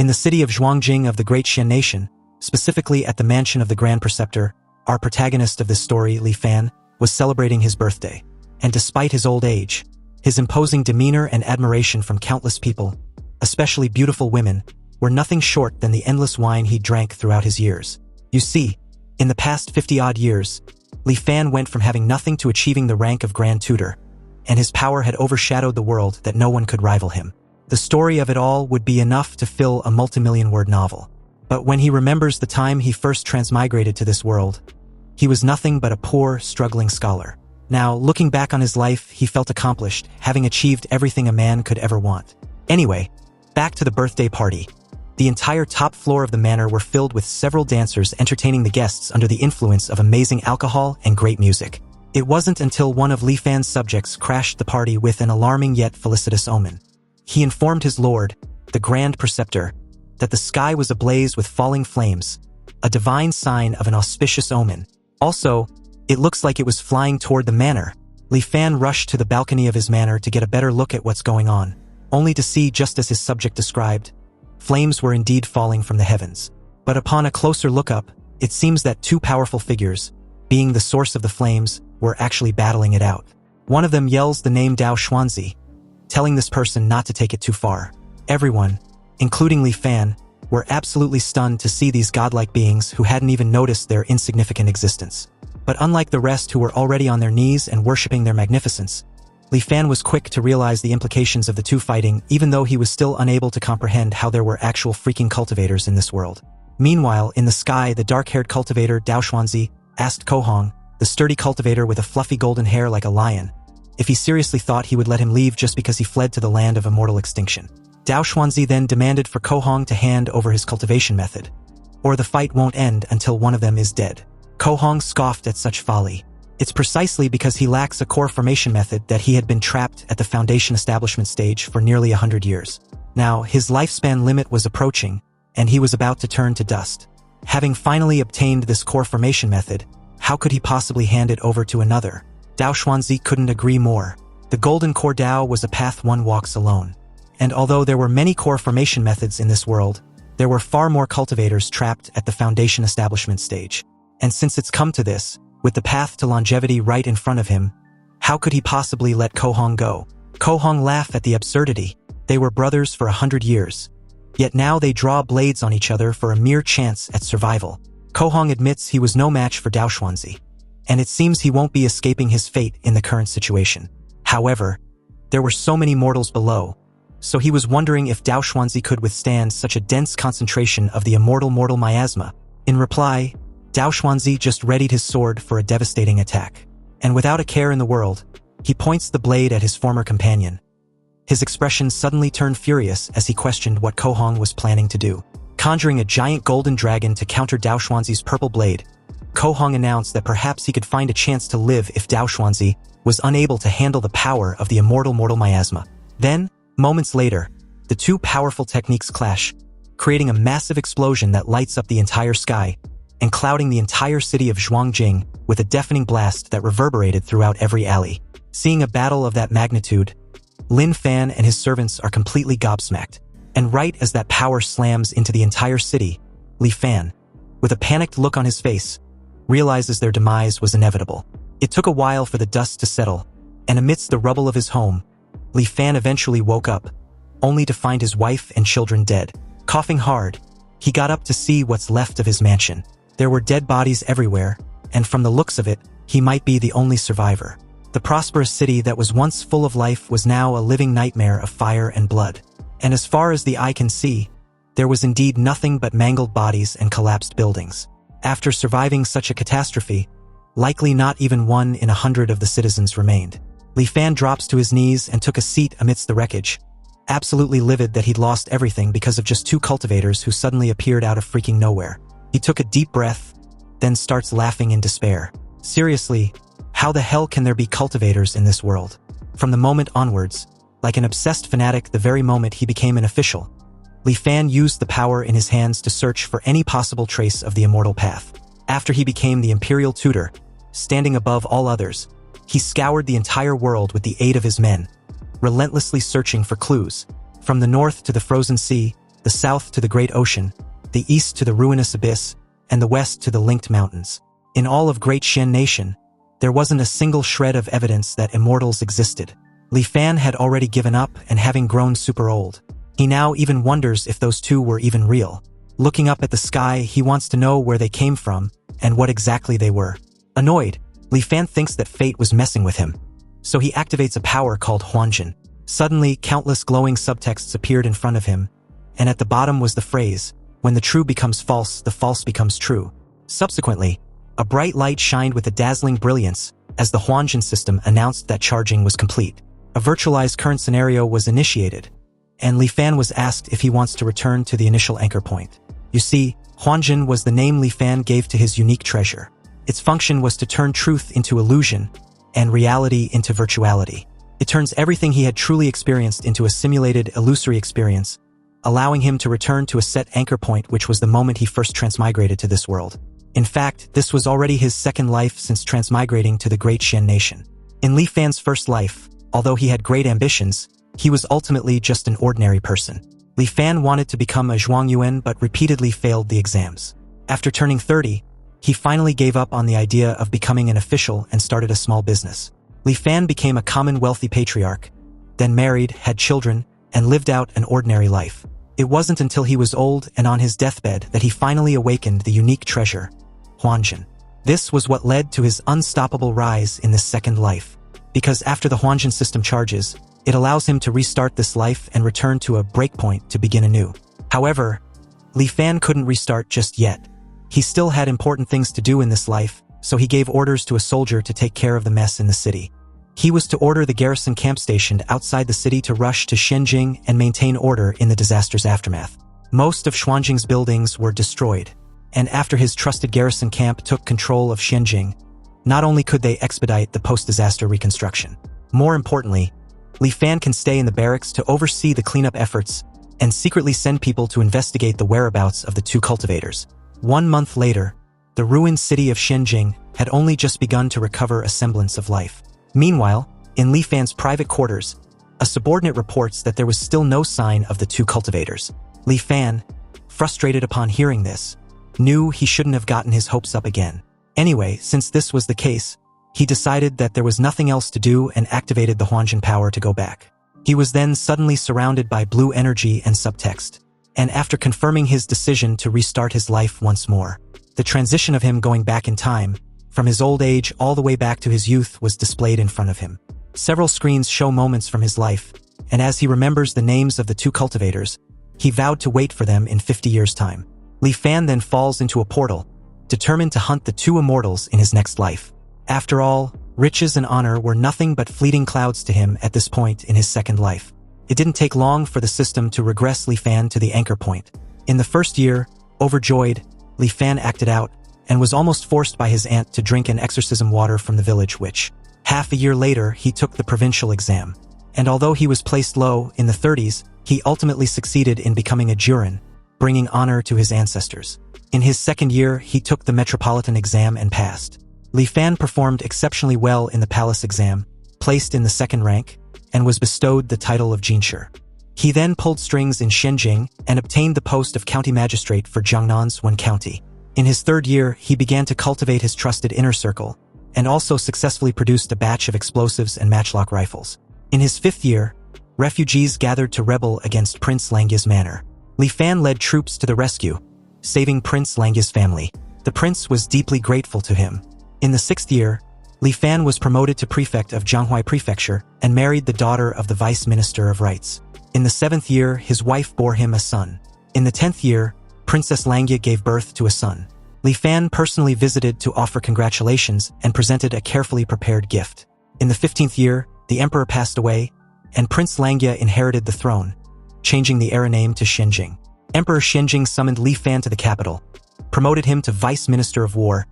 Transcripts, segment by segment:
In the city of Zhuangjing of the Great Xian Nation, specifically at the mansion of the Grand Preceptor, our protagonist of this story, Li Fan, was celebrating his birthday. And despite his old age, his imposing demeanor and admiration from countless people, especially beautiful women, were nothing short than the endless wine he drank throughout his years. You see, in the past 50-odd years, Li Fan went from having nothing to achieving the rank of Grand Tutor, and his power had overshadowed the world that no one could rival him. The story of it all would be enough to fill a multimillion-word novel. But when he remembers the time he first transmigrated to this world, he was nothing but a poor, struggling scholar. Now, looking back on his life, he felt accomplished, having achieved everything a man could ever want. Anyway, back to the birthday party. The entire top floor of the manor were filled with several dancers entertaining the guests under the influence of amazing alcohol and great music. It wasn't until one of Li Fan's subjects crashed the party with an alarming yet felicitous omen. He informed his lord, the Grand Preceptor, that the sky was ablaze with falling flames, a divine sign of an auspicious omen. Also, it looks like it was flying toward the manor. Li Fan rushed to the balcony of his manor to get a better look at what's going on, only to see, just as his subject described, flames were indeed falling from the heavens. But upon a closer look-up, it seems that two powerful figures, being the source of the flames, were actually battling it out. One of them yells the name Dao Xuanzi, telling this person not to take it too far. Everyone, including Li Fan, were absolutely stunned to see these godlike beings who hadn't even noticed their insignificant existence. But unlike the rest who were already on their knees and worshipping their magnificence, Li Fan was quick to realize the implications of the two fighting, even though he was still unable to comprehend how there were actual freaking cultivators in this world. Meanwhile, in the sky, the dark-haired cultivator Dao Xuanzi asked Ko Hong, the sturdy cultivator with a fluffy golden hair like a lion, if he seriously thought he would let him leave just because he fled to the land of immortal extinction. Dao Xuanzi then demanded for Ko Hong to hand over his cultivation method, or the fight won't end until one of them is dead. Ko Hong scoffed at such folly. It's precisely because he lacks a core formation method that he had been trapped at the foundation establishment stage for nearly 100 years. Now, his lifespan limit was approaching, and he was about to turn to dust. Having finally obtained this core formation method, how could he possibly hand it over to another? Dao Xuanzi couldn't agree more. The Golden Core Dao was a path one walks alone. And although there were many core formation methods in this world, there were far more cultivators trapped at the foundation establishment stage. And since it's come to this, with the path to longevity right in front of him, how could he possibly let Ko Hong go? Ko Hong laughed at the absurdity. They were brothers for 100 years. Yet now they draw blades on each other for a mere chance at survival. Ko Hong admits he was no match for Dao Xuanzi, and it seems he won't be escaping his fate in the current situation. However, there were so many mortals below, so he was wondering if Dao Xuanzi could withstand such a dense concentration of the immortal mortal miasma. In reply, Dao Xuanzi just readied his sword for a devastating attack. And without a care in the world, he points the blade at his former companion. His expression suddenly turned furious as he questioned what Ko Hong was planning to do. Conjuring a giant golden dragon to counter Dao Xuanzi's purple blade, Ko Hong announced that perhaps he could find a chance to live if Dao Xuanzi was unable to handle the power of the immortal mortal miasma. Then, moments later, the two powerful techniques clash, creating a massive explosion that lights up the entire sky, and clouding the entire city of Zhuangjing with a deafening blast that reverberated throughout every alley. Seeing a battle of that magnitude, Lin Fan and his servants are completely gobsmacked. And right as that power slams into the entire city, Li Fan, with a panicked look on his face, realizes their demise was inevitable. It took a while for the dust to settle, and amidst the rubble of his home, Li Fan eventually woke up, only to find his wife and children dead. Coughing hard, he got up to see what's left of his mansion. There were dead bodies everywhere, and from the looks of it, he might be the only survivor. The prosperous city that was once full of life was now a living nightmare of fire and blood. And as far as the eye can see, there was indeed nothing but mangled bodies and collapsed buildings. After surviving such a catastrophe, likely not even 1 in 100 of the citizens remained. Li Fan drops to his knees and took a seat amidst the wreckage, absolutely livid that he'd lost everything because of just two cultivators who suddenly appeared out of freaking nowhere. He took a deep breath, then starts laughing in despair. Seriously, how the hell can there be cultivators in this world? From the moment onwards, like an obsessed fanatic the very moment he became an official, Li Fan used the power in his hands to search for any possible trace of the immortal path. After he became the imperial tutor, standing above all others, he scoured the entire world with the aid of his men, relentlessly searching for clues. From the north to the frozen sea, the south to the great ocean, the east to the ruinous abyss, and the west to the linked mountains. In all of Great Xian Nation, there wasn't a single shred of evidence that immortals existed. Li Fan had already given up, and having grown super old, he now even wonders if those two were even real. Looking up at the sky, he wants to know where they came from and what exactly they were. Annoyed, Li Fan thinks that fate was messing with him. So he activates a power called Huanjin. Suddenly, countless glowing subtexts appeared in front of him, and at the bottom was the phrase, "When the true becomes false, the false becomes true." Subsequently, a bright light shined with a dazzling brilliance as the Huanjin system announced that charging was complete. A virtualized current scenario was initiated, and Li Fan was asked if he wants to return to the initial anchor point. You see, Huanjin was the name Li Fan gave to his unique treasure. Its function was to turn truth into illusion and reality into virtuality. It turns everything he had truly experienced into a simulated, illusory experience, allowing him to return to a set anchor point, which was the moment he first transmigrated to this world. In fact, this was already his second life since transmigrating to the Great Xian Nation. In Li Fan's first life, although he had great ambitions, he was ultimately just an ordinary person. Li Fan wanted to become a Zhuangyuan but repeatedly failed the exams. After turning 30, he finally gave up on the idea of becoming an official and started a small business. Li Fan became a common wealthy patriarch, then married, had children, and lived out an ordinary life. It wasn't until he was old and on his deathbed that he finally awakened the unique treasure, Huanjin. This was what led to his unstoppable rise in this second life. Because after the Huanjin system charges, it allows him to restart this life and return to a breakpoint to begin anew. However, Li Fan couldn't restart just yet. He still had important things to do in this life, so he gave orders to a soldier to take care of the mess in the city. He was to order the garrison camp stationed outside the city to rush to Shenzhen and maintain order in the disaster's aftermath. Most of Xuanjing's buildings were destroyed, and after his trusted garrison camp took control of Shenzhen, not only could they expedite the post-disaster reconstruction, more importantly, Li Fan can stay in the barracks to oversee the cleanup efforts and secretly send people to investigate the whereabouts of the two cultivators. 1 month later, the ruined city of Shenzhen had only just begun to recover a semblance of life. Meanwhile, in Li Fan's private quarters, a subordinate reports that there was still no sign of the two cultivators. Li Fan, frustrated upon hearing this, knew he shouldn't have gotten his hopes up again. Anyway, since this was the case, he decided that there was nothing else to do and activated the Huanjin power to go back. He was then suddenly surrounded by blue energy and subtext, and after confirming his decision to restart his life once more, the transition of him going back in time, from his old age all the way back to his youth, was displayed in front of him. Several screens show moments from his life, and as he remembers the names of the two cultivators, he vowed to wait for them in 50 years' time. Li Fan then falls into a portal, determined to hunt the two immortals in his next life. After all, riches and honor were nothing but fleeting clouds to him at this point in his second life. It didn't take long for the system to regress Li Fan to the anchor point. In the first year, overjoyed, Li Fan acted out, and was almost forced by his aunt to drink an exorcism water from the village witch. Half a year later, he took the provincial exam, and although he was placed low in the 30s, he ultimately succeeded in becoming a Jurin, bringing honor to his ancestors. In his second year, he took the metropolitan exam and passed. Li Fan performed exceptionally well in the palace exam, placed in the second rank, and was bestowed the title of Jinshi. He then pulled strings in Shenzhen and obtained the post of county magistrate for Jiangnan's one county. In his third year, he began to cultivate his trusted inner circle, and also successfully produced a batch of explosives and matchlock rifles. In his fifth year, refugees gathered to rebel against Prince Langya's manor. Li Fan led troops to the rescue, saving Prince Langya's family. The prince was deeply grateful to him. In the sixth year, Li Fan was promoted to prefect of Jianghuai Prefecture and married the daughter of the vice minister of rights. In the seventh year, his wife bore him a son. In the 10th year, Princess Langya gave birth to a son. Li Fan personally visited to offer congratulations and presented a carefully prepared gift. In the 15th year, the emperor passed away, and Prince Langya inherited the throne, changing the era name to Shenzhen. Emperor Shenzhen summoned Li Fan to the capital, promoted him to vice minister of war,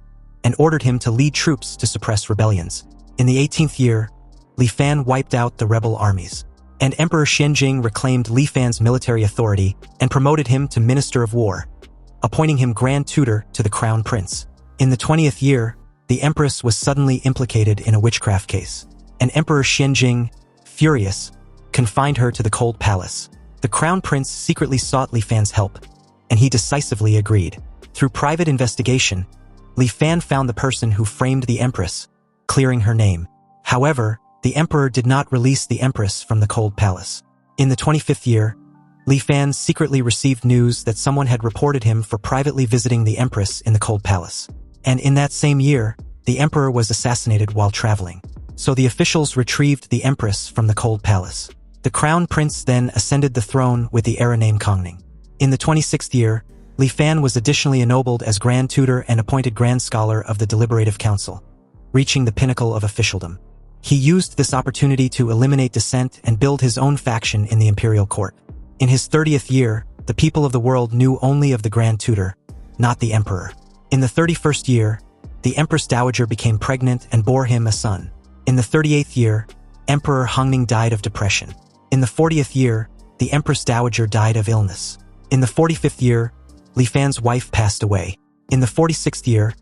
and ordered him to lead troops to suppress rebellions. In the 18th year, Li Fan wiped out the rebel armies, and Emperor Shenzhen reclaimed Li Fan's military authority and promoted him to Minister of War, appointing him Grand Tutor to the Crown Prince. In the 20th year, the Empress was suddenly implicated in a witchcraft case, and Emperor Shenzhen, furious, confined her to the cold palace. The crown prince secretly sought Li Fan's help, and he decisively agreed. Through private investigation, Li Fan found the person who framed the empress, clearing her name. However, the emperor did not release the empress from the cold palace. In the 25th year, Li Fan secretly received news that someone had reported him for privately visiting the empress in the cold palace. And in that same year, the emperor was assassinated while traveling. So the officials retrieved the empress from the cold palace. The crown prince then ascended the throne with the heir named Kongning. In the 26th year, Li Fan was additionally ennobled as Grand Tutor and appointed Grand Scholar of the Deliberative Council, reaching the pinnacle of officialdom. He used this opportunity to eliminate dissent and build his own faction in the imperial court. In his 30th year, the people of the world knew only of the Grand Tutor, not the emperor. In the 31st year, the Empress Dowager became pregnant and bore him a son. In the 38th year, Emperor Hongning died of depression. In the 40th year, the Empress Dowager died of illness. In the 45th year, Li Fan's wife passed away. In the 46th year,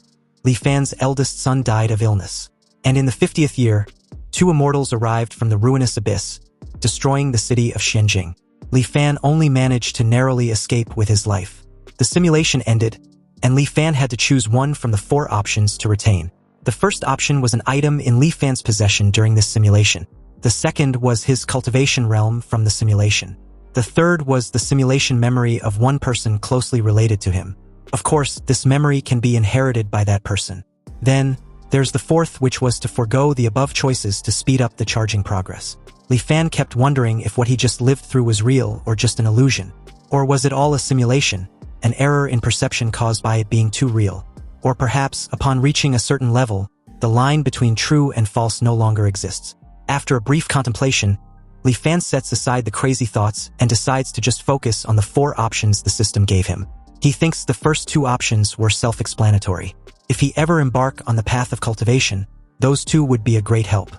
Li Fan's eldest son died of illness. And in the 50th year, 2 immortals arrived from the ruinous abyss, destroying the city of Shenzhen. Li Fan only managed to narrowly escape with his life. The simulation ended, and Li Fan had to choose one from the 4 options to retain. The first option was an item in Li Fan's possession during this simulation. The second was his cultivation realm from the simulation. The third was the simulation memory of one person closely related to him. Of course, this memory can be inherited by that person. Then, there's the fourth, which was to forego the above choices to speed up the charging progress. Li Fan kept wondering if what he just lived through was real or just an illusion. Or was it all a simulation, an error in perception caused by it being too real? Or perhaps, upon reaching a certain level, the line between true and false no longer exists. After a brief contemplation, Li Fan sets aside the crazy thoughts and decides to just focus on the 4 options the system gave him. He thinks the first 2 options were self-explanatory. If he ever embark on the path of cultivation, those 2 would be a great help.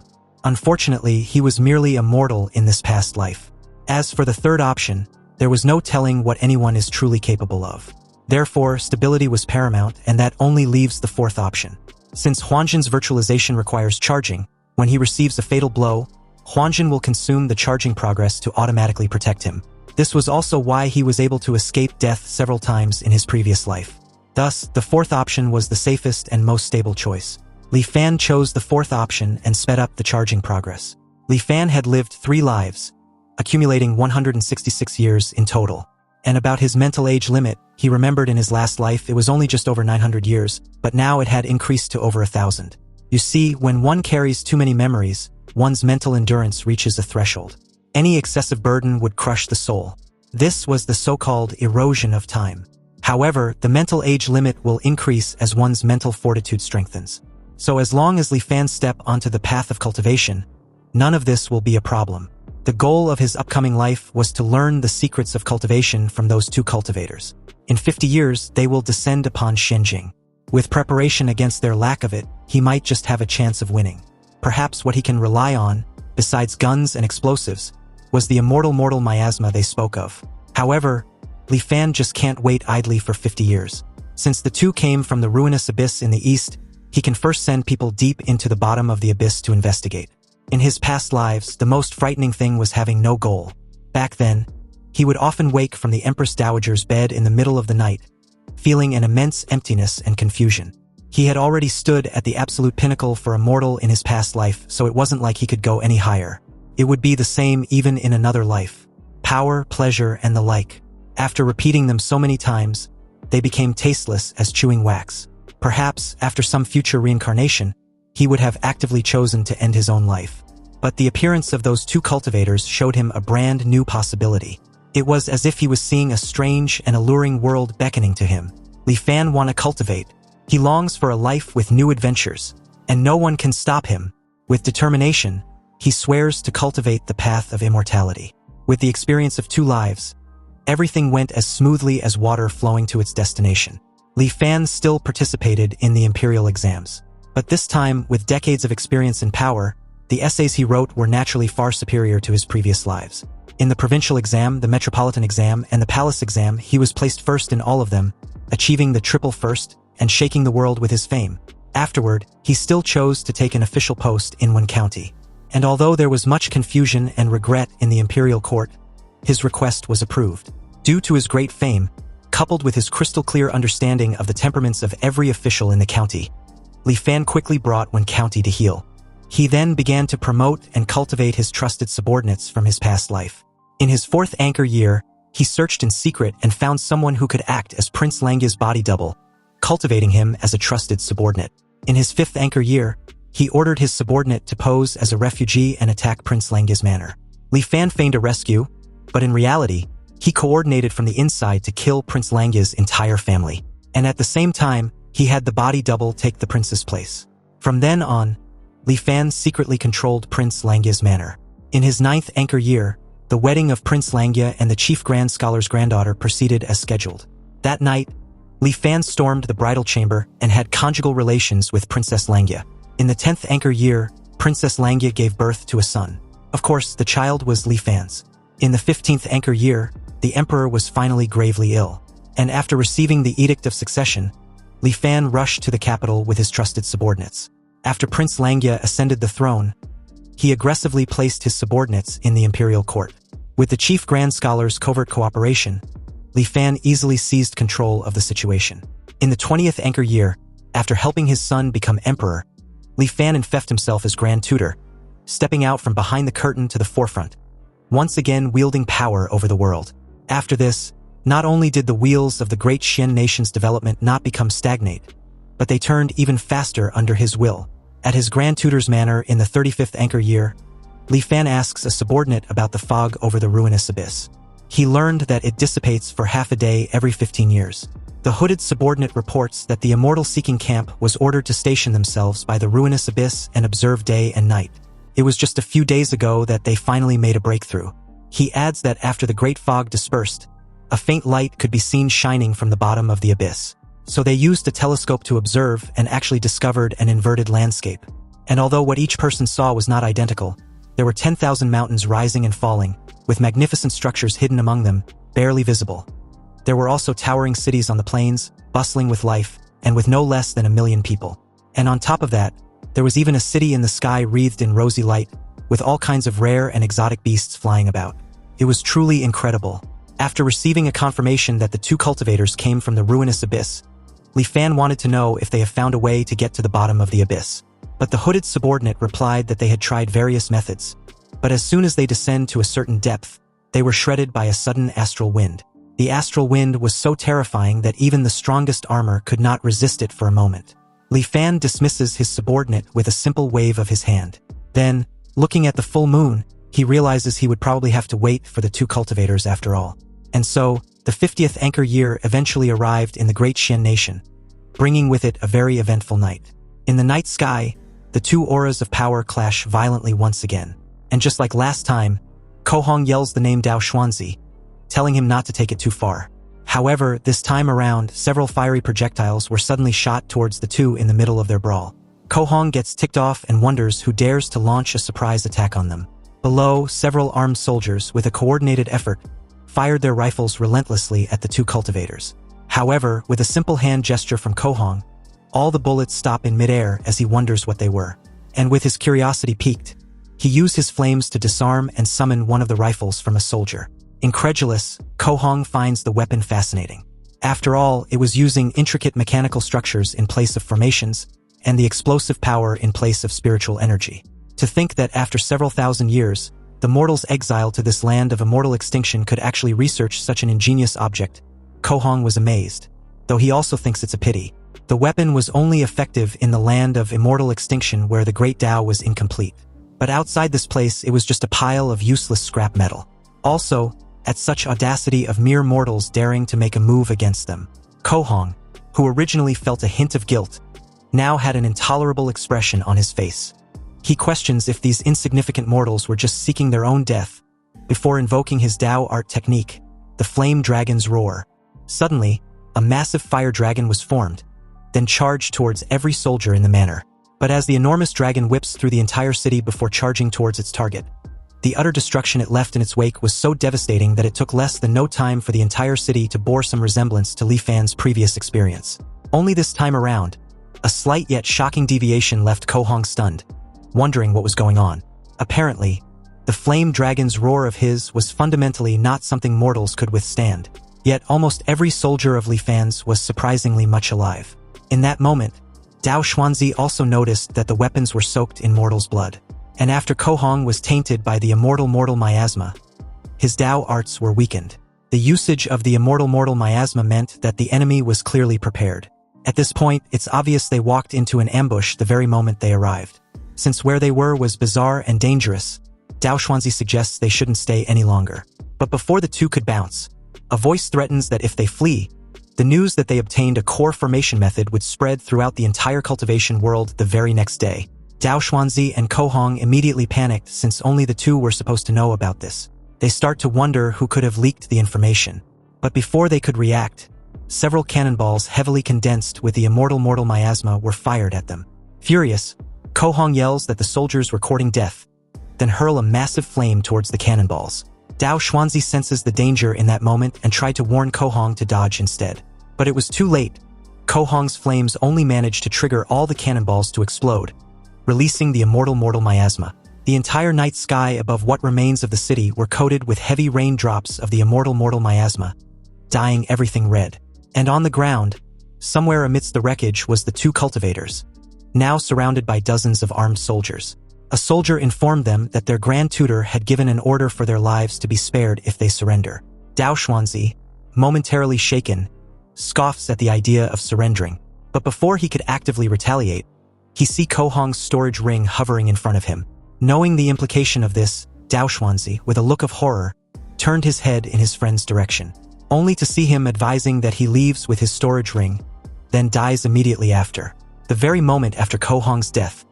Unfortunately, he was merely a mortal in this past life. As for the third option, there was no telling what anyone is truly capable of. Therefore, stability was paramount, and that only leaves the 4th option. Since Huanjin's virtualization requires charging, when he receives a fatal blow, Huanjin will consume the charging progress to automatically protect him. This was also why he was able to escape death several times in his previous life. Thus, the 4th option was the safest and most stable choice. Li Fan chose the 4th option and sped up the charging progress. Li Fan had lived 3 lives, accumulating 166 years in total. And about his mental age limit, he remembered in his last life it was only just over 900 years, but now it had increased to over 1,000. You see, when one carries too many memories, one's mental endurance reaches a threshold. Any excessive burden would crush the soul. This was the so-called erosion of time. However, the mental age limit will increase as one's mental fortitude strengthens. So as long as Li Fan step onto the path of cultivation, none of this will be a problem. The goal of his upcoming life was to learn the secrets of cultivation from those 2 cultivators. In 50 years, they will descend upon Shenzhen. With preparation against their lack of it, he might just have a chance of winning. Perhaps what he can rely on, besides guns and explosives, was the immortal miasma they spoke of. However, Li Fan just can't wait idly for 50 years. Since the 2 came from the ruinous abyss in the east, he can first send people deep into the bottom of the abyss to investigate. In his past lives, the most frightening thing was having no goal. Back then, he would often wake from the Empress Dowager's bed in the middle of the night, feeling an immense emptiness and confusion. He had already stood at the absolute pinnacle for a mortal in his past life, so it wasn't like he could go any higher. It would be the same even in another life. Power, pleasure, and the like. After repeating them so many times, they became tasteless as chewing wax. Perhaps, after some future reincarnation, he would have actively chosen to end his own life. But the appearance of those 2 cultivators showed him a brand new possibility. It was as if he was seeing a strange and alluring world beckoning to him. Li Fan wanna cultivate. He longs for a life with new adventures, and no one can stop him. With determination, he swears to cultivate the path of immortality. With the experience of 2 lives, everything went as smoothly as water flowing to its destination. Li Fan still participated in the imperial exams. But this time, with decades of experience and power, the essays he wrote were naturally far superior to his previous lives. In the provincial exam, the metropolitan exam, and the palace exam, he was placed first in all of them, achieving the triple first and shaking the world with his fame. Afterward, he still chose to take an official post in one county. And although there was much confusion and regret in the imperial court, his request was approved. Due to his great fame, coupled with his crystal-clear understanding of the temperaments of every official in the county, Li Fan quickly brought Wen County to heel. He then began to promote and cultivate his trusted subordinates from his past life. In his 4th anchor year, he searched in secret and found someone who could act as Prince Langya's body double, cultivating him as a trusted subordinate. In his 5th anchor year, he ordered his subordinate to pose as a refugee and attack Prince Langya's manor. Li Fan feigned a rescue, but in reality, he coordinated from the inside to kill Prince Langya's entire family. And at the same time, he had the body double take the prince's place. From then on, Li Fan secretly controlled Prince Langya's manor. In his 9th anchor year, the wedding of Prince Langya and the chief grand scholar's granddaughter proceeded as scheduled. That night, Li Fan stormed the bridal chamber and had conjugal relations with Princess Langya. In the 10th anchor year, Princess Langya gave birth to a son. Of course, the child was Li Fan's. In the 15th anchor year, the emperor was finally gravely ill, and after receiving the Edict of Succession, Li Fan rushed to the capital with his trusted subordinates. After Prince Langya ascended the throne, he aggressively placed his subordinates in the imperial court. With the chief grand scholar's covert cooperation, Li Fan easily seized control of the situation. In the 20th anchor year, after helping his son become emperor, Li Fan infected himself as grand tutor, stepping out from behind the curtain to the forefront, once again wielding power over the world. After this, not only did the wheels of the great Xian nation's development not become stagnant, but they turned even faster under his will. At his grand tutor's manor in the 35th anchor year, Li Fan asks a subordinate about the fog over the ruinous abyss. He learned that it dissipates for half a day every 15 years. The hooded subordinate reports that the immortal-seeking camp was ordered to station themselves by the ruinous abyss and observe day and night. It was just a few days ago that they finally made a breakthrough. He adds that after the great fog dispersed, a faint light could be seen shining from the bottom of the abyss. So they used a telescope to observe and actually discovered an inverted landscape. And although what each person saw was not identical, there were 10,000 mountains rising and falling, with magnificent structures hidden among them, barely visible. There were also towering cities on the plains, bustling with life, and with no less than 1 million people. And on top of that, there was even a city in the sky wreathed in rosy light, with all kinds of rare and exotic beasts flying about. It was truly incredible. After receiving a confirmation that the 2 cultivators came from the ruinous abyss, Li Fan wanted to know if they have found a way to get to the bottom of the abyss. But the hooded subordinate replied that they had tried various methods, but as soon as they descend to a certain depth, they were shredded by a sudden astral wind. The astral wind was so terrifying that even the strongest armor could not resist it for a moment. Li Fan dismisses his subordinate with a simple wave of his hand. Then, looking at the full moon, he realizes he would probably have to wait for the 2 cultivators after all. And so, the 50th anchor year eventually arrived in the great Xian nation, bringing with it a very eventful night. In the night sky, the 2 auras of power clash violently once again. And just like last time, Kohong yells the name Dao Xuanzi, telling him not to take it too far. However, this time around, several fiery projectiles were suddenly shot towards the 2 in the middle of their brawl. Kohong gets ticked off and wonders who dares to launch a surprise attack on them. Below, several armed soldiers, with a coordinated effort, fired their rifles relentlessly at the 2 cultivators. However, with a simple hand gesture from Kohong, all the bullets stop in midair as he wonders what they were. And with his curiosity piqued, he used his flames to disarm and summon one of the rifles from a soldier. Incredulous, Kohong finds the weapon fascinating. After all, it was using intricate mechanical structures in place of formations, and the explosive power in place of spiritual energy. To think that after several thousand years, the mortals exiled to this land of immortal extinction could actually research such an ingenious object, Kohong was amazed, though he also thinks it's a pity. The weapon was only effective in the land of immortal extinction where the great Tao was incomplete. But outside this place, it was just a pile of useless scrap metal. Also, at such audacity of mere mortals daring to make a move against them, Kohong, who originally felt a hint of guilt, now had an intolerable expression on his face. He questions if these insignificant mortals were just seeking their own death, before invoking his Tao art technique, the Flame Dragon's Roar. Suddenly, a massive fire dragon was formed, then charged towards every soldier in the manor. But as the enormous dragon whips through the entire city before charging towards its target, the utter destruction it left in its wake was so devastating that it took less than no time for the entire city to bore some resemblance to Li Fan's previous experience. Only this time around, a slight yet shocking deviation left Kohong stunned, wondering what was going on. Apparently, The flame dragon's roar of his was fundamentally not something mortals could withstand. Yet almost every soldier of Li Fan's was surprisingly much alive. In that moment, Dao Xuanzi also noticed that the weapons were soaked in mortals' blood. And after Ko Hong was tainted by the immortal miasma, his Dao arts were weakened. The usage of the immortal miasma meant that the enemy was clearly prepared. At this point, it's obvious they walked into an ambush the very moment they arrived. Since where they were was bizarre and dangerous, Dao Xuanzi suggests they shouldn't stay any longer. But before the two could bounce, a voice threatens that if they flee, the news that they obtained a core formation method would spread throughout the entire cultivation world the very next day. Dao Xuanzi and Ko Hong immediately panicked since only the two were supposed to know about this. They start to wonder who could have leaked the information. But before they could react, several cannonballs heavily condensed with the immortal miasma were fired at them. Furious, Ko Hong yells that the soldiers were courting death, then hurl a massive flame towards the cannonballs. Dao Xuanzi senses the danger in that moment and tried to warn Ko Hong to dodge instead. But it was too late. Ko Hong's flames only managed to trigger all the cannonballs to explode, releasing the immortal miasma. The entire night sky above what remains of the city were coated with heavy raindrops of the immortal miasma, dyeing everything red. And on the ground, somewhere amidst the wreckage was the two cultivators, now surrounded by dozens of armed soldiers. A soldier informed them that their grand tutor had given an order for their lives to be spared if they surrender. Dao Xuanzi, momentarily shaken, scoffs at the idea of surrendering. But before he could actively retaliate, he sees Ko Hong's storage ring hovering in front of him. Knowing the implication of this, Dao Xuanzi, with a look of horror, turned his head in his friend's direction, only to see him advising that he leaves with his storage ring, then dies immediately after. The very moment after Ko Hong's death,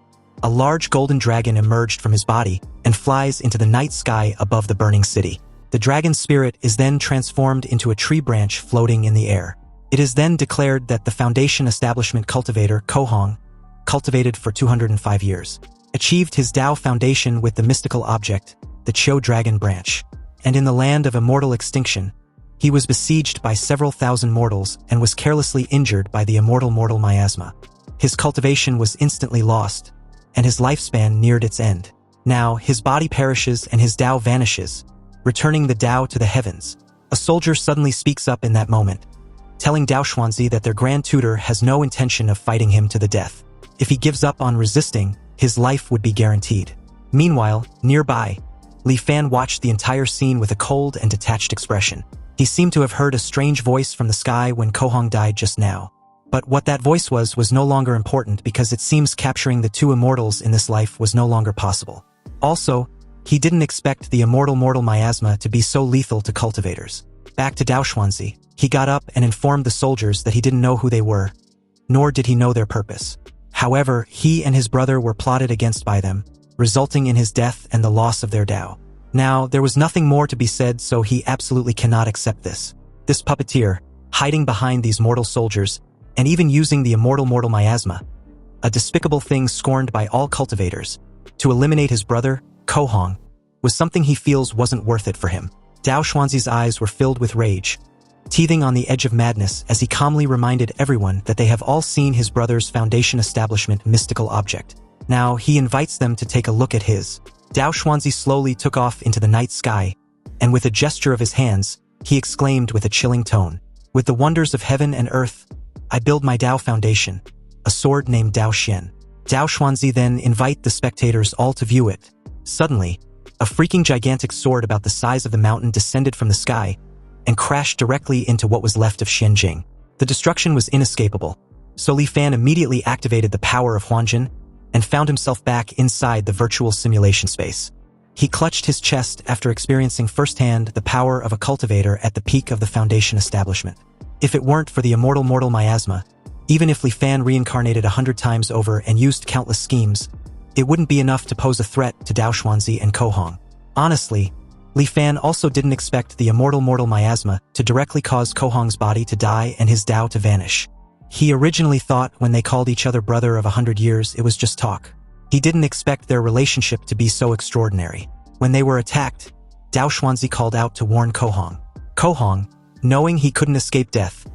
a large golden dragon emerged from his body and flies into the night sky above the burning city. The dragon's spirit is then transformed into a tree branch floating in the air. It is then declared that the Foundation Establishment cultivator, Ko Hong, cultivated for 205 years, achieved his Dao foundation with the mystical object, the Qiu dragon branch. And in the land of immortal extinction, he was besieged by several thousand mortals and was carelessly injured by the immortal miasma. His cultivation was instantly lost, and his lifespan neared its end. Now, his body perishes and his Dao vanishes, returning the Dao to the heavens. A soldier suddenly speaks up in that moment, telling Dao Xuanzi that their grand tutor has no intention of fighting him to the death. If he gives up on resisting, his life would be guaranteed. Meanwhile, nearby, Li Fan watched the entire scene with a cold and detached expression. He seemed to have heard a strange voice from the sky when Ko Hong died just now. But what that voice was no longer important because it seems capturing the two immortals in this life was no longer possible. Also, he didn't expect the immortal miasma to be so lethal to cultivators. Back to Dao Xuanzi, he got up and informed the soldiers that he didn't know who they were, nor did he know their purpose. However, he and his brother were plotted against by them, resulting in his death and the loss of their Dao. Now, there was nothing more to be said, so he absolutely cannot accept this. This puppeteer, hiding behind these mortal soldiers, and even using the immortal miasma, a despicable thing scorned by all cultivators, to eliminate his brother, Ko Hong, was something he feels wasn't worth it for him. Dao Xuanzi's eyes were filled with rage, teething on the edge of madness as he calmly reminded everyone that they have all seen his brother's Foundation Establishment mystical object. Now, he invites them to take a look at his. Dao Xuanzi slowly took off into the night sky, and with a gesture of his hands, he exclaimed with a chilling tone, "With the wonders of heaven and earth, I build my Dao foundation, a sword named Dao Xian." Dao Xuanzi then invite the spectators all to view it. Suddenly, a freaking gigantic sword about the size of the mountain descended from the sky and crashed directly into what was left of Xianjing. The destruction was inescapable, so Li Fan immediately activated the power of Huanjin and found himself back inside the virtual simulation space. He clutched his chest after experiencing firsthand the power of a cultivator at the peak of the Foundation Establishment. If it weren't for the immortal miasma, even if Li Fan reincarnated 100 times over and used countless schemes, it wouldn't be enough to pose a threat to Dao Xuanzi and Ko Hong. Honestly, Li Fan also didn't expect the immortal miasma to directly cause Ko Hong's body to die and his Dao to vanish. He originally thought when they called each other brother of 100 years it was just talk. He didn't expect their relationship to be so extraordinary. When they were attacked, Dao Xuanzi called out to warn Ko Hong. Ko Hong, knowing he couldn't escape death,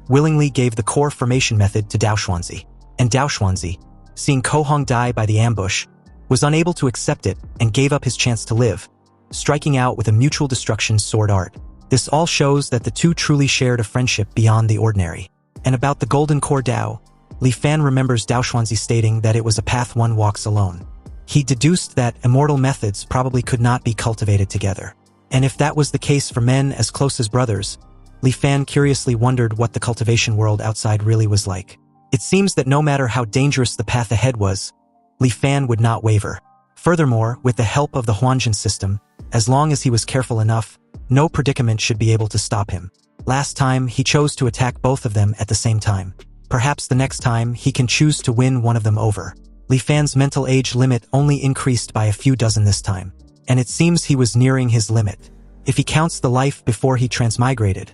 willingly gave the core formation method to Dao Xuanzi. And Dao Xuanzi, seeing Ko Hong die by the ambush, was unable to accept it and gave up his chance to live, striking out with a mutual destruction sword art. This all shows that the two truly shared a friendship beyond the ordinary. And about the Golden Core Dao, Li Fan remembers Dao Xuanzi stating that it was a path one walks alone. He deduced that immortal methods probably could not be cultivated together. And if that was the case for men as close as brothers, Li Fan curiously wondered what the cultivation world outside really was like. It seems that no matter how dangerous the path ahead was, Li Fan would not waver. Furthermore, with the help of the Huanjin system, as long as he was careful enough, no predicament should be able to stop him. Last time, he chose to attack both of them at the same time. Perhaps the next time, he can choose to win one of them over. Li Fan's mental age limit only increased by a few dozen this time, and it seems he was nearing his limit. If he counts the life before he transmigrated,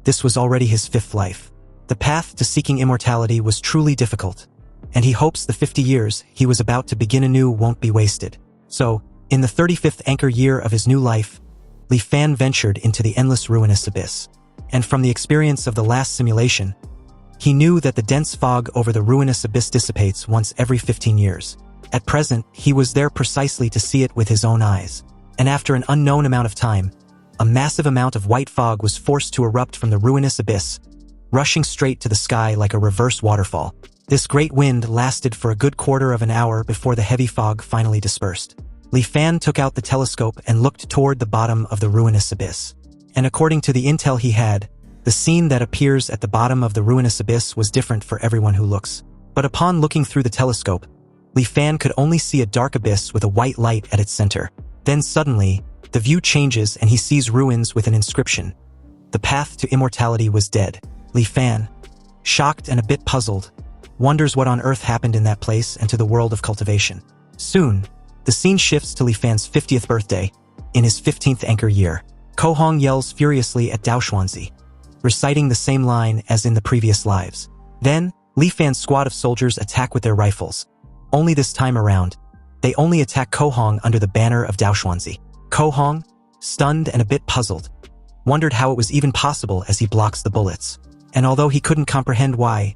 this was already his 5th life. The path to seeking immortality was truly difficult, and he hopes the 50 years he was about to begin anew won't be wasted. So, in the 35th anchor year of his new life, Li Fan ventured into the endless ruinous abyss. And from the experience of the last simulation, he knew that the dense fog over the ruinous abyss dissipates once every 15 years. At present, he was there precisely to see it with his own eyes. And after an unknown amount of time, a massive amount of white fog was forced to erupt from the ruinous abyss, rushing straight to the sky like a reverse waterfall. This great wind lasted for a good quarter of an hour before the heavy fog finally dispersed. Li Fan took out the telescope and looked toward the bottom of the ruinous abyss. And according to the intel he had, the scene that appears at the bottom of the ruinous abyss was different for everyone who looks. But upon looking through the telescope, Li Fan could only see a dark abyss with a white light at its center. Then suddenly, the view changes and he sees ruins with an inscription. The path to immortality was dead. Li Fan, shocked and a bit puzzled, wonders what on earth happened in that place and to the world of cultivation. Soon, the scene shifts to Li Fan's 50th birthday, in his 15th anchor year. Ko Hong yells furiously at Dao Xuanzi, reciting the same line as in the previous lives. Then, Li Fan's squad of soldiers attack with their rifles. Only this time around, they only attack Ko Hong under the banner of Dao Xuanzi. Ko Hong, stunned and a bit puzzled, wondered how it was even possible as he blocks the bullets. And although he couldn't comprehend why,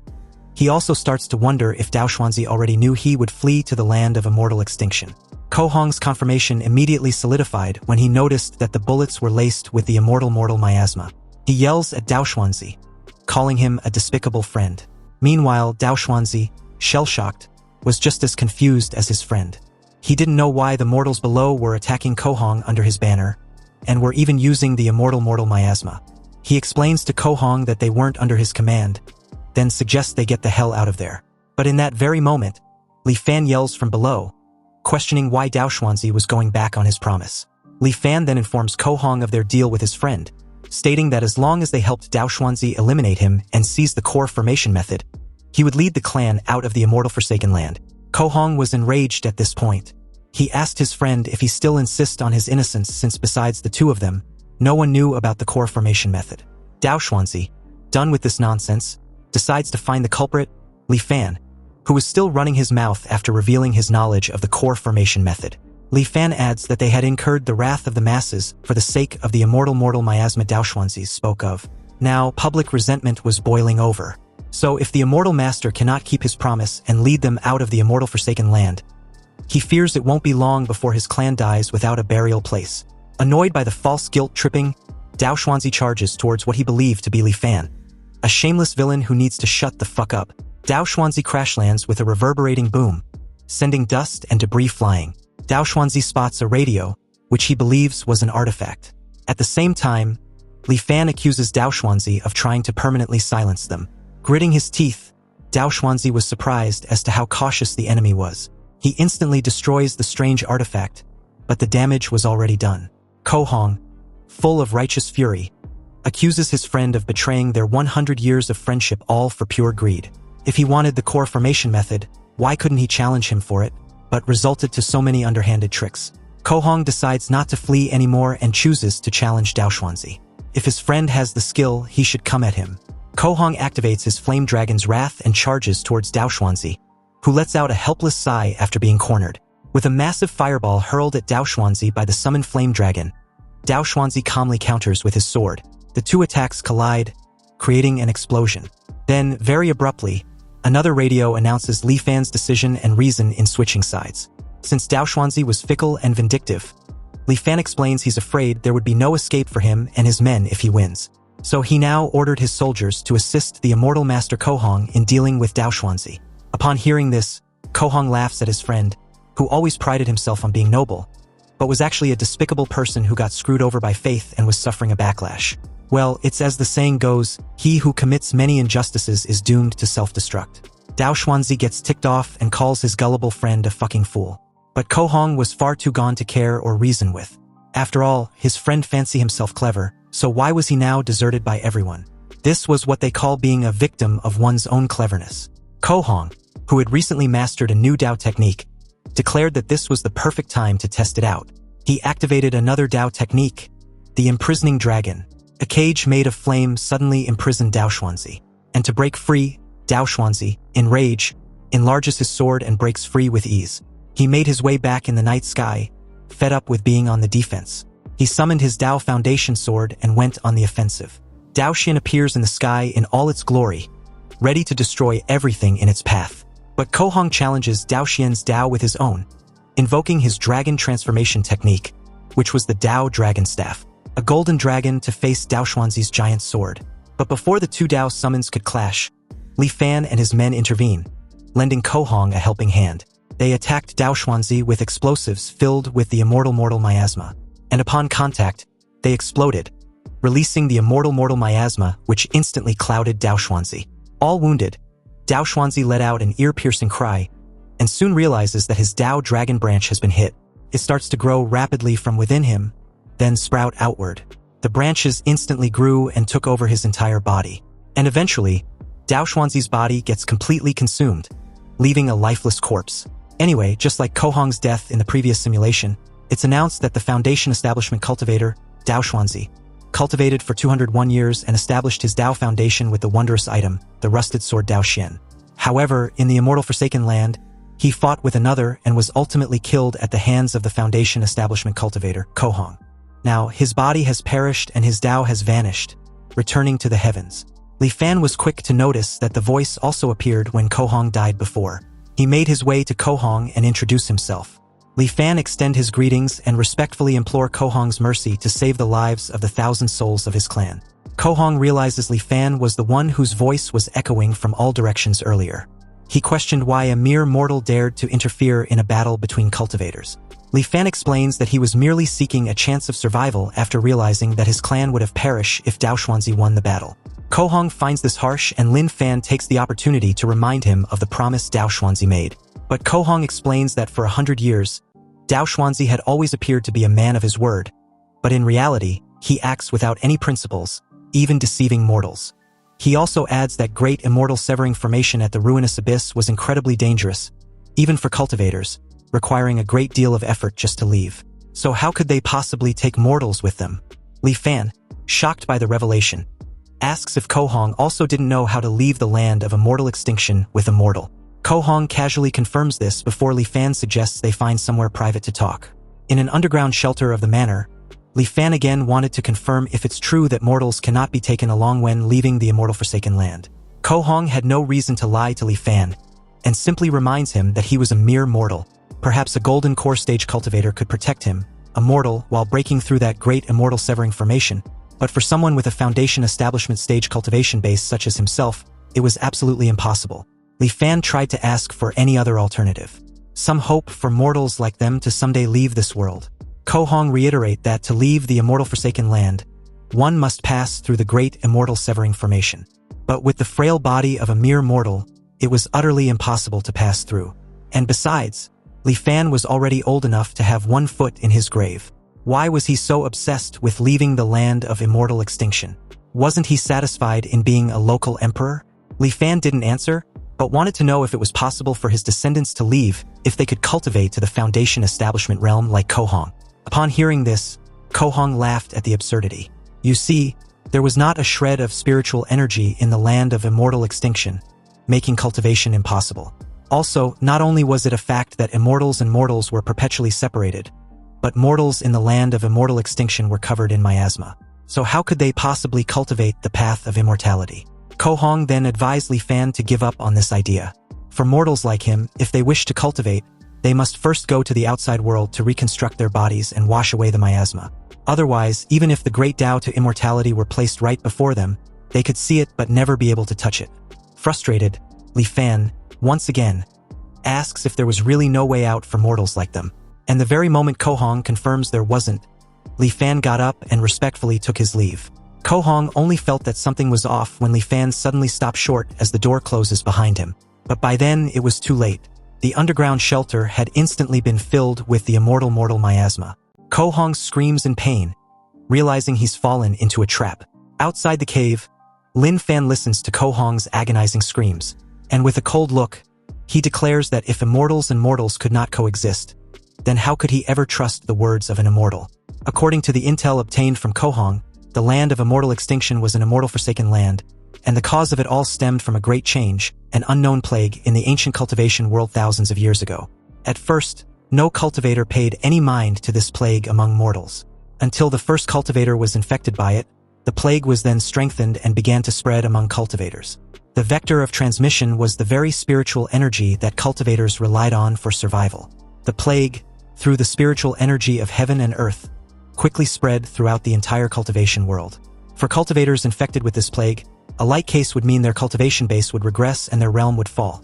he also starts to wonder if Dao Xuanzi already knew he would flee to the land of immortal extinction. Ko Hong's confirmation immediately solidified when he noticed that the bullets were laced with the immortal miasma. He yells at Dao Xuanzi, calling him a despicable friend. Meanwhile, Dao Xuanzi, shell-shocked, was just as confused as his friend. He didn't know why the mortals below were attacking Ko Hong under his banner, and were even using the immortal miasma. He explains to Ko Hong that they weren't under his command, then suggests they get the hell out of there. But in that very moment, Li Fan yells from below, questioning why Dao Xuanzi was going back on his promise. Li Fan then informs Ko Hong of their deal with his friend, stating that as long as they helped Dao Xuanzi eliminate him and seize the core formation method, he would lead the clan out of the immortal Forsaken Land. Ko Hong was enraged at this point. He asked his friend if he still insists on his innocence since besides the two of them, no one knew about the core formation method. Dao Xuanzi, done with this nonsense, decides to find the culprit, Li Fan, who was still running his mouth after revealing his knowledge of the core formation method. Li Fan adds that they had incurred the wrath of the masses for the sake of the immortal miasma Dao Xuanzi spoke of. Now, public resentment was boiling over. So if the immortal master cannot keep his promise and lead them out of the immortal Forsaken Land, he fears it won't be long before his clan dies without a burial place. Annoyed by the false guilt-tripping, Dao Xuanzi charges towards what he believed to be Li Fan, a shameless villain who needs to shut the fuck up. Dao Xuanzi crash lands with a reverberating boom, sending dust and debris flying. Dao Xuanzi spots a radio, which he believes was an artifact. At the same time, Li Fan accuses Dao Xuanzi of trying to permanently silence them. Gritting his teeth, Dao Xuanzi was surprised as to how cautious the enemy was. He instantly destroys the strange artifact, but the damage was already done. Ko Hong, full of righteous fury, accuses his friend of betraying their 100 years of friendship all for pure greed. If he wanted the core formation method, why couldn't he challenge him for it, but resulted to so many underhanded tricks? Ko Hong decides not to flee anymore and chooses to challenge Dao Xuanzi. If his friend has the skill, he should come at him. Ko Hong activates his flame dragon's wrath and charges towards Dao Xuanzi, who lets out a helpless sigh after being cornered. With a massive fireball hurled at Dao Xuanzi by the summoned flame dragon, Dao Xuanzi calmly counters with his sword. The two attacks collide, creating an explosion. Then, very abruptly, another radio announces Li Fan's decision and reason in switching sides. Since Dao Xuanzi was fickle and vindictive, Li Fan explains he's afraid there would be no escape for him and his men if he wins. So he now ordered his soldiers to assist the immortal master Kohong in dealing with Dao Xuanzi. Upon hearing this, Kohong laughs at his friend, who always prided himself on being noble, but was actually a despicable person who got screwed over by faith and was suffering a backlash. Well, it's as the saying goes, he who commits many injustices is doomed to self-destruct. Dao Xuanzi gets ticked off and calls his gullible friend a fucking fool. But Kohong was far too gone to care or reason with. After all, his friend fancied himself clever, so why was he now deserted by everyone? This was what they call being a victim of one's own cleverness. Kohong, who had recently mastered a new Dao technique, declared that this was the perfect time to test it out. He activated another Dao technique, the imprisoning dragon. A cage made of flame suddenly imprisoned Dao Xuanzi. And to break free, Dao Xuanzi, in rage, enlarges his sword and breaks free with ease. He made his way back in the night sky, fed up with being on the defense. He summoned his Dao Foundation sword and went on the offensive. Dao Xian appears in the sky in all its glory, ready to destroy everything in its path. But Kohong challenges Dao Xian's Dao with his own, invoking his dragon transformation technique, which was the Dao Dragon Staff, a golden dragon to face Dao Xuanzi's giant sword. But before the two Dao summons could clash, Li Fan and his men intervene, lending Kohong a helping hand. They attacked Dao Xuanzi with explosives filled with the immortal miasma, and upon contact, they exploded, releasing the immortal miasma, which instantly clouded Dao Xuanzi. All wounded, Dao Xuanzi let out an ear-piercing cry, and soon realizes that his Dao Dragon branch has been hit. It starts to grow rapidly from within him, then sprout outward. The branches instantly grew and took over his entire body. And eventually, Dao Xuanzi's body gets completely consumed, leaving a lifeless corpse. Anyway, just like Kohong's death in the previous simulation, it's announced that the Foundation Establishment cultivator, Dao Xuanzi, cultivated for 201 years and established his Dao Foundation with the wondrous item, the rusted sword Dao Xian. However, in the immortal Forsaken Land, he fought with another and was ultimately killed at the hands of the Foundation Establishment cultivator, Kohong. Now, his body has perished and his Dao has vanished, returning to the heavens. Li Fan was quick to notice that the voice also appeared when Kohong died before. He made his way to Kohong and introduced himself. Li Fan extend his greetings and respectfully implore Kohong's mercy to save the lives of the 1,000 souls of his clan. Kohong realizes Li Fan was the one whose voice was echoing from all directions earlier. He questioned why a mere mortal dared to interfere in a battle between cultivators. Li Fan explains that he was merely seeking a chance of survival after realizing that his clan would have perished if Dao Xuanzi won the battle. Kohong finds this harsh and Lin Fan takes the opportunity to remind him of the promise Dao Xuanzi made. But Kohong explains that for 100 years, Dao Xuanzi had always appeared to be a man of his word, but in reality, he acts without any principles, even deceiving mortals. He also adds that great immortal severing formation at the ruinous abyss was incredibly dangerous, even for cultivators, requiring a great deal of effort just to leave. So how could they possibly take mortals with them? Li Fan, shocked by the revelation, asks if Kohong also didn't know how to leave the land of immortal extinction with a mortal. Kohong casually confirms this before Li Fan suggests they find somewhere private to talk. In an underground shelter of the manor, Li Fan again wanted to confirm if it's true that mortals cannot be taken along when leaving the immortal Forsaken Land. Kohong had no reason to lie to Li Fan, and simply reminds him that he was a mere mortal. Perhaps a golden core stage cultivator could protect him, a mortal, while breaking through that great immortal severing formation. But for someone with a Foundation Establishment stage cultivation base such as himself, it was absolutely impossible. Li Fan tried to ask for any other alternative. Some hope for mortals like them to someday leave this world. Kohong reiterate that to leave the immortal Forsaken Land, one must pass through the great immortal severing formation. But with the frail body of a mere mortal, it was utterly impossible to pass through. And besides, Li Fan was already old enough to have one foot in his grave. Why was he so obsessed with leaving the land of immortal extinction? Wasn't he satisfied in being a local emperor? Li Fan didn't answer, but wanted to know if it was possible for his descendants to leave if they could cultivate to the Foundation Establishment realm like Kohong. Upon hearing this, Kohong laughed at the absurdity. You see, there was not a shred of spiritual energy in the land of immortal extinction, making cultivation impossible. Also, not only was it a fact that immortals and mortals were perpetually separated, but mortals in the land of immortal extinction were covered in miasma. So how could they possibly cultivate the path of immortality? Kohong then advised Li Fan to give up on this idea. For mortals like him, if they wish to cultivate, they must first go to the outside world to reconstruct their bodies and wash away the miasma. Otherwise, even if the great Tao to immortality were placed right before them, they could see it but never be able to touch it. Frustrated, Li Fan, once again, asks if there was really no way out for mortals like them. And the very moment Ko Hong confirms there wasn't, Li Fan got up and respectfully took his leave. Ko Hong only felt that something was off when Li Fan suddenly stopped short as the door closes behind him. But by then, it was too late. The underground shelter had instantly been filled with the immortal mortal miasma. Ko Hong screams in pain, realizing he's fallen into a trap. Outside the cave, Lin Fan listens to Ko Hong's agonizing screams, and with a cold look, he declares that if immortals and mortals could not coexist, then how could he ever trust the words of an immortal? According to the intel obtained from Ko Hong, the land of immortal extinction was an immortal forsaken land, and the cause of it all stemmed from a great change, an unknown plague in the ancient cultivation world thousands of years ago. At first, no cultivator paid any mind to this plague among mortals. Until the first cultivator was infected by it, the plague was then strengthened and began to spread among cultivators. The vector of transmission was the very spiritual energy that cultivators relied on for survival. The plague, through the spiritual energy of heaven and earth, quickly spread throughout the entire cultivation world. For cultivators infected with this plague, a light case would mean their cultivation base would regress and their realm would fall.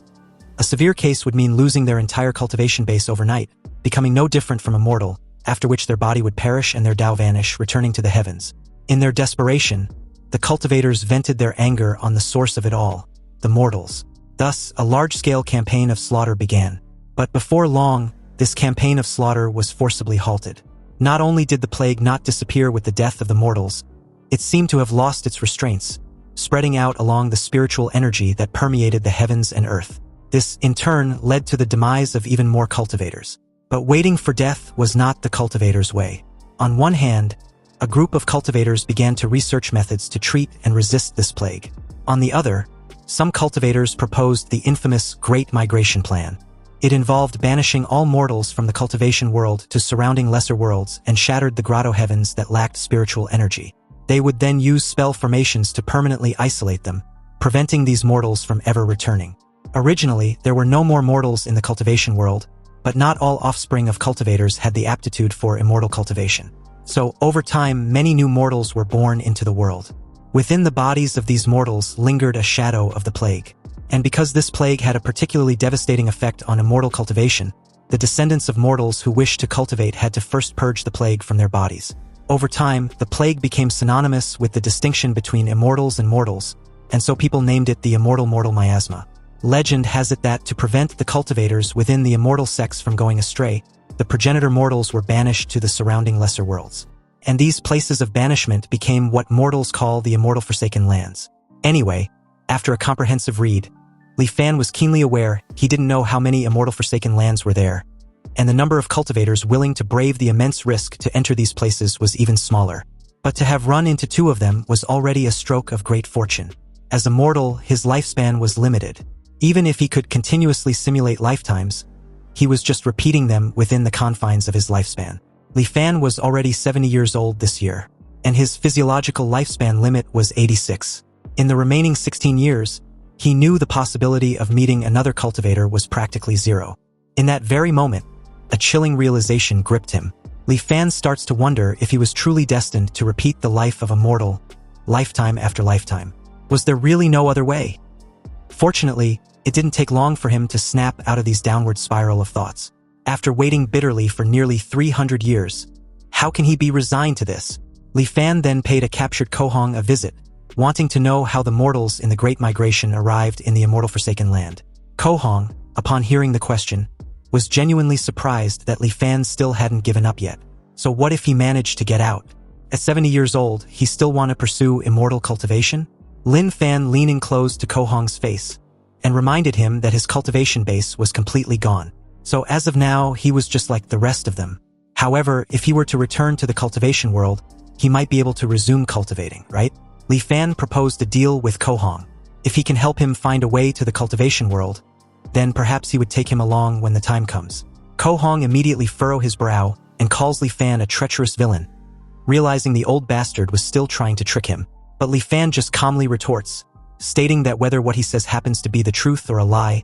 A severe case would mean losing their entire cultivation base overnight, becoming no different from a mortal, after which their body would perish and their Tao vanish, returning to the heavens. In their desperation, the cultivators vented their anger on the source of it all, the mortals. Thus, a large-scale campaign of slaughter began. But before long, this campaign of slaughter was forcibly halted. Not only did the plague not disappear with the death of the mortals, it seemed to have lost its restraints, spreading out along the spiritual energy that permeated the heavens and earth. This, in turn, led to the demise of even more cultivators. But waiting for death was not the cultivators' way. On one hand, a group of cultivators began to research methods to treat and resist this plague. On the other, some cultivators proposed the infamous Great Migration Plan. It involved banishing all mortals from the cultivation world to surrounding lesser worlds and shattered the grotto heavens that lacked spiritual energy. They would then use spell formations to permanently isolate them, preventing these mortals from ever returning. Originally, there were no more mortals in the cultivation world, but not all offspring of cultivators had the aptitude for immortal cultivation. So, over time, many new mortals were born into the world. Within the bodies of these mortals lingered a shadow of the plague. And because this plague had a particularly devastating effect on immortal cultivation, the descendants of mortals who wished to cultivate had to first purge the plague from their bodies. Over time, the plague became synonymous with the distinction between immortals and mortals, and so people named it the immortal mortal miasma. Legend has it that to prevent the cultivators within the immortal sex from going astray, the progenitor mortals were banished to the surrounding lesser worlds. And these places of banishment became what mortals call the immortal forsaken lands. Anyway, after a comprehensive read, Li Fan was keenly aware he didn't know how many immortal forsaken lands were there, and the number of cultivators willing to brave the immense risk to enter these places was even smaller. But to have run into two of them was already a stroke of great fortune. As a mortal, his lifespan was limited. Even if he could continuously simulate lifetimes, he was just repeating them within the confines of his lifespan. Li Fan was already 70 years old this year, and his physiological lifespan limit was 86. In the remaining 16 years, he knew the possibility of meeting another cultivator was practically zero. In that very moment, a chilling realization gripped him. Li Fan starts to wonder if he was truly destined to repeat the life of a mortal, lifetime after lifetime. Was there really no other way? Fortunately, it didn't take long for him to snap out of these downward spiral of thoughts. After waiting bitterly for nearly 300 years, how can he be resigned to this? Li Fan then paid a captured Ko Hong a visit, wanting to know how the mortals in the Great Migration arrived in the immortal forsaken land. Ko Hong, upon hearing the question, was genuinely surprised that Li Fan still hadn't given up yet. So what if he managed to get out? At 70 years old, he still want to pursue immortal cultivation? Lin Fan leaning close to Ko Hong's face and reminded him that his cultivation base was completely gone. So as of now, he was just like the rest of them. However, if he were to return to the cultivation world, he might be able to resume cultivating, right? Li Fan proposed a deal with Ko Hong. If he can help him find a way to the cultivation world, then perhaps he would take him along when the time comes. Ko Hong immediately furrowed his brow and calls Li Fan a treacherous villain, realizing the old bastard was still trying to trick him. But Li Fan just calmly retorts, stating that whether what he says happens to be the truth or a lie,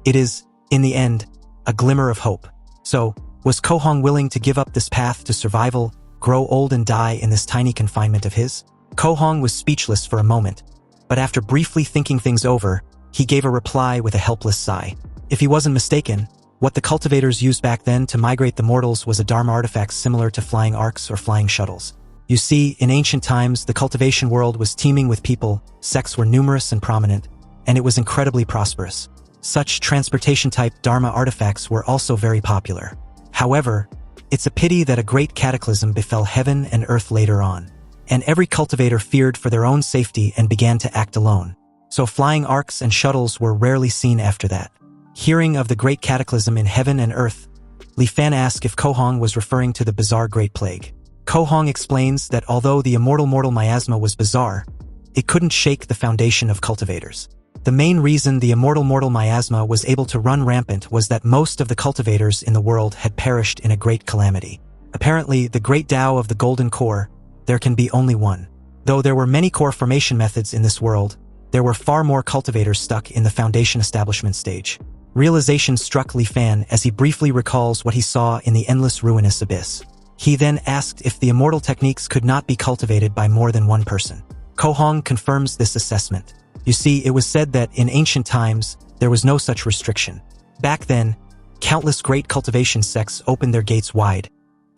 it is, in the end, a glimmer of hope. So, was Kohong willing to give up this path to survival, grow old and die in this tiny confinement of his? Kohong was speechless for a moment, but after briefly thinking things over, he gave a reply with a helpless sigh. If he wasn't mistaken, what the cultivators used back then to migrate the mortals was a dharma artifact similar to flying arcs or flying shuttles. You see, in ancient times, the cultivation world was teeming with people, sects were numerous and prominent, and it was incredibly prosperous. Such transportation-type dharma artifacts were also very popular. However, it's a pity that a great cataclysm befell heaven and earth later on, and every cultivator feared for their own safety and began to act alone. So flying arcs and shuttles were rarely seen after that. Hearing of the great cataclysm in heaven and earth, Li Fan asked if Kohong was referring to the bizarre Great Plague. Kohong explains that although the immortal mortal miasma was bizarre, it couldn't shake the foundation of cultivators. The main reason the immortal mortal miasma was able to run rampant was that most of the cultivators in the world had perished in a great calamity. Apparently, the great Tao of the Golden Core, there can be only one. Though there were many core formation methods in this world, there were far more cultivators stuck in the foundation establishment stage. Realization struck Li Fan as he briefly recalls what he saw in the endless ruinous abyss. He then asked if the immortal techniques could not be cultivated by more than one person. Kohong confirms this assessment. You see, it was said that in ancient times, there was no such restriction. Back then, countless great cultivation sects opened their gates wide,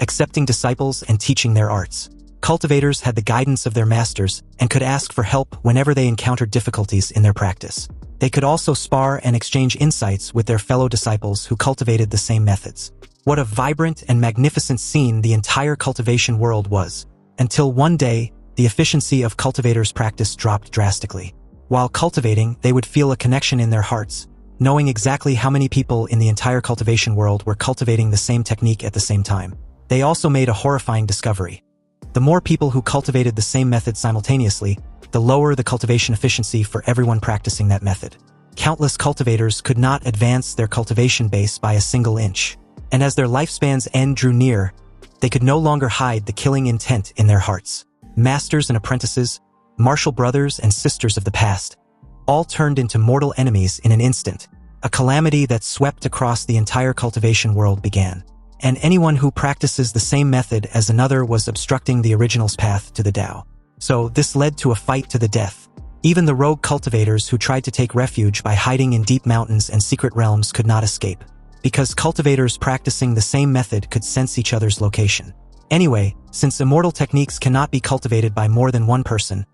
accepting disciples and teaching their arts. Cultivators had the guidance of their masters and could ask for help whenever they encountered difficulties in their practice. They could also spar and exchange insights with their fellow disciples who cultivated the same methods. What a vibrant and magnificent scene the entire cultivation world was, until one day, the efficiency of cultivators' practice dropped drastically. While cultivating, they would feel a connection in their hearts, knowing exactly how many people in the entire cultivation world were cultivating the same technique at the same time. They also made a horrifying discovery. The more people who cultivated the same method simultaneously, the lower the cultivation efficiency for everyone practicing that method. Countless cultivators could not advance their cultivation base by a single inch, and as their lifespan's end drew near, they could no longer hide the killing intent in their hearts. Masters and apprentices, martial brothers and sisters of the past, all turned into mortal enemies in an instant. A calamity that swept across the entire cultivation world began. And anyone who practices the same method as another was obstructing the original's path to the Tao. So this led to a fight to the death. Even the rogue cultivators who tried to take refuge by hiding in deep mountains and secret realms could not escape, because cultivators practicing the same method could sense each other's location. Anyway, since immortal techniques cannot be cultivated by more than one person,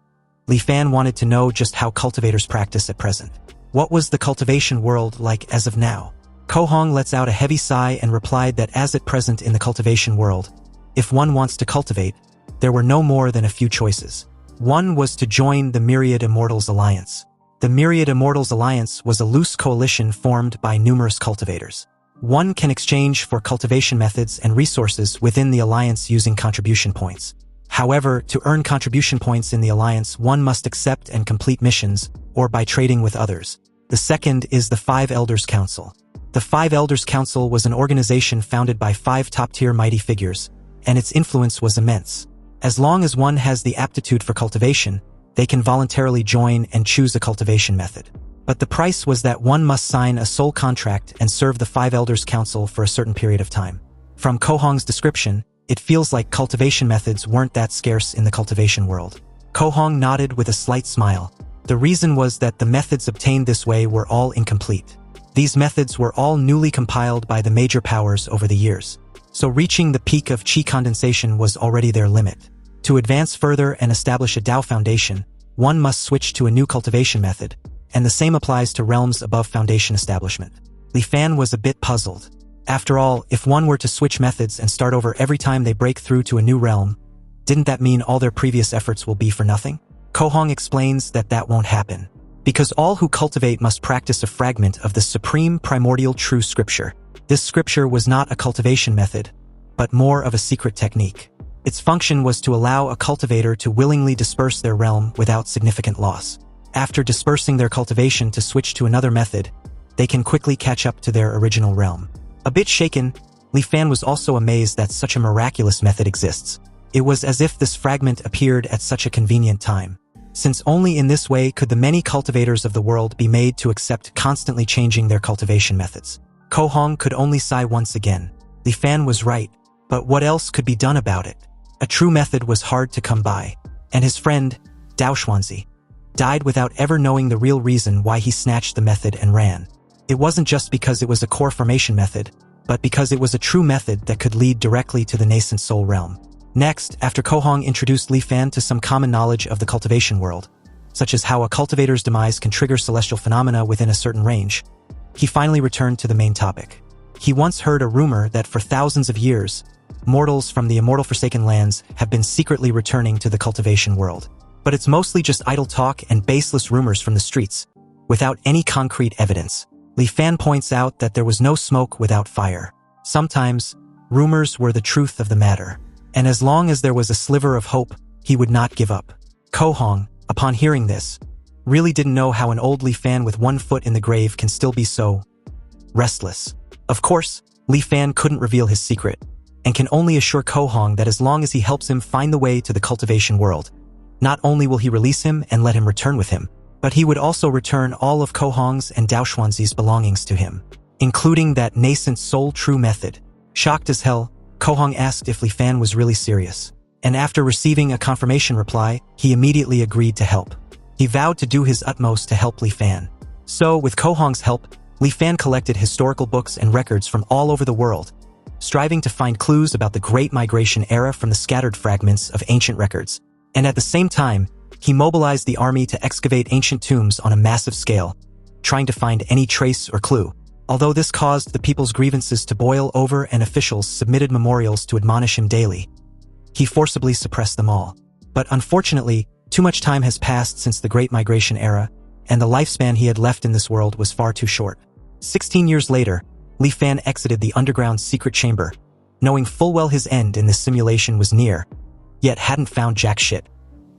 Li Fan wanted to know just how cultivators practice at present. What was the cultivation world like as of now? Kohong lets out a heavy sigh and replied that as at present in the cultivation world, if one wants to cultivate, there were no more than a few choices. One was to join the Myriad Immortals Alliance. The Myriad Immortals Alliance was a loose coalition formed by numerous cultivators. One can exchange for cultivation methods and resources within the alliance using contribution points. However, to earn contribution points in the alliance, one must accept and complete missions, or by trading with others. The second is the Five Elders Council. The Five Elders Council was an organization founded by 5 top-tier mighty figures, and its influence was immense. As long as one has the aptitude for cultivation, they can voluntarily join and choose a cultivation method. But the price was that one must sign a sole contract and serve the Five Elders Council for a certain period of time. From Kohong's description, it feels like cultivation methods weren't that scarce in the cultivation world. Kohong nodded with a slight smile. The reason was that the methods obtained this way were all incomplete. These methods were all newly compiled by the major powers over the years, so reaching the peak of qi condensation was already their limit. To advance further and establish a Tao foundation, one must switch to a new cultivation method, and the same applies to realms above foundation establishment. Li Fan was a bit puzzled. After all, if one were to switch methods and start over every time they break through to a new realm, didn't that mean all their previous efforts will be for nothing? Kohong explains that that won't happen, because all who cultivate must practice a fragment of the supreme primordial true scripture. This scripture was not a cultivation method, but more of a secret technique. Its function was to allow a cultivator to willingly disperse their realm without significant loss. After dispersing their cultivation to switch to another method, they can quickly catch up to their original realm. A bit shaken, Li Fan was also amazed that such a miraculous method exists. It was as if this fragment appeared at such a convenient time, since only in this way could the many cultivators of the world be made to accept constantly changing their cultivation methods. Kohong could only sigh once again. Li Fan was right, but what else could be done about it? A true method was hard to come by, and his friend, Dao Xuanzi, died without ever knowing the real reason why he snatched the method and ran. It wasn't just because it was a core formation method, but because it was a true method that could lead directly to the nascent soul realm. Next, after Kohong introduced Li Fan to some common knowledge of the cultivation world, such as how a cultivator's demise can trigger celestial phenomena within a certain range, he finally returned to the main topic. He once heard a rumor that for thousands of years, mortals from the immortal Forsaken Lands have been secretly returning to the cultivation world. But it's mostly just idle talk and baseless rumors from the streets, without any concrete evidence. Li Fan points out that there was no smoke without fire. Sometimes, rumors were the truth of the matter, and as long as there was a sliver of hope, he would not give up. Kohong, upon hearing this, really didn't know how an old Li Fan with one foot in the grave can still be so restless. Of course, Li Fan couldn't reveal his secret, and can only assure Kohong that as long as he helps him find the way to the cultivation world, not only will he release him and let him return with him, but he would also return all of Kohong's and Dao Xuanzi's belongings to him, including that nascent soul true method. Shocked as hell, Kohong asked if Li Fan was really serious, and after receiving a confirmation reply, he immediately agreed to help. He vowed to do his utmost to help Li Fan. So, with Kohong's help, Li Fan collected historical books and records from all over the world, striving to find clues about the Great Migration era from the scattered fragments of ancient records. And at the same time, he mobilized the army to excavate ancient tombs on a massive scale, trying to find any trace or clue. Although this caused the people's grievances to boil over and officials submitted memorials to admonish him daily, he forcibly suppressed them all. But unfortunately, too much time has passed since the Great Migration era, and the lifespan he had left in this world was far too short. 16 years later, Li Fan exited the underground secret chamber, knowing full well his end in this simulation was near, yet hadn't found jack shit.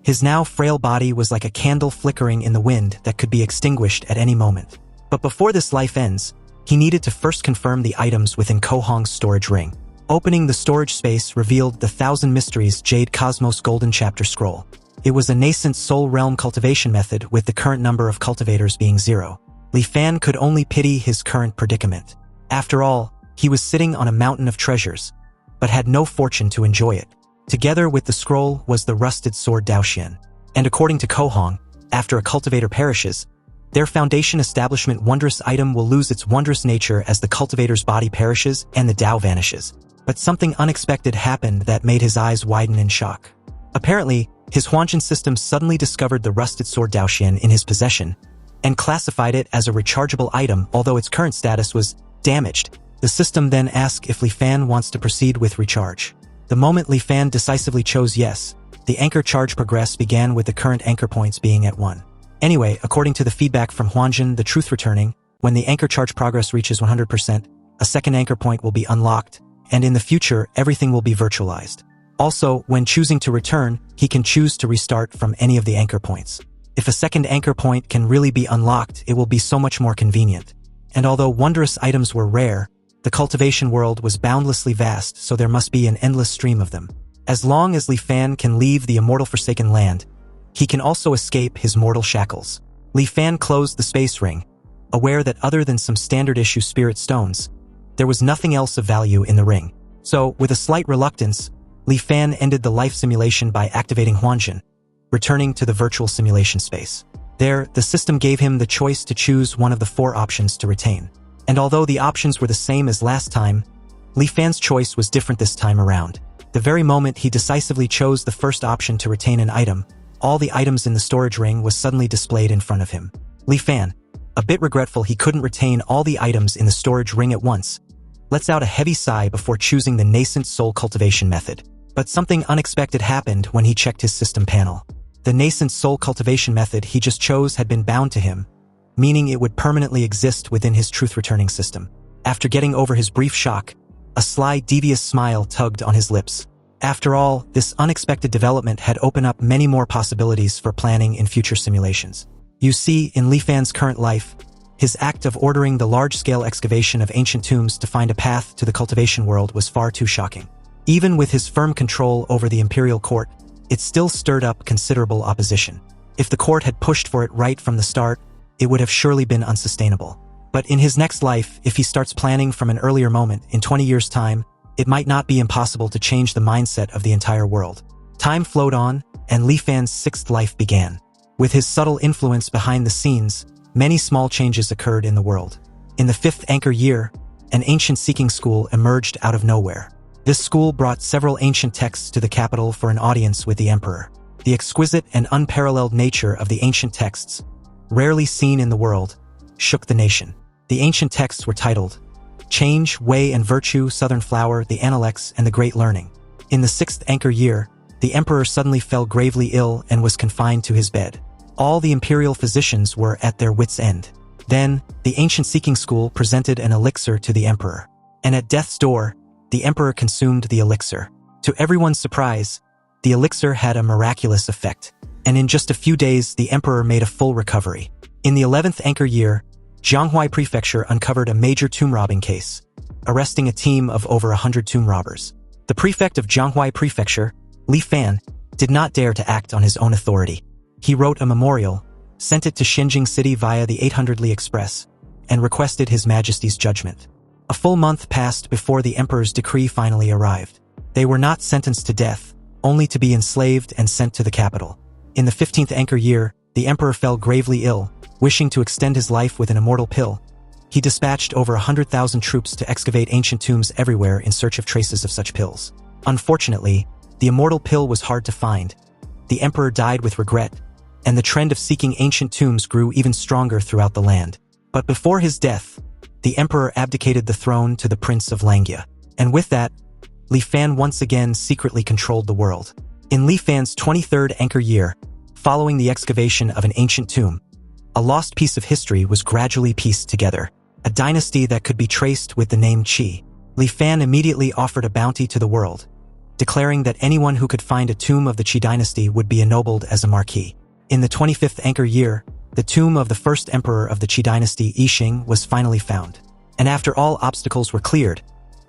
His now frail body was like a candle flickering in the wind that could be extinguished at any moment. But before this life ends, he needed to first confirm the items within Kohong's storage ring. Opening the storage space revealed the Thousand Mysteries Jade Cosmos Golden Chapter Scroll. It was a nascent soul realm cultivation method with the current number of cultivators being 0. Li Fan could only pity his current predicament. After all, he was sitting on a mountain of treasures, but had no fortune to enjoy it. Together with the scroll was the rusted sword Daoxian. And according to Kohong, after a cultivator perishes, their foundation establishment wondrous item will lose its wondrous nature as the cultivator's body perishes and the Dao vanishes. But something unexpected happened that made his eyes widen in shock. Apparently, his Huanjin system suddenly discovered the rusted sword Daoxian in his possession and classified it as a rechargeable item, although its current status was damaged. The system then asked if Li Fan wants to proceed with recharge. The moment Li Fan decisively chose yes, the anchor charge progress began with the current anchor points being at 1. Anyway, according to the feedback from Huanjin, the truth returning, when the anchor charge progress reaches 100%, a second anchor point will be unlocked, and in the future, everything will be virtualized. Also, when choosing to return, he can choose to restart from any of the anchor points. If a second anchor point can really be unlocked, it will be so much more convenient. And although wondrous items were rare, the cultivation world was boundlessly vast, so there must be an endless stream of them. As long as Li Fan can leave the immortal Forsaken Land, he can also escape his mortal shackles. Li Fan closed the space ring, aware that other than some standard-issue spirit stones, there was nothing else of value in the ring. So, with a slight reluctance, Li Fan ended the life simulation by activating Huanjin, returning to the virtual simulation space. There, the system gave him the choice to choose one of the 4 options to retain. And although the options were the same as last time, Li Fan's choice was different this time around. The very moment he decisively chose the first option to retain an item, all the items in the storage ring was suddenly displayed in front of him. Li Fan, a bit regretful he couldn't retain all the items in the storage ring at once, lets out a heavy sigh before choosing the nascent soul cultivation method. But something unexpected happened when he checked his system panel. The nascent soul cultivation method he just chose had been bound to him, meaning it would permanently exist within his truth-returning system. After getting over his brief shock, a sly, devious smile tugged on his lips. After all, this unexpected development had opened up many more possibilities for planning in future simulations. You see, in Li Fan's current life, his act of ordering the large-scale excavation of ancient tombs to find a path to the cultivation world was far too shocking. Even with his firm control over the imperial court, it still stirred up considerable opposition. If the court had pushed for it right from the start, it would have surely been unsustainable. But in his next life, if he starts planning from an earlier moment, in 20 years' time, it might not be impossible to change the mindset of the entire world. Time flowed on, and Li Fan's sixth life began. With his subtle influence behind the scenes, many small changes occurred in the world. In the fifth anchor year, an ancient seeking school emerged out of nowhere. This school brought several ancient texts to the capital for an audience with the emperor. The exquisite and unparalleled nature of the ancient texts, rarely seen in the world, shook the nation. The ancient texts were titled Change, Way and Virtue, Southern Flower, the Analects, and the Great Learning. In the sixth anchor year, the emperor suddenly fell gravely ill and was confined to his bed. All the imperial physicians were at their wits' end. Then, the ancient seeking school presented an elixir to the emperor. And at death's door, the emperor consumed the elixir. To everyone's surprise, the elixir had a miraculous effect, and in just a few days the emperor made a full recovery. In the 11th anchor year, Zhonghua Prefecture uncovered a major tomb robbing case, arresting a team of over 100 tomb robbers. The prefect of Zhonghua Prefecture, Li Fan, did not dare to act on his own authority. He wrote a memorial, sent it to Xinjing City via the 800 Li Express, and requested His Majesty's judgment. A full month passed before the emperor's decree finally arrived. They were not sentenced to death, only to be enslaved and sent to the capital. In the 15th anchor year, the emperor fell gravely ill, wishing to extend his life with an immortal pill. He dispatched over 100,000 troops to excavate ancient tombs everywhere in search of traces of such pills. Unfortunately, the immortal pill was hard to find. The emperor died with regret, and the trend of seeking ancient tombs grew even stronger throughout the land. But before his death, the emperor abdicated the throne to the Prince of Langya. And with that, Li Fan once again secretly controlled the world. In Li Fan's 23rd anchor year, following the excavation of an ancient tomb, a lost piece of history was gradually pieced together, a dynasty that could be traced with the name Qi. Li Fan immediately offered a bounty to the world, declaring that anyone who could find a tomb of the Qi dynasty would be ennobled as a marquis. In the 25th anchor year, the tomb of the first emperor of the Qi dynasty, Yixing, was finally found. And after all obstacles were cleared,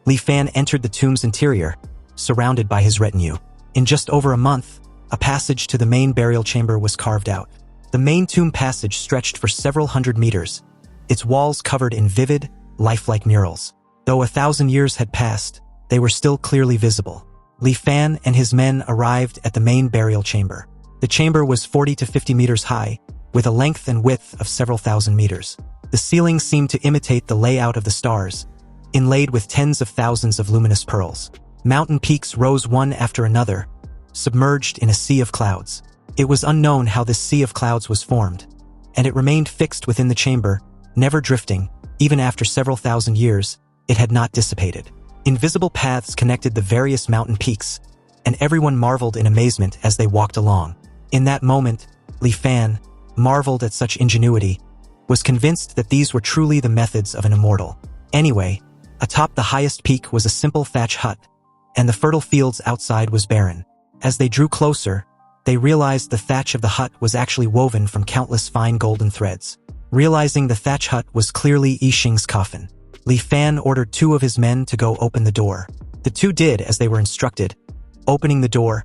Li Fan entered the tomb's interior, surrounded by his retinue. In just over a month, a passage to the main burial chamber was carved out. The main tomb passage stretched for several hundred meters, its walls covered in vivid, lifelike murals. Though 1,000 years had passed, they were still clearly visible. Li Fan and his men arrived at the main burial chamber. The chamber was 40 to 50 meters high, with a length and width of several thousand meters. The ceiling seemed to imitate the layout of the stars, inlaid with tens of thousands of luminous pearls. Mountain peaks rose one after another, submerged in a sea of clouds. It was unknown how this sea of clouds was formed, and it remained fixed within the chamber, never drifting. Even after several thousand years, it had not dissipated. Invisible paths connected the various mountain peaks, and everyone marveled in amazement as they walked along. In that moment, Li Fan, marveled at such ingenuity, was convinced that these were truly the methods of an immortal. Anyway, atop the highest peak was a simple thatch hut, and the fertile fields outside was barren. As they drew closer, they realized the thatch of the hut was actually woven from countless fine golden threads. Realizing the thatch hut was clearly Yixing's coffin, Li Fan ordered 2 of his men to go open the door. The 2 did as they were instructed, opening the door,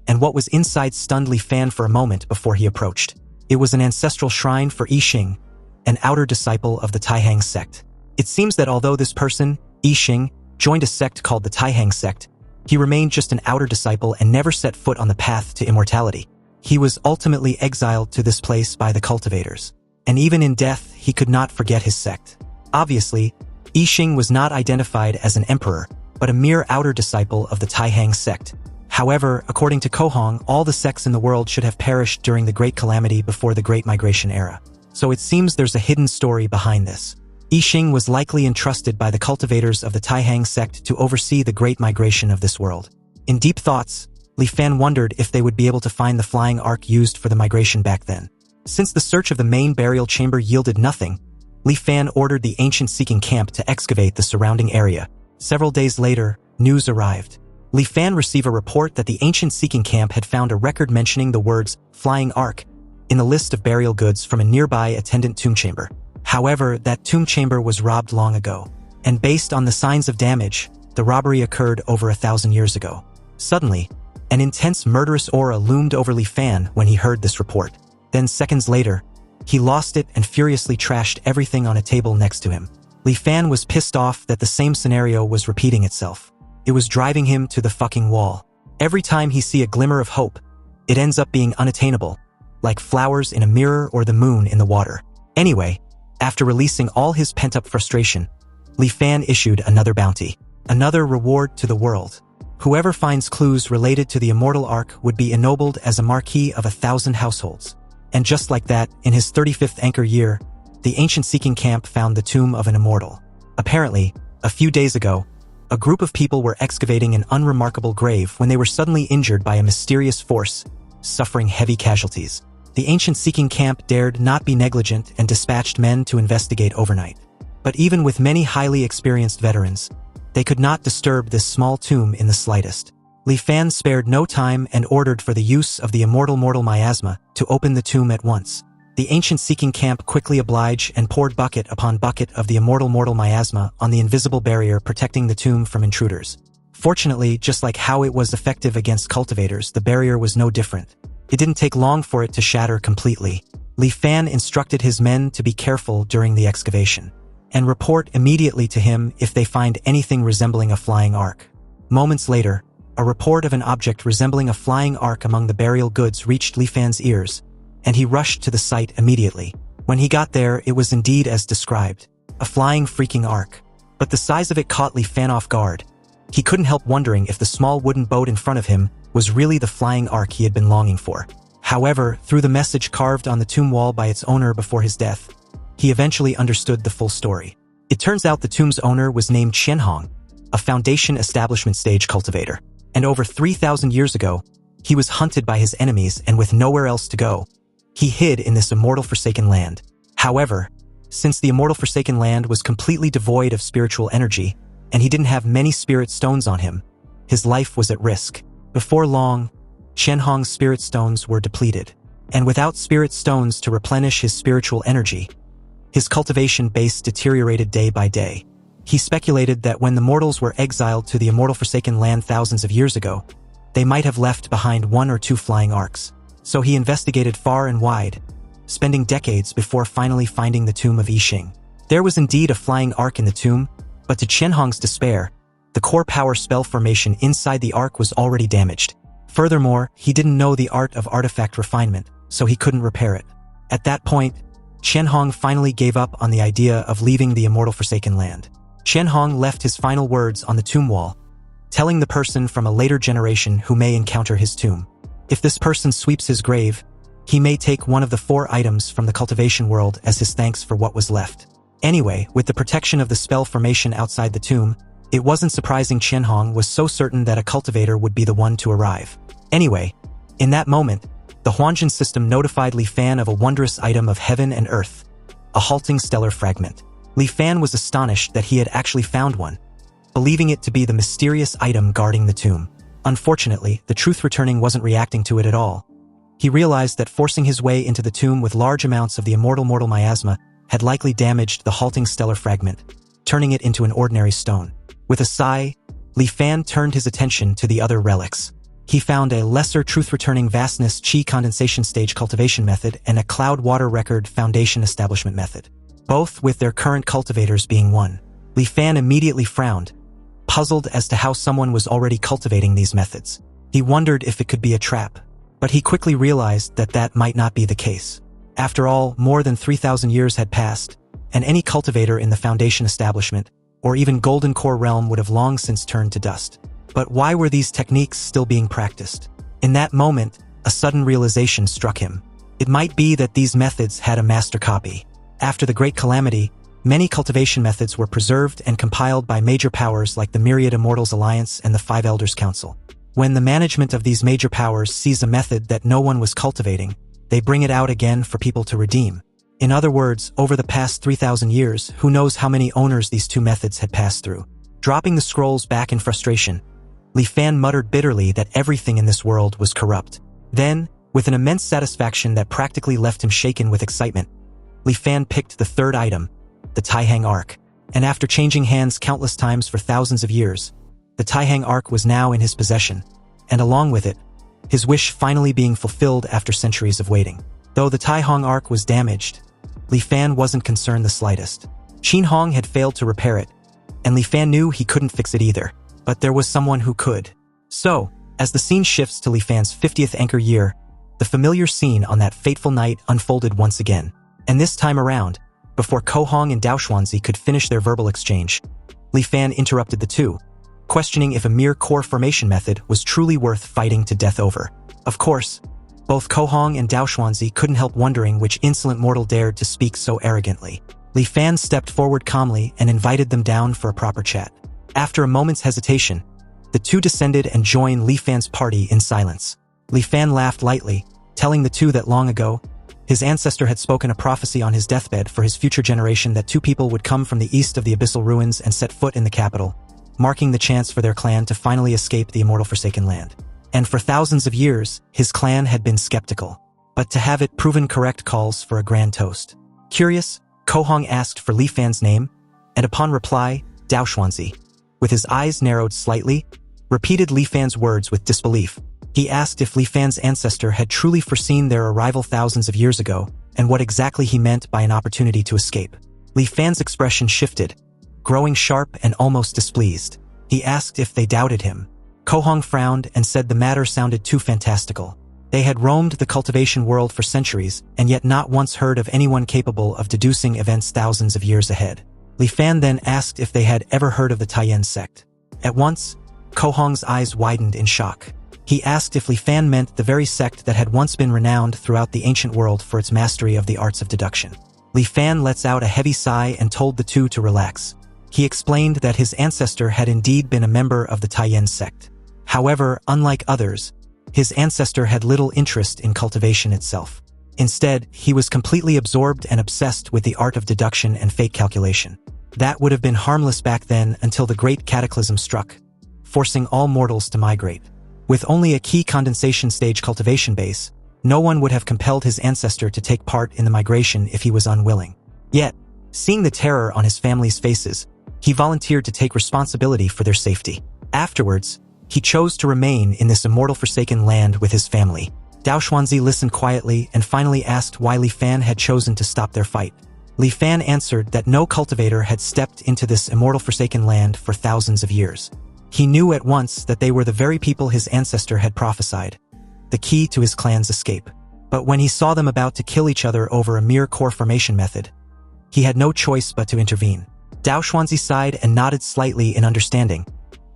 and what was inside stunned Li Fan for a moment before he approached. It was an ancestral shrine for Yixing, an outer disciple of the Taihang sect. It seems that although this person, Yixing, joined a sect called the Taihang sect, he remained just an outer disciple and never set foot on the path to immortality. He was ultimately exiled to this place by the cultivators, and even in death he could not forget his sect. Obviously, Yixing was not identified as an emperor, but a mere outer disciple of the Taihang sect. However, according to Kohong, all the sects in the world should have perished during the Great Calamity before the Great Migration era. So it seems there's a hidden story behind this. Yixing was likely entrusted by the cultivators of the Taihang sect to oversee the Great Migration of this world. In deep thoughts, Li Fan wondered if they would be able to find the flying ark used for the migration back then. Since the search of the main burial chamber yielded nothing, Li Fan ordered the ancient seeking camp to excavate the surrounding area. Several days later, news arrived. Li Fan received a report that the ancient seeking camp had found a record mentioning the words flying ark in the list of burial goods from a nearby attendant tomb chamber. However, that tomb chamber was robbed long ago, and based on the signs of damage, the robbery occurred over 1,000 years ago. Suddenly, an intense murderous aura loomed over Li Fan when he heard this report. Then seconds later, he lost it and furiously trashed everything on a table next to him. Li Fan was pissed off that the same scenario was repeating itself. It was driving him to the fucking wall. Every time he see a glimmer of hope, it ends up being unattainable, like flowers in a mirror or the moon in the water. Anyway, after releasing all his pent-up frustration, Li Fan issued another bounty, another reward to the world. Whoever finds clues related to the immortal arc would be ennobled as a marquis of 1,000 households. And just like that, in his 35th anchor year, the ancient seeking camp found the tomb of an immortal. Apparently, a few days ago, a group of people were excavating an unremarkable grave when they were suddenly injured by a mysterious force, suffering heavy casualties. The ancient seeking camp dared not be negligent and dispatched men to investigate overnight. But even with many highly experienced veterans, they could not disturb this small tomb in the slightest. Li Fan spared no time and ordered for the use of the immortal miasma to open the tomb at once. The ancient seeking camp quickly obliged and poured bucket upon bucket of the immortal miasma on the invisible barrier protecting the tomb from intruders. Fortunately, just like how it was effective against cultivators, the barrier was no different. It didn't take long for it to shatter completely. Li Fan instructed his men to be careful during the excavation and report immediately to him if they find anything resembling a flying ark. Moments later, a report of an object resembling a flying ark among the burial goods reached Li Fan's ears, and he rushed to the site immediately. When he got there, it was indeed as described, a flying freaking ark. But the size of it caught Li Fan off guard. He couldn't help wondering if the small wooden boat in front of him was really the flying ark he had been longing for. However, through the message carved on the tomb wall by its owner before his death, he eventually understood the full story. It turns out the tomb's owner was named Qian Hong, a Foundation establishment stage cultivator. And over 3,000 years ago, he was hunted by his enemies and with nowhere else to go, he hid in this immortal forsaken land. However, since the immortal forsaken land was completely devoid of spiritual energy, and he didn't have many spirit stones on him, his life was at risk. Before long, Qian Hong's spirit stones were depleted, and without spirit stones to replenish his spiritual energy, his cultivation base deteriorated day by day. He speculated that when the mortals were exiled to the immortal forsaken land thousands of years ago, they might have left behind 1 or 2 flying arcs. So he investigated far and wide, spending decades before finally finding the tomb of Yixing. There was indeed a flying arc in the tomb, but to Qian Hong's despair, the core power spell formation inside the arc was already damaged. Furthermore, he didn't know the art of artifact refinement, so he couldn't repair it. At that point, Qian Hong finally gave up on the idea of leaving the immortal forsaken land. Qian Hong left his final words on the tomb wall, telling the person from a later generation who may encounter his tomb. If this person sweeps his grave, he may take one of the 4 items from the cultivation world as his thanks for what was left. Anyway, with the protection of the spell formation outside the tomb, it wasn't surprising Qian Hong was so certain that a cultivator would be the one to arrive. Anyway, in that moment, the Huanjin system notified Li Fan of a wondrous item of heaven and earth, a halting stellar fragment. Li Fan was astonished that he had actually found one, believing it to be the mysterious item guarding the tomb. Unfortunately, the truth returning wasn't reacting to it at all. He realized that forcing his way into the tomb with large amounts of the immortal miasma had likely damaged the halting stellar fragment, turning it into an ordinary stone. With a sigh, Li Fan turned his attention to the other relics. He found a lesser truth-returning vastness Qi condensation stage cultivation method and a cloud water record foundation establishment method, both with their current cultivators being one. Li Fan immediately frowned, puzzled as to how someone was already cultivating these methods. He wondered if it could be a trap, but he quickly realized that that might not be the case. After all, more than 3,000 years had passed, and any cultivator in the Foundation establishment, or even Golden Core realm would have long since turned to dust. But why were these techniques still being practiced? In that moment, a sudden realization struck him. It might be that these methods had a master copy. After the Great Calamity, many cultivation methods were preserved and compiled by major powers like the Myriad Immortals Alliance and the 5 Elders Council. When the management of these major powers sees a method that no one was cultivating, they bring it out again for people to redeem. In other words, over the past 3,000 years, who knows how many owners these 2 methods had passed through. Dropping the scrolls back in frustration, Li Fan muttered bitterly that everything in this world was corrupt. Then, with an immense satisfaction that practically left him shaken with excitement, Li Fan picked the 3rd item, the Taihang Arc, and after changing hands countless times for thousands of years, the Taihang Arc was now in his possession, and along with it, his wish finally being fulfilled after centuries of waiting. Though the Taihang Arc was damaged, Li Fan wasn't concerned the slightest. Qian Hong had failed to repair it, and Li Fan knew he couldn't fix it either. but there was someone who could. So, as the scene shifts to Li Fan's 50th anchor year, the familiar scene on that fateful night unfolded once again. And this time around, before Ko Hong and Dao Xuanzi could finish their verbal exchange, Li Fan interrupted the two, questioning if a mere core formation method was truly worth fighting to death over. Of course, both Ko Hong and Dao Xuanzi couldn't help wondering which insolent mortal dared to speak so arrogantly. Li Fan stepped forward calmly and invited them down for a proper chat. After a moment's hesitation, the two descended and joined Li Fan's party in silence. Li Fan laughed lightly, telling the two that long ago, his ancestor had spoken a prophecy on his deathbed for his future generation that two people would come from the east of the abyssal ruins and set foot in the capital, marking the chance for their clan to finally escape the immortal Forsaken Land. And for thousands of years, his clan had been skeptical. But to have it proven correct calls for a grand toast. Curious, Ko Hong asked for Li Fan's name, and upon reply, Dao Xuanzi, with his eyes narrowed slightly, repeated Li Fan's words with disbelief. He asked if Li Fan's ancestor had truly foreseen their arrival thousands of years ago, and what exactly he meant by an opportunity to escape. Li Fan's expression shifted, growing sharp and almost displeased. He asked if they doubted him. Ko Hong frowned and said the matter sounded too fantastical. They had roamed the cultivation world for centuries, and yet not once heard of anyone capable of deducing events thousands of years ahead. Li Fan then asked if they had ever heard of the Taiyan sect. At once, Ko Hong's eyes widened in shock. He asked if Li Fan meant the very sect that had once been renowned throughout the ancient world for its mastery of the arts of deduction. Li Fan lets out a heavy sigh and told the two to relax. He explained that his ancestor had indeed been a member of the Taiyan sect. However, unlike others, his ancestor had little interest in cultivation itself. Instead, he was completely absorbed and obsessed with the art of deduction and fate calculation. That would have been harmless back then until the great cataclysm struck, forcing all mortals to migrate. With only a key condensation stage cultivation base, no one would have compelled his ancestor to take part in the migration if he was unwilling. Yet, seeing the terror on his family's faces, he volunteered to take responsibility for their safety. Afterwards, he chose to remain in this immortal Forsaken Land with his family. Dao Xuanzi listened quietly and finally asked why Li Fan had chosen to stop their fight. Li Fan answered that no cultivator had stepped into this immortal Forsaken Land for thousands of years. He knew at once that they were the very people his ancestor had prophesied, the key to his clan's escape. But when he saw them about to kill each other over a mere core formation method, he had no choice but to intervene. Dao Xuanzi sighed and nodded slightly in understanding,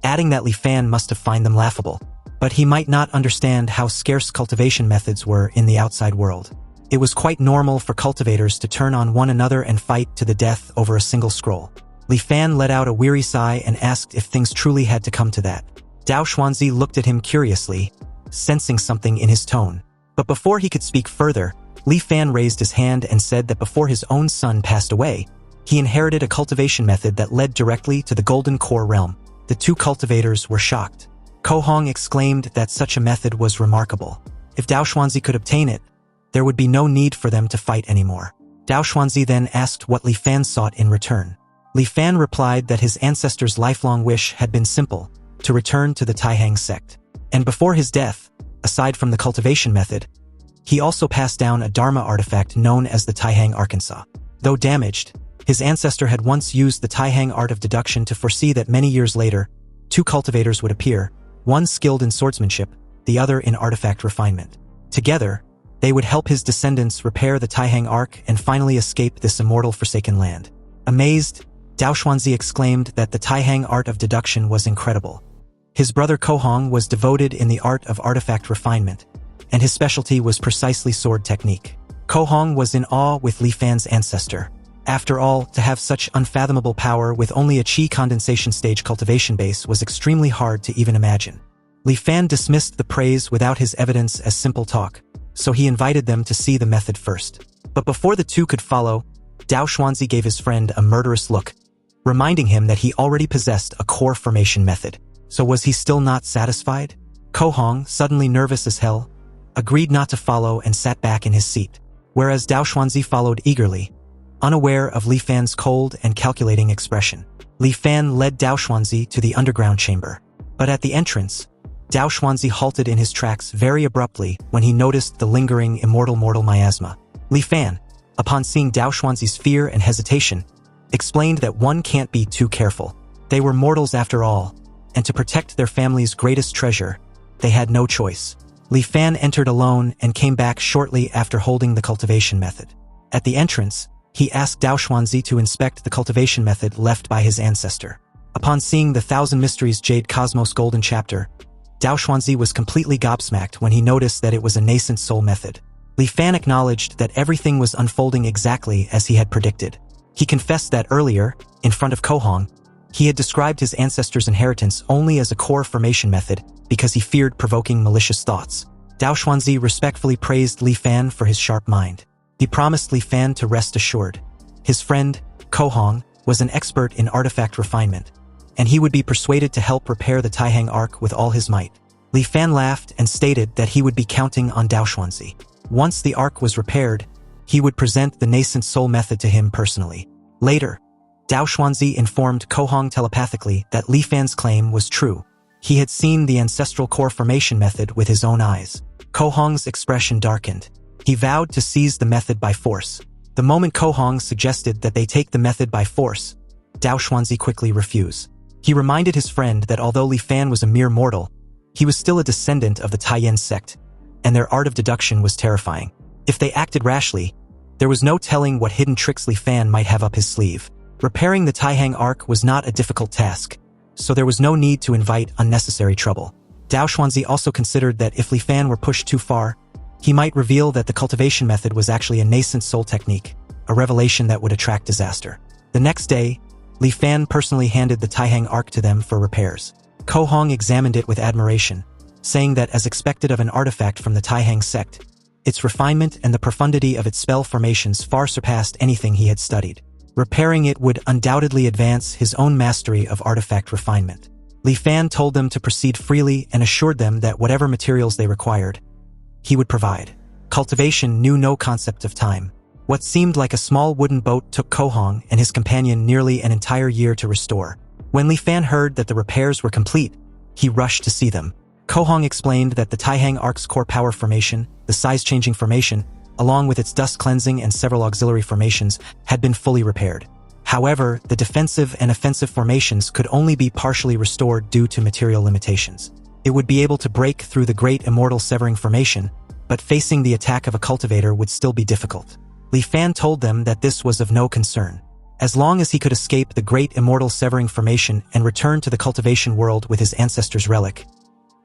adding that Li Fan must have found them laughable. But he might not understand how scarce cultivation methods were in the outside world. It was quite normal for cultivators to turn on one another and fight to the death over a single scroll. Li Fan let out a weary sigh and asked if things truly had to come to that. Dao Xuanzi looked at him curiously, sensing something in his tone. But before he could speak further, Li Fan raised his hand and said that before his own son passed away, he inherited a cultivation method that led directly to the Golden Core realm. The two cultivators were shocked. Ko Hong exclaimed that such a method was remarkable. If Dao Xuanzi could obtain it, there would be no need for them to fight anymore. Dao Xuanzi then asked what Li Fan sought in return. Li Fan replied that his ancestor's lifelong wish had been simple, to return to the Taihang sect. And before his death, aside from the cultivation method, he also passed down a Dharma artifact known as the Taihang Arkansas. Though damaged, his ancestor had once used the Taihang art of deduction to foresee that many years later, two cultivators would appear, one skilled in swordsmanship, the other in artifact refinement. Together, they would help his descendants repair the Taihang Ark and finally escape this immortal Forsaken Land. Amazed, Dao Xuanzi exclaimed that the Taihang art of deduction was incredible. His brother Ko Hong was devoted in the art of artifact refinement, and his specialty was precisely sword technique. Ko Hong was in awe with Li Fan's ancestor. After all, to have such unfathomable power with only a Qi condensation stage cultivation base was extremely hard to even imagine. Li Fan dismissed the praise without his evidence as simple talk, so he invited them to see the method first. But before the two could follow, Dao Xuanzi gave his friend a murderous look, reminding him that he already possessed a core formation method. So was he still not satisfied? Ko Hong, suddenly nervous as hell, agreed not to follow and sat back in his seat, whereas Dao Xuanzi followed eagerly, unaware of Li Fan's cold and calculating expression. Li Fan led Dao Xuanzi to the underground chamber. But at the entrance, Dao Xuanzi halted in his tracks very abruptly when he noticed the lingering immortal miasma. Li Fan, upon seeing Dao Xuanzi's fear and hesitation, explained that one can't be too careful. They were mortals after all, and to protect their family's greatest treasure, they had no choice. Li Fan entered alone and came back shortly after holding the cultivation method. At the entrance, he asked Dao Xuanzi to inspect the cultivation method left by his ancestor. Upon seeing the Thousand Mysteries Jade Cosmos Golden Chapter, Dao Xuanzi was completely gobsmacked when he noticed that it was a nascent soul method. Li Fan acknowledged that everything was unfolding exactly as he had predicted. He confessed that earlier, in front of Kohong, he had described his ancestors' inheritance only as a core formation method because he feared provoking malicious thoughts. Dao Xuanzi respectfully praised Li Fan for his sharp mind. He promised Li Fan to rest assured. His friend, Kohong, was an expert in artifact refinement, and he would be persuaded to help repair the Taihang Ark with all his might. Li Fan laughed and stated that he would be counting on Dao Xuanzi. Once the Ark was repaired, he would present the nascent soul method to him personally. Later, Dao Xuanzi informed Kohong telepathically that Li Fan's claim was true. He had seen the ancestral core formation method with his own eyes. Kohong's expression darkened. He vowed to seize the method by force. The moment Kohong suggested that they take the method by force, Dao Xuanzi quickly refused. He reminded his friend that although Li Fan was a mere mortal, he was still a descendant of the Taiyan sect, and their art of deduction was terrifying. If they acted rashly, there was no telling what hidden tricks Li Fan might have up his sleeve. Repairing the Taihang Ark was not a difficult task, so there was no need to invite unnecessary trouble. Dao Xuanzi also considered that if Li Fan were pushed too far, he might reveal that the cultivation method was actually a nascent soul technique, a revelation that would attract disaster. The next day, Li Fan personally handed the Taihang Ark to them for repairs. Kohong examined it with admiration, saying that as expected of an artifact from the Taihang sect, its refinement and the profundity of its spell formations far surpassed anything he had studied. Repairing it would undoubtedly advance his own mastery of artifact refinement. Li Fan told them to proceed freely and assured them that whatever materials they required, he would provide. Cultivation knew no concept of time. What seemed like a small wooden boat took Kohong and his companion nearly an entire year to restore. When Li Fan heard that the repairs were complete, he rushed to see them. Kohong explained that the Taihang Ark's core power formation, the size-changing formation, along with its dust cleansing and several auxiliary formations, had been fully repaired. However, the defensive and offensive formations could only be partially restored due to material limitations. It would be able to break through the great immortal severing formation, but facing the attack of a cultivator would still be difficult. Li Fan told them that this was of no concern. As long as he could escape the great immortal severing formation and return to the cultivation world with his ancestor's relic,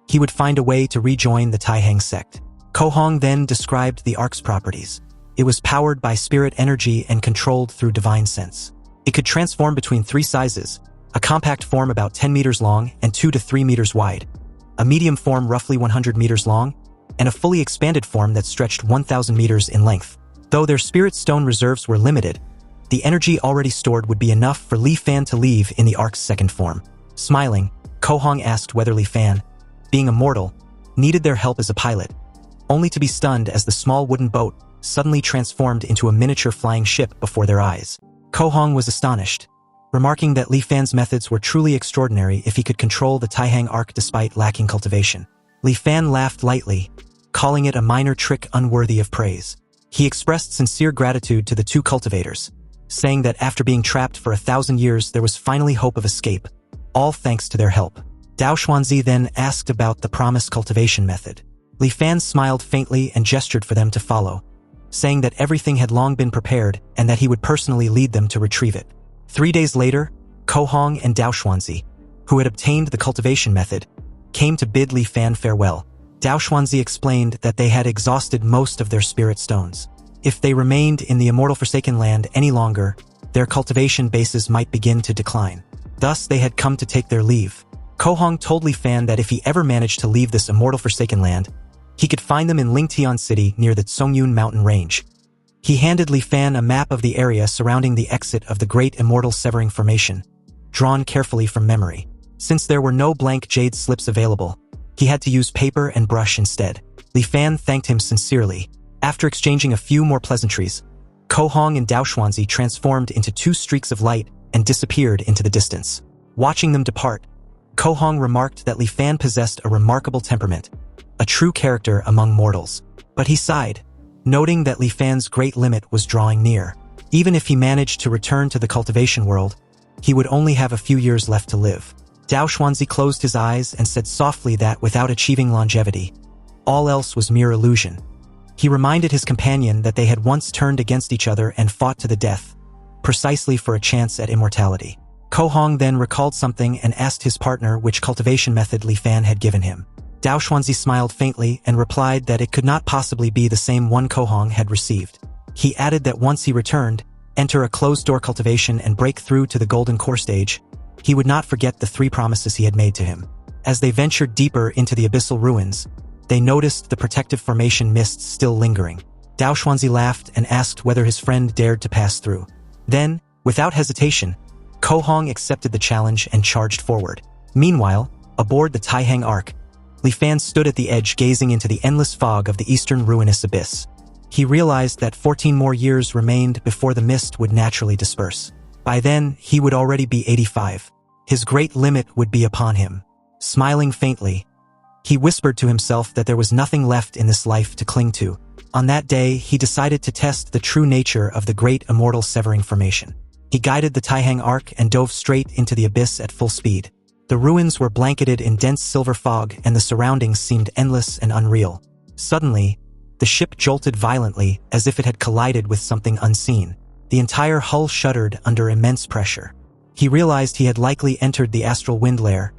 he would find a way to rejoin the Taihang sect. Kohong then described the Ark's properties. It was powered by spirit energy and controlled through divine sense. It could transform between three sizes: a compact form about 10 meters long and 2 to 3 meters wide, a medium form roughly 100 meters long, and a fully expanded form that stretched 1,000 meters in length. Though their spirit stone reserves were limited, the energy already stored would be enough for Li Fan to leave in the Ark's second form. Smiling, Kohong asked whether Li Fan, being a mortal, needed their help as a pilot, only to be stunned as the small wooden boat suddenly transformed into a miniature flying ship before their eyes. Kohong was astonished, remarking that Li Fan's methods were truly extraordinary if he could control the Taihang Ark despite lacking cultivation. Li Fan laughed lightly, calling it a minor trick unworthy of praise. He expressed sincere gratitude to the two cultivators, saying that after being trapped for 1,000 years there was finally hope of escape, all thanks to their help. Dao Xuanzi then asked about the promised cultivation method. Li Fan smiled faintly and gestured for them to follow, saying that everything had long been prepared and that he would personally lead them to retrieve it. 3 days later, Kohong and Dao Xuanzi, who had obtained the cultivation method, came to bid Li Fan farewell. Dao Xuanzi explained that they had exhausted most of their spirit stones. If they remained in the immortal Forsaken Land any longer, their cultivation bases might begin to decline. Thus, they had come to take their leave. Kohong told Li Fan that if he ever managed to leave this immortal Forsaken Land, he could find them in Lingtian City near the Tsongyun mountain range. He handed Li Fan a map of the area surrounding the exit of the Great Immortal Severing Formation, drawn carefully from memory. Since there were no blank jade slips available, he had to use paper and brush instead. Li Fan thanked him sincerely. After exchanging a few more pleasantries, Kohong and Dao Xuanzi transformed into 2 streaks of light and disappeared into the distance. Watching them depart, Kohong remarked that Li Fan possessed a remarkable temperament, a true character among mortals. But he sighed, noting that Li Fan's great limit was drawing near. Even if he managed to return to the cultivation world, he would only have a few years left to live. Dao Xuanzi closed his eyes and said softly that without achieving longevity, all else was mere illusion. He reminded his companion that they had once turned against each other and fought to the death, precisely for a chance at immortality. Ko Hong then recalled something and asked his partner which cultivation method Li Fan had given him. Dao Xuanzi smiled faintly and replied that it could not possibly be the same one Ko Hong had received. He added that once he returned, enter a closed-door cultivation and break through to the golden core stage, he would not forget the 3 promises he had made to him. As they ventured deeper into the abyssal ruins, they noticed the protective formation mists still lingering. Dao Xuanzi laughed and asked whether his friend dared to pass through. Then, without hesitation, Ko Hong accepted the challenge and charged forward. Meanwhile, aboard the Taihang Ark, Li Fan stood at the edge gazing into the endless fog of the eastern ruinous abyss. He realized that 14 more years remained before the mist would naturally disperse. By then, he would already be 85. His great limit would be upon him. Smiling faintly, he whispered to himself that there was nothing left in this life to cling to. On that day, he decided to test the true nature of the great immortal severing formation. He guided the Taihang Ark and dove straight into the abyss at full speed. The ruins were blanketed in dense silver fog and the surroundings seemed endless and unreal. Suddenly, the ship jolted violently as if it had collided with something unseen. The entire hull shuddered under immense pressure. He realized he had likely entered the astral wind layer,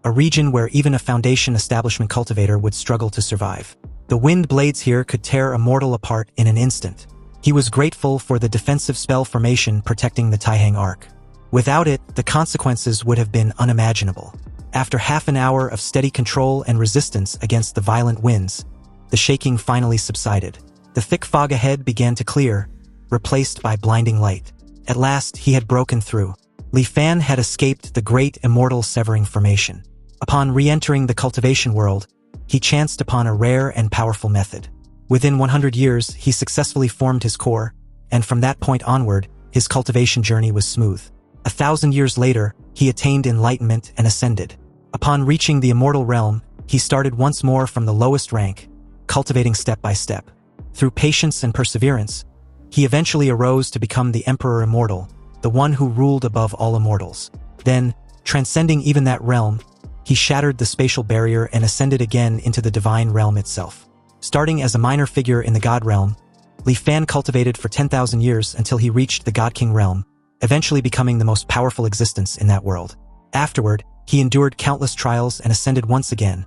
a region where even a Foundation establishment cultivator would struggle to survive. The wind blades here could tear a mortal apart in an instant. He was grateful for the defensive spell formation protecting the Taihang Ark. Without it, the consequences would have been unimaginable. After half an hour of steady control and resistance against the violent winds, the shaking finally subsided. The thick fog ahead began to clear, replaced by blinding light. At last, he had broken through. Li Fan had escaped the great immortal severing formation. Upon re-entering the cultivation world, he chanced upon a rare and powerful method. Within 100 years, he successfully formed his core, and from that point onward, his cultivation journey was smooth. 1,000 years later, he attained enlightenment and ascended. Upon reaching the immortal realm, he started once more from the lowest rank, cultivating step by step. Through patience and perseverance, he eventually arose to become the Emperor Immortal, the one who ruled above all immortals. Then, transcending even that realm, he shattered the spatial barrier and ascended again into the divine realm itself. Starting as a minor figure in the God realm, Li Fan cultivated for 10,000 years until he reached the God King realm, eventually becoming the most powerful existence in that world. Afterward, he endured countless trials and ascended once again,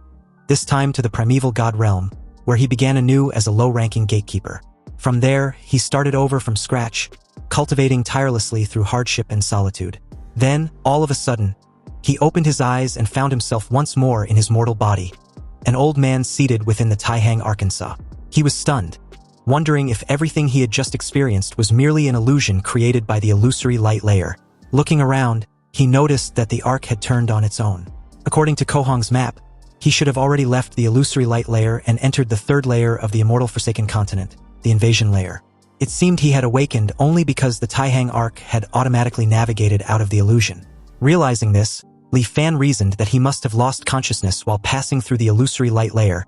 this time to the primeval God realm, where he began anew as a low-ranking gatekeeper. From there, he started over from scratch, cultivating tirelessly through hardship and solitude. Then, all of a sudden, he opened his eyes and found himself once more in his mortal body, an old man seated within the Taihang Arkansas. He was stunned, wondering if everything he had just experienced was merely an illusion created by the illusory light layer. Looking around, he noticed that the ark had turned on its own. According to Ko Hong's map, he should have already left the illusory light layer and entered the 3rd layer of the immortal Forsaken Continent, the invasion layer. It seemed he had awakened only because the Taihang Ark had automatically navigated out of the illusion. Realizing this, Li Fan reasoned that he must have lost consciousness while passing through the illusory light layer,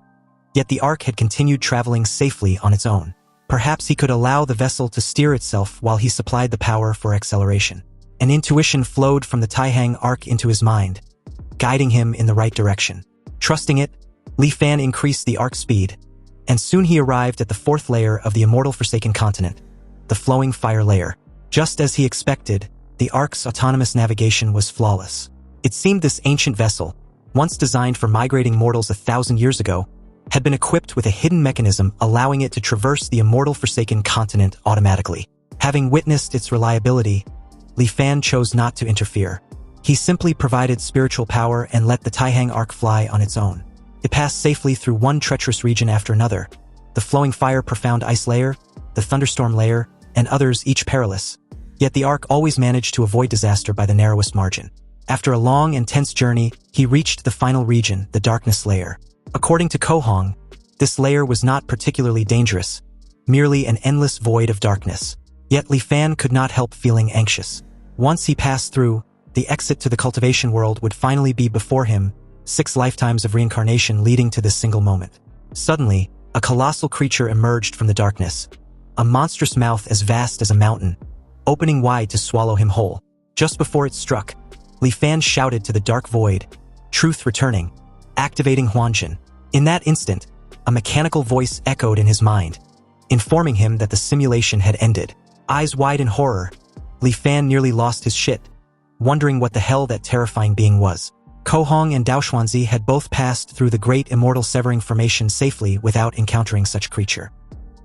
yet the ark had continued traveling safely on its own. Perhaps he could allow the vessel to steer itself while he supplied the power for acceleration. An intuition flowed from the Taihang Ark into his mind, guiding him in the right direction. Trusting it, Li Fan increased the ark's speed, and soon he arrived at the 4th layer of the immortal Forsaken Continent, the flowing fire layer. Just as he expected, the ark's autonomous navigation was flawless. It seemed this ancient vessel, once designed for migrating mortals 1,000 years ago, had been equipped with a hidden mechanism allowing it to traverse the immortal Forsaken Continent automatically. Having witnessed its reliability, Li Fan chose not to interfere. He simply provided spiritual power and let the Taihang Ark fly on its own. It passed safely through one treacherous region after another, the flowing fire profound ice layer, the thunderstorm layer, and others each perilous. Yet the Ark always managed to avoid disaster by the narrowest margin. After a long and tense journey, he reached the final region, the darkness layer. According to Ko Hong, this layer was not particularly dangerous, merely an endless void of darkness. Yet Li Fan could not help feeling anxious. Once he passed through, the exit to the cultivation world would finally be before him, 6 lifetimes of reincarnation leading to this single moment. Suddenly, a colossal creature emerged from the darkness, a monstrous mouth as vast as a mountain, opening wide to swallow him whole. Just before it struck, Li Fan shouted to the dark void, truth returning, activating Huanjin. In that instant, a mechanical voice echoed in his mind, informing him that the simulation had ended. Eyes wide in horror, Li Fan nearly lost his shit, wondering what the hell that terrifying being was. Ko Hong and Dao Xuanzi had both passed through the great immortal severing formation safely without encountering such creature.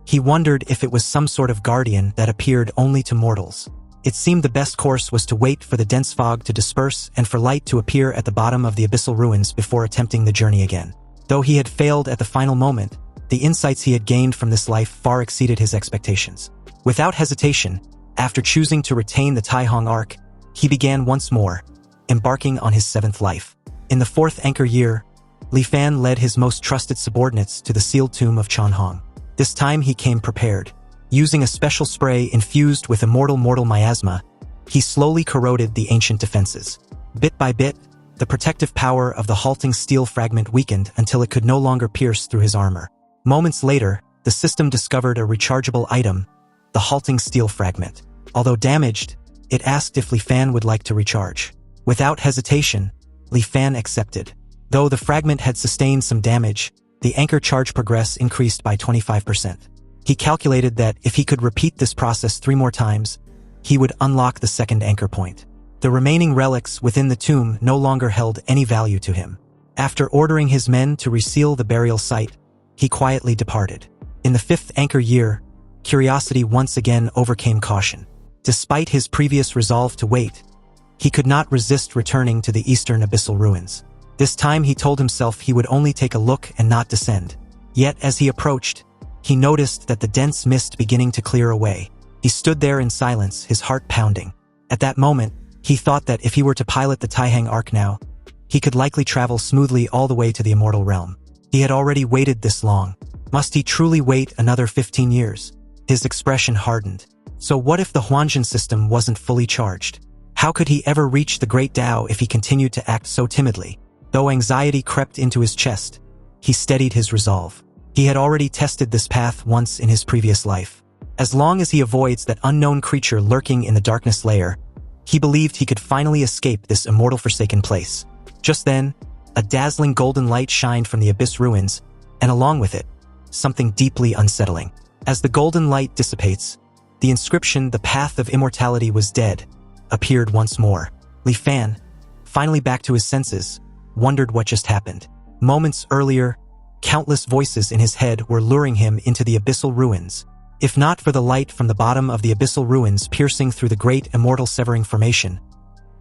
He wondered if it was some sort of guardian that appeared only to mortals. It seemed the best course was to wait for the dense fog to disperse and for light to appear at the bottom of the abyssal ruins before attempting the journey again. Though he had failed at the final moment, the insights he had gained from this life far exceeded his expectations. Without hesitation, after choosing to retain the Taihong arc, he began once more, embarking on his 7th life. In the 4th anchor year, Li Fan led his most trusted subordinates to the sealed tomb of Chanhong. This time he came prepared. Using a special spray infused with immortal miasma, he slowly corroded the ancient defenses. Bit by bit, the protective power of the halting steel fragment weakened until it could no longer pierce through his armor. Moments later, the system discovered a rechargeable item, the halting steel fragment. Although damaged, it asked if Li Fan would like to recharge. Without hesitation, Li Fan accepted. Though the fragment had sustained some damage, the anchor charge progress increased by 25%. He calculated that if he could repeat this process 3 more times, he would unlock the 2nd anchor point. The remaining relics within the tomb no longer held any value to him. After ordering his men to reseal the burial site, he quietly departed. In the 5th anchor year, curiosity once again overcame caution. Despite his previous resolve to wait, he could not resist returning to the eastern abyssal ruins. This time he told himself he would only take a look and not descend. Yet as he approached, he noticed that the dense mist beginning to clear away. He stood there in silence, his heart pounding. At that moment, he thought that if he were to pilot the Taihang Arc now, he could likely travel smoothly all the way to the immortal realm. He had already waited this long. Must he truly wait another 15 years? His expression hardened. So what if the Huanjin system wasn't fully charged? How could he ever reach the Great Tao if he continued to act so timidly? Though anxiety crept into his chest, he steadied his resolve. He had already tested this path once in his previous life. As long as he avoids that unknown creature lurking in the darkness layer, he believed he could finally escape this immortal forsaken place. Just then, a dazzling golden light shined from the abyss ruins, and along with it, something deeply unsettling. As the golden light dissipates, the inscription, "The Path of Immortality was dead," appeared once more. Li Fan, finally back to his senses, wondered what just happened. Moments earlier, countless voices in his head were luring him into the abyssal ruins. If not for the light from the bottom of the abyssal ruins piercing through the great immortal severing formation,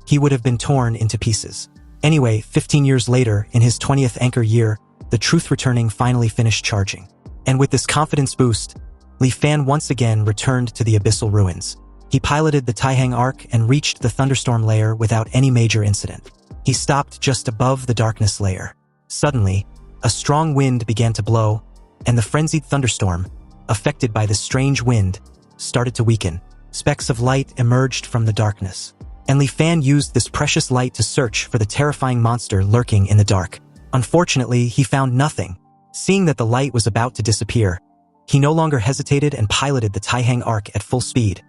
he would have been torn into pieces. Anyway, 15 years later, in his 20th anchor year, the truth returning finally finished charging. And with this confidence boost, Li Fan once again returned to the abyssal ruins. He piloted the Taihang Arc and reached the thunderstorm layer without any major incident. He stopped just above the darkness layer. Suddenly, a strong wind began to blow, and the frenzied thunderstorm, affected by this strange wind, started to weaken. Specks of light emerged from the darkness, and Li Fan used this precious light to search for the terrifying monster lurking in the dark. Unfortunately, he found nothing. Seeing that the light was about to disappear, he no longer hesitated and piloted the Taihang Arc at full speed,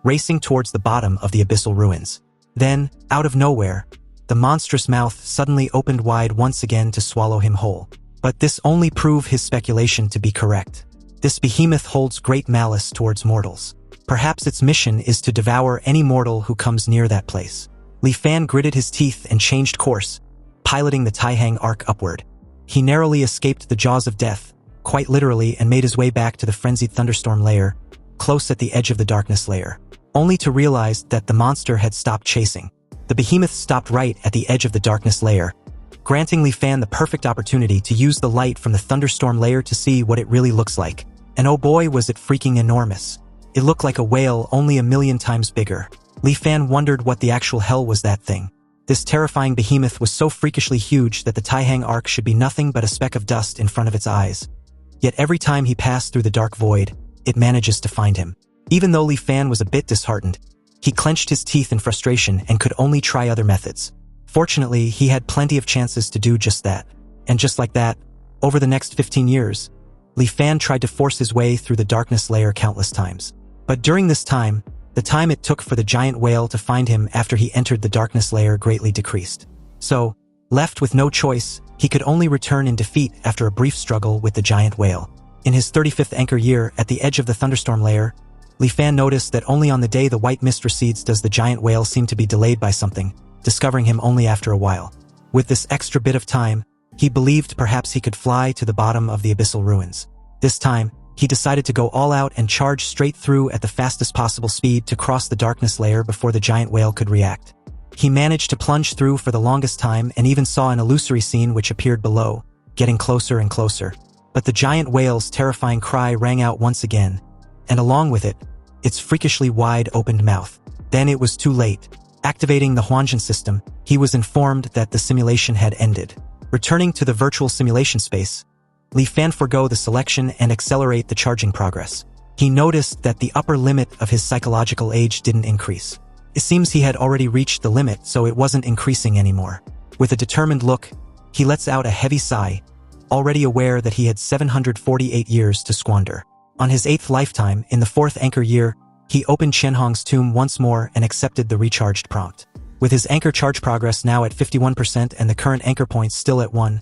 racing towards the bottom of the abyssal ruins. Then, out of nowhere, the monstrous mouth suddenly opened wide once again to swallow him whole. But this only proved his speculation to be correct. This behemoth holds great malice towards mortals. Perhaps its mission is to devour any mortal who comes near that place. Li Fan gritted his teeth and changed course, piloting the Taihang Arc upward. He narrowly escaped the jaws of death, quite literally, and made his way back to the frenzied thunderstorm layer, close at the edge of the darkness layer, only to realize that the monster had stopped chasing. The behemoth stopped right at the edge of the darkness layer, granting Li Fan the perfect opportunity to use the light from the thunderstorm layer to see what it really looks like. And oh boy, was it freaking enormous. It looked like a whale, only 1,000,000 times bigger. Li Fan wondered what the actual hell was that thing. This terrifying behemoth was so freakishly huge that the Taihang Arc should be nothing but a speck of dust in front of its eyes. Yet every time he passed through the dark void, it manages to find him. Even though Li Fan was a bit disheartened, he clenched his teeth in frustration and could only try other methods. Fortunately, he had plenty of chances to do just that. And just like that, over the next 15 years, Li Fan tried to force his way through the darkness layer countless times. But during this time, The time it took for the giant whale to find him after he entered the darkness layer greatly decreased. So, left with no choice, he could only return in defeat after a brief struggle with the giant whale. In his 35th anchor year, at the edge of the thunderstorm layer, Li Fan noticed that only on the day the white mist recedes does the giant whale seem to be delayed by something, discovering him only after a while. With this extra bit of time, he believed perhaps he could fly to the bottom of the abyssal ruins. This time, he decided to go all out and charge straight through at the fastest possible speed to cross the darkness layer before the giant whale could react. He managed to plunge through for the longest time and even saw an illusory scene which appeared below, getting closer and closer. But the giant whale's terrifying cry rang out once again, and along with it, its freakishly wide-opened mouth. Then it was too late. Activating the Huanjin system, he was informed that the simulation had ended. Returning to the virtual simulation space, Li Fan forgo the selection and accelerate the charging progress. He noticed that the upper limit of his psychological age didn't increase. It seems he had already reached the limit, so it wasn't increasing anymore. With a determined look, he lets out a heavy sigh, already aware that he had 748 years to squander. On his 8th lifetime, in the 4th anchor year, he opened Shenhong's tomb once more and accepted the recharged prompt. With his anchor charge progress now at 51% and the current anchor points still at 1,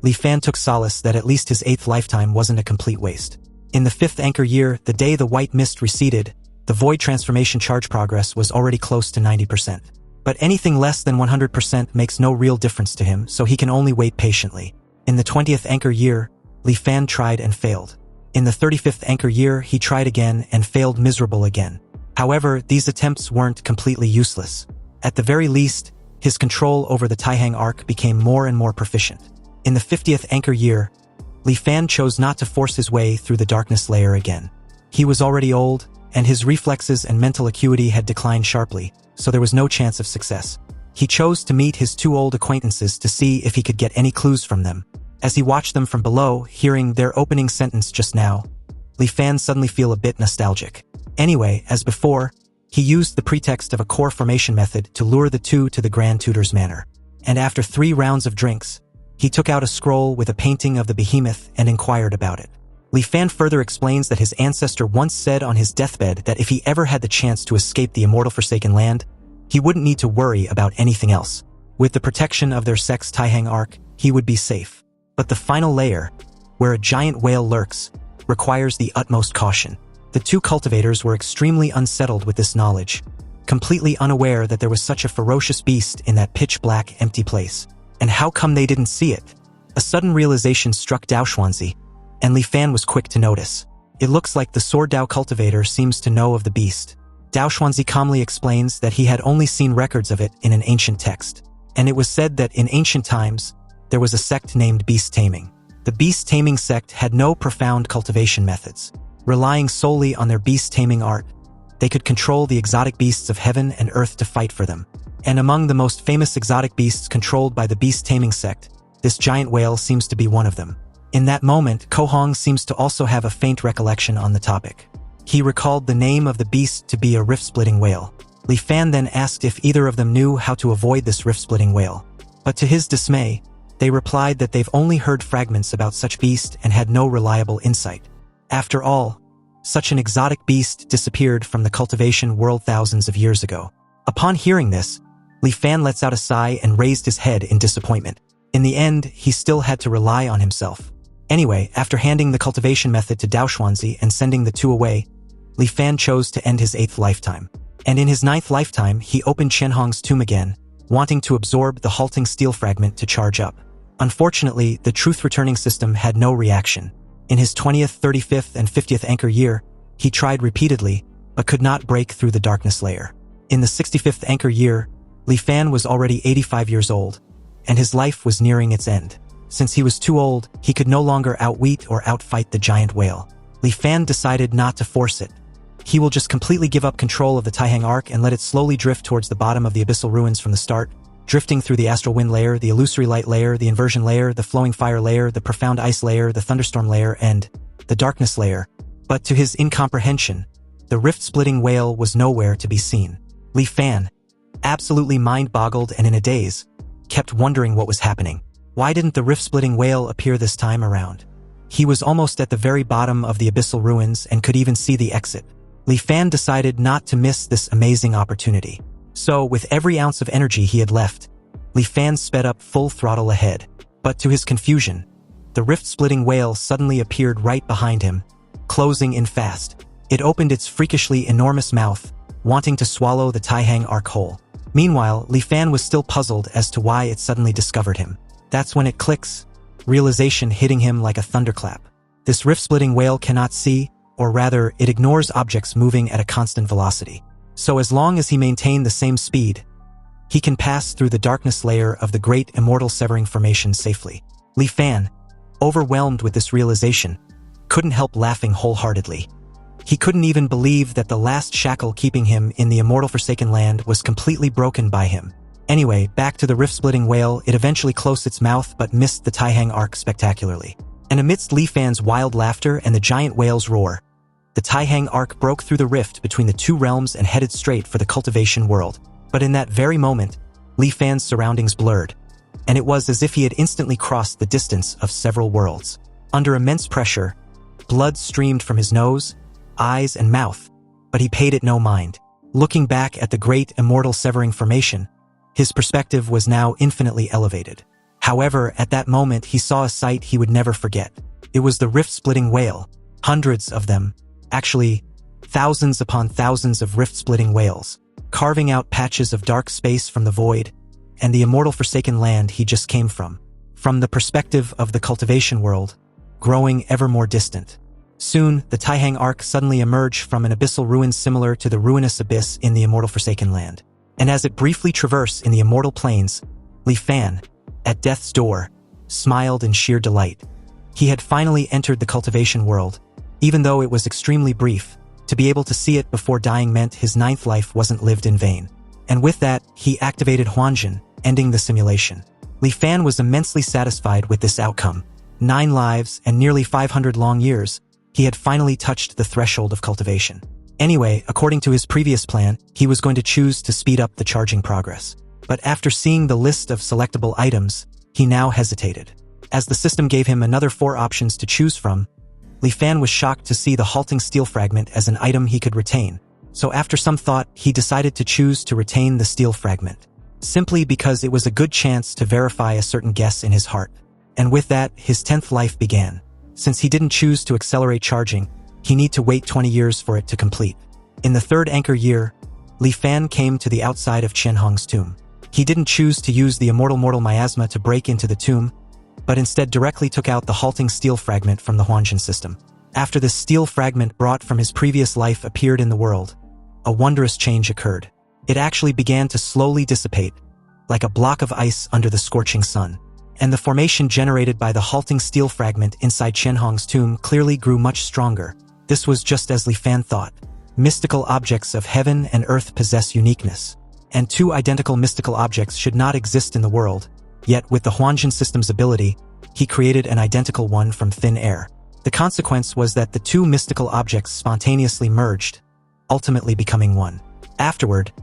Li Fan took solace that at least his 8th lifetime wasn't a complete waste. In the 5th anchor year, the day the white mist receded, the void transformation charge progress was already close to 90%. But anything less than 100% makes no real difference to him, so he can only wait patiently. In the 20th anchor year, Li Fan tried and failed. In the 35th anchor year, he tried again and failed miserable again. However, these attempts weren't completely useless. At the very least, his control over the Taihang arc became more and more proficient. In the 50th anchor year, Li Fan chose not to force his way through the darkness layer again. He was already old, and his reflexes and mental acuity had declined sharply, so there was no chance of success. He chose to meet his 2 old acquaintances to see if he could get any clues from them. As he watched them from below, hearing their opening sentence just now, Li Fan suddenly feel a bit nostalgic. Anyway, as before, he used the pretext of a core formation method to lure the two to the Grand Tutor's manor. And after 3 rounds of drinks, he took out a scroll with a painting of the behemoth and inquired about it. Li Fan further explains that his ancestor once said on his deathbed that if he ever had the chance to escape the immortal Forsaken Land, he wouldn't need to worry about anything else. With the protection of their sex Taihang arc, he would be safe. But the final layer, where a giant whale lurks, requires the utmost caution. The 2 cultivators were extremely unsettled with this knowledge, completely unaware that there was such a ferocious beast in that pitch-black, empty place. And how come they didn't see it? A sudden realization struck Dao Xuanzi, and Li Fan was quick to notice. It looks like the Sword Dao cultivator seems to know of the beast. Dao Xuanzi calmly explains that he had only seen records of it in an ancient text, and it was said that in ancient times, there was a sect named Beast Taming. The Beast Taming sect had no profound cultivation methods. Relying solely on their beast taming art, they could control the exotic beasts of heaven and earth to fight for them. And among the most famous exotic beasts controlled by the Beast Taming sect, this giant whale seems to be one of them. In that moment, Ko Hong seems to also have a faint recollection on the topic. He recalled the name of the beast to be a rift-splitting whale. Li Fan then asked if either of them knew how to avoid this rift-splitting whale. But to his dismay, they replied that they've only heard fragments about such beast and had no reliable insight. After all, such an exotic beast disappeared from the cultivation world thousands of years ago. Upon hearing this, Li Fan lets out a sigh and raised his head in disappointment. In the end, he still had to rely on himself. Anyway, after handing the cultivation method to Dao Xuanzi and sending the 2 away, Li Fan chose to end his 8th lifetime. And in his 9th lifetime, he opened Shenhong's tomb again, wanting to absorb the halting steel fragment to charge up. Unfortunately, the truth-returning system had no reaction. In his 20th, 35th, and 50th anchor year, he tried repeatedly, but could not break through the darkness layer. In the 65th anchor year, Li Fan was already 85 years old, and his life was nearing its end. Since he was too old, he could no longer outwit or outfight the giant whale. Li Fan decided not to force it. He will just completely give up control of the Taihang arc and let it slowly drift towards the bottom of the abyssal ruins from the start, drifting through the astral wind layer, the illusory light layer, the inversion layer, the flowing fire layer, the profound ice layer, the thunderstorm layer, and the darkness layer. But to his incomprehension, the rift-splitting whale was nowhere to be seen. Li Fan, absolutely mind-boggled and in a daze, kept wondering what was happening. Why didn't the rift-splitting whale appear this time around? He was almost at the very bottom of the abyssal ruins and could even see the exit. Li Fan decided not to miss this amazing opportunity. So, with every ounce of energy he had left, Li Fan sped up full throttle ahead. But to his confusion, the rift-splitting whale suddenly appeared right behind him, closing in fast. It opened its freakishly enormous mouth, wanting to swallow the Taihang arc whole. Meanwhile, Li Fan was still puzzled as to why it suddenly discovered him. That's when it clicks, realization hitting him like a thunderclap. This rift-splitting whale cannot see, or rather, it ignores objects moving at a constant velocity. So as long as he maintained the same speed, he can pass through the darkness layer of the Great Immortal Severing Formation safely. Li Fan, overwhelmed with this realization, couldn't help laughing wholeheartedly. He couldn't even believe that the last shackle keeping him in the immortal Forsaken Land was completely broken by him. Anyway, back to the rift-splitting whale, it eventually closed its mouth but missed the Taihang arc spectacularly. And amidst Li Fan's wild laughter and the giant whale's roar, the Taihang arc broke through the rift between the two realms and headed straight for the cultivation world. But in that very moment, Li Fan's surroundings blurred, and it was as if he had instantly crossed the distance of several worlds. Under immense pressure, blood streamed from his nose, eyes, and mouth, but he paid it no mind. Looking back at the Great Immortal Severing Formation, his perspective was now infinitely elevated. However, at that moment he saw a sight he would never forget. It was the rift-splitting whale, hundreds of them, actually, thousands upon thousands of rift-splitting whales, carving out patches of dark space from the void and the immortal Forsaken Land he just came from. From the perspective of the cultivation world, growing ever more distant. Soon, the Taihang arc suddenly emerged from an abyssal ruin similar to the ruinous abyss in the immortal Forsaken Land. And as it briefly traversed in the immortal plains, Li Fan, at death's door, smiled in sheer delight. He had finally entered the cultivation world, even though it was extremely brief. To be able to see it before dying meant his ninth life wasn't lived in vain. And with that, he activated Huanjin, ending the simulation. Li Fan was immensely satisfied with this outcome. 9 lives and nearly 500 long years, he had finally touched the threshold of cultivation. Anyway, according to his previous plan, he was going to choose to speed up the charging progress. But after seeing the list of selectable items, he now hesitated. As the system gave him another 4 options to choose from, Li Fan was shocked to see the halting steel fragment as an item he could retain. So after some thought, he decided to choose to retain the steel fragment, simply because it was a good chance to verify a certain guess in his heart. And with that, his 10th life began. Since he didn't choose to accelerate charging, he need to wait 20 years for it to complete. In the 3rd anchor year, Li Fan came to the outside of Qianhong's tomb. He didn't choose to use the immortal miasma to break into the tomb, but instead directly took out the halting steel fragment from the Huanjin system. After this steel fragment brought from his previous life appeared in the world, a wondrous change occurred. It actually began to slowly dissipate, like a block of ice under the scorching sun. And the formation generated by the halting steel fragment inside Qianhong's tomb clearly grew much stronger. This was just as Li Fan thought. Mystical objects of heaven and earth possess uniqueness, and 2 identical mystical objects should not exist in the world. Yet with the Huanjin system's ability, he created an identical one from thin air. The consequence was that the 2 mystical objects spontaneously merged, ultimately becoming one. Afterward,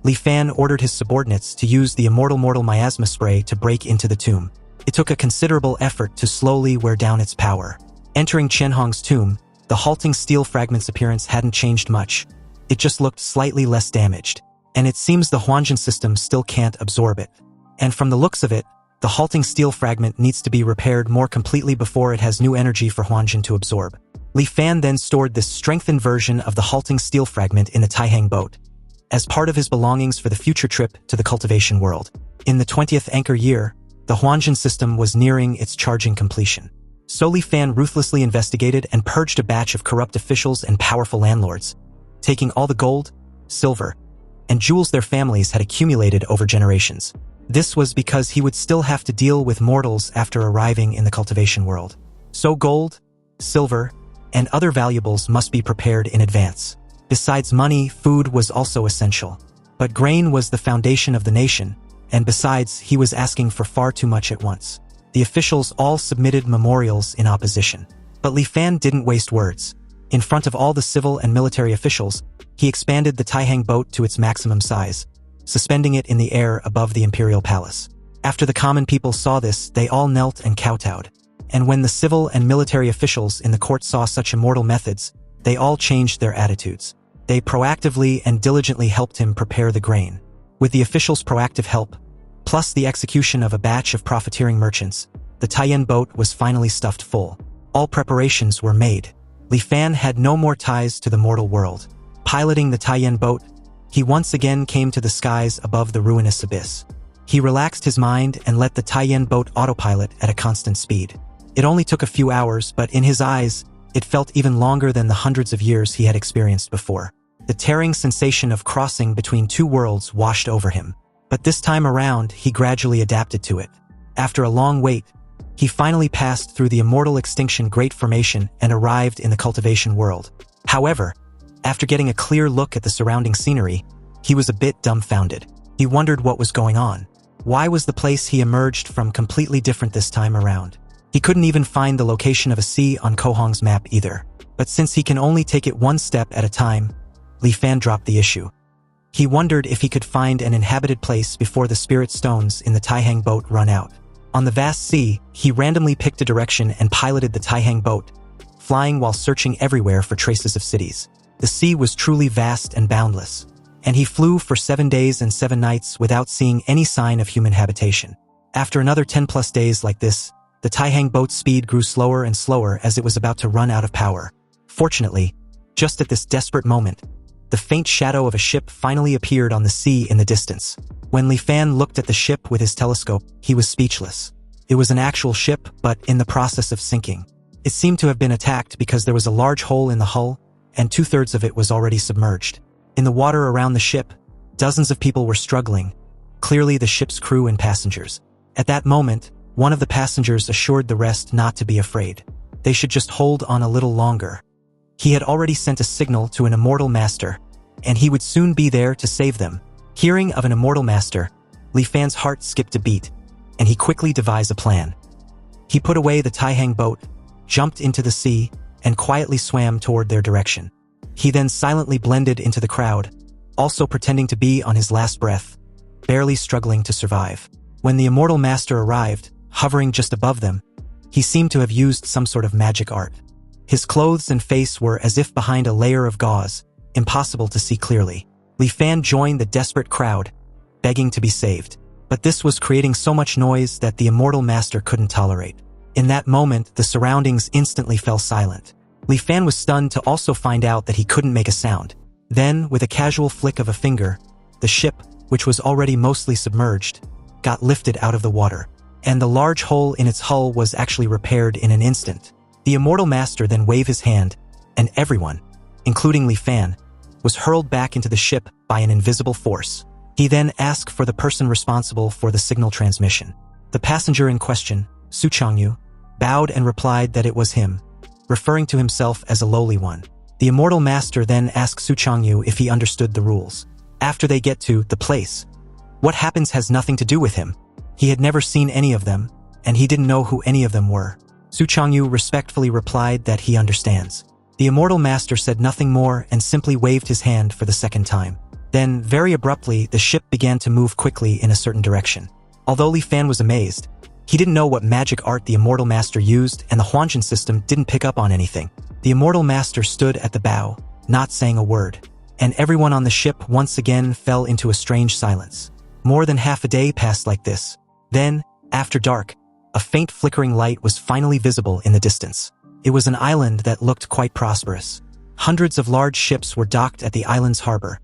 Li Fan ordered his subordinates to use the immortal miasma spray to break into the tomb. It took a considerable effort to slowly wear down its power. Entering Qianhong's tomb, the halting steel fragment's appearance hadn't changed much. It just looked slightly less damaged, and it seems the Huanjin system still can't absorb it. And from the looks of it, the halting steel fragment needs to be repaired more completely before it has new energy for Huanjin to absorb. Li Fan then stored this strengthened version of the halting steel fragment in the Taihang boat, as part of his belongings for the future trip to the cultivation world. In the 20th anchor year, the Huanjin system was nearing its charging completion. So Li Fan ruthlessly investigated and purged a batch of corrupt officials and powerful landlords, taking all the gold, silver, and jewels their families had accumulated over generations. This was because he would still have to deal with mortals after arriving in the cultivation world. So gold, silver, and other valuables must be prepared in advance. Besides money, food was also essential. But grain was the foundation of the nation, and besides, he was asking for far too much at once. The officials all submitted memorials in opposition. But Li Fan didn't waste words. In front of all the civil and military officials, he expanded the Taihang boat to its maximum size, suspending it in the air above the imperial palace. After the common people saw this, they all knelt and kowtowed. And when the civil and military officials in the court saw such immortal methods, they all changed their attitudes. They proactively and diligently helped him prepare the grain. With the officials' proactive help, plus the execution of a batch of profiteering merchants, the Taiyan boat was finally stuffed full. All preparations were made. Li Fan had no more ties to the mortal world. Piloting the Taiyan boat, he once again came to the skies above the ruinous abyss. He relaxed his mind and let the Taiyan boat autopilot at a constant speed. It only took a few hours, but in his eyes, it felt even longer than the hundreds of years he had experienced before. The tearing sensation of crossing between two worlds washed over him. But this time around, he gradually adapted to it. After a long wait, he finally passed through the immortal extinction Great Formation and arrived in the cultivation world. However, after getting a clear look at the surrounding scenery, he was a bit dumbfounded. He wondered what was going on. Why was the place he emerged from completely different this time around? He couldn't even find the location of a sea on Kohong's map either. But since he can only take it one step at a time, Li Fan dropped the issue. He wondered if he could find an inhabited place before the spirit stones in the Taihang boat run out. On the vast sea, he randomly picked a direction and piloted the Taihang boat, flying while searching everywhere for traces of cities. The sea was truly vast and boundless, and he flew for 7 days and 7 nights without seeing any sign of human habitation. After another 10+ days like this, the Taihang boat's speed grew slower and slower as it was about to run out of power. Fortunately, just at this desperate moment, the faint shadow of a ship finally appeared on the sea in the distance. When Li Fan looked at the ship with his telescope, he was speechless. It was an actual ship, but in the process of sinking. It seemed to have been attacked because there was a large hole in the hull, and 2/3 of it was already submerged. In the water around the ship, dozens of people were struggling, clearly the ship's crew and passengers. At that moment, one of the passengers assured the rest not to be afraid. They should just hold on a little longer. He had already sent a signal to an immortal master, and he would soon be there to save them. Hearing of an immortal master, Li Fan's heart skipped a beat, and he quickly devised a plan. He put away the Taihang boat, jumped into the sea, and quietly swam toward their direction. He then silently blended into the crowd, also pretending to be on his last breath, barely struggling to survive. When the immortal master arrived, hovering just above them, he seemed to have used some sort of magic art. His clothes and face were as if behind a layer of gauze, impossible to see clearly. Li Fan joined the desperate crowd, begging to be saved. But this was creating so much noise that the immortal master couldn't tolerate. In that moment, the surroundings instantly fell silent. Li Fan was stunned to also find out that he couldn't make a sound. Then, with a casual flick of a finger, the ship, which was already mostly submerged, got lifted out of the water, and the large hole in its hull was actually repaired in an instant. The immortal master then waved his hand, and everyone, including Li Fan, was hurled back into the ship by an invisible force. He then asked for the person responsible for the signal transmission. The passenger in question, Su Changyu, bowed and replied that it was him, referring to himself as a lowly one. The immortal master then asked Su Changyu if he understood the rules. After they get to the place, what happens has nothing to do with him. He had never seen any of them, and he didn't know who any of them were. Su Changyu respectfully replied that he understands. The immortal master said nothing more and simply waved his hand for the second time. Then, very abruptly, the ship began to move quickly in a certain direction. Although Li Fan was amazed, he didn't know what magic art the immortal master used, and the Huanjin system didn't pick up on anything. The immortal master stood at the bow, not saying a word, and everyone on the ship once again fell into a strange silence. More than half a day passed like this. Then, after dark, a faint flickering light was finally visible in the distance. It was an island that looked quite prosperous. Hundreds of large ships were docked at the island's harbor,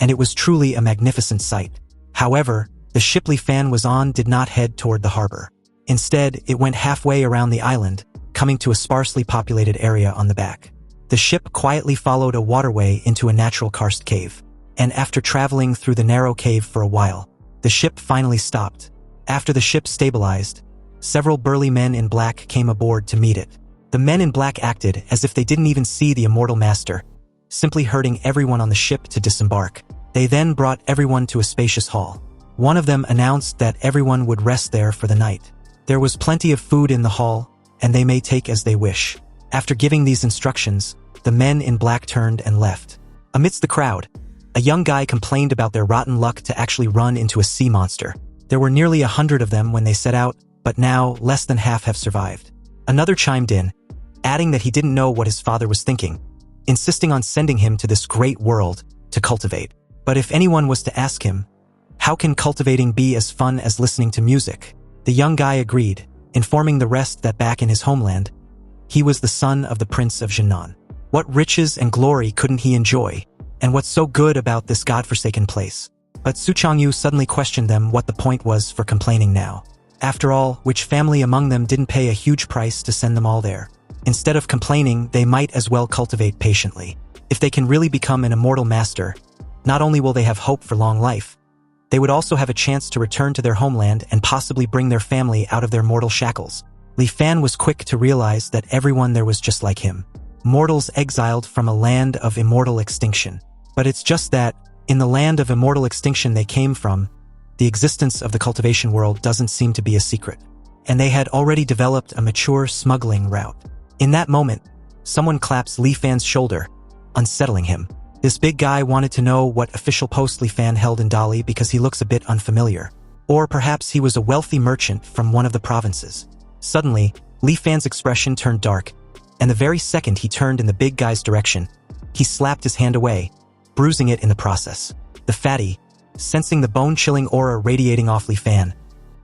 and it was truly a magnificent sight. However, the ship Li Fan was on did not head toward the harbor. Instead, it went halfway around the island, coming to a sparsely populated area on the back. The ship quietly followed a waterway into a natural karst cave, and after traveling through the narrow cave for a while, the ship finally stopped. After the ship stabilized, several burly men in black came aboard to meet it. The men in black acted as if they didn't even see the immortal master, simply herding everyone on the ship to disembark. They then brought everyone to a spacious hall. One of them announced that everyone would rest there for the night. There was plenty of food in the hall, and they may take as they wish. After giving these instructions, the men in black turned and left. Amidst the crowd, a young guy complained about their rotten luck to actually run into a sea monster. There were nearly 100 of them when they set out, but now less than half have survived. Another chimed in, adding that he didn't know what his father was thinking, insisting on sending him to this great world to cultivate. But if anyone was to ask him, how can cultivating be as fun as listening to music? The young guy agreed, informing the rest that back in his homeland, he was the son of the Prince of Jinan. What riches and glory couldn't he enjoy? And what's so good about this godforsaken place? But Su Changyu suddenly questioned them what the point was for complaining now. After all, which family among them didn't pay a huge price to send them all there? Instead of complaining, they might as well cultivate patiently. If they can really become an immortal master, not only will they have hope for long life, they would also have a chance to return to their homeland and possibly bring their family out of their mortal shackles. Li Fan was quick to realize that everyone there was just like him. Mortals exiled from a land of immortal extinction. But it's just that, in the land of immortal extinction they came from, the existence of the cultivation world doesn't seem to be a secret. And they had already developed a mature smuggling route. In that moment, someone claps Li Fan's shoulder, unsettling him. This big guy wanted to know what official post Li Fan held in Dali because he looks a bit unfamiliar. Or perhaps he was a wealthy merchant from one of the provinces. Suddenly, Li Fan's expression turned dark, and the very second he turned in the big guy's direction, he slapped his hand away, bruising it in the process. The fatty, sensing the bone-chilling aura radiating off Li Fan,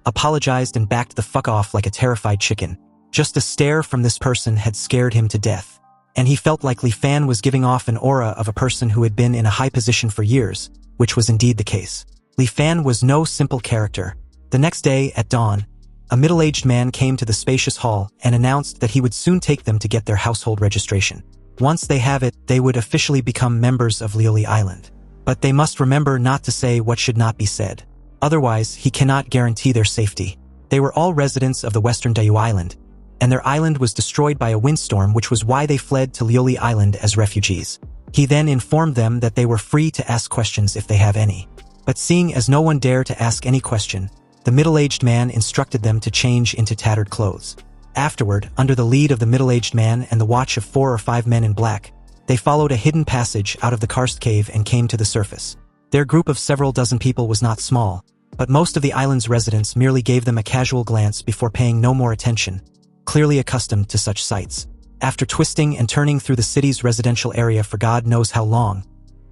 apologized and backed the fuck off like a terrified chicken. Just a stare from this person had scared him to death, and he felt like Li Fan was giving off an aura of a person who had been in a high position for years, which was indeed the case. Li Fan was no simple character. The next day, at dawn, a middle-aged man came to the spacious hall and announced that he would soon take them to get their household registration. Once they have it, they would officially become members of Liuli Island. But they must remember not to say what should not be said. Otherwise, he cannot guarantee their safety. They were all residents of the western Dayu Island, and their island was destroyed by a windstorm, which was why they fled to Liuli Island as refugees. He then informed them that they were free to ask questions if they have any. But seeing as no one dared to ask any question, the middle-aged man instructed them to change into tattered clothes. Afterward, under the lead of the middle-aged man and the watch of 4 or 5 men in black, they followed a hidden passage out of the karst cave and came to the surface. Their group of several dozen people was not small, but most of the island's residents merely gave them a casual glance before paying no more attention, clearly accustomed to such sights. After twisting and turning through the city's residential area for God knows how long,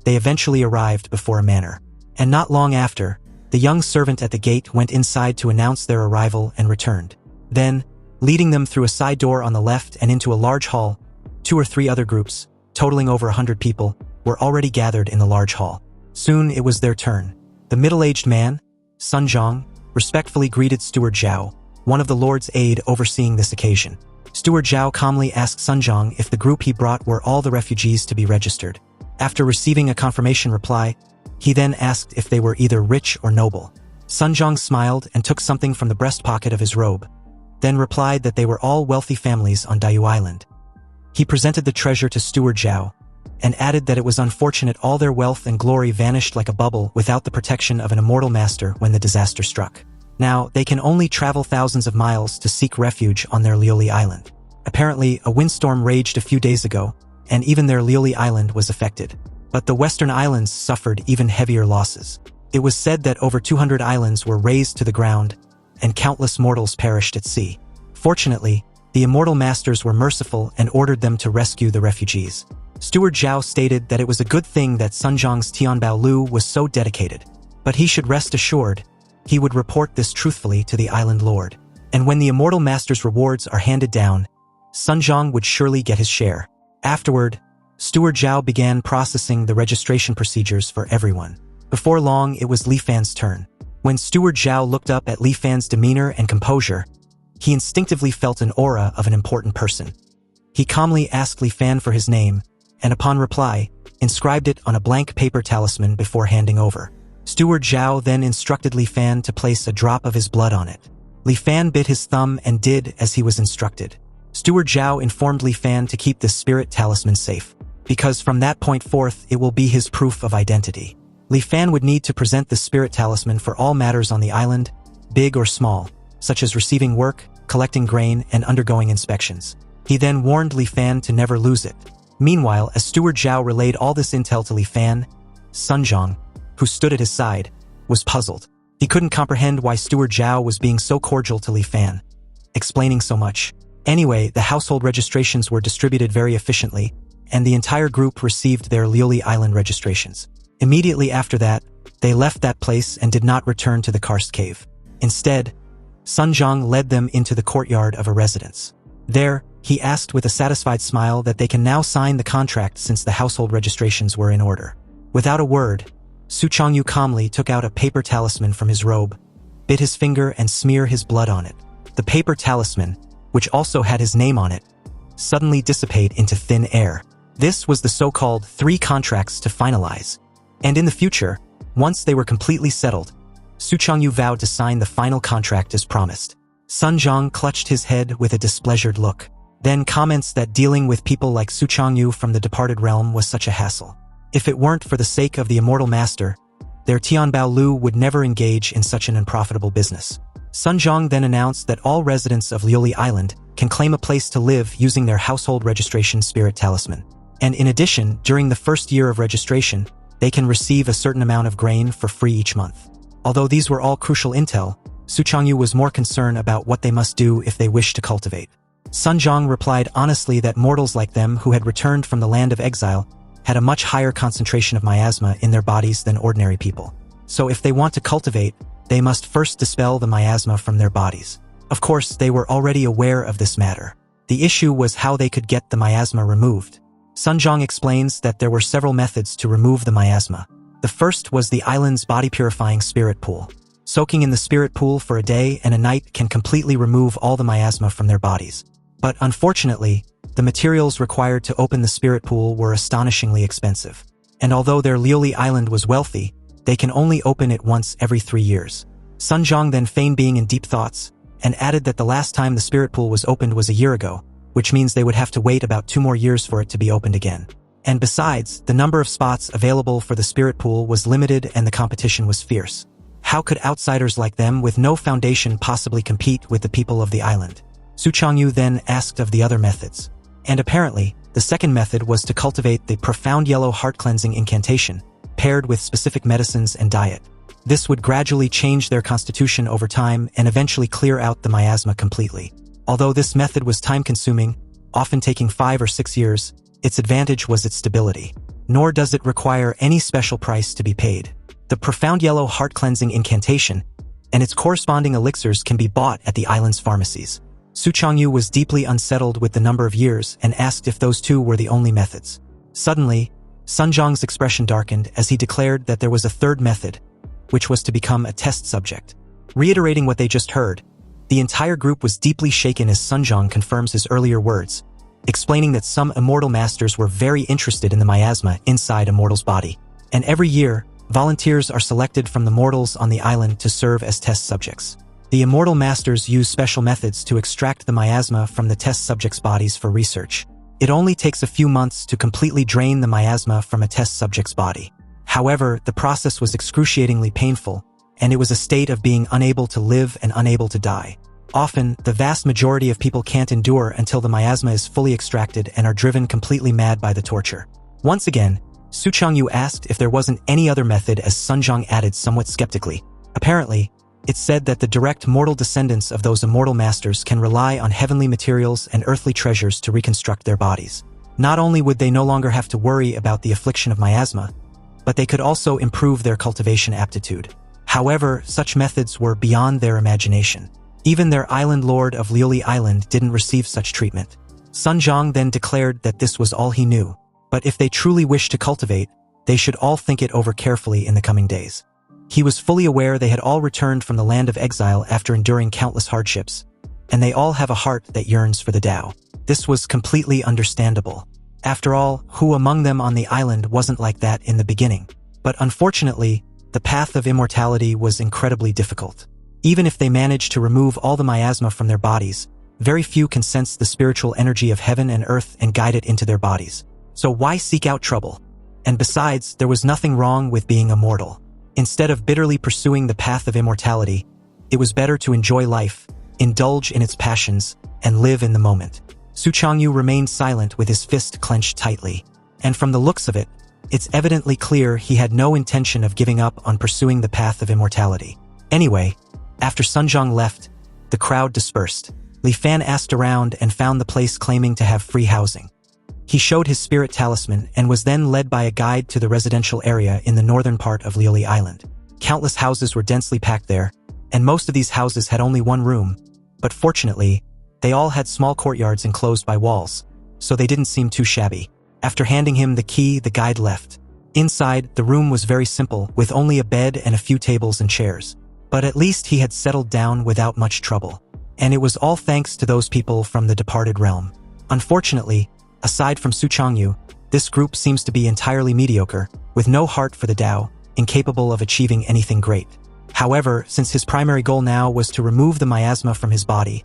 they eventually arrived before a manor. And not long after, the young servant at the gate went inside to announce their arrival and returned. Then, leading them through a side door on the left and into a large hall, 2 or 3 other groups, totaling over 100 people, were already gathered in the large hall. Soon it was their turn. The middle-aged man, Sun Zhang, respectfully greeted Steward Zhao, one of the Lord's aide overseeing this occasion. Steward Zhao calmly asked Sun Zhang if the group he brought were all the refugees to be registered. After receiving a confirmation reply, he then asked if they were either rich or noble. Sun Zhang smiled and took something from the breast pocket of his robe, then replied that they were all wealthy families on Dayu Island. He presented the treasure to Steward Zhao, and added that it was unfortunate all their wealth and glory vanished like a bubble without the protection of an immortal master when the disaster struck. Now, they can only travel thousands of miles to seek refuge on their Liuli Island. Apparently, a windstorm raged a few days ago, and even their Liuli Island was affected. But the western islands suffered even heavier losses. It was said that over 200 islands were razed to the ground, and countless mortals perished at sea. Fortunately, the immortal masters were merciful and ordered them to rescue the refugees. Steward Zhao stated that it was a good thing that Sun Zhang's Tianbao Lu was so dedicated, but he should rest assured he would report this truthfully to the island lord. And when the immortal master's rewards are handed down, Sun Zhang would surely get his share. Afterward, Steward Zhao began processing the registration procedures for everyone. Before long, it was Li Fan's turn. When Steward Zhao looked up at Li Fan's demeanor and composure, he instinctively felt an aura of an important person. He calmly asked Li Fan for his name, and upon reply, inscribed it on a blank paper talisman before handing over. Steward Zhao then instructed Li Fan to place a drop of his blood on it. Li Fan bit his thumb and did as he was instructed. Steward Zhao informed Li Fan to keep this spirit talisman safe, because from that point forth it will be his proof of identity. Li Fan would need to present the spirit talisman for all matters on the island, big or small, such as receiving work, collecting grain, and undergoing inspections. He then warned Li Fan to never lose it. Meanwhile, as Steward Zhao relayed all this intel to Li Fan, Sun Zhang, who stood at his side, was puzzled. He couldn't comprehend why Steward Zhao was being so cordial to Li Fan, explaining so much. Anyway, the household registrations were distributed very efficiently, and the entire group received their Liuli Island registrations. Immediately after that, they left that place and did not return to the karst cave. Instead, Sun Zhang led them into the courtyard of a residence. There, he asked with a satisfied smile that they can now sign the contract since the household registrations were in order. Without a word, Su Changyu calmly took out a paper talisman from his robe, bit his finger and smeared his blood on it. The paper talisman, which also had his name on it, suddenly dissipated into thin air. This was the so-called 3 contracts to finalize. And in the future, once they were completely settled, Su Changyu vowed to sign the final contract as promised. Sun Zhang clutched his head with a displeasured look, then comments that dealing with people like Su Changyu from the departed realm was such a hassle. If it weren't for the sake of the immortal master, their Tianbao Lu would never engage in such an unprofitable business. Sun Zhang then announced that all residents of Liuli Island can claim a place to live using their household registration spirit talisman. And in addition, during the first year of registration, they can receive a certain amount of grain for free each month. Although these were all crucial intel, Su Changyu was more concerned about what they must do if they wish to cultivate. Sun Zhang replied honestly that mortals like them who had returned from the land of exile had a much higher concentration of miasma in their bodies than ordinary people. So if they want to cultivate, they must first dispel the miasma from their bodies. Of course, they were already aware of this matter. The issue was how they could get the miasma removed. Sun Zhang explains that there were several methods to remove the miasma. The first was the island's body-purifying spirit pool. Soaking in the spirit pool for a day and a night can completely remove all the miasma from their bodies. But unfortunately, the materials required to open the spirit pool were astonishingly expensive. And although their Liuli Island was wealthy, they can only open it once every 3 years. Sun Zhang then feigned being in deep thoughts, and added that the last time the spirit pool was opened was a year ago, which means they would have to wait about 2 more years for it to be opened again. And besides, the number of spots available for the spirit pool was limited and the competition was fierce. How could outsiders like them with no foundation possibly compete with the people of the island? Su Changyu then asked of the other methods. And apparently, the second method was to cultivate the profound yellow heart-cleansing incantation, paired with specific medicines and diet. This would gradually change their constitution over time and eventually clear out the miasma completely. Although this method was time-consuming, often taking 5 or 6 years, its advantage was its stability. Nor does it require any special price to be paid. The profound yellow heart-cleansing incantation and its corresponding elixirs can be bought at the island's pharmacies. Su Changyu was deeply unsettled with the number of years and asked if those 2 were the only methods. Suddenly, Sun Zhang's expression darkened as he declared that there was a third method, which was to become a test subject. Reiterating what they just heard, the entire group was deeply shaken as Sun Zhang confirms his earlier words, explaining that some immortal masters were very interested in the miasma inside a mortal's body. And every year, volunteers are selected from the mortals on the island to serve as test subjects. The immortal masters use special methods to extract the miasma from the test subjects' bodies for research. It only takes a few months to completely drain the miasma from a test subject's body. However, the process was excruciatingly painful, and it was a state of being unable to live and unable to die. Often, the vast majority of people can't endure until the miasma is fully extracted and are driven completely mad by the torture. Once again, Su Changyu asked if there wasn't any other method as Sun Zhang added somewhat skeptically. Apparently, it's said that the direct mortal descendants of those immortal masters can rely on heavenly materials and earthly treasures to reconstruct their bodies. Not only would they no longer have to worry about the affliction of miasma, but they could also improve their cultivation aptitude. However, such methods were beyond their imagination. Even their island lord of Liuli Island didn't receive such treatment. Sun Zhang then declared that this was all he knew, but if they truly wished to cultivate, they should all think it over carefully in the coming days. He was fully aware they had all returned from the land of exile after enduring countless hardships, and they all have a heart that yearns for the Tao. This was completely understandable. After all, who among them on the island wasn't like that in the beginning? But unfortunately, the path of immortality was incredibly difficult. Even if they managed to remove all the miasma from their bodies, very few can sense the spiritual energy of heaven and earth and guide it into their bodies. So why seek out trouble? And besides, there was nothing wrong with being immortal. Instead of bitterly pursuing the path of immortality, it was better to enjoy life, indulge in its passions, and live in the moment. Su Changyu remained silent with his fist clenched tightly. And from the looks of it, it's evidently clear he had no intention of giving up on pursuing the path of immortality. Anyway, after Sun Zhang left, the crowd dispersed. Li Fan asked around and found the place claiming to have free housing. He showed his spirit talisman and was then led by a guide to the residential area in the northern part of Lioli Island. Countless houses were densely packed there, and most of these houses had only one room, but fortunately, they all had small courtyards enclosed by walls, so they didn't seem too shabby. After handing him the key, the guide left. Inside, the room was very simple, with only a bed and a few tables and chairs. But at least he had settled down without much trouble. And it was all thanks to those people from the departed realm. Unfortunately, aside from Su Changyu, this group seems to be entirely mediocre, with no heart for the Tao, incapable of achieving anything great. However, since his primary goal now was to remove the miasma from his body,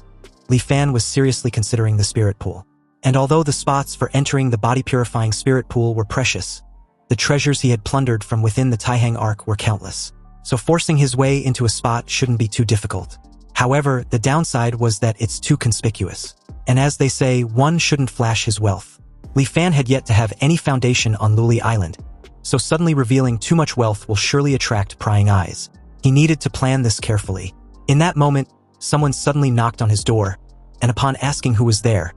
Li Fan was seriously considering the spirit pool. And although the spots for entering the body-purifying spirit pool were precious, the treasures he had plundered from within the Taihang Arc were countless. So forcing his way into a spot shouldn't be too difficult. However, the downside was that it's too conspicuous. And as they say, one shouldn't flash his wealth. Li Fan had yet to have any foundation on Lioli Island, so suddenly revealing too much wealth will surely attract prying eyes. He needed to plan this carefully. In that moment, someone suddenly knocked on his door, and upon asking who was there,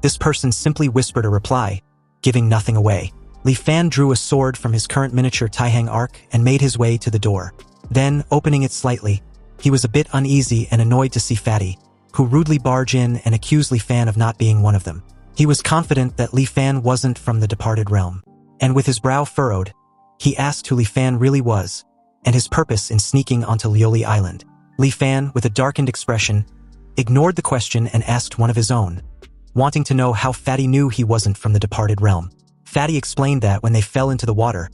this person simply whispered a reply, giving nothing away. Li Fan drew a sword from his current miniature Taihang Arc and made his way to the door. Then, opening it slightly, he was a bit uneasy and annoyed to see Fatty, who rudely barged in and accused Li Fan of not being one of them. He was confident that Li Fan wasn't from the departed realm. And with his brow furrowed, he asked who Li Fan really was, and his purpose in sneaking onto Lioli Island. Li Fan, with a darkened expression, ignored the question and asked one of his own, wanting to know how Fatty knew he wasn't from the departed realm. Fatty explained that when they fell into the water,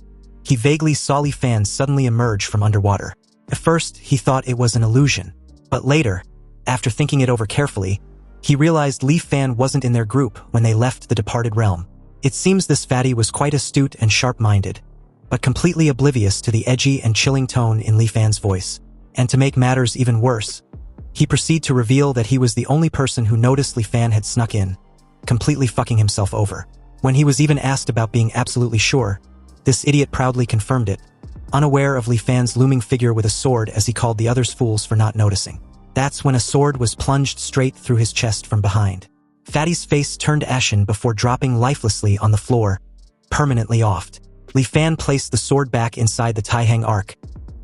he vaguely saw Li Fan suddenly emerge from underwater. At first, he thought it was an illusion, but later, after thinking it over carefully, he realized Li Fan wasn't in their group when they left the departed realm. It seems this Fatty was quite astute and sharp-minded, but completely oblivious to the edgy and chilling tone in Li Fan's voice. And to make matters even worse, he proceeded to reveal that he was the only person who noticed Li Fan had snuck in, completely fucking himself over. When he was even asked about being absolutely sure, this idiot proudly confirmed it, unaware of Li Fan's looming figure with a sword as he called the others fools for not noticing. That's when a sword was plunged straight through his chest from behind. Fatty's face turned ashen before dropping lifelessly on the floor, permanently offed. Li Fan placed the sword back inside the Taihang Arc,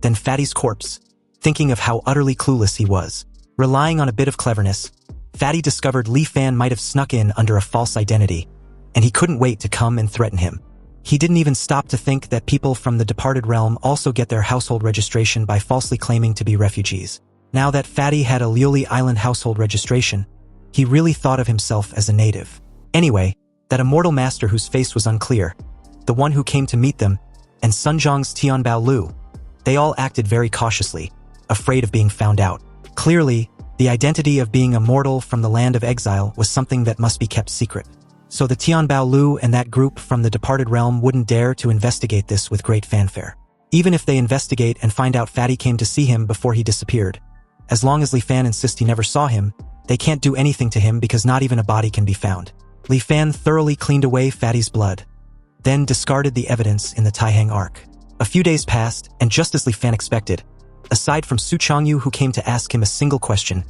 then Fatty's corpse, thinking of how utterly clueless he was. Relying on a bit of cleverness, Fatty discovered Li Fan might have snuck in under a false identity, and he couldn't wait to come and threaten him. He didn't even stop to think that people from the departed realm also get their household registration by falsely claiming to be refugees. Now that Fatty had a Lioli Island household registration, he really thought of himself as a native. Anyway, that immortal master whose face was unclear, the one who came to meet them, and Sunjong's Tianbao Lu, they all acted very cautiously, afraid of being found out. Clearly, the identity of being immortal from the land of exile was something that must be kept secret. So the Tianbao Lu and that group from the departed realm wouldn't dare to investigate this with great fanfare. Even if they investigate and find out Fatty came to see him before he disappeared, as long as Li Fan insists he never saw him, they can't do anything to him because not even a body can be found. Li Fan thoroughly cleaned away Fatty's blood, then discarded the evidence in the Taihang Arc. A few days passed, and just as Li Fan expected, aside from Su Changyu who came to ask him a single question,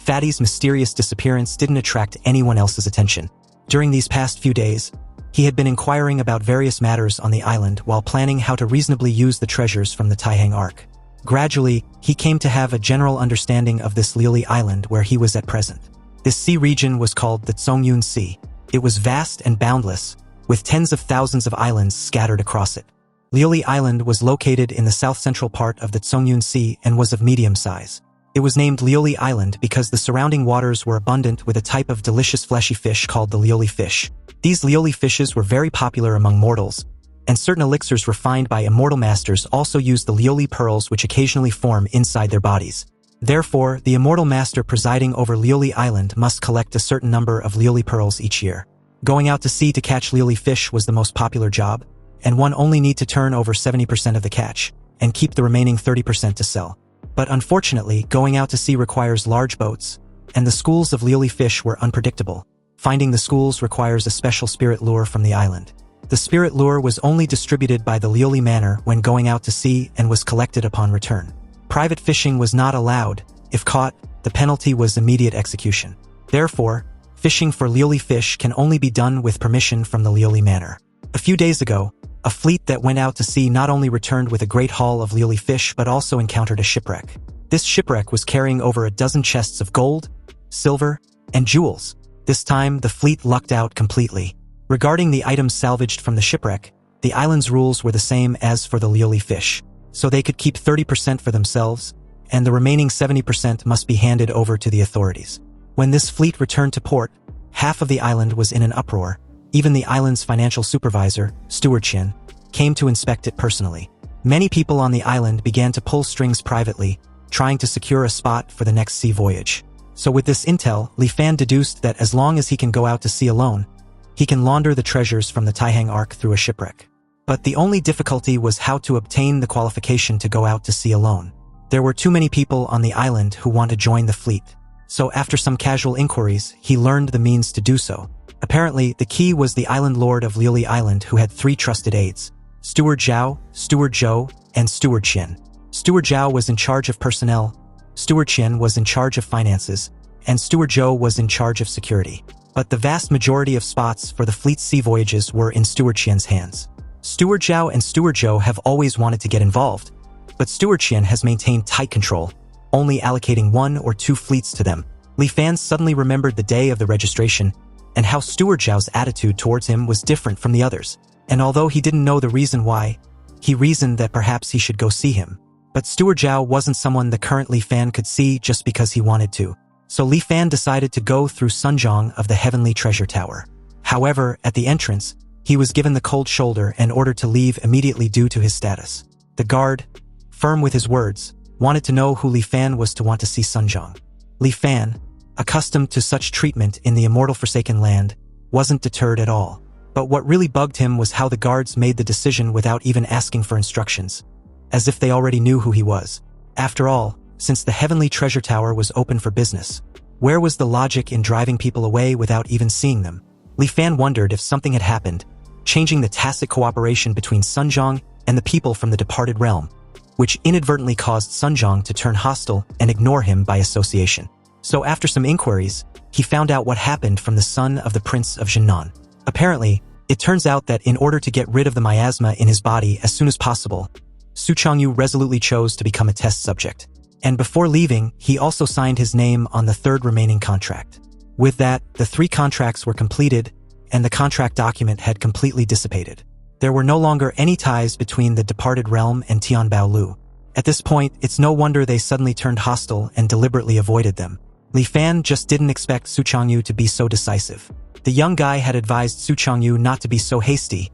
Fatty's mysterious disappearance didn't attract anyone else's attention. During these past few days, he had been inquiring about various matters on the island while planning how to reasonably use the treasures from the Taihang Arc. Gradually, he came to have a general understanding of this Lioli Island where he was at present. This sea region was called the Zongyun Sea. It was vast and boundless, with tens of thousands of islands scattered across it. Lioli Island was located in the south-central part of the Zongyun Sea and was of medium size. It was named Lioli Island because the surrounding waters were abundant with a type of delicious fleshy fish called the Lioli fish. These Lioli fishes were very popular among mortals, and certain elixirs refined by immortal masters also used the Lioli pearls which occasionally form inside their bodies. Therefore, the immortal master presiding over Lioli Island must collect a certain number of Lioli pearls each year. Going out to sea to catch Lioli fish was the most popular job, and one only need to turn over 70% of the catch, and keep the remaining 30% to sell. But unfortunately, going out to sea requires large boats, and the schools of Lioli fish were unpredictable. Finding the schools requires a special spirit lure from the island. The spirit lure was only distributed by the Lioli Manor when going out to sea and was collected upon return. Private fishing was not allowed. If caught, the penalty was immediate execution. Therefore, Fishing for lioli fish can only be done with permission from the lioli manor. A few days ago, a fleet that went out to sea not only returned with a great haul of lioli fish but also encountered a shipwreck. This shipwreck was carrying over a dozen chests of gold, silver, and jewels. This time, the fleet lucked out completely. Regarding the items salvaged from the shipwreck, the island's rules were the same as for the lioli fish, so they could keep 30% for themselves, and the remaining 70% must be handed over to the authorities. When this fleet returned to port, half of the island was in an uproar. Even the island's financial supervisor, Steward Chin, came to inspect it personally. Many people on the island began to pull strings privately, trying to secure a spot for the next sea voyage. So with this intel, Li Fan deduced that as long as he can go out to sea alone, he can launder the treasures from the Taihang Ark through a shipwreck. But the only difficulty was how to obtain the qualification to go out to sea alone. There were too many people on the island who want to join the fleet. So after some casual inquiries, he learned the means to do so. Apparently, the key was the island lord of Lioli Island who had 3 trusted aides: Steward Zhao, Steward Zhou, and Steward Qin. Steward Zhao was in charge of personnel, Steward Qin was in charge of finances, and Steward Zhou was in charge of security. But the vast majority of spots for the fleet's sea voyages were in Steward Qin's hands. Steward Zhao and Steward Zhou have always wanted to get involved, but Steward Qin has maintained tight control, only allocating 1 or 2 fleets to them. Li Fan suddenly remembered the day of the registration and how Steward Zhao's attitude towards him was different from the others. And although he didn't know the reason why, he reasoned that perhaps he should go see him. But Steward Zhao wasn't someone the current Li Fan could see just because he wanted to. So Li Fan decided to go through Sunjong of the Heavenly Treasure Tower. However, at the entrance, he was given the cold shoulder and ordered to leave immediately due to his status. The guard, firm with his words, wanted to know who Li Fan was to want to see Sunjong. Li Fan, accustomed to such treatment in the immortal Forsaken Land, wasn't deterred at all. But what really bugged him was how the guards made the decision without even asking for instructions, as if they already knew who he was. After all, since the Heavenly Treasure Tower was open for business, where was the logic in driving people away without even seeing them? Li Fan wondered if something had happened, changing the tacit cooperation between Sunjong and the people from the departed realm, which inadvertently caused Sunjong to turn hostile and ignore him by association. So after some inquiries, he found out what happened from the son of the Prince of Jinnan. Apparently, it turns out that in order to get rid of the miasma in his body as soon as possible, Su Changyu resolutely chose to become a test subject. And before leaving, he also signed his name on the 3rd remaining contract. With that, the 3 contracts were completed, and the contract document had completely dissipated. There were no longer any ties between the departed realm and Tianbao Lu. At this point, it's no wonder they suddenly turned hostile and deliberately avoided them. Li Fan just didn't expect Su Changyu to be so decisive. The young guy had advised Su Changyu not to be so hasty,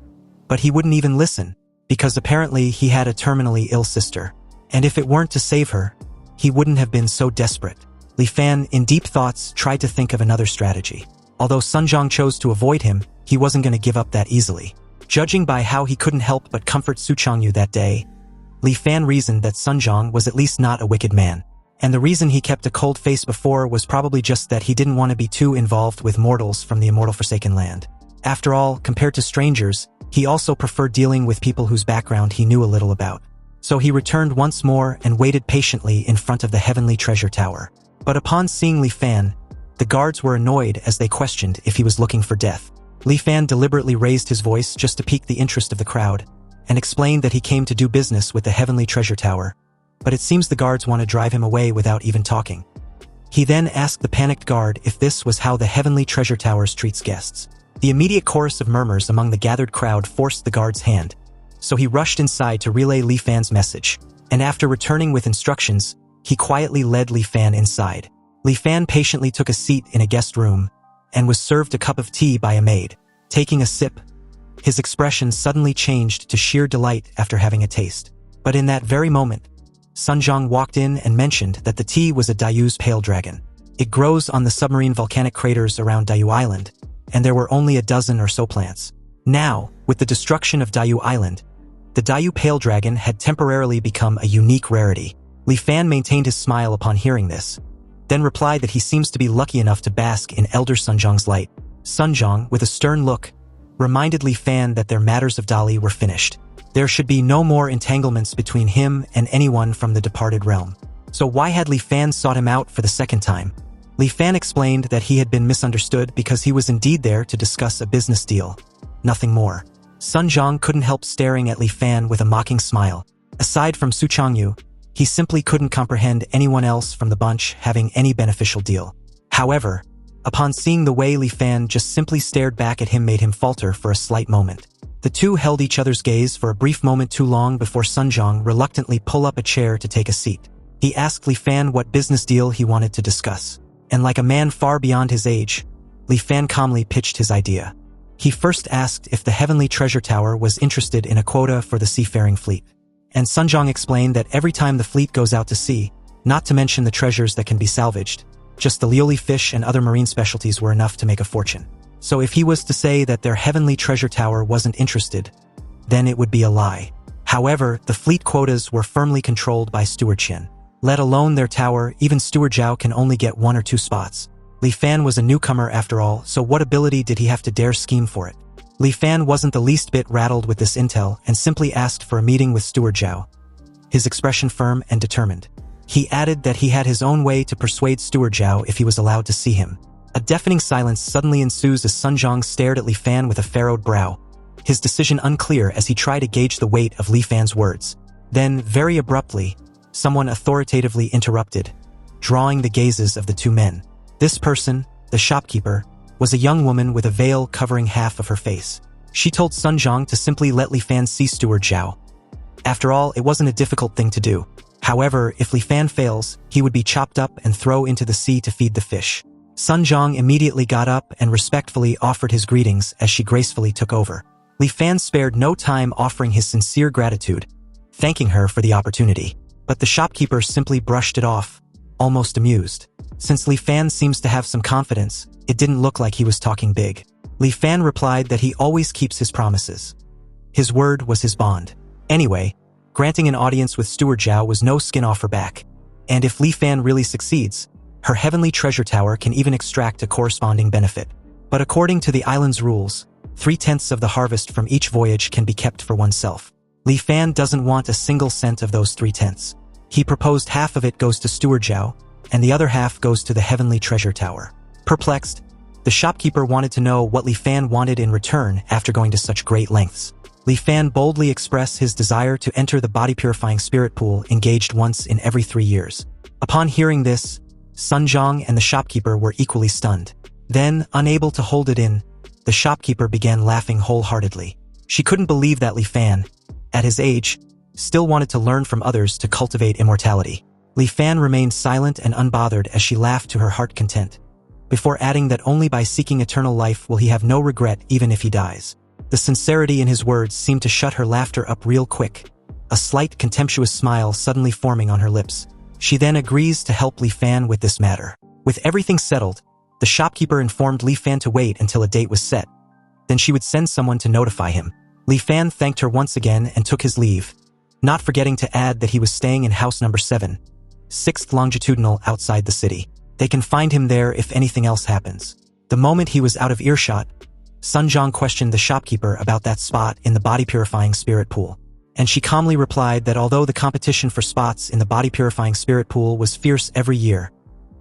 but he wouldn't even listen, because apparently he had a terminally ill sister. And if it weren't to save her, he wouldn't have been so desperate. Li Fan, in deep thoughts, tried to think of another strategy. Although Sunjong chose to avoid him, he wasn't going to give up that easily. Judging by how he couldn't help but comfort Su Changyu that day, Li Fan reasoned that Sunjong was at least not a wicked man. And the reason he kept a cold face before was probably just that he didn't want to be too involved with mortals from the immortal Forsaken Land. After all, compared to strangers, he also preferred dealing with people whose background he knew a little about. So he returned once more and waited patiently in front of the Heavenly Treasure Tower. But upon seeing Li Fan, the guards were annoyed as they questioned if he was looking for death. Li Fan deliberately raised his voice just to pique the interest of the crowd, and explained that he came to do business with the Heavenly Treasure Tower, but it seems the guards want to drive him away without even talking. He then asked the panicked guard if this was how the Heavenly Treasure Towers treats guests. The immediate chorus of murmurs among the gathered crowd forced the guard's hand, so he rushed inside to relay Li Fan's message, and after returning with instructions, he quietly led Li Fan inside. Li Fan patiently took a seat in a guest room, and was served a cup of tea by a maid. Taking a sip, his expression suddenly changed to sheer delight after having a taste. But in that very moment, Sunjong walked in and mentioned that the tea was a Dayu's pale dragon. It grows on the submarine volcanic craters around Dayu Island, and there were only a dozen or so plants. Now, with the destruction of Dayu Island, the Dayu pale dragon had temporarily become a unique rarity. Li Fan maintained his smile upon hearing this, then replied that he seems to be lucky enough to bask in Elder Sunjong's light. Sunjong, with a stern look, reminded Li Fan that their matters of Dali were finished. There should be no more entanglements between him and anyone from the departed realm. So why had Li Fan sought him out for the second time? Li Fan explained that he had been misunderstood because he was indeed there to discuss a business deal. Nothing more. Sun Zhang couldn't help staring at Li Fan with a mocking smile. Aside from Su Changyu, he simply couldn't comprehend anyone else from the bunch having any beneficial deal. However, upon seeing the way Li Fan just simply stared back at him made him falter for a slight moment. The two held each other's gaze for a brief moment too long before Sun Zhang reluctantly pulled up a chair to take a seat. He asked Li Fan what business deal he wanted to discuss. And like a man far beyond his age, Li Fan calmly pitched his idea. He first asked if the Heavenly Treasure Tower was interested in a quota for the seafaring fleet. And Sun Zhang explained that every time the fleet goes out to sea, not to mention the treasures that can be salvaged, just the lioli fish and other marine specialties were enough to make a fortune. So if he was to say that their Heavenly Treasure Tower wasn't interested, then it would be a lie. However, the fleet quotas were firmly controlled by Steward Qian. Let alone their tower, even Steward Zhao can only get 1 or 2 spots. Li Fan was a newcomer after all, so what ability did he have to dare scheme for it? Li Fan wasn't the least bit rattled with this intel and simply asked for a meeting with Steward Zhao. His expression firm and determined. He added that he had his own way to persuade Steward Zhao if he was allowed to see him. A deafening silence suddenly ensues as Sun Zhang stared at Li Fan with a furrowed brow, his decision unclear as he tried to gauge the weight of Li Fan's words. Then, very abruptly, someone authoritatively interrupted, drawing the gazes of the two men. This person, the shopkeeper, was a young woman with a veil covering half of her face. She told Sun Zhang to simply let Li Fan see Steward Zhao. After all, it wasn't a difficult thing to do. However, if Li Fan fails, he would be chopped up and thrown into the sea to feed the fish. Sun Zhang immediately got up and respectfully offered his greetings as she gracefully took over. Li Fan spared no time offering his sincere gratitude, thanking her for the opportunity. But the shopkeeper simply brushed it off, almost amused. Since Li Fan seems to have some confidence, it didn't look like he was talking big. Li Fan replied that he always keeps his promises. His word was his bond. Anyway, granting an audience with Steward Zhao was no skin off her back. And if Li Fan really succeeds, her Heavenly Treasure Tower can even extract a corresponding benefit. But according to the island's rules, 3/10 of the harvest from each voyage can be kept for oneself. Li Fan doesn't want a single cent of those 3/10. He proposed half of it goes to Steward Zhao, and the other half goes to the Heavenly Treasure Tower. Perplexed, the shopkeeper wanted to know what Li Fan wanted in return after going to such great lengths. Li Fan boldly expressed his desire to enter the body-purifying spirit pool engaged once in every 3 years. Upon hearing this, Sun Zhang and the shopkeeper were equally stunned. Then, unable to hold it in, the shopkeeper began laughing wholeheartedly. She couldn't believe that Li Fan, at his age, still wanted to learn from others to cultivate immortality. Li Fan remained silent and unbothered as she laughed to her heart content, before adding that only by seeking eternal life will he have no regret even if he dies. The sincerity in his words seemed to shut her laughter up real quick, a slight contemptuous smile suddenly forming on her lips. She then agrees to help Li Fan with this matter. With everything settled, the shopkeeper informed Li Fan to wait until a date was set. Then she would send someone to notify him. Li Fan thanked her once again and took his leave, not forgetting to add that he was staying in house number 7, 6th longitudinal outside the city. They can find him there if anything else happens. The moment he was out of earshot, Sun Zhang questioned the shopkeeper about that spot in the body-purifying spirit pool. And she calmly replied that although the competition for spots in the body-purifying spirit pool was fierce every year,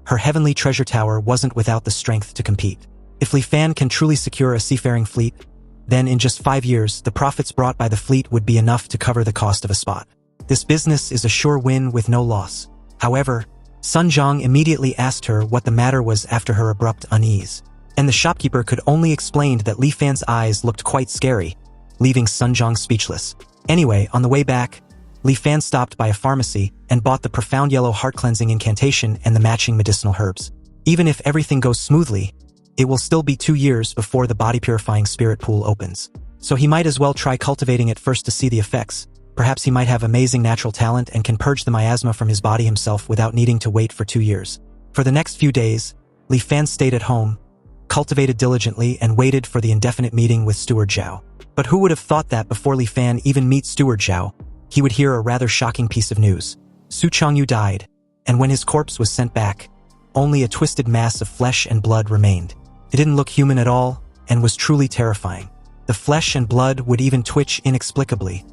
her Heavenly Treasure Tower wasn't without the strength to compete. If Li Fan can truly secure a seafaring fleet, then in just 5 years, the profits brought by the fleet would be enough to cover the cost of a spot. This business is a sure win with no loss. However, Sun Zhang immediately asked her what the matter was after her abrupt unease. And the shopkeeper could only explain that Li Fan's eyes looked quite scary, leaving Sun Zhang speechless. Anyway, on the way back, Li Fan stopped by a pharmacy and bought the profound yellow heart-cleansing incantation and the matching medicinal herbs. Even if everything goes smoothly, it will still be 2 years before the body-purifying spirit pool opens. So he might as well try cultivating it first to see the effects. Perhaps he might have amazing natural talent and can purge the miasma from his body himself without needing to wait for 2 years. For the next few days, Li Fan stayed at home, cultivated diligently, and waited for the indefinite meeting with Steward Zhao. But who would have thought that before Li Fan even meets Steward Zhao, he would hear a rather shocking piece of news. Su Changyu died, and when his corpse was sent back, only a twisted mass of flesh and blood remained. It didn't look human at all, and was truly terrifying. The flesh and blood would even twitch inexplicably,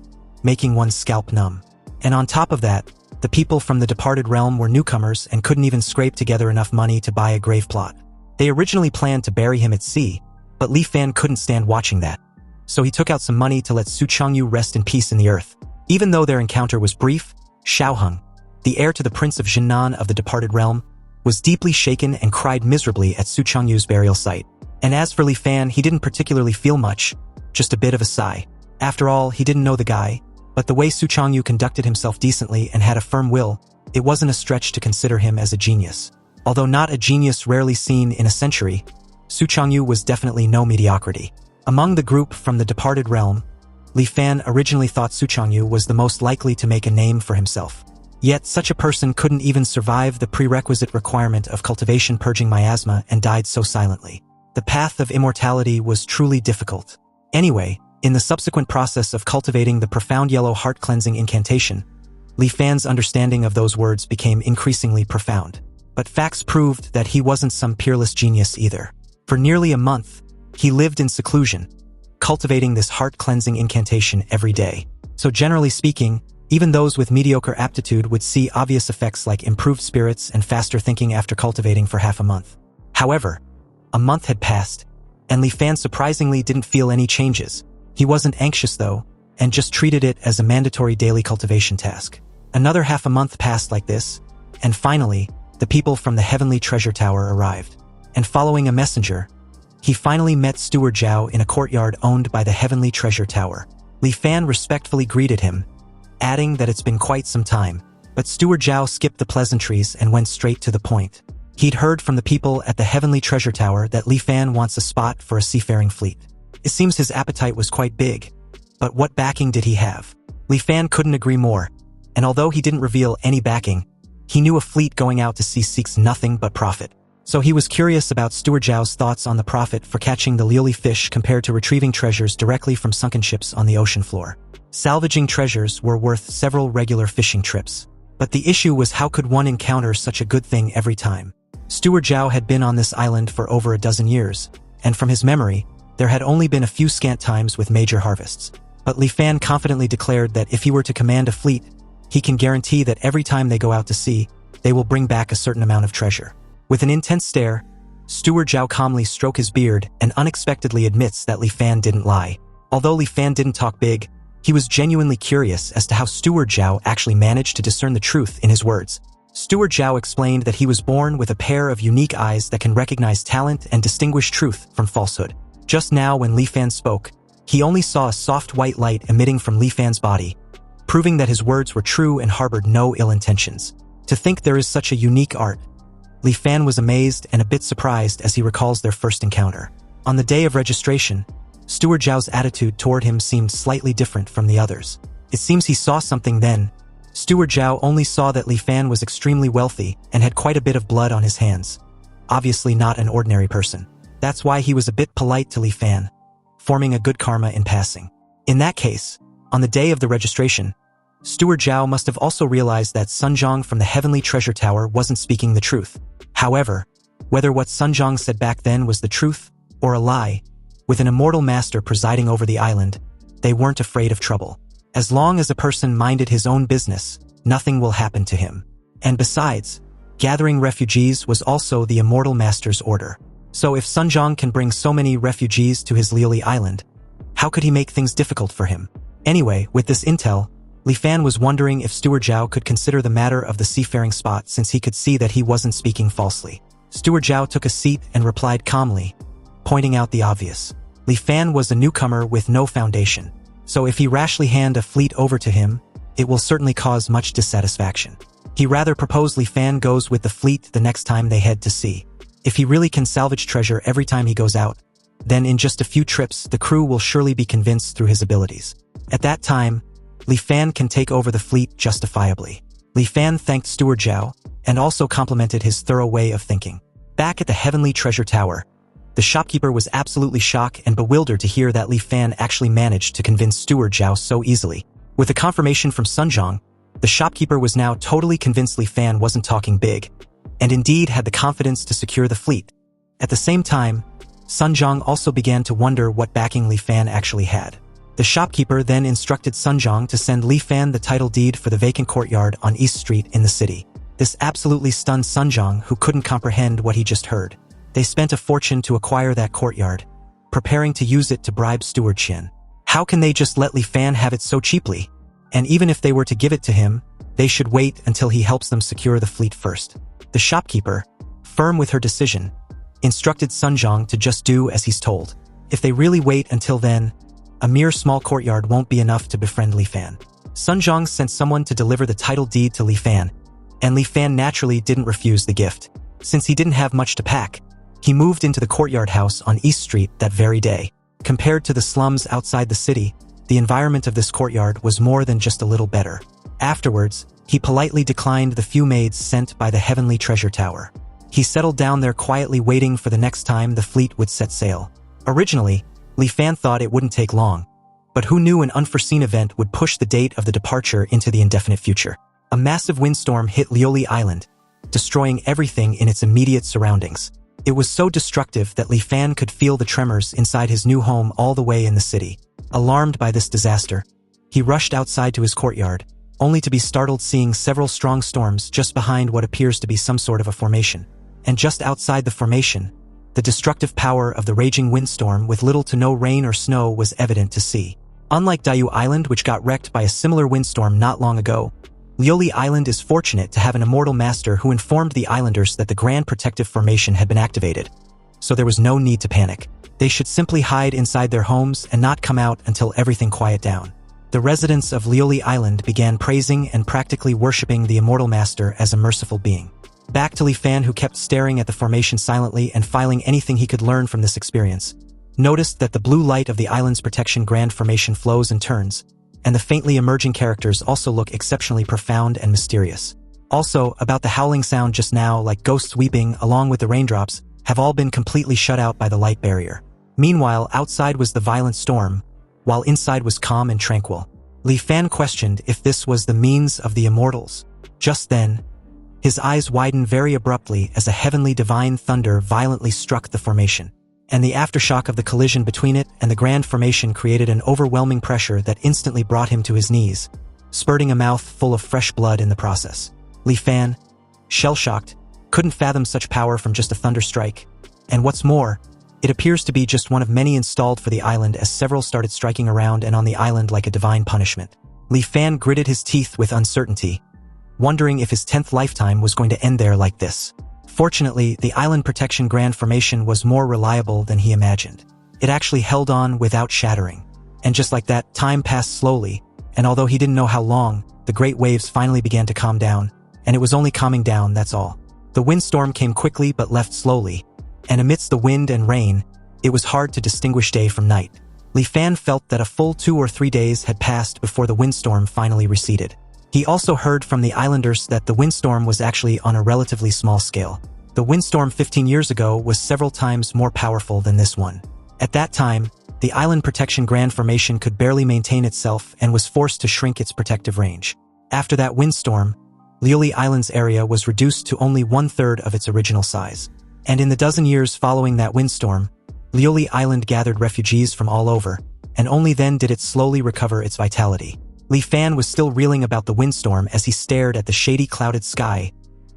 making one's scalp numb. And on top of that, The people from the departed realm were newcomers and couldn't even scrape together enough money to buy a grave plot. They originally planned to bury him at sea, but Li Fan couldn't stand watching that. So he took out some money to let Su Changyu rest in peace in the earth. Even though their encounter was brief, Xiaoheng, the heir to the Prince of Jinnan of the departed realm, was deeply shaken and cried miserably at Su Changyu's burial site. And as for Li Fan, he didn't particularly feel much, just a bit of a sigh. After all, he didn't know the guy, but the way Su Changyu conducted himself decently and had a firm will, it wasn't a stretch to consider him as a genius. Although not a genius rarely seen in a century, Su Changyu was definitely no mediocrity. Among the group from the departed realm, Li Fan originally thought Su Changyu was the most likely to make a name for himself. Yet such a person couldn't even survive the prerequisite requirement of cultivation purging miasma and died so silently. The path of immortality was truly difficult. Anyway, in the subsequent process of cultivating the profound yellow heart-cleansing incantation, Li Fan's understanding of those words became increasingly profound. But facts proved that he wasn't some peerless genius either. For nearly a month, he lived in seclusion, cultivating this heart-cleansing incantation every day. So generally speaking, even those with mediocre aptitude would see obvious effects like improved spirits and faster thinking after cultivating for half a month. However, a month had passed, and Li Fan surprisingly didn't feel any changes. He wasn't anxious though, and just treated it as a mandatory daily cultivation task. Another half a month passed like this, and finally, the people from the Heavenly Treasure Tower arrived. And following a messenger, he finally met Steward Zhao in a courtyard owned by the Heavenly Treasure Tower. Li Fan respectfully greeted him, adding that it's been quite some time, but Steward Zhao skipped the pleasantries and went straight to the point. He'd heard from the people at the Heavenly Treasure Tower that Li Fan wants a spot for a seafaring fleet. It seems his appetite was quite big, but what backing did he have? Li Fan couldn't agree more, and although he didn't reveal any backing, he knew a fleet going out to sea seeks nothing but profit. So he was curious about Steward Zhao's thoughts on the profit for catching the lily fish compared to retrieving treasures directly from sunken ships on the ocean floor. Salvaging treasures were worth several regular fishing trips. But the issue was how could one encounter such a good thing every time? Steward Zhao had been on this island for over a dozen years, and from his memory, there had only been a few scant times with major harvests. But Li Fan confidently declared that if he were to command a fleet, he can guarantee that every time they go out to sea, they will bring back a certain amount of treasure. With an intense stare, Steward Zhao calmly strokes his beard and unexpectedly admits that Li Fan didn't lie. Although Li Fan didn't talk big, he was genuinely curious as to how Steward Zhao actually managed to discern the truth in his words. Steward Zhao explained that he was born with a pair of unique eyes that can recognize talent and distinguish truth from falsehood. Just now when Li Fan spoke, he only saw a soft white light emitting from Li Fan's body, proving that his words were true and harbored no ill intentions. To think there is such a unique art. Li Fan was amazed and a bit surprised as he recalls their first encounter. On the day of registration, Steward Zhao's attitude toward him seemed slightly different from the others. It seems he saw something then. Steward Zhao only saw that Li Fan was extremely wealthy and had quite a bit of blood on his hands. Obviously not an ordinary person. That's why he was a bit polite to Li Fan, forming a good karma in passing. In that case, on the day of the registration, Steward Zhao must have also realized that Sunjong from the Heavenly Treasure Tower wasn't speaking the truth. However, whether what Sunjong said back then was the truth or a lie, with an immortal master presiding over the island, they weren't afraid of trouble. As long as a person minded his own business, nothing will happen to him. And besides, gathering refugees was also the immortal master's order. So if Sunjong can bring so many refugees to his Liuli island, how could he make things difficult for him? Anyway, with this intel, Li Fan was wondering if Steward Zhao could consider the matter of the seafaring spot since he could see that he wasn't speaking falsely. Steward Zhao took a seat and replied calmly, pointing out the obvious. Li Fan was a newcomer with no foundation, so if he rashly hand a fleet over to him, it will certainly cause much dissatisfaction. He rather proposed Li Fan goes with the fleet the next time they head to sea. If he really can salvage treasure every time he goes out, then in just a few trips the crew will surely be convinced through his abilities. At that time, Li Fan can take over the fleet justifiably. Li Fan thanked Steward Zhao, and also complimented his thorough way of thinking. Back at the Heavenly Treasure Tower, the shopkeeper was absolutely shocked and bewildered to hear that Li Fan actually managed to convince Steward Zhao so easily. With a confirmation from Sunjong, the shopkeeper was now totally convinced Li Fan wasn't talking big, and indeed had the confidence to secure the fleet. At the same time, Sunjong also began to wonder what backing Li Fan actually had. The shopkeeper then instructed Sunjong to send Li Fan the title deed for the vacant courtyard on East Street in the city. This absolutely stunned Sunjong, who couldn't comprehend what he just heard. They spent a fortune to acquire that courtyard, preparing to use it to bribe Steward Shin. How can they just let Li Fan have it so cheaply? And even if they were to give it to him, they should wait until he helps them secure the fleet first. The shopkeeper, firm with her decision, instructed Sunjong to just do as he's told. If they really wait until then, a mere small courtyard won't be enough to befriend Li Fan. Sunjong sent someone to deliver the title deed to Li Fan, and Li Fan naturally didn't refuse the gift. Since he didn't have much to pack, he moved into the courtyard house on East Street that very day. Compared to the slums outside the city, the environment of this courtyard was more than just a little better. Afterwards, he politely declined the few maids sent by the Heavenly Treasure Tower. He settled down there quietly, waiting for the next time the fleet would set sail. Originally, Li Fan thought it wouldn't take long, but who knew an unforeseen event would push the date of the departure into the indefinite future. A massive windstorm hit Lioli Island, destroying everything in its immediate surroundings. It was so destructive that Li Fan could feel the tremors inside his new home all the way in the city. Alarmed by this disaster, he rushed outside to his courtyard, only to be startled seeing several strong storms just behind what appears to be some sort of a formation. And just outside the formation, the destructive power of the raging windstorm with little to no rain or snow was evident to see. Unlike Dayu Island, which got wrecked by a similar windstorm not long ago, Lioli Island is fortunate to have an immortal master who informed the islanders that the Grand Protective Formation had been activated, so there was no need to panic. They should simply hide inside their homes and not come out until everything quieted down. The residents of Lioli Island began praising and practically worshipping the immortal master as a merciful being. Back to Li Fan, who kept staring at the formation silently and filing anything he could learn from this experience, noticed that the blue light of the island's protection Grand Formation flows and turns, and the faintly emerging characters also look exceptionally profound and mysterious. Also, about the howling sound just now, like ghosts weeping along with the raindrops, have all been completely shut out by the light barrier. Meanwhile, outside was the violent storm, while inside was calm and tranquil. Li Fan questioned if this was the means of the immortals. Just then, his eyes widened very abruptly as a heavenly divine thunder violently struck the formation, and the aftershock of the collision between it and the Grand Formation created an overwhelming pressure that instantly brought him to his knees, spurting a mouth full of fresh blood in the process. Li Fan, shell-shocked, couldn't fathom such power from just a thunder strike, and what's more, it appears to be just one of many installed for the island, as several started striking around and on the island like a divine punishment. Li Fan gritted his teeth with uncertainty, wondering if his 10th lifetime was going to end there like this. Fortunately, the Island Protection Grand Formation was more reliable than he imagined. It actually held on without shattering. And just like that, time passed slowly, and although he didn't know how long, the great waves finally began to calm down, and it was only calming down, that's all. The windstorm came quickly but left slowly, and amidst the wind and rain, it was hard to distinguish day from night. Li Fan felt that a full 2 or 3 days had passed before the windstorm finally receded. He also heard from the islanders that the windstorm was actually on a relatively small scale. The windstorm 15 years ago was several times more powerful than this one. At that time, the Island Protection Grand Formation could barely maintain itself and was forced to shrink its protective range. After that windstorm, Lioli Island's area was reduced to only 1/3 of its original size. And in the dozen years following that windstorm, Lioli Island gathered refugees from all over, and only then did it slowly recover its vitality. Li Fan was still reeling about the windstorm as he stared at the shady clouded sky,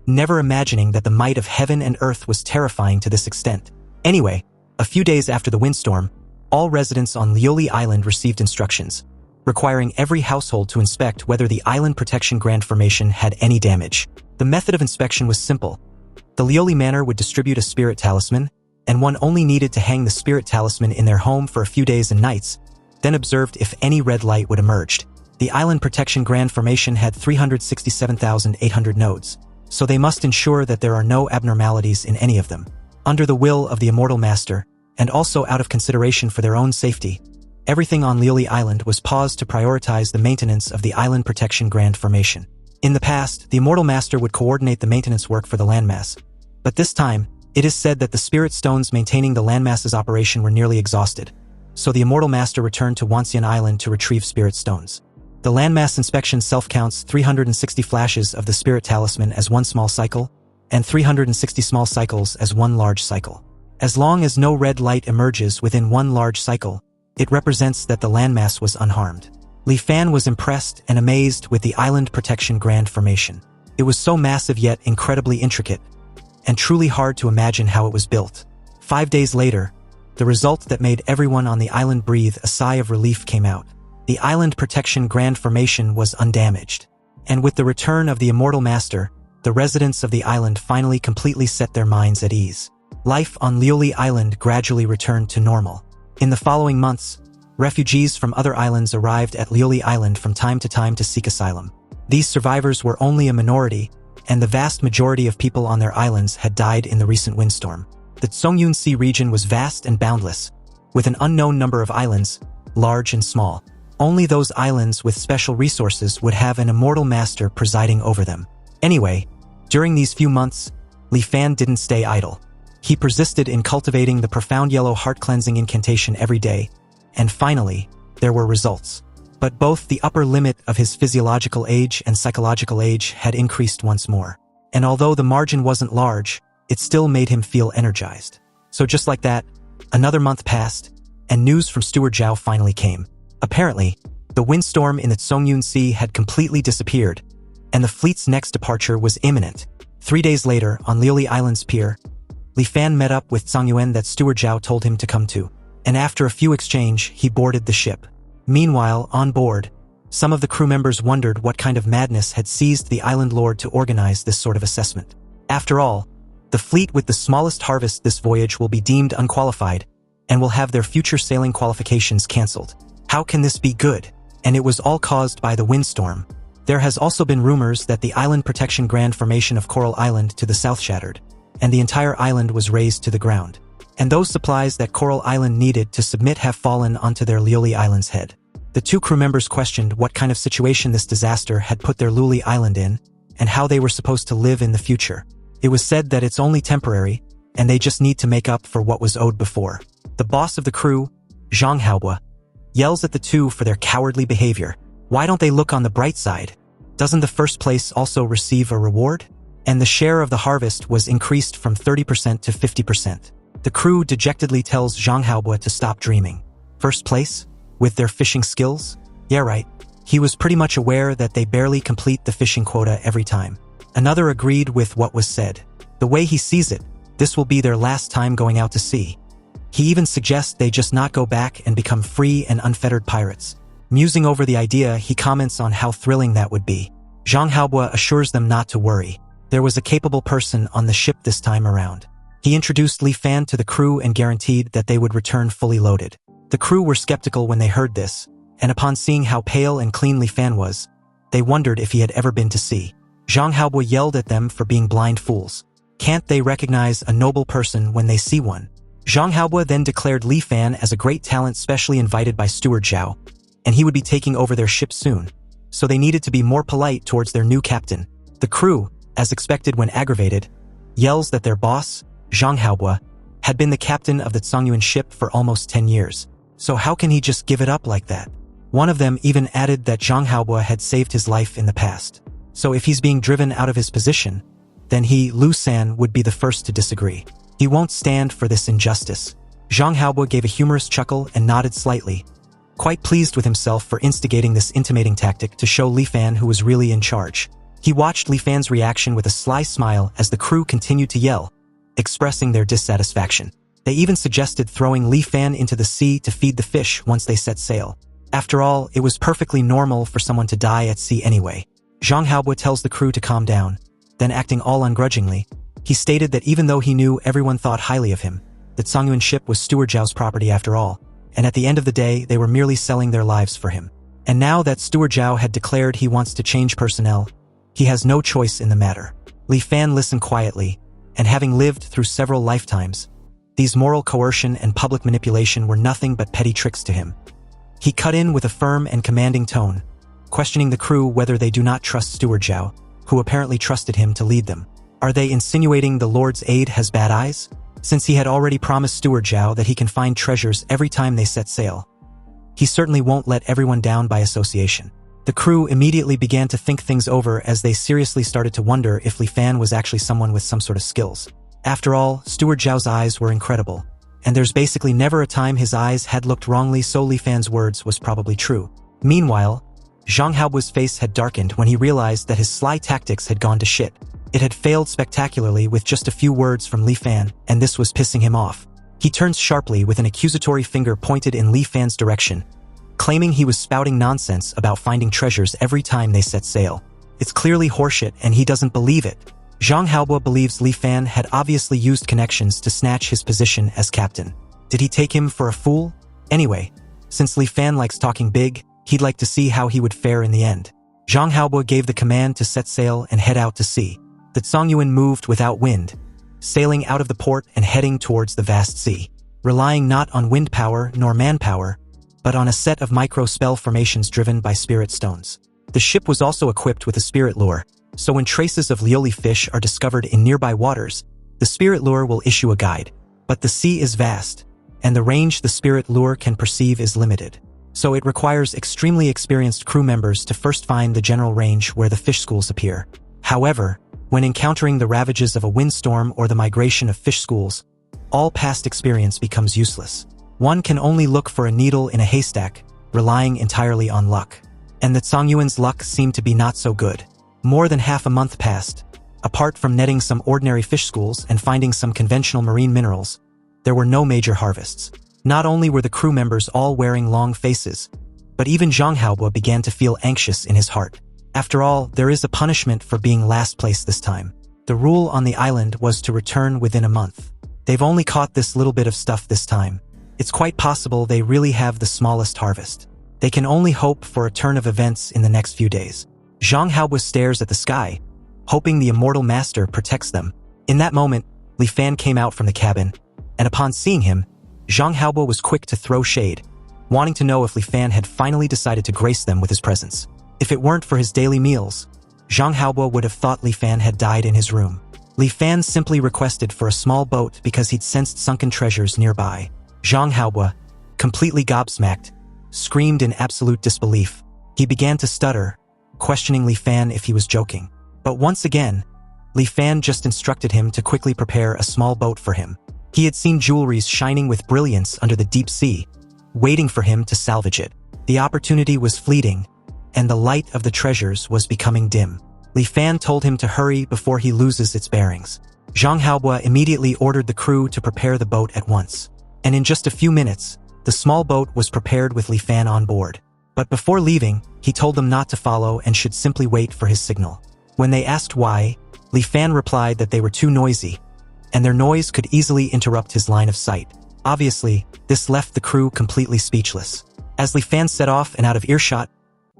never imagining that the might of heaven and earth was terrifying to this extent. Anyway, a few days after the windstorm, all residents on Lioli Island received instructions, requiring every household to inspect whether the Island Protection Grand Formation had any damage. The method of inspection was simple. The Lioli Manor would distribute a spirit talisman, and one only needed to hang the spirit talisman in their home for a few days and nights, then observed if any red light would emerge. The Island Protection Grand Formation had 367,800 nodes, so they must ensure that there are no abnormalities in any of them. Under the will of the Immortal Master, and also out of consideration for their own safety, everything on Lioli Island was paused to prioritize the maintenance of the Island Protection Grand Formation. In the past, the Immortal Master would coordinate the maintenance work for the landmass, but this time, it is said that the spirit stones maintaining the landmass's operation were nearly exhausted, so the Immortal Master returned to Wanxian Island to retrieve spirit stones. The landmass inspection self-counts 360 flashes of the spirit talisman as one small cycle, and 360 small cycles as one large cycle. As long as no red light emerges within one large cycle, It represents that the landmass was unharmed. Li Fan was impressed and amazed with the Island Protection Grand Formation. It was so massive yet incredibly intricate, and truly hard to imagine how it was built. 5 days later, the result that made everyone on the island breathe a sigh of relief came out. The Island Protection Grand Formation was undamaged. And with the return of the Immortal Master, the residents of the island finally completely set their minds at ease. Life on Lioli Island gradually returned to normal. In the following months, refugees from other islands arrived at Lioli Island from time to time to seek asylum. These survivors were only a minority, and the vast majority of people on their islands had died in the recent windstorm. The Tseongyun Sea region was vast and boundless, with an unknown number of islands, large and small. Only those islands with special resources would have an immortal master presiding over them. Anyway, during these few months, Li Fan didn't stay idle. He persisted in cultivating the profound yellow heart-cleansing incantation every day, and finally, there were results. But both the upper limit of his physiological age and psychological age had increased once more. And although the margin wasn't large, it still made him feel energized. So just like that, another month passed, and news from Steward Zhao finally came. Apparently, the windstorm in the Tseongyun Sea had completely disappeared, and the fleet's next departure was imminent. 3 days later, on Lioli Island's pier, Li Fan met up with Tseongyun that Steward Zhao told him to come to, and after a few exchange, he boarded the ship. Meanwhile, on board, some of the crew members wondered what kind of madness had seized the island lord to organize this sort of assessment. After all, the fleet with the smallest harvest this voyage will be deemed unqualified, and will have their future sailing qualifications cancelled. How can this be good? And it was all caused by the windstorm. There has also been rumors that the Island Protection Grand Formation of Coral Island to the south shattered, and the entire island was razed to the ground. And those supplies that Coral Island needed to submit have fallen onto their Lioli Island's head. The two crew members questioned what kind of situation this disaster had put their Lioli Island in, and how they were supposed to live in the future. It was said that it's only temporary, and they just need to make up for what was owed before. The boss of the crew, Zhang Haobo, yells at the two for their cowardly behavior. Why don't they look on the bright side? Doesn't the first place also receive a reward? And the share of the harvest was increased from 30% to 50%. The crew dejectedly tells Zhang Haobo to stop dreaming. First place? With their fishing skills? Yeah, right. He was pretty much aware that they barely complete the fishing quota every time. Another agreed with what was said. The way he sees it, this will be their last time going out to sea. He even suggests they just not go back and become free and unfettered pirates. Musing over the idea, he comments on how thrilling that would be. Zhang Haobo assures them not to worry. There was a capable person on the ship this time around. He introduced Li Fan to the crew and guaranteed that they would return fully loaded. The crew were skeptical when they heard this, and upon seeing how pale and clean Li Fan was, they wondered if he had ever been to sea. Zhang Haobo yelled at them for being blind fools. Can't they recognize a noble person when they see one? Zhang Haobo then declared Li Fan as a great talent specially invited by Steward Zhao, and he would be taking over their ship soon, so they needed to be more polite towards their new captain. The crew, as expected when aggravated, yells that their boss, Zhang Haobo, had been the captain of the Tseongyun ship for almost 10 years. So how can he just give it up like that? One of them even added that Zhang Haobo had saved his life in the past. So if he's being driven out of his position, then he, Lu San, would be the first to disagree. He won't stand for this injustice. Zhang Haobo gave a humorous chuckle and nodded slightly, quite pleased with himself for instigating this intimating tactic to show Li Fan who was really in charge. He watched Li Fan's reaction with a sly smile as the crew continued to yell, expressing their dissatisfaction. They even suggested throwing Li Fan into the sea to feed the fish once they set sail. After all, it was perfectly normal for someone to die at sea anyway. Zhang Haobo tells the crew to calm down, then acting all ungrudgingly, he stated that even though he knew everyone thought highly of him, the Tseongyun ship was Steward Zhao's property after all, and at the end of the day they were merely selling their lives for him. And now that Steward Zhao had declared he wants to change personnel, he has no choice in the matter. Li Fan listened quietly, and having lived through several lifetimes, these moral coercion and public manipulation were nothing but petty tricks to him. He cut in with a firm and commanding tone, questioning the crew whether they do not trust Steward Zhao, who apparently trusted him to lead them. Are they insinuating the Lord's aid has bad eyes? Since he had already promised Steward Zhao that he can find treasures every time they set sail, he certainly won't let everyone down by association. The crew immediately began to think things over as they seriously started to wonder if Li Fan was actually someone with some sort of skills. After all, Steward Zhao's eyes were incredible. and there's basically never a time his eyes had looked wrongly, so Li Fan's words was probably true. Meanwhile, Zhang Haobu's face had darkened when he realized that his sly tactics had gone to shit. It had failed spectacularly with just a few words from Li Fan, and this was pissing him off. He turned sharply with an accusatory finger pointed in Li Fan's direction, claiming he was spouting nonsense about finding treasures every time they set sail. It's clearly horseshit and he doesn't believe it. Zhang Haobu believes Li Fan had obviously used connections to snatch his position as captain. Did he take him for a fool? Anyway, since Li Fan likes talking big, he'd like to see how he would fare in the end. Zhang Haobu gave the command to set sail and head out to sea. The Songyuan moved without wind, sailing out of the port and heading towards the vast sea, relying not on wind power nor manpower, but on a set of micro-spell formations driven by spirit stones. The ship was also equipped with a spirit lure, so when traces of Lioli fish are discovered in nearby waters, the spirit lure will issue a guide. But the sea is vast, and the range the spirit lure can perceive is limited. So it requires extremely experienced crew members to first find the general range where the fish schools appear. However, when encountering the ravages of a windstorm or the migration of fish schools, all past experience becomes useless. One can only look for a needle in a haystack, relying entirely on luck. And the Songyuan's luck seemed to be not so good. More than half a month passed. Apart from netting some ordinary fish schools and finding some conventional marine minerals, there were no major harvests. Not only were the crew members all wearing long faces, but even Zhang Haobu began to feel anxious in his heart. After all, there is a punishment for being last place this time. The rule on the island was to return within a month. They've only caught this little bit of stuff this time. It's quite possible they really have the smallest harvest. They can only hope for a turn of events in the next few days. Zhang Haobu stares at the sky, hoping the immortal master protects them. In that moment, Li Fan came out from the cabin, and upon seeing him, Zhang Haobu was quick to throw shade, wanting to know if Li Fan had finally decided to grace them with his presence. If it weren't for his daily meals, Zhang Haobu would have thought Li Fan had died in his room. Li Fan simply requested for a small boat because he'd sensed sunken treasures nearby. Zhang Haobu, completely gobsmacked, screamed in absolute disbelief. He began to stutter, questioning Li Fan if he was joking. But once again, Li Fan just instructed him to quickly prepare a small boat for him. He had seen jewelries shining with brilliance under the deep sea, waiting for him to salvage it. The opportunity was fleeting, and the light of the treasures was becoming dim. Li Fan told him to hurry before he loses its bearings. Zhang Haobu immediately ordered the crew to prepare the boat at once. And in just a few minutes, the small boat was prepared with Li Fan on board. But before leaving, he told them not to follow and should simply wait for his signal. When they asked why, Li Fan replied that they were too noisy, and their noise could easily interrupt his line of sight. Obviously, this left the crew completely speechless. As Li Fan set off and out of earshot,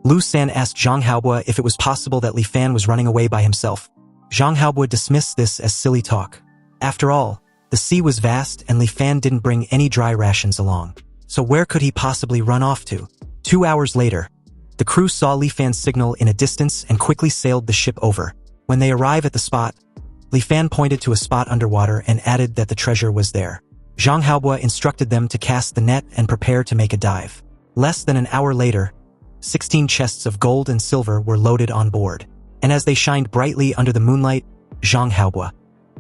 Lu San asked Zhang Haobu if it was possible that Li Fan was running away by himself. Zhang Haobu dismissed this as silly talk. After all, the sea was vast and Li Fan didn't bring any dry rations along. So where could he possibly run off to? 2 hours later, the crew saw Li Fan's signal in a distance and quickly sailed the ship over. When they arrived at the spot, Li Fan pointed to a spot underwater and added that the treasure was there. Zhang Haobu instructed them to cast the net and prepare to make a dive. Less than an hour later, 16 chests of gold and silver were loaded on board. And as they shined brightly under the moonlight, Zhang Haobu,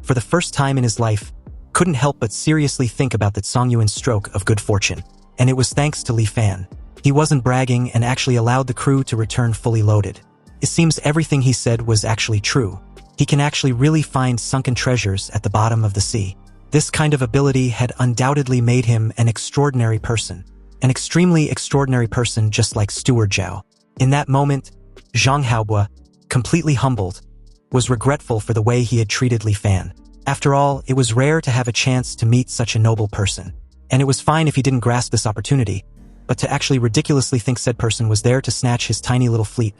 for the first time in his life, couldn't help but seriously think about that Songyuan's stroke of good fortune. And it was thanks to Li Fan. He wasn't bragging and actually allowed the crew to return fully loaded. It seems everything he said was actually true. He can actually really find sunken treasures at the bottom of the sea. This kind of ability had undoubtedly made him an extraordinary person. An extremely extraordinary person just like Steward Zhao. In that moment, Zhang Haobu, completely humbled, was regretful for the way he had treated Li Fan. After all, it was rare to have a chance to meet such a noble person. And it was fine if he didn't grasp this opportunity, but to actually ridiculously think said person was there to snatch his tiny little fleet.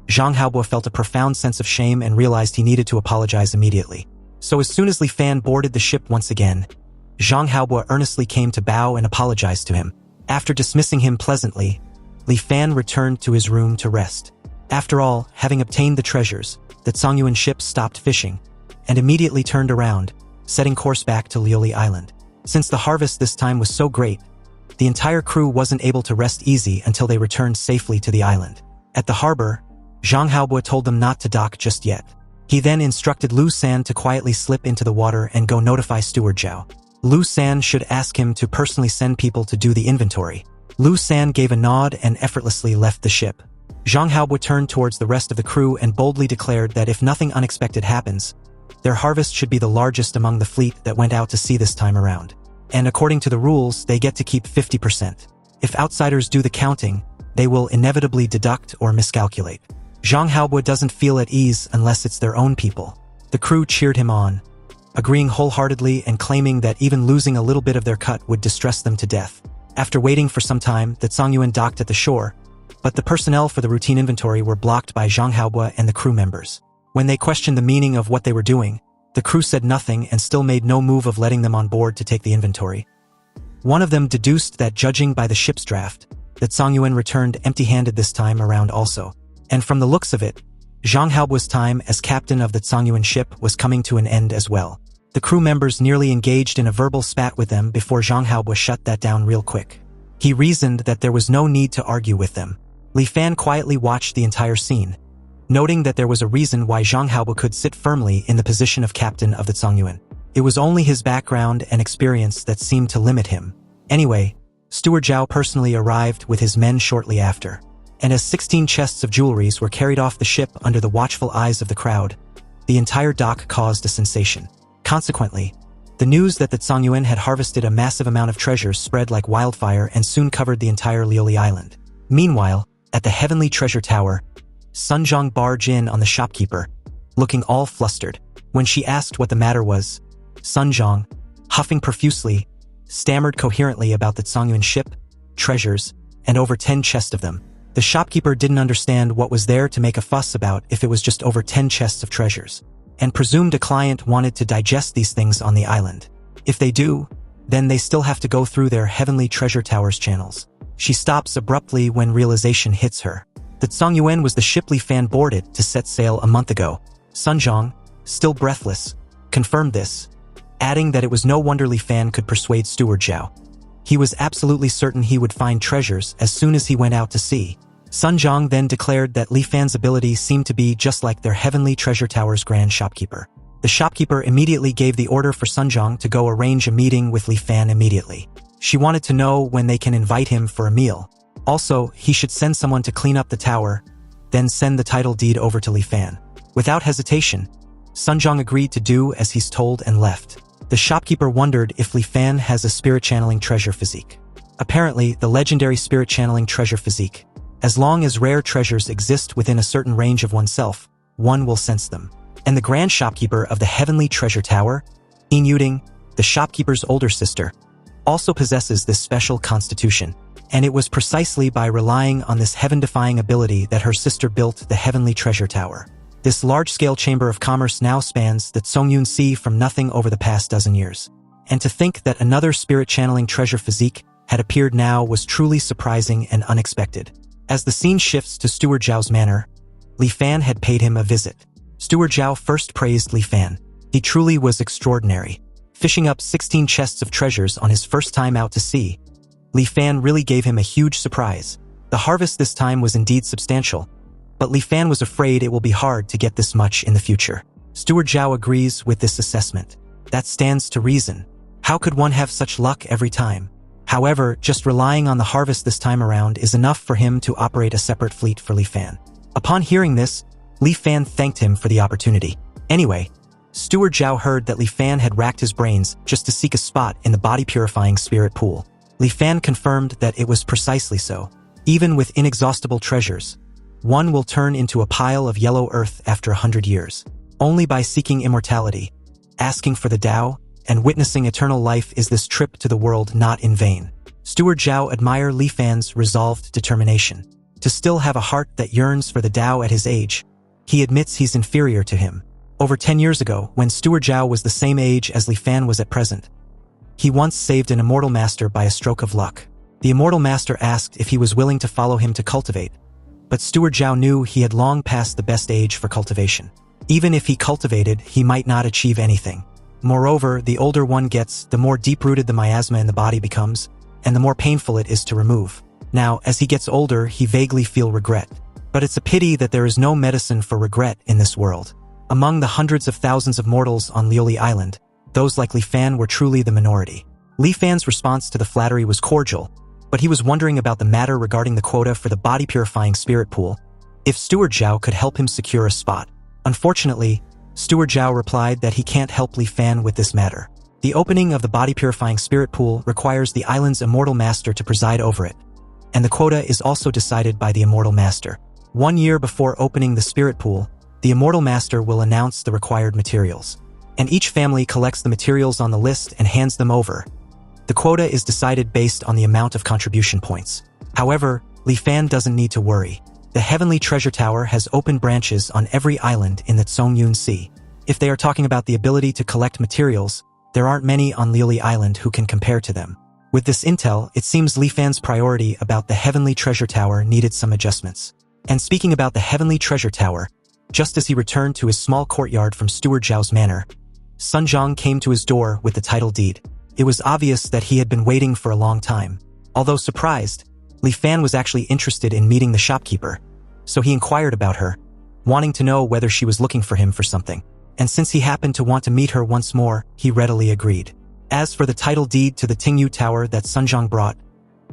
Zhang Haobu felt a profound sense of shame and realized he needed to apologize immediately. So as soon as Li Fan boarded the ship once again, Zhang Haobu earnestly came to bow and apologize to him. After dismissing him pleasantly, Li Fan returned to his room to rest. After all, having obtained the treasures, the Songyuan ship stopped fishing, and immediately turned around, setting course back to Lioli Island. Since the harvest this time was so great, the entire crew wasn't able to rest easy until they returned safely to the island. At the harbor, Zhang Haobu told them not to dock just yet. He then instructed Lu San to quietly slip into the water and go notify Steward Zhao. Lu San should ask him to personally send people to do the inventory. Lu San gave a nod and effortlessly left the ship. Zhang Haobo turned towards the rest of the crew and boldly declared that if nothing unexpected happens, their harvest should be the largest among the fleet that went out to sea this time around. And according to the rules, they get to keep 50%. If outsiders do the counting, they will inevitably deduct or miscalculate. Zhang Haobo doesn't feel at ease unless it's their own people. The crew cheered him on, agreeing wholeheartedly and claiming that even losing a little bit of their cut would distress them to death. After waiting for some time, the Zhongyuan docked at the shore, but the personnel for the routine inventory were blocked by Zhang Haobo and the crew members. When they questioned the meaning of what they were doing, the crew said nothing and still made no move of letting them on board to take the inventory. One of them deduced that judging by the ship's draft, that Zhongyuan returned empty-handed this time around also. And from the looks of it, Zhang Haobo's time as captain of the Zhongyuan ship was coming to an end as well. The crew members nearly engaged in a verbal spat with them before Zhang Haobo shut that down real quick. He reasoned that there was no need to argue with them. Li Fan quietly watched the entire scene, noting that there was a reason why Zhang Haobo could sit firmly in the position of captain of the Zhongyuan. It was only his background and experience that seemed to limit him. Anyway, Steward Zhao personally arrived with his men shortly after. And as 16 chests of jewelries were carried off the ship under the watchful eyes of the crowd, the entire dock caused a sensation. Consequently, the news that the Zhongyuan had harvested a massive amount of treasures spread like wildfire and soon covered the entire Liuli Island. Meanwhile, at the Heavenly Treasure Tower, Sun Zhang barged in on the shopkeeper, looking all flustered. When she asked what the matter was, Sun Zhang, huffing profusely, stammered coherently about the Zhongyuan ship, treasures, and over 10 chests of them. The shopkeeper didn't understand what was there to make a fuss about if it was just over 10 chests of treasures, and presumed a client wanted to digest these things on the island. If they do, then they still have to go through their Heavenly Treasure Tower's channels. She stops abruptly when realization hits her. The Zhongyuan was the ship Li Fan boarded to set sail a month ago. Sun Zhang, still breathless, confirmed this, adding that it was no wonder Li Fan could persuade Steward Zhao. He was absolutely certain he would find treasures as soon as he went out to sea. Sun Zhang then declared that Li Fan's ability seemed to be just like their Heavenly Treasure Tower's grand shopkeeper. The shopkeeper immediately gave the order for Sun Zhang to go arrange a meeting with Li Fan immediately. She wanted to know when they can invite him for a meal. Also, he should send someone to clean up the tower, then send the title deed over to Li Fan. Without hesitation, Sun Zhang agreed to do as he's told and left. The shopkeeper wondered if Li Fan has a spirit-channeling treasure physique. Apparently, the legendary spirit-channeling treasure physique. As long as rare treasures exist within a certain range of oneself, one will sense them. And the grand shopkeeper of the Heavenly Treasure Tower, Yin Yuding, the shopkeeper's older sister, also possesses this special constitution. And it was precisely by relying on this heaven-defying ability that her sister built the Heavenly Treasure Tower. This large-scale chamber of commerce now spans the Zhongyuan Sea from nothing over the past dozen years. And to think that another spirit-channeling treasure physique had appeared now was truly surprising and unexpected. As the scene shifts to Steward Zhao's manor, Li Fan had paid him a visit. Steward Zhao first praised Li Fan. He truly was extraordinary. Fishing up 16 chests of treasures on his first time out to sea, Li Fan really gave him a huge surprise. The harvest this time was indeed substantial, but Li Fan was afraid it will be hard to get this much in the future. Steward Zhao agrees with this assessment. That stands to reason. How could one have such luck every time? However, just relying on the harvest this time around is enough for him to operate a separate fleet for Li Fan. Upon hearing this, Li Fan thanked him for the opportunity. Anyway, Steward Zhao heard that Li Fan had racked his brains just to seek a spot in the body-purifying spirit pool. Li Fan confirmed that it was precisely so. Even with inexhaustible treasures, one will turn into a pile of yellow earth after 100 years. Only by seeking immortality, asking for the Tao, and witnessing eternal life is this trip to the world not in vain. Steward Zhao admired Li Fan's resolved determination. To still have a heart that yearns for the Tao at his age, he admits he's inferior to him. Over 10 years ago, when Steward Zhao was the same age as Li Fan was at present, he once saved an immortal master by a stroke of luck. The immortal master asked if he was willing to follow him to cultivate, but Steward Zhao knew he had long passed the best age for cultivation. Even if he cultivated, he might not achieve anything. Moreover, the older one gets, the more deep-rooted the miasma in the body becomes, and the more painful it is to remove. Now, as he gets older, he vaguely feels regret. But it's a pity that there is no medicine for regret in this world. Among the hundreds of thousands of mortals on Liuli Island, those like Li Fan were truly the minority. Li Fan's response to the flattery was cordial, but he was wondering about the matter regarding the quota for the body-purifying spirit pool, if Steward Zhao could help him secure a spot. Unfortunately, Steward Zhao replied that he can't help Li Fan with this matter. The opening of the body-purifying spirit pool requires the island's immortal master to preside over it, and the quota is also decided by the immortal master. 1 year before opening the spirit pool, the immortal master will announce the required materials, and each family collects the materials on the list and hands them over. The quota is decided based on the amount of contribution points. However, Li Fan doesn't need to worry. The Heavenly Treasure Tower has open branches on every island in the Zhongyun Sea. If they are talking about the ability to collect materials, there aren't many on Liuli Island who can compare to them. With this intel, it seems Li Fan's priority about the Heavenly Treasure Tower needed some adjustments. And speaking about the Heavenly Treasure Tower, just as he returned to his small courtyard from Steward Zhao's manor, Sun Zhang came to his door with the title deed. It was obvious that he had been waiting for a long time. Although surprised, Li Fan was actually interested in meeting the shopkeeper, so he inquired about her, wanting to know whether she was looking for him for something. And since he happened to want to meet her once more, he readily agreed. As for the title deed to the Tingyu Tower that Sun Zhang brought,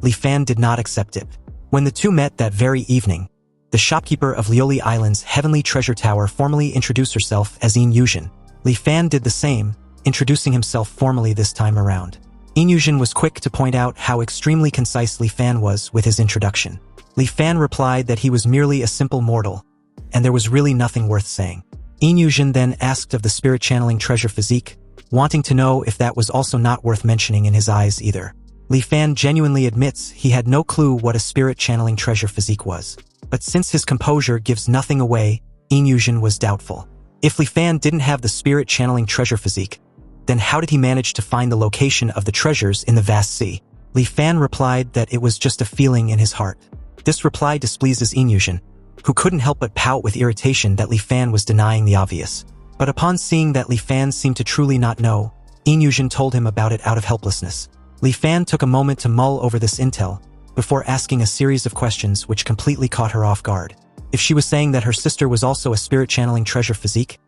Li Fan did not accept it. When the two met that very evening, the shopkeeper of Liuli Island's Heavenly Treasure Tower formally introduced herself as Yin Yuzhen. Li Fan did the same, introducing himself formally this time around. Yin Yuzhen was quick to point out how extremely concise Li Fan was with his introduction. Li Fan replied that he was merely a simple mortal, and there was really nothing worth saying. Yin Yuzhen then asked of the spirit channeling treasure physique, wanting to know if that was also not worth mentioning in his eyes either. Li Fan genuinely admits he had no clue what a spirit channeling treasure physique was. But since his composure gives nothing away, Yin Yuzhen was doubtful. If Li Fan didn't have the spirit channeling treasure physique, then how did he manage to find the location of the treasures in the vast sea? Li Fan replied that it was just a feeling in his heart. This reply displeases Yin Yuzhen, who couldn't help but pout with irritation that Li Fan was denying the obvious. But upon seeing that Li Fan seemed to truly not know, Yin Yuzhen told him about it out of helplessness. Li Fan took a moment to mull over this intel, before asking a series of questions which completely caught her off guard. If she was saying that her sister was also a spirit channeling treasure physique,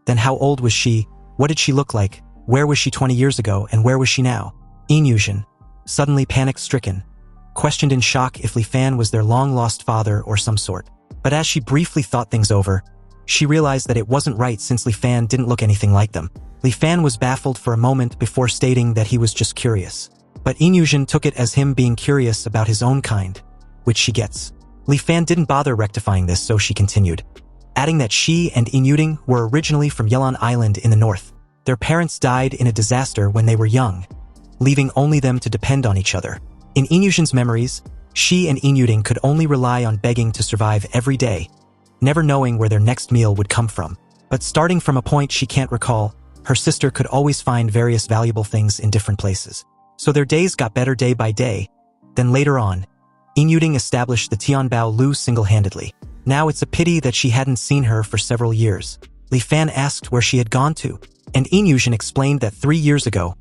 then how old was she, what did she look like, where was she 20 years ago, and where was she now? Yin Yuzhen, suddenly panic-stricken, questioned in shock if Li Fan was their long-lost father or some sort. But as she briefly thought things over, she realized that it wasn't right since Li Fan didn't look anything like them. Li Fan was baffled for a moment before stating that he was just curious. But Yin Yuzhen took it as him being curious about his own kind, which she gets. Li Fan didn't bother rectifying this, so she continued, adding that she and Yin Yuzhen were originally from Yelan Island in the north. Their parents died in a disaster when they were young, leaving only them to depend on each other. In Yin Yuzhen's memories, she and Yin Yuzhen could only rely on begging to survive every day, never knowing where their next meal would come from. But starting from a point she can't recall, her sister could always find various valuable things in different places. So their days got better day by day. Then later on, Yin Yuzhen established the Tianbao Lu single-handedly. Now it's a pity that she hadn't seen her for several years. Li Fan asked where she had gone to, and Yin Yuzhen explained that 3 years ago,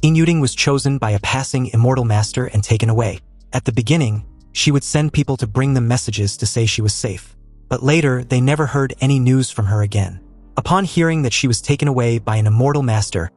Yin Yuzhen was chosen by a passing immortal master and taken away. At the beginning, she would send people to bring them messages to say she was safe. But later, they never heard any news from her again. Upon hearing that she was taken away by an immortal master,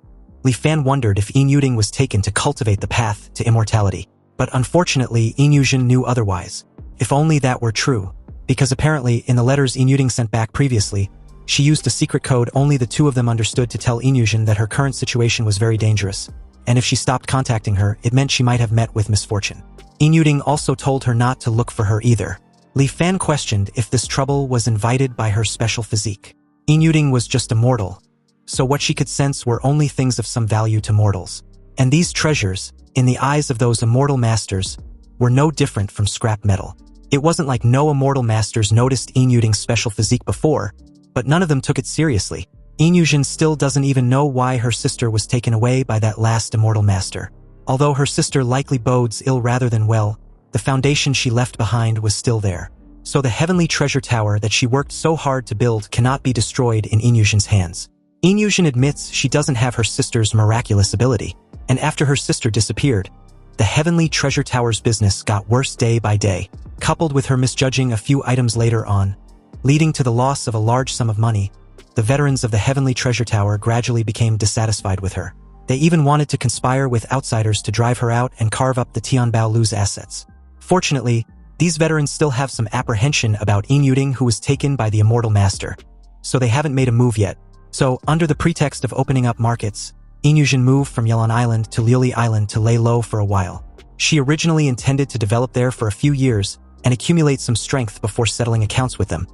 Li Fan wondered if Yin Yuzhen was taken to cultivate the path to immortality. But unfortunately, Yin Yuzhen knew otherwise. If only that were true, because apparently in the letters Yin Yuzhen sent back previously, she used a secret code only the two of them understood to tell Yin Yuzhen that her current situation was very dangerous, and if she stopped contacting her, it meant she might have met with misfortune. Yin Yuzhen also told her not to look for her either. Li Fan questioned if this trouble was invited by her special physique. Yin Yuzhen was just a mortal, so what she could sense were only things of some value to mortals. And these treasures, in the eyes of those immortal masters, were no different from scrap metal. It wasn't like no immortal masters noticed Yin Yuzhen's special physique before, but none of them took it seriously. Yin Yuzhen still doesn't even know why her sister was taken away by that last immortal master. Although her sister likely bodes ill rather than well, the foundation she left behind was still there. So the Heavenly Treasure Tower that she worked so hard to build cannot be destroyed in Yin Yuzhen's hands. Yin Yuzhen admits she doesn't have her sister's miraculous ability, and after her sister disappeared, the Heavenly Treasure Tower's business got worse day by day, coupled with her misjudging a few items later on, leading to the loss of a large sum of money. The veterans of the Heavenly Treasure Tower gradually became dissatisfied with her. They even wanted to conspire with outsiders to drive her out and carve up the Tianbao Lu's assets. Fortunately, these veterans still have some apprehension about Inyuding, who was taken by the immortal master, so they haven't made a move yet. So, under the pretext of opening up markets, Inyushin moved from Yelan Island to Liuli Island to lay low for a while. She originally intended to develop there for a few years and accumulate some strength before settling accounts with them,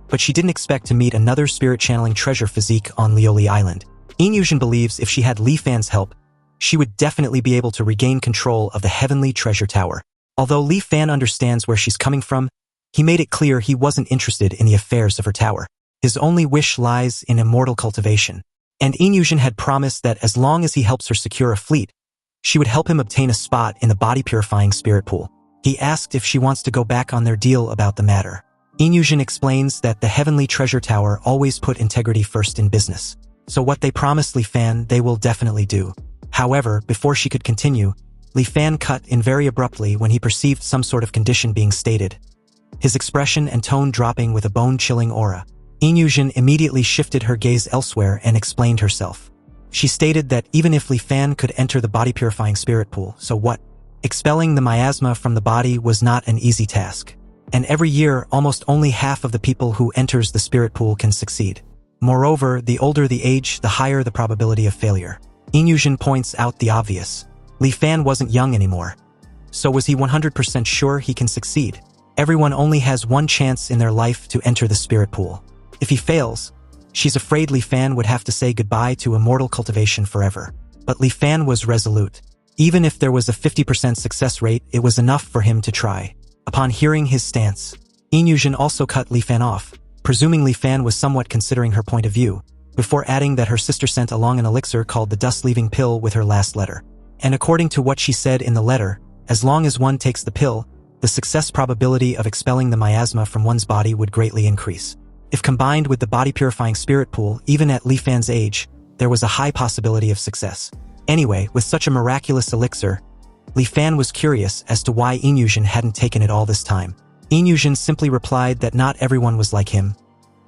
but she didn't expect to meet another spirit-channeling treasure physique on Liuli Island. Inyushin believes if she had Li Fan's help, she would definitely be able to regain control of the Heavenly Treasure Tower. Although Li Fan understands where she's coming from, he made it clear he wasn't interested in the affairs of her tower. His only wish lies in immortal cultivation. And Inyushin had promised that as long as he helps her secure a fleet, she would help him obtain a spot in the body-purifying spirit pool. He asked if she wants to go back on their deal about the matter. Inyushin explains that the Heavenly Treasure Tower always put integrity first in business. So what they promised Li Fan, they will definitely do. However, before she could continue, Li Fan cut in very abruptly when he perceived some sort of condition being stated, his expression and tone dropping with a bone-chilling aura. Inyushin immediately shifted her gaze elsewhere and explained herself. She stated that even if Li Fan could enter the body-purifying spirit pool, so what? Expelling the miasma from the body was not an easy task. And every year, almost only half of the people who enters the spirit pool can succeed. Moreover, the older the age, the higher the probability of failure. Inyushin points out the obvious. Li Fan wasn't young anymore. So was he 100% sure he can succeed? Everyone only has one chance in their life to enter the spirit pool. If he fails, she's afraid Li Fan would have to say goodbye to immortal cultivation forever. But Li Fan was resolute. Even if there was a 50% success rate, it was enough for him to try. Upon hearing his stance, Inyushin also cut Li Fan off, presuming Li Fan was somewhat considering her point of view, before adding that her sister sent along an elixir called the dust-leaving pill with her last letter. And according to what she said in the letter, as long as one takes the pill, the success probability of expelling the miasma from one's body would greatly increase. If combined with the body-purifying spirit pool, even at Li Fan's age, there was a high possibility of success. Anyway, with such a miraculous elixir, Li Fan was curious as to why Inyushin hadn't taken it all this time. Inyushin simply replied that not everyone was like him,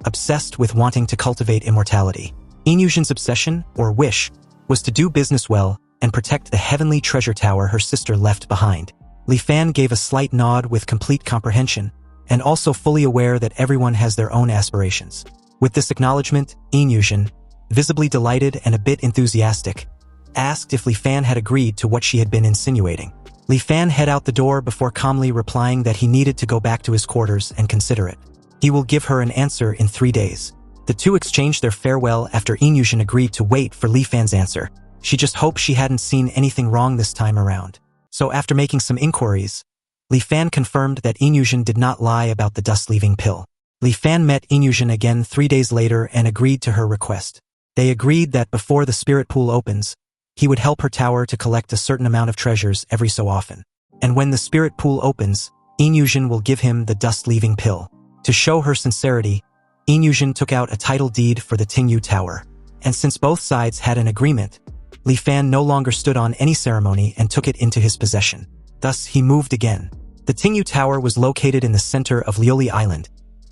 obsessed with wanting to cultivate immortality. Inyushin's obsession, or wish, was to do business well and protect the Heavenly Treasure Tower her sister left behind. Li Fan gave a slight nod with complete comprehension, and also fully aware that everyone has their own aspirations. With this acknowledgement, Inyushin, visibly delighted and a bit enthusiastic, asked if Li Fan had agreed to what she had been insinuating. Li Fan headed out the door before calmly replying that he needed to go back to his quarters and consider it. He will give her an answer in 3 days. The two exchanged their farewell after Inyushin agreed to wait for Li Fan's answer. She just hoped she hadn't seen anything wrong this time around. So after making some inquiries, Li Fan confirmed that Inyushin did not lie about the dust-leaving pill. Li Fan met Inyushin again 3 days later and agreed to her request. They agreed that before the spirit pool opens, he would help her tower to collect a certain amount of treasures every so often. And when the spirit pool opens, Inyushin will give him the dust-leaving pill. To show her sincerity, Inyushin took out a title deed for the Tingyu Tower. And since both sides had an agreement, Li Fan no longer stood on any ceremony and took it into his possession. Thus, he moved again. The Tingyu Tower was located in the center of Liuli Island,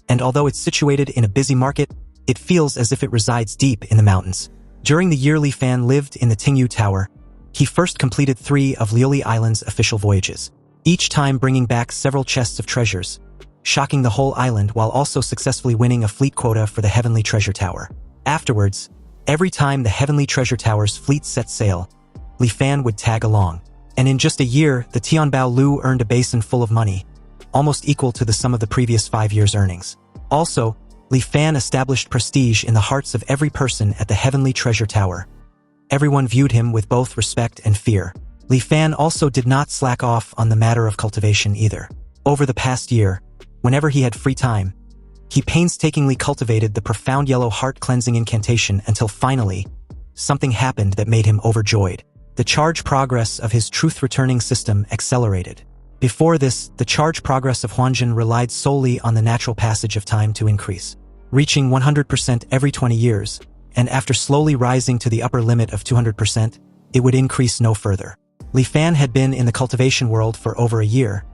and although it's situated in a busy market, it feels as if it resides deep in the mountains. During the year Li Fan lived in the Tingyu Tower, he first completed 3 of Liuli Island's official voyages, each time bringing back several chests of treasures, shocking the whole island while also successfully winning a fleet quota for the Heavenly Treasure Tower. Afterwards, every time the Heavenly Treasure Tower's fleet set sail, Li Fan would tag along. And in just a year, the Tianbao Lu earned a basin full of money, almost equal to the sum of the previous 5 years' earnings. Also, Li Fan established prestige in the hearts of every person at the Heavenly Treasure Tower. Everyone viewed him with both respect and fear. Li Fan also did not slack off on the matter of cultivation either. Over the past year, whenever he had free time, he painstakingly cultivated the profound yellow heart-cleansing incantation until finally, something happened that made him overjoyed. The charge progress of his truth-returning system accelerated. Before this, the charge progress of Huanjin relied solely on the natural passage of time to increase, reaching 100% every 20 years, and after slowly rising to the upper limit of 200%, it would increase no further. Li Fan had been in the cultivation world for over a year,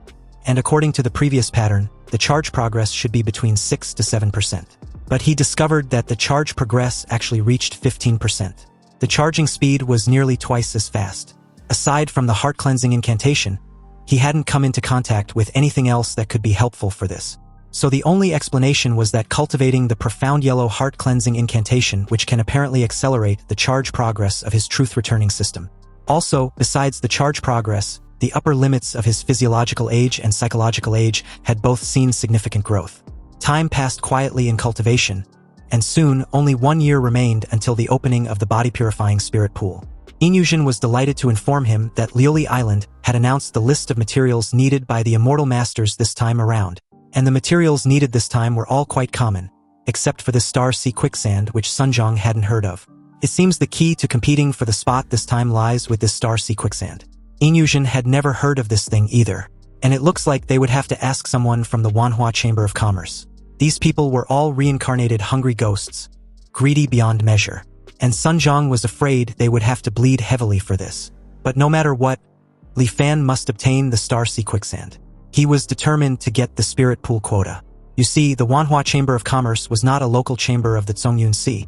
and according to the previous pattern, the charge progress should be between 6 to 7%. But he discovered that the charge progress actually reached 15%. The charging speed was nearly twice as fast. Aside from the heart-cleansing incantation, he hadn't come into contact with anything else that could be helpful for this. So the only explanation was that cultivating the profound yellow heart-cleansing incantation, which can apparently accelerate the charge progress of his truth-returning system. Also, besides the charge progress, the upper limits of his physiological age and psychological age had both seen significant growth. Time passed quietly in cultivation, and soon only 1 year remained until the opening of the body-purifying spirit pool. Inyushin was delighted to inform him that Lioli Island had announced the list of materials needed by the immortal masters this time around, and the materials needed this time were all quite common, except for the star sea quicksand which Sunjong hadn't heard of. It seems the key to competing for the spot this time lies with this star sea quicksand. Inyushin had never heard of this thing either, and it looks like they would have to ask someone from the Manhwa Chamber of Commerce. These people were all reincarnated hungry ghosts, greedy beyond measure, and Sunjong was afraid they would have to bleed heavily for this. But no matter what, Li Fan must obtain the star sea quicksand. He was determined to get the spirit pool quota. You see, the Manhwa Chamber of Commerce was not a local chamber of the Zhongyun Sea,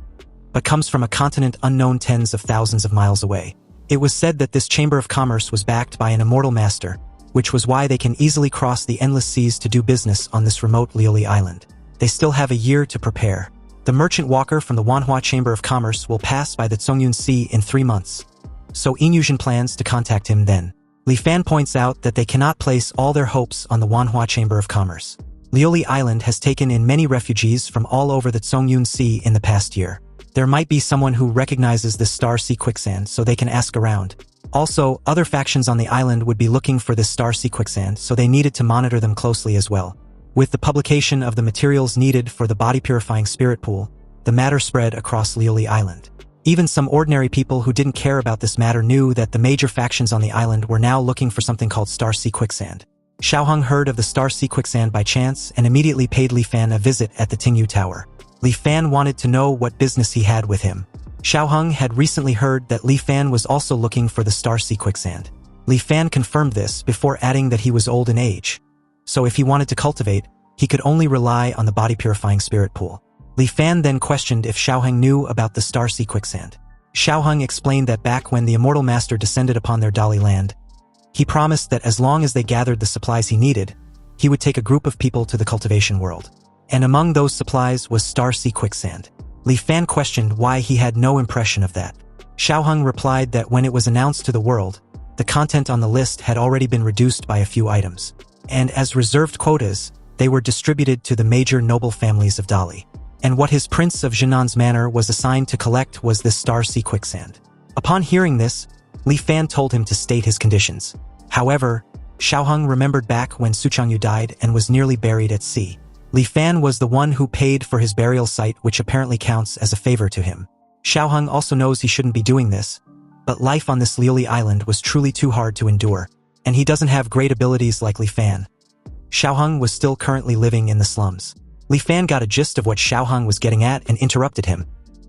but comes from a continent unknown tens of thousands of miles away. It was said that this Chamber of Commerce was backed by an immortal master, which was why they can easily cross the endless seas to do business on this remote Lioli Island. They still have a year to prepare. The merchant walker from the Manhwa Chamber of Commerce will pass by the Zhongyun Sea in 3 months. So Inyushin plans to contact him then. Li Fan points out that they cannot place all their hopes on the Manhwa Chamber of Commerce. Lioli Island has taken in many refugees from all over the Zhongyun Sea in the past year. There might be someone who recognizes this star sea quicksand so they can ask around. Also, other factions on the island would be looking for this star sea quicksand, so they needed to monitor them closely as well. With the publication of the materials needed for the body-purifying spirit pool, the matter spread across Lioli Island. Even some ordinary people who didn't care about this matter knew that the major factions on the island were now looking for something called star sea quicksand. Xiaoheng heard of the star sea quicksand by chance and immediately paid Li Fan a visit at the Tingyu Tower. Li Fan wanted to know what business he had with him. Xiaoheng had recently heard that Li Fan was also looking for the star sea quicksand. Li Fan confirmed this before adding that he was old in age, so if he wanted to cultivate, he could only rely on the body-purifying spirit pool. Li Fan then questioned if Xiaoheng knew about the star sea quicksand. Xiaoheng explained that back when the immortal master descended upon their Dali land, he promised that as long as they gathered the supplies he needed, he would take a group of people to the cultivation world. And among those supplies was star sea quicksand. Li Fan questioned why he had no impression of that. Xiaoheng replied that when it was announced to the world, the content on the list had already been reduced by a few items, and as reserved quotas, they were distributed to the major noble families of Dali. And what his Prince of Jinnan's manor was assigned to collect was this star sea quicksand. Upon hearing this, Li Fan told him to state his conditions. However, Xiaoheng remembered back when Su Changyu died and was nearly buried at sea. Li Fan was the one who paid for his burial site, which apparently counts as a favor to him. Xiaoheng also knows he shouldn't be doing this, but life on this Lioli Island was truly too hard to endure, and he doesn't have great abilities like Li Fan. Xiaoheng was still currently living in the slums. Li Fan got a gist of what Xiaoheng was getting at and interrupted him,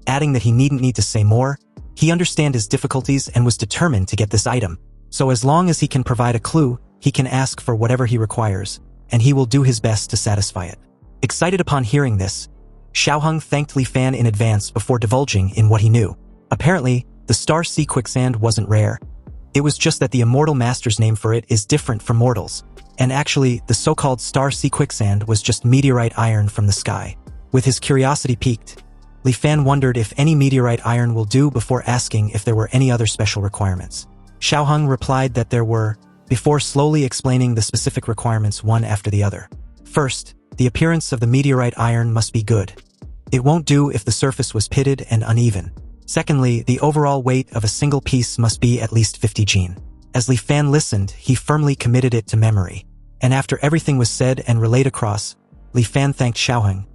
adding that he needn't need to say more. He understood his difficulties and was determined to get this item. So as long as he can provide a clue, he can ask for whatever he requires, and he will do his best to satisfy it. Excited upon hearing this, Xiaoheng thanked Li Fan in advance before divulging in what he knew. Apparently, the star sea quicksand wasn't rare. It was just that the immortal master's name for it is different from mortals. And actually, the so-called star sea quicksand was just meteorite iron from the sky. With his curiosity piqued, Li Fan wondered if any meteorite iron will do before asking if there were any other special requirements. Xiaoheng replied that there were, before slowly explaining the specific requirements one after the other. First, the appearance of the meteorite iron must be good. It won't do if the surface was pitted and uneven. Secondly, the overall weight of a single piece must be at least 50 jin. As Li Fan listened, he firmly committed it to memory. And after everything was said and relayed across, Li Fan thanked Xiaoheng,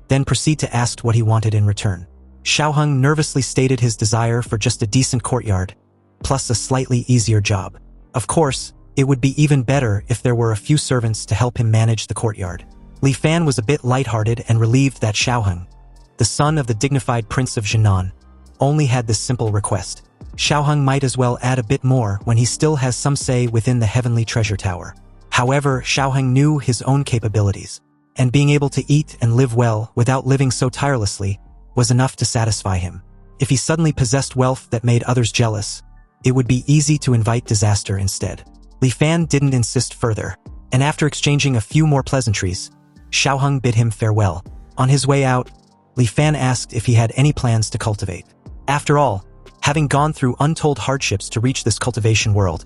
then proceeded to ask what he wanted in return. Xiaoheng nervously stated his desire for just a decent courtyard, plus a slightly easier job. Of course, it would be even better if there were a few servants to help him manage the courtyard. Li Fan was a bit lighthearted and relieved that Xiaoheng, the son of the dignified Prince of Jinan, only had this simple request. Xiaoheng might as well add a bit more when he still has some say within the heavenly treasure tower. However, Xiaoheng knew his own capabilities, and being able to eat and live well without living so tirelessly was enough to satisfy him. If he suddenly possessed wealth that made others jealous, it would be easy to invite disaster instead. Li Fan didn't insist further, and after exchanging a few more pleasantries, Xiaoheng bid him farewell. On his way out, Li Fan asked if he had any plans to cultivate. After all, having gone through untold hardships to reach this cultivation world,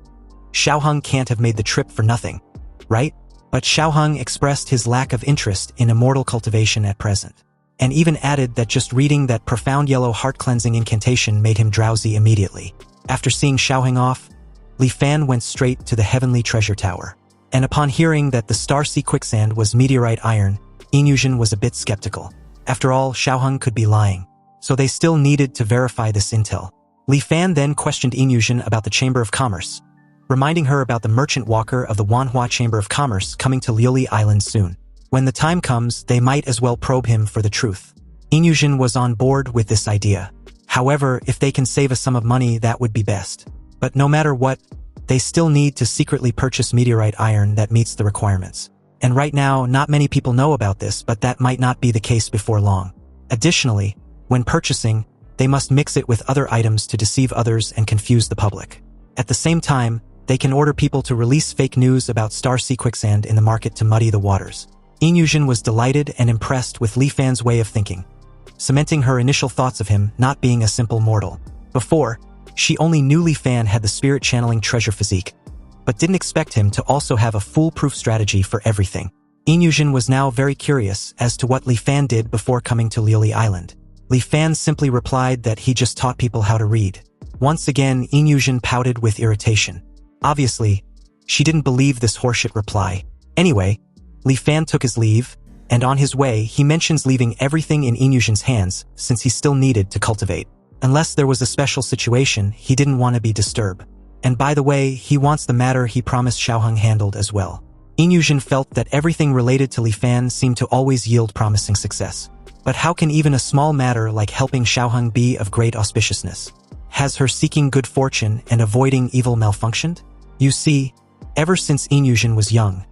Xiaoheng can't have made the trip for nothing, right? But Xiaoheng expressed his lack of interest in immortal cultivation at present, and even added that just reading that profound yellow heart-cleansing incantation made him drowsy immediately. After seeing Xiaoheng off, Li Fan went straight to the heavenly treasure tower. And upon hearing that the star sea quicksand was meteorite iron, Inyushin was a bit skeptical. After all, Xiaoheng could be lying, so they still needed to verify this intel. Li Fan then questioned Inyushin about the Chamber of Commerce, reminding her about the merchant walker of the Manhwa Chamber of Commerce coming to Liuli Island soon. When the time comes, they might as well probe him for the truth. Inyushin was on board with this idea. However, if they can save a sum of money, that would be best. But no matter what, they still need to secretly purchase meteorite iron that meets the requirements. And right now, not many people know about this, but that might not be the case before long. Additionally, when purchasing, they must mix it with other items to deceive others and confuse the public. At the same time, they can order people to release fake news about star sea quicksand in the market to muddy the waters. Inyushin was delighted and impressed with Li Fan's way of thinking, cementing her initial thoughts of him not being a simple mortal. Before, she only knew Li Fan had the spirit-channeling treasure physique, but didn't expect him to also have a foolproof strategy for everything. Inyushin was now very curious as to what Li Fan did before coming to Liuli Island. Li Fan simply replied that he just taught people how to read. Once again, Inyushin pouted with irritation. Obviously, she didn't believe this horseshit reply. Anyway, Li Fan took his leave, and on his way, he mentions leaving everything in Inyushin's hands since he still needed to cultivate. Unless there was a special situation, he didn't want to be disturbed. And by the way, he wants the matter he promised Xiaoheng handled as well. Inyushin felt that everything related to Li Fan seemed to always yield promising success. But how can even a small matter like helping Xiaoheng be of great auspiciousness? Has her seeking good fortune and avoiding evil malfunctioned? You see, ever since Inyushin was young,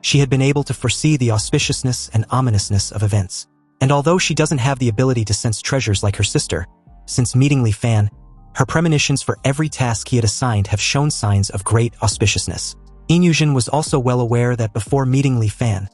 she had been able to foresee the auspiciousness and ominousness of events. And although she doesn't have the ability to sense treasures like her sister, since meeting Li Fan, her premonitions for every task he had assigned have shown signs of great auspiciousness. Inyushin was also well aware that before meeting Li Fan,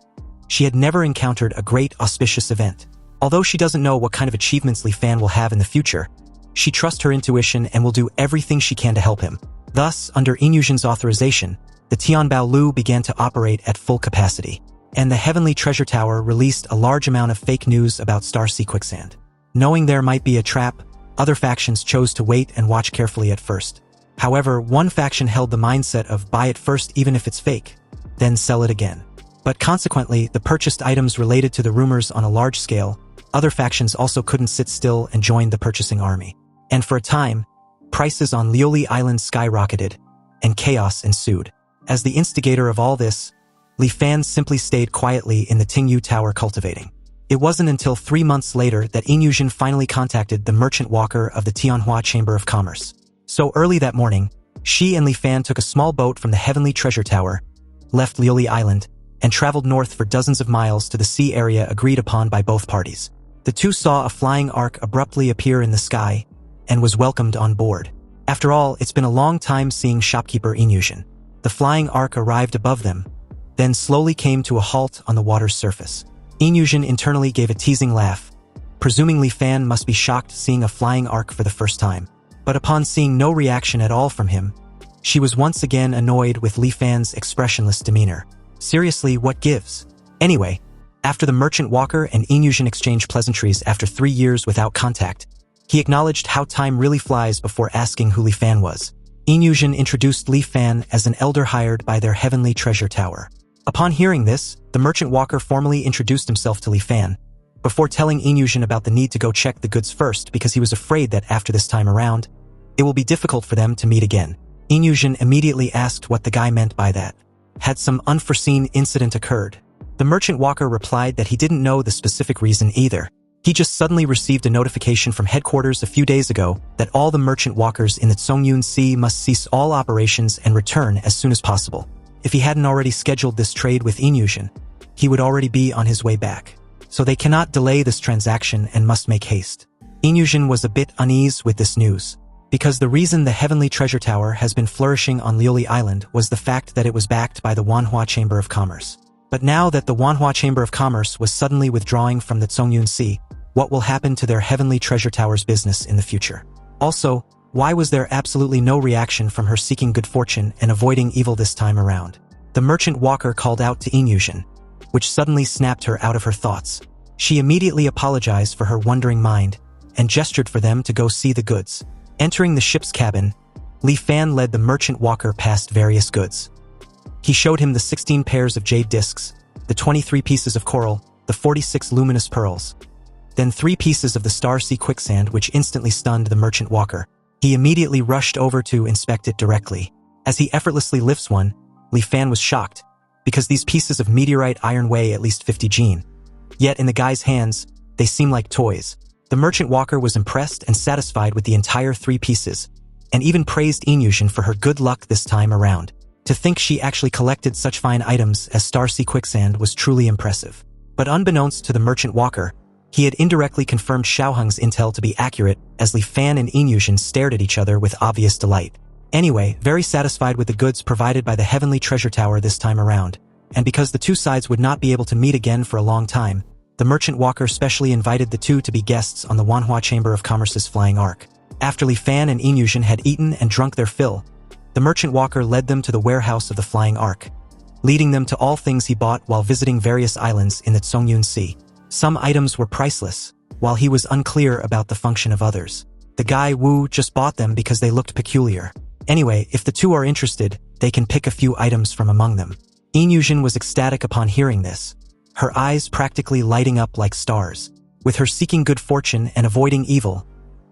she had never encountered a great auspicious event. Although she doesn't know what kind of achievements Li Fan will have in the future, she trusts her intuition and will do everything she can to help him. Thus, under Inyushin's authorization, the Tianbao Lu began to operate at full capacity, and the Heavenly Treasure Tower released a large amount of fake news about star sea quicksand. Knowing there might be a trap, other factions chose to wait and watch carefully at first. However, one faction held the mindset of buy it first even if it's fake, then sell it again. But consequently, the purchased items related to the rumors on a large scale. Other factions also couldn't sit still and joined the purchasing army. And for a time, prices on Liuli Island skyrocketed, and chaos ensued. As the instigator of all this, Li Fan simply stayed quietly in the Tingyu Tower cultivating. It wasn't until 3 months later that Inyushin finally contacted the merchant walker of the Tianhua Chamber of Commerce. So early that morning, she and Li Fan took a small boat from the Heavenly Treasure Tower, left Liuli Island, and traveled north for dozens of miles to the sea area agreed upon by both parties. The two saw a flying ark abruptly appear in the sky, and was welcomed on board. After all, it's been a long time seeing shopkeeper Inyushin. The flying ark arrived above them, then slowly came to a halt on the water's surface. Inyushin internally gave a teasing laugh, presuming Li Fan must be shocked seeing a flying ark for the first time. But upon seeing no reaction at all from him, she was once again annoyed with Li Fan's expressionless demeanor. Seriously, what gives? Anyway, after the merchant walker and Inyushin exchanged pleasantries after 3 years without contact, he acknowledged how time really flies before asking who Li Fan was. Inyushin introduced Li Fan as an elder hired by their Heavenly Treasure Tower. Upon hearing this, the merchant walker formally introduced himself to Li Fan, before telling Inyushin about the need to go check the goods first because he was afraid that after this time around, it will be difficult for them to meet again. Inyushin immediately asked what the guy meant by that. Had some unforeseen incident occurred? The merchant walker replied that he didn't know the specific reason either. He just suddenly received a notification from headquarters a few days ago that all the merchant walkers in the Tsongyun Sea must cease all operations and return as soon as possible. If he hadn't already scheduled this trade with Inyushin, he would already be on his way back. So they cannot delay this transaction and must make haste. Inyushin was a bit uneasy with this news, because the reason the Heavenly Treasure Tower has been flourishing on Liuli Island was the fact that it was backed by the Manhwa Chamber of Commerce. But now that the Manhwa Chamber of Commerce was suddenly withdrawing from the Tsungyun Sea, what will happen to their Heavenly Treasure Tower's business in the future? Also, why was there absolutely no reaction from her seeking good fortune and avoiding evil this time around? The merchant walker called out to Inyushin, which suddenly snapped her out of her thoughts. She immediately apologized for her wandering mind and gestured for them to go see the goods. Entering the ship's cabin, Li Fan led the merchant walker past various goods. He showed him the 16 pairs of jade discs, the 23 pieces of coral, the 46 luminous pearls, then 3 pieces of the Star Sea quicksand, which instantly stunned the merchant walker. He immediately rushed over to inspect it directly. As he effortlessly lifts one, Li Fan was shocked, because these pieces of meteorite iron weigh at least 50 jin. Yet in the guy's hands, they seem like toys. The merchant walker was impressed and satisfied with the entire 3 pieces, and even praised Inyushin for her good luck this time around. To think she actually collected such fine items as Star Sea quicksand was truly impressive. But unbeknownst to the merchant walker, he had indirectly confirmed Xiaoheng's intel to be accurate, as Li Fan and Inyushin stared at each other with obvious delight. Anyway, very satisfied with the goods provided by the Heavenly Treasure Tower this time around, and because the two sides would not be able to meet again for a long time, the merchant walker specially invited the two to be guests on the Manhwa Chamber of Commerce's flying ark. After Li Fan and Inyushin had eaten and drunk their fill, the merchant walker led them to the warehouse of the flying ark, leading them to all things he bought while visiting various islands in the Tsungyun Sea. Some items were priceless, while he was unclear about the function of others. The guy Wu just bought them because they looked peculiar. Anyway, if the two are interested, they can pick a few items from among them. Inyushin was ecstatic upon hearing this, her eyes practically lighting up like stars. With her seeking good fortune and avoiding evil,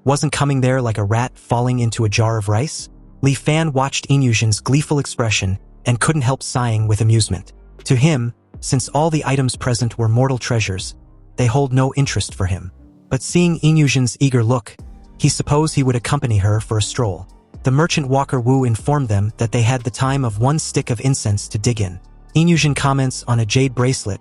wasn't coming there like a rat falling into a jar of rice? Li Fan watched Inyushin's gleeful expression and couldn't help sighing with amusement. To him, since all the items present were mortal treasures, they hold no interest for him. But seeing Inyushin's eager look, he supposed he would accompany her for a stroll. The merchant walker Wu informed them that they had the time of 1 stick of incense to dig in. Inyushin comments on a jade bracelet,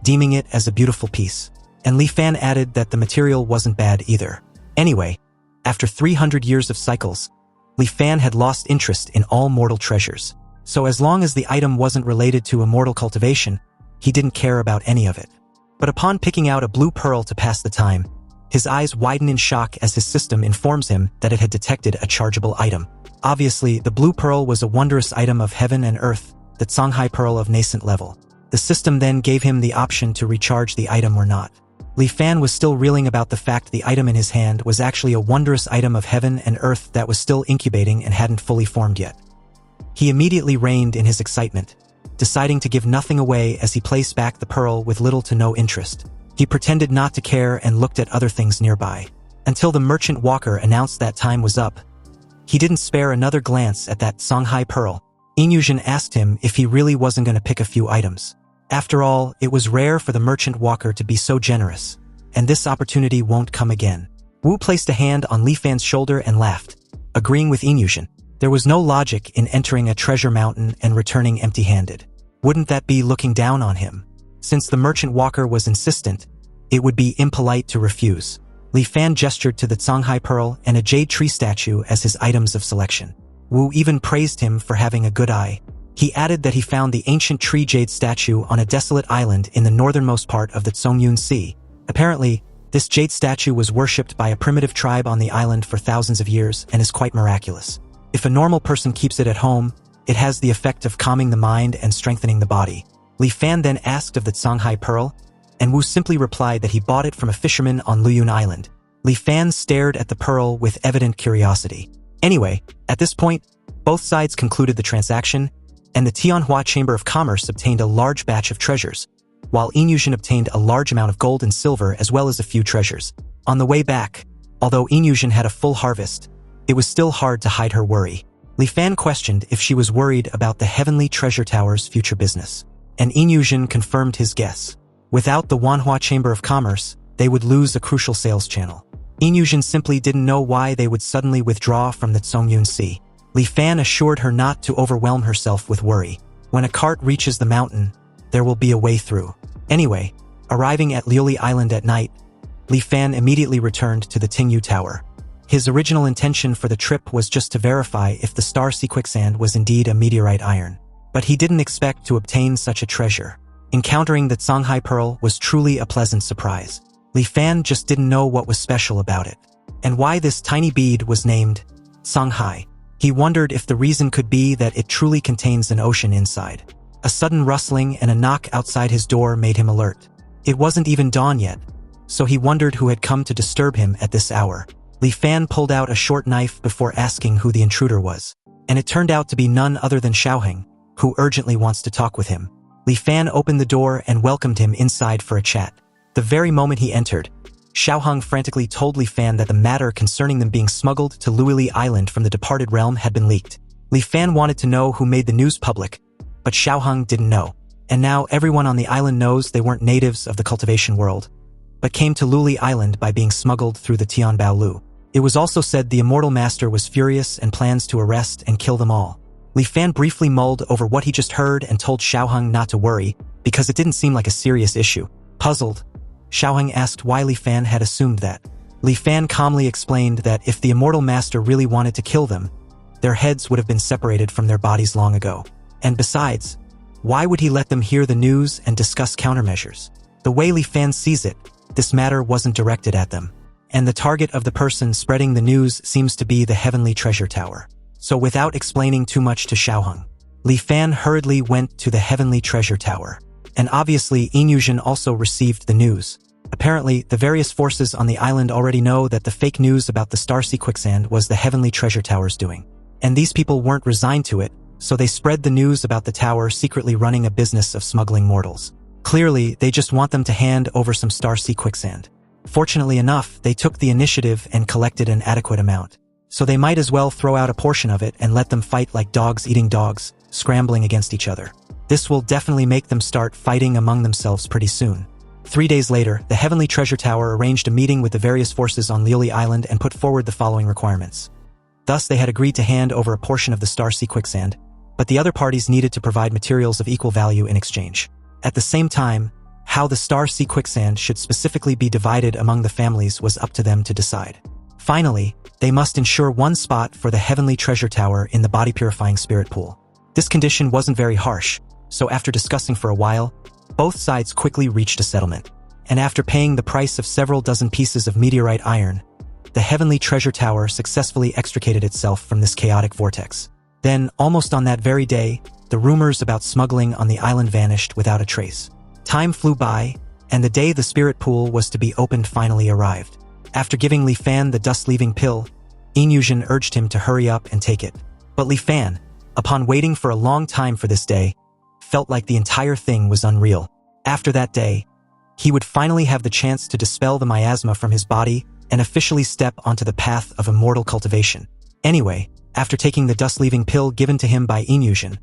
deeming it as a beautiful piece. And Li Fan added that the material wasn't bad either. Anyway, after 300 years of cycles, Li Fan had lost interest in all mortal treasures. So as long as the item wasn't related to immortal cultivation, he didn't care about any of it. But upon picking out a blue pearl to pass the time, his eyes widen in shock as his system informs him that it had detected a chargeable item. Obviously, the blue pearl was a wondrous item of heaven and earth, the Songhai pearl of nascent level. The system then gave him the option to recharge the item or not. Li Fan was still reeling about the fact the item in his hand was actually a wondrous item of heaven and earth that was still incubating and hadn't fully formed yet. He immediately reined in his excitement, deciding to give nothing away as he placed back the pearl with little to no interest. He pretended not to care and looked at other things nearby. Until the merchant walker announced that time was up, he didn't spare another glance at that Songhai pearl. Inyushin asked him if he really wasn't going to pick a few items. After all, it was rare for the merchant walker to be so generous, and this opportunity won't come again. Wu placed a hand on Li Fan's shoulder and laughed, agreeing with Inyushin. There was no logic in entering a treasure mountain and returning empty-handed. Wouldn't that be looking down on him? Since the merchant walker was insistent, it would be impolite to refuse. Li Fan gestured to the Songhai pearl and a jade tree statue as his items of selection. Wu even praised him for having a good eye. He added that he found the ancient tree jade statue on a desolate island in the northernmost part of the Tsungyun Sea. Apparently, this jade statue was worshipped by a primitive tribe on the island for thousands of years and is quite miraculous. If a normal person keeps it at home, it has the effect of calming the mind and strengthening the body. Li Fan then asked of the Songhai pearl, and Wu simply replied that he bought it from a fisherman on Luyun Island. Li Fan stared at the pearl with evident curiosity. Anyway, at this point, both sides concluded the transaction, and the Tianhua Chamber of Commerce obtained a large batch of treasures, while Inyushin obtained a large amount of gold and silver as well as a few treasures. On the way back, although Inyushin had a full harvest, it was still hard to hide her worry. Li Fan questioned if she was worried about the Heavenly Treasure Tower's future business, and Inyushin confirmed his guess. Without the Manhwa Chamber of Commerce, they would lose a crucial sales channel. Inyushin simply didn't know why they would suddenly withdraw from the Tsungyun Sea. Li Fan assured her not to overwhelm herself with worry. When a cart reaches the mountain, there will be a way through. Anyway, arriving at Liuli Island at night, Li Fan immediately returned to the Tingyu Tower. His original intention for the trip was just to verify if the Star Sea Quicksand was indeed a meteorite iron. But he didn't expect to obtain such a treasure. Encountering the Songhai Pearl was truly a pleasant surprise. Li Fan just didn't know what was special about it, and why this tiny bead was named Songhai. He wondered if the reason could be that it truly contains an ocean inside. A sudden rustling and a knock outside his door made him alert. It wasn't even dawn yet, so he wondered who had come to disturb him at this hour. Li Fan pulled out a short knife before asking who the intruder was, and it turned out to be none other than Xiaoheng, who urgently wants to talk with him. Li Fan opened the door and welcomed him inside for a chat. The very moment he entered, Xiaoheng frantically told Li Fan that the matter concerning them being smuggled to Luili Island from the departed realm had been leaked. Li Fan wanted to know who made the news public, but Xiaoheng didn't know. And now everyone on the island knows they weren't natives of the cultivation world, but came to Luili Island by being smuggled through the Tianbao Lu. It was also said the Immortal Master was furious and plans to arrest and kill them all. Li Fan briefly mulled over what he just heard and told Xiaoheng not to worry, because it didn't seem like a serious issue. Puzzled, Xiaoheng asked why Li Fan had assumed that. Li Fan calmly explained that if the Immortal Master really wanted to kill them, their heads would have been separated from their bodies long ago. And besides, why would he let them hear the news and discuss countermeasures? The way Li Fan sees it, this matter wasn't directed at them, and the target of the person spreading the news seems to be the Heavenly Treasure Tower. So without explaining too much to Xiaoheng, Li Fan hurriedly went to the Heavenly Treasure Tower. And obviously Inyushin also received the news. Apparently, the various forces on the island already know that the fake news about the Star Sea Quicksand was the Heavenly Treasure Tower's doing. And these people weren't resigned to it, so they spread the news about the tower secretly running a business of smuggling mortals. Clearly, they just want them to hand over some Star Sea Quicksand. Fortunately enough, they took the initiative and collected an adequate amount. So they might as well throw out a portion of it and let them fight like dogs eating dogs, scrambling against each other. This will definitely make them start fighting among themselves pretty soon. 3 days later, the Heavenly Treasure Tower arranged a meeting with the various forces on Luili Island and put forward the following requirements. Thus, they had agreed to hand over a portion of the Star Sea Quicksand, but the other parties needed to provide materials of equal value in exchange. At the same time, how the Star Sea Quicksand should specifically be divided among the families was up to them to decide. Finally, they must ensure one spot for the Heavenly Treasure Tower in the body-purifying spirit pool. This condition wasn't very harsh, so after discussing for a while, both sides quickly reached a settlement. And after paying the price of several dozen pieces of meteorite iron, the Heavenly Treasure Tower successfully extricated itself from this chaotic vortex. Then, almost on that very day, the rumors about smuggling on the island vanished without a trace. Time flew by, and the day the spirit pool was to be opened finally arrived. After giving Li Fan the dust-leaving pill, Inyushin urged him to hurry up and take it. But Li Fan, upon waiting for a long time for this day, felt like the entire thing was unreal. After that day, he would finally have the chance to dispel the miasma from his body and officially step onto the path of immortal cultivation. Anyway, after taking the dust-leaving pill given to him by Inyushin,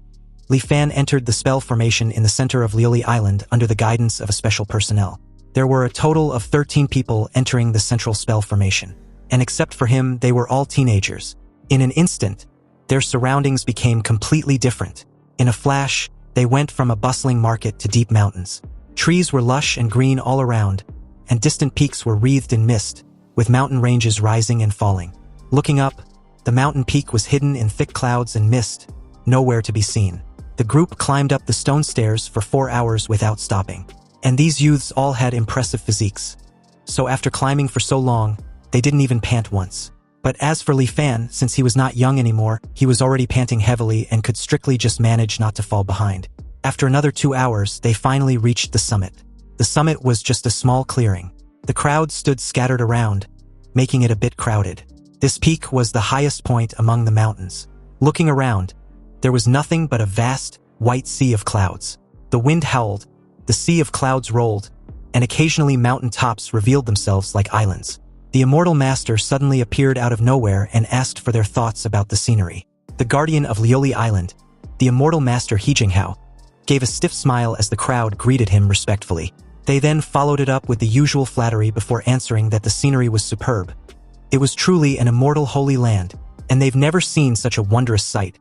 Li Fan entered the spell formation in the center of Luili Island under the guidance of a special personnel. There were a total of 13 people entering the central spell formation, and except for him, they were all teenagers. In an instant, their surroundings became completely different. In a flash, they went from a bustling market to deep mountains. Trees were lush and green all around, and distant peaks were wreathed in mist, with mountain ranges rising and falling. Looking up, the mountain peak was hidden in thick clouds and mist, nowhere to be seen. The group climbed up the stone stairs for 4 hours without stopping. And these youths all had impressive physiques. So after climbing for so long, they didn't even pant once. But as for Li Fan, since he was not young anymore, he was already panting heavily and could strictly just manage not to fall behind. After another 2 hours, they finally reached the summit. The summit was just a small clearing. The crowd stood scattered around, making it a bit crowded. This peak was the highest point among the mountains. Looking around, there was nothing but a vast, white sea of clouds. The wind howled, the sea of clouds rolled, and occasionally mountain tops revealed themselves like islands. The Immortal Master suddenly appeared out of nowhere and asked for their thoughts about the scenery. The guardian of Luili Island, the Immortal Master Hijinghao, gave a stiff smile as the crowd greeted him respectfully. They then followed it up with the usual flattery before answering that the scenery was superb. It was truly an immortal holy land, and they've never seen such a wondrous sight.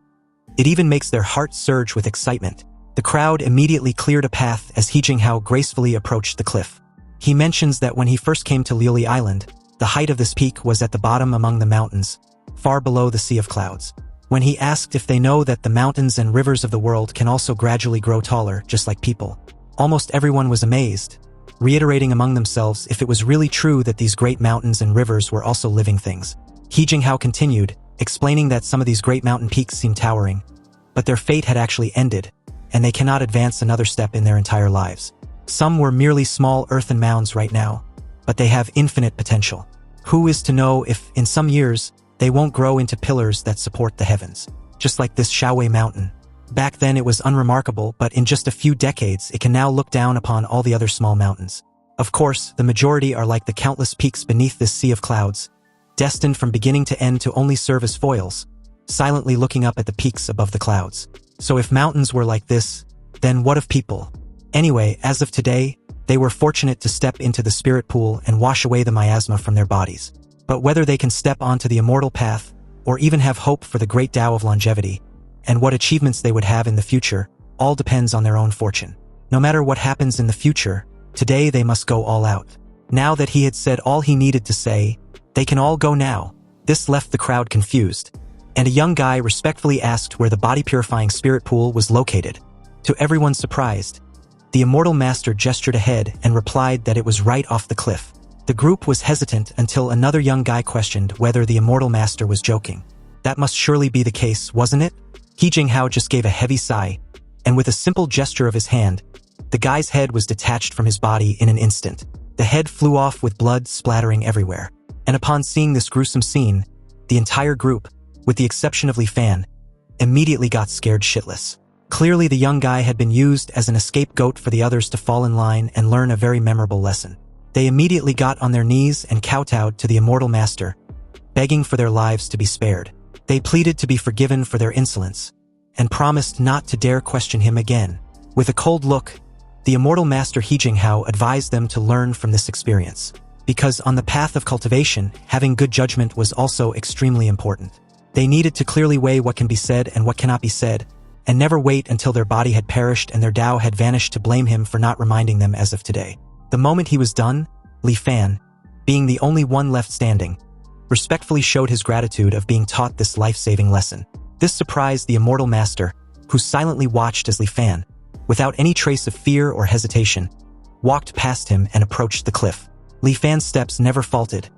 It even makes their hearts surge with excitement. The crowd immediately cleared a path as Hijinghao gracefully approached the cliff. He mentions that when he first came to Liuli Island, the height of this peak was at the bottom among the mountains, far below the sea of clouds. When he asked if they know that the mountains and rivers of the world can also gradually grow taller, just like people, almost everyone was amazed, reiterating among themselves if it was really true that these great mountains and rivers were also living things. He Jinghao continued, explaining that some of these great mountain peaks seem towering, but their fate had actually ended, and they cannot advance another step in their entire lives. Some were merely small earthen mounds right now, but they have infinite potential. Who is to know if, in some years, they won't grow into pillars that support the heavens, just like this Shaowei mountain. Back then it was unremarkable, but in just a few decades it can now look down upon all the other small mountains. Of course, the majority are like the countless peaks beneath this sea of clouds, destined from beginning to end to only serve as foils, silently looking up at the peaks above the clouds. So if mountains were like this, then what of people? Anyway, as of today, they were fortunate to step into the spirit pool and wash away the miasma from their bodies. But whether they can step onto the immortal path, or even have hope for the great Tao of longevity, and what achievements they would have in the future, all depends on their own fortune. No matter what happens in the future, today they must go all out. Now that he had said all he needed to say, they can all go now. This left the crowd confused, and a young guy respectfully asked where the body-purifying spirit pool was located. To everyone's surprise, the immortal master gestured ahead and replied that it was right off the cliff. The group was hesitant until another young guy questioned whether the immortal master was joking. That must surely be the case, wasn't it? He Jinghao just gave a heavy sigh, and with a simple gesture of his hand, the guy's head was detached from his body in an instant. The head flew off with blood splattering everywhere. And upon seeing this gruesome scene, the entire group, with the exception of Li Fan, immediately got scared shitless. Clearly the young guy had been used as an scapegoat for the others to fall in line and learn a very memorable lesson. They immediately got on their knees and kowtowed to the immortal master, begging for their lives to be spared. They pleaded to be forgiven for their insolence, and promised not to dare question him again. With a cold look, the immortal master He Jinghao advised them to learn from this experience, because on the path of cultivation, having good judgment was also extremely important. They needed to clearly weigh what can be said and what cannot be said, and never wait until their body had perished and their Tao had vanished to blame him for not reminding them as of today. The moment he was done, Li Fan, being the only one left standing, respectfully showed his gratitude of being taught this life-saving lesson. This surprised the immortal master, who silently watched as Li Fan, without any trace of fear or hesitation, walked past him and approached the cliff. Li Fan's steps never faltered,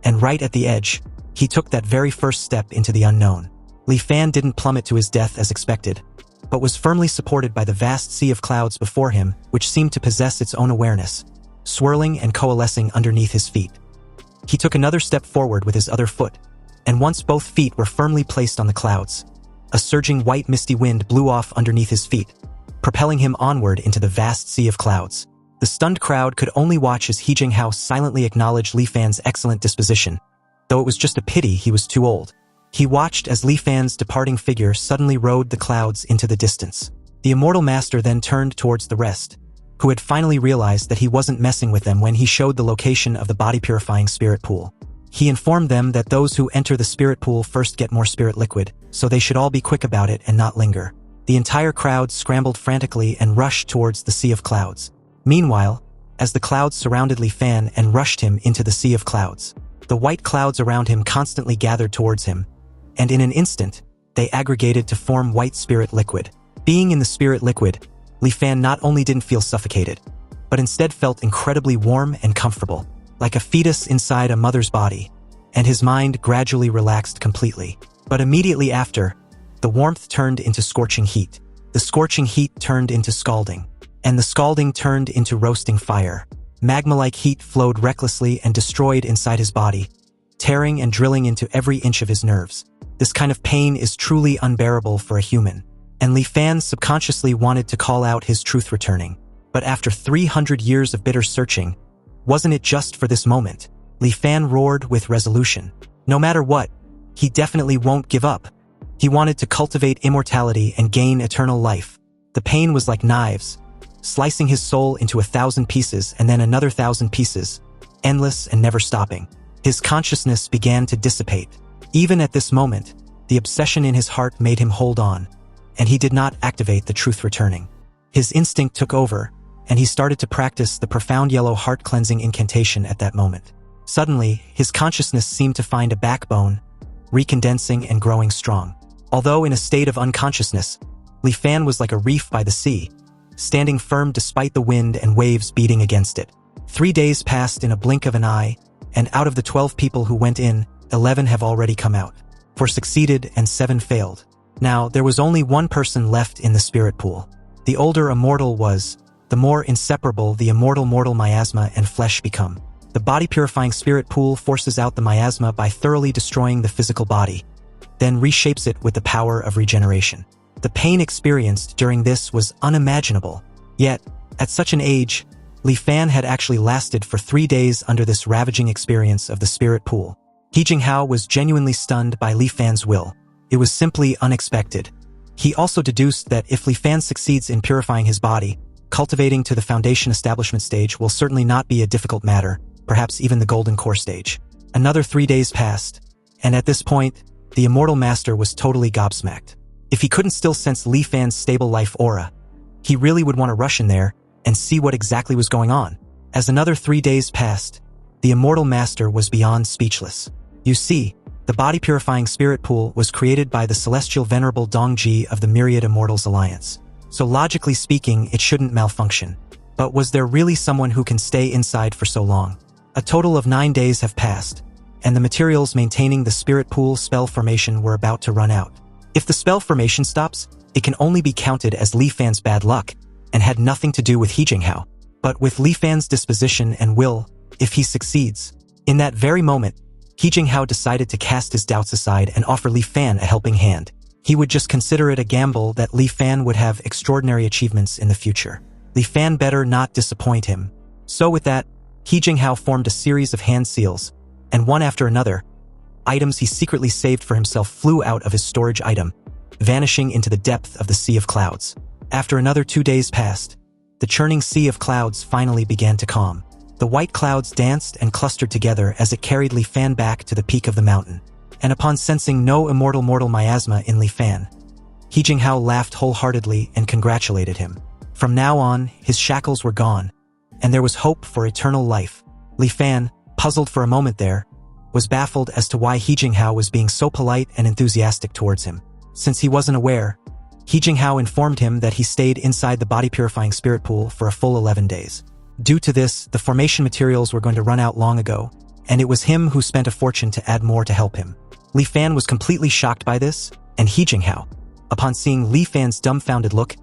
and right at the edge, he took that very first step into the unknown. Li Fan didn't plummet to his death as expected, but was firmly supported by the vast sea of clouds before him, which seemed to possess its own awareness, swirling and coalescing underneath his feet. He took another step forward with his other foot, and once both feet were firmly placed on the clouds, a surging white misty wind blew off underneath his feet, propelling him onward into the vast sea of clouds. The stunned crowd could only watch as He Jinghao silently acknowledged Li Fan's excellent disposition, though it was just a pity he was too old. He watched as Li Fan's departing figure suddenly rode the clouds into the distance. The immortal master then turned towards the rest, who had finally realized that he wasn't messing with them when he showed the location of the body-purifying spirit pool. He informed them that those who enter the spirit pool first get more spirit liquid, so they should all be quick about it and not linger. The entire crowd scrambled frantically and rushed towards the sea of clouds. Meanwhile, as the clouds surrounded Li Fan and rushed him into the sea of clouds, the white clouds around him constantly gathered towards him, and in an instant, they aggregated to form white spirit liquid. Being in the spirit liquid, Li Fan not only didn't feel suffocated, but instead felt incredibly warm and comfortable, like a fetus inside a mother's body, and his mind gradually relaxed completely. But immediately after, the warmth turned into scorching heat. The scorching heat turned into scalding, and the scalding turned into roasting fire. Magma-like heat flowed recklessly and destroyed inside his body, tearing and drilling into every inch of his nerves. This kind of pain is truly unbearable for a human, and Li Fan subconsciously wanted to call out his truth returning. But after 300 years of bitter searching, wasn't it just for this moment? Li Fan roared with resolution. No matter what, he definitely won't give up. He wanted to cultivate immortality and gain eternal life. The pain was like knives, slicing his soul into 1,000 pieces and then another 1,000 pieces, endless and never stopping. His consciousness began to dissipate. Even at this moment, the obsession in his heart made him hold on, and he did not activate the truth returning. His instinct took over, and he started to practice the profound yellow heart-cleansing incantation at that moment. Suddenly, his consciousness seemed to find a backbone, recondensing and growing strong. Although in a state of unconsciousness, Li Fan was like a reef by the sea, standing firm despite the wind and waves beating against it. 3 days passed in a blink of an eye, and out of the 12 people who went in, 11 have already come out. 4 succeeded and 7 failed. Now, there was only one person left in the spirit pool. The older immortal was, the more inseparable the immortal mortal miasma and flesh become. The body-purifying spirit pool forces out the miasma by thoroughly destroying the physical body, then reshapes it with the power of regeneration. The pain experienced during this was unimaginable. Yet, at such an age, Li Fan had actually lasted for 3 days under this ravaging experience of the spirit pool. He Jinghao was genuinely stunned by Li Fan's will. It was simply unexpected. He also deduced that if Li Fan succeeds in purifying his body, cultivating to the foundation establishment stage will certainly not be a difficult matter, perhaps even the golden core stage. Another 3 days passed, and at this point, the immortal master was totally gobsmacked. If he couldn't still sense Li Fan's stable life aura, he really would want to rush in there and see what exactly was going on. As another 3 days passed, the immortal master was beyond speechless. You see, the body-purifying spirit pool was created by the celestial venerable Dongji of the Myriad Immortals Alliance. So logically speaking, it shouldn't malfunction. But was there really someone who can stay inside for so long? A total of 9 days have passed, and the materials maintaining the spirit pool spell formation were about to run out. If the spell formation stops, it can only be counted as Li Fan's bad luck, and had nothing to do with He Jinghao. But with Li Fan's disposition and will, if he succeeds, in that very moment, He Jinghao decided to cast his doubts aside and offer Li Fan a helping hand. He would just consider it a gamble that Li Fan would have extraordinary achievements in the future. Li Fan better not disappoint him. So with that, He Jinghao formed a series of hand seals, and one after another, items he secretly saved for himself flew out of his storage item, vanishing into the depth of the sea of clouds. After another 2 days passed, the churning sea of clouds finally began to calm. The white clouds danced and clustered together as it carried Li Fan back to the peak of the mountain. And upon sensing no immortal mortal miasma in Li Fan, He Jinghao laughed wholeheartedly and congratulated him. From now on, his shackles were gone, and there was hope for eternal life. Li Fan, puzzled for a moment there, was baffled as to why He Jinghao was being so polite and enthusiastic towards him. Since he wasn't aware, He Jinghao informed him that he stayed inside the body-purifying spirit pool for a full 11 days. Due to this, the formation materials were going to run out long ago, and it was him who spent a fortune to add more to help him. Li Fan was completely shocked by this, and He Jinghao, upon seeing Li Fan's dumbfounded look,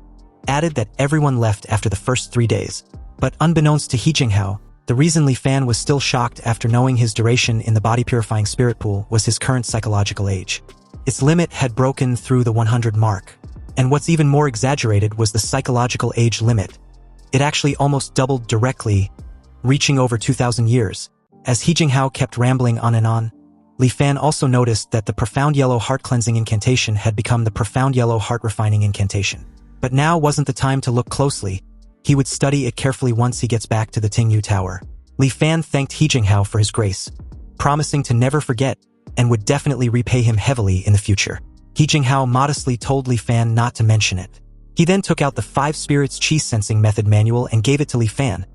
added that everyone left after the first 3 days. But unbeknownst to He Jinghao, the reason Li Fan was still shocked after knowing his duration in the body-purifying spirit pool was his current psychological age. Its limit had broken through the 100 mark. And what's even more exaggerated was the psychological age limit. It actually almost doubled directly, reaching over 2,000 years. As He Jinghao kept rambling on and on, Li Fan also noticed that the profound yellow heart-cleansing incantation had become the profound yellow heart-refining incantation. But now wasn't the time to look closely. He would study it carefully once he gets back to the Tingyu Tower. Li Fan thanked He Jinghao for his grace, promising to never forget, and would definitely repay him heavily in the future. He Jinghao modestly told Li Fan not to mention it. He then took out the 5 Spirits Qi Sensing Method manual and gave it to Li Fan,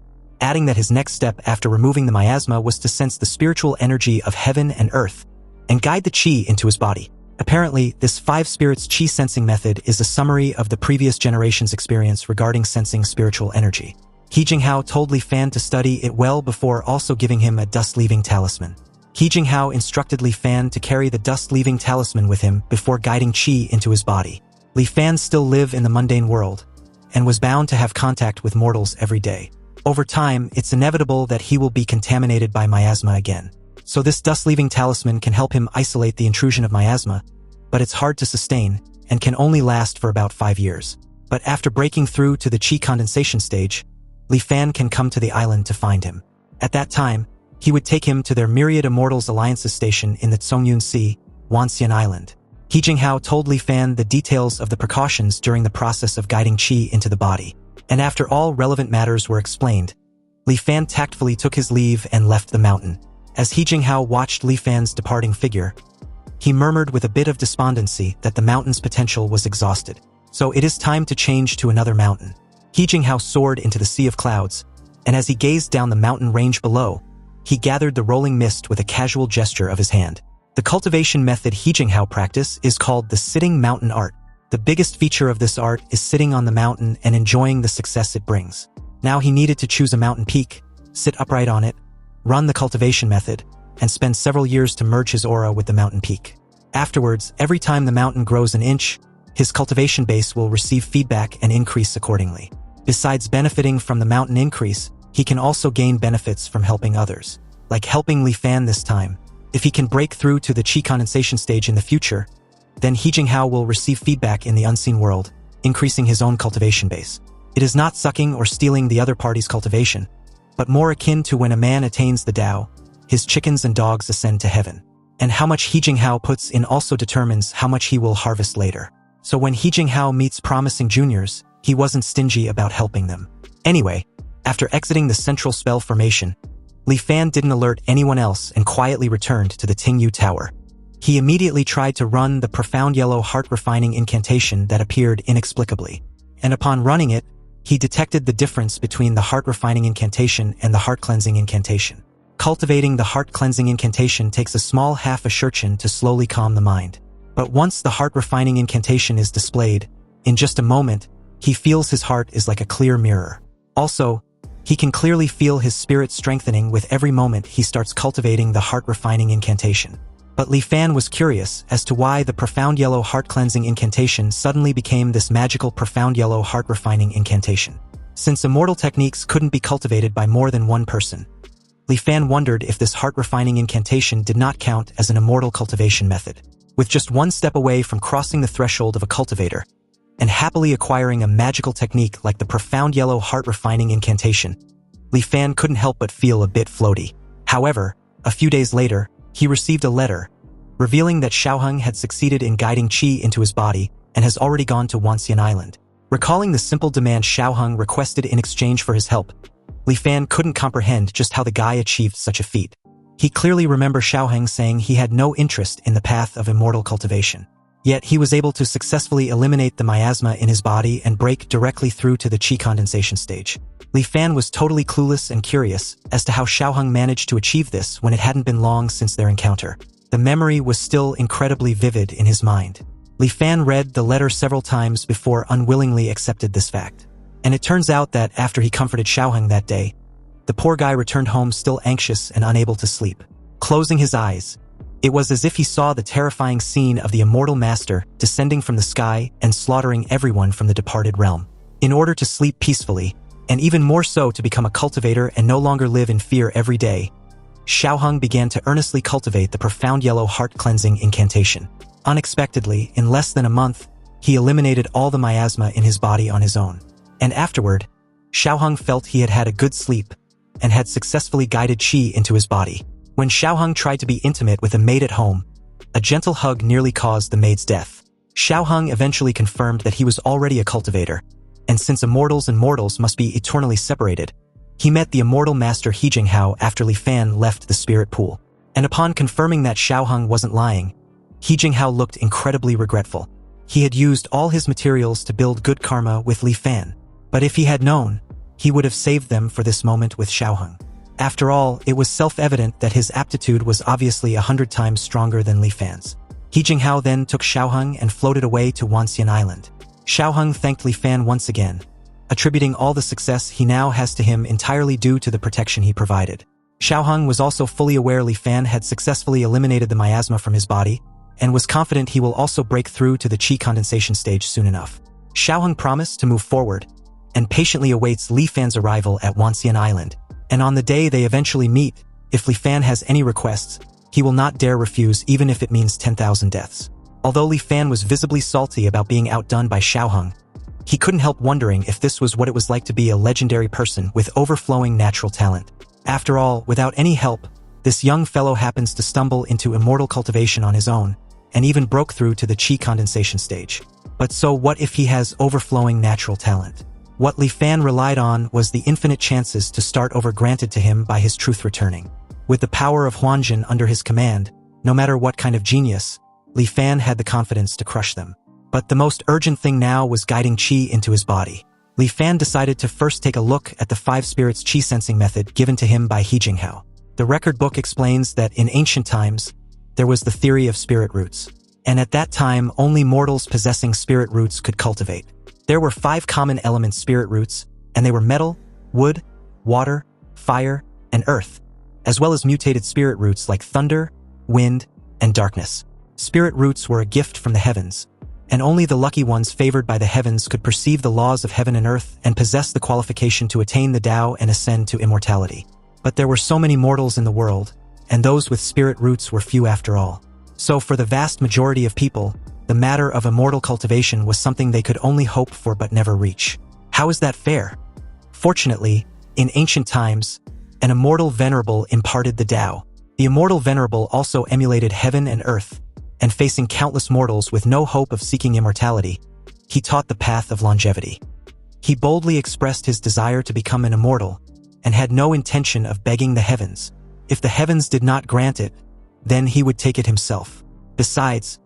adding that his next step after removing the miasma was to sense the spiritual energy of heaven and earth, and guide the Qi into his body. Apparently, this 5 Spirits Qi Sensing Method is a summary of the previous generation's experience regarding sensing spiritual energy. He Jinghao told Li Fan to study it well before also giving him a dust-leaving talisman. He Jinghao instructed Li Fan to carry the dust-leaving talisman with him before guiding Qi into his body. Li Fan still lived in the mundane world, and was bound to have contact with mortals every day. Over time, it's inevitable that he will be contaminated by miasma again. So this dust-leaving talisman can help him isolate the intrusion of miasma, but it's hard to sustain, and can only last for about 5 years. But after breaking through to the Qi condensation stage, Li Fan can come to the island to find him. At that time, he would take him to their Myriad Immortals Alliance's station in the Zhongyun Sea, Wanxian Island. He Jinghao told Li Fan the details of the precautions during the process of guiding Qi into the body. And after all relevant matters were explained, Li Fan tactfully took his leave and left the mountain. As He Jinghao watched Li Fan's departing figure, he murmured with a bit of despondency that the mountain's potential was exhausted. So it is time to change to another mountain. He Jinghao soared into the sea of clouds, and as he gazed down the mountain range below, he gathered the rolling mist with a casual gesture of his hand. The cultivation method He Jinghao practice is called the sitting mountain art. The biggest feature of this art is sitting on the mountain and enjoying the success it brings. Now he needed to choose a mountain peak, sit upright on it, run the cultivation method, and spend several years to merge his aura with the mountain peak. Afterwards, every time the mountain grows an inch, his cultivation base will receive feedback and increase accordingly. Besides benefiting from the mountain increase, he can also gain benefits from helping others, like helping Li Fan this time. If he can break through to the qi condensation stage in the future, then He Jinghao will receive feedback in the unseen world, increasing his own cultivation base. It is not sucking or stealing the other party's cultivation, but more akin to when a man attains the Tao, his chickens and dogs ascend to heaven. And how much He Jinghao puts in also determines how much he will harvest later. So when He Jinghao meets promising juniors, he wasn't stingy about helping them. Anyway, after exiting the central spell formation, Li Fan didn't alert anyone else and quietly returned to the Tingyu Tower. He immediately tried to run the profound yellow heart-refining incantation that appeared inexplicably. And upon running it, he detected the difference between the heart-refining incantation and the heart-cleansing incantation. Cultivating the heart-cleansing incantation takes a small half a shurchen to slowly calm the mind. But once the heart-refining incantation is displayed, in just a moment, he feels his heart is like a clear mirror. Also, he can clearly feel his spirit strengthening with every moment he starts cultivating the heart-refining incantation. But Li Fan was curious as to why the profound yellow heart-cleansing incantation suddenly became this magical profound yellow heart-refining incantation. Since immortal techniques couldn't be cultivated by more than one person, Li Fan wondered if this heart-refining incantation did not count as an immortal cultivation method. With just one step away from crossing the threshold of a cultivator, and happily acquiring a magical technique like the profound yellow heart-refining incantation, Li Fan couldn't help but feel a bit floaty. However, a few days later, he received a letter, revealing that Xiaoheng had succeeded in guiding qi into his body and has already gone to Wanxian Island. Recalling the simple demand Xiaoheng requested in exchange for his help, Li Fan couldn't comprehend just how the guy achieved such a feat. He clearly remembered Xiaoheng saying he had no interest in the path of immortal cultivation. Yet he was able to successfully eliminate the miasma in his body and break directly through to the qi condensation stage. Li Fan was totally clueless and curious as to how Xiaoheng managed to achieve this when it hadn't been long since their encounter. The memory was still incredibly vivid in his mind. Li Fan read the letter several times before unwillingly accepted this fact. And it turns out that after he comforted Xiaoheng that day, the poor guy returned home still anxious and unable to sleep. Closing his eyes, it was as if he saw the terrifying scene of the immortal master descending from the sky and slaughtering everyone from the departed realm. In order to sleep peacefully, and even more so to become a cultivator and no longer live in fear every day, Xiaoheng began to earnestly cultivate the profound yellow heart-cleansing incantation. Unexpectedly, in less than a month, he eliminated all the miasma in his body on his own. And afterward, Xiaoheng felt he had had a good sleep and had successfully guided qi into his body. When Xiaoheng tried to be intimate with a maid at home, a gentle hug nearly caused the maid's death. Xiaoheng eventually confirmed that he was already a cultivator, and since immortals and mortals must be eternally separated, he met the immortal master He Jinghao after Li Fan left the spirit pool. And upon confirming that Xiaoheng wasn't lying, He Jinghao looked incredibly regretful. He had used all his materials to build good karma with Li Fan, but if he had known, he would have saved them for this moment with Xiaoheng. After all, it was self-evident that his aptitude was obviously 100 times stronger than Li Fan's. He Jinghao then took Xiaoheng and floated away to Wanxian Island. Xiaoheng thanked Li Fan once again, attributing all the success he now has to him entirely due to the protection he provided. Xiaoheng was also fully aware Li Fan had successfully eliminated the miasma from his body, and was confident he will also break through to the qi condensation stage soon enough. Xiaoheng promised to move forward, and patiently awaits Li Fan's arrival at Wanxian Island. And on the day they eventually meet, if Li Fan has any requests, he will not dare refuse even if it means 10,000 deaths. Although Li Fan was visibly salty about being outdone by Xiaoheng, he couldn't help wondering if this was what it was like to be a legendary person with overflowing natural talent. After all, without any help, this young fellow happens to stumble into immortal cultivation on his own, and even broke through to the qi condensation stage. But so what if he has overflowing natural talent? What Li Fan relied on was the infinite chances to start over granted to him by his truth returning. With the power of Huanjin under his command, no matter what kind of genius, Li Fan had the confidence to crush them. But the most urgent thing now was guiding qi into his body. Li Fan decided to first take a look at the 5 spirits qi sensing method given to him by He Jinghao. The record book explains that in ancient times, there was the theory of spirit roots, and at that time only mortals possessing spirit roots could cultivate. There were 5 common element spirit roots, and they were metal, wood, water, fire, and earth, as well as mutated spirit roots like thunder, wind, and darkness. Spirit roots were a gift from the heavens, and only the lucky ones favored by the heavens could perceive the laws of heaven and earth and possess the qualification to attain the Tao and ascend to immortality. But there were so many mortals in the world, and those with spirit roots were few after all. So for the vast majority of people, the matter of immortal cultivation was something they could only hope for but never reach. How is that fair? Fortunately, in ancient times, an immortal venerable imparted the Tao. The immortal venerable also emulated heaven and earth, and facing countless mortals with no hope of seeking immortality, he taught the path of longevity. He boldly expressed his desire to become an immortal, and had no intention of begging the heavens. If the heavens did not grant it, then he would take it himself. Besides,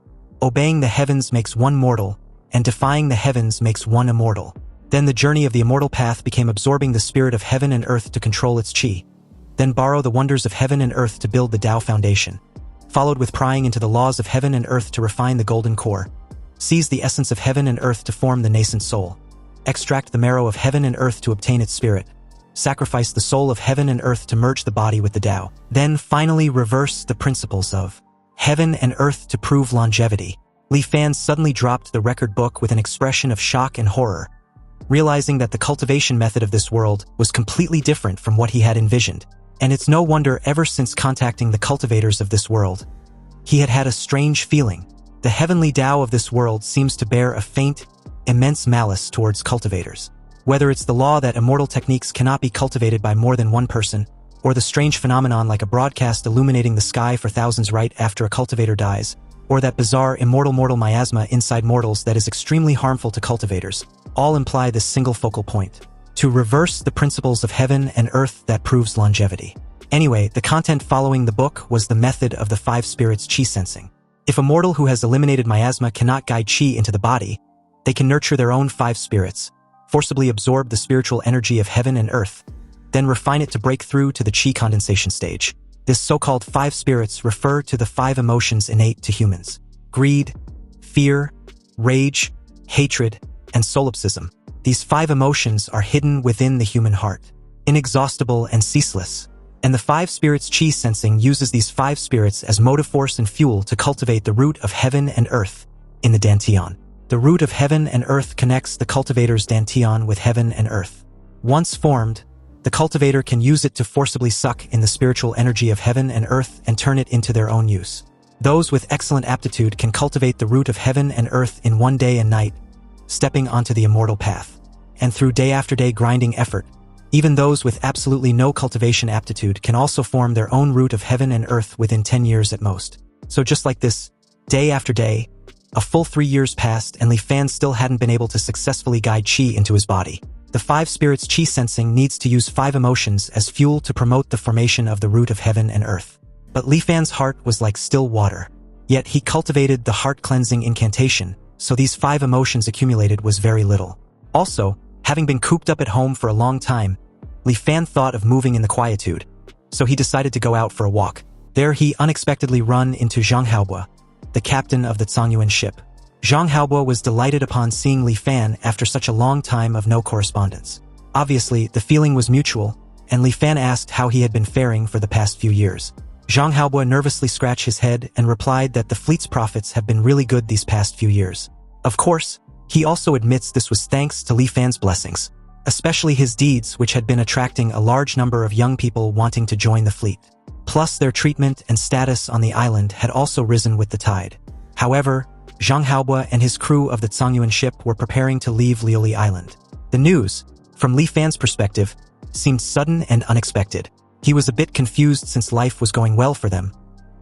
obeying the heavens makes one mortal, and defying the heavens makes one immortal. Then the journey of the immortal path became absorbing the spirit of heaven and earth to control its qi, then borrow the wonders of heaven and earth to build the Tao foundation, followed with prying into the laws of heaven and earth to refine the golden core, seize the essence of heaven and earth to form the nascent soul, extract the marrow of heaven and earth to obtain its spirit, sacrifice the soul of heaven and earth to merge the body with the Tao, then finally reverse the principles of heaven and earth to prove longevity. Li Fan suddenly dropped the record book with an expression of shock and horror, realizing that the cultivation method of this world was completely different from what he had envisioned. And it's no wonder ever since contacting the cultivators of this world, he had had a strange feeling. The heavenly Tao of this world seems to bear a faint, immense malice towards cultivators. Whether it's the law that immortal techniques cannot be cultivated by more than one person, or the strange phenomenon like a broadcast illuminating the sky for thousands right after a cultivator dies, or that bizarre immortal mortal miasma inside mortals that is extremely harmful to cultivators, all imply this single focal point: to reverse the principles of heaven and earth that proves longevity. Anyway, the content following the book was the method of the 5 spirits qi sensing. If a mortal who has eliminated miasma cannot guide qi into the body, they can nurture their own 5 spirits, forcibly absorb the spiritual energy of heaven and earth, then refine it to break through to the qi condensation stage. This so-called 5 spirits refer to the 5 emotions innate to humans: greed, fear, rage, hatred, and solipsism. These 5 emotions are hidden within the human heart, inexhaustible and ceaseless. And the 5 spirits qi sensing uses these 5 spirits as motive force and fuel to cultivate the root of heaven and earth in the dantian. The root of heaven and earth connects the cultivator's dantian with heaven and earth. Once formed, the cultivator can use it to forcibly suck in the spiritual energy of heaven and earth and turn it into their own use. Those with excellent aptitude can cultivate the root of heaven and earth in one day and night, stepping onto the immortal path. And through day after day grinding effort, even those with absolutely no cultivation aptitude can also form their own root of heaven and earth within 10 years at most. So just like this, day after day, a full 3 years passed and Li Fan still hadn't been able to successfully guide qi into his body. The 5 spirits qi sensing needs to use 5 emotions as fuel to promote the formation of the root of heaven and earth. But Li Fan's heart was like still water. Yet he cultivated the heart-cleansing incantation, so these 5 emotions accumulated was very little. Also, having been cooped up at home for a long time, Li Fan thought of moving in the quietude, so he decided to go out for a walk. There he unexpectedly run into Zhang Haobo, the captain of the Zhongyuan ship. Zhang Haobo was delighted upon seeing Li Fan after such a long time of no correspondence. Obviously, the feeling was mutual, and Li Fan asked how he had been faring for the past few years. Zhang Haobo nervously scratched his head and replied that the fleet's profits have been really good these past few years. Of course, he also admits this was thanks to Li Fan's blessings, especially his deeds which had been attracting a large number of young people wanting to join the fleet. Plus their treatment and status on the island had also risen with the tide. However, Zhang Haobo and his crew of the Zhongyuan ship were preparing to leave Liuli Island. The news, from Li Fan's perspective, seemed sudden and unexpected. He was a bit confused since life was going well for them,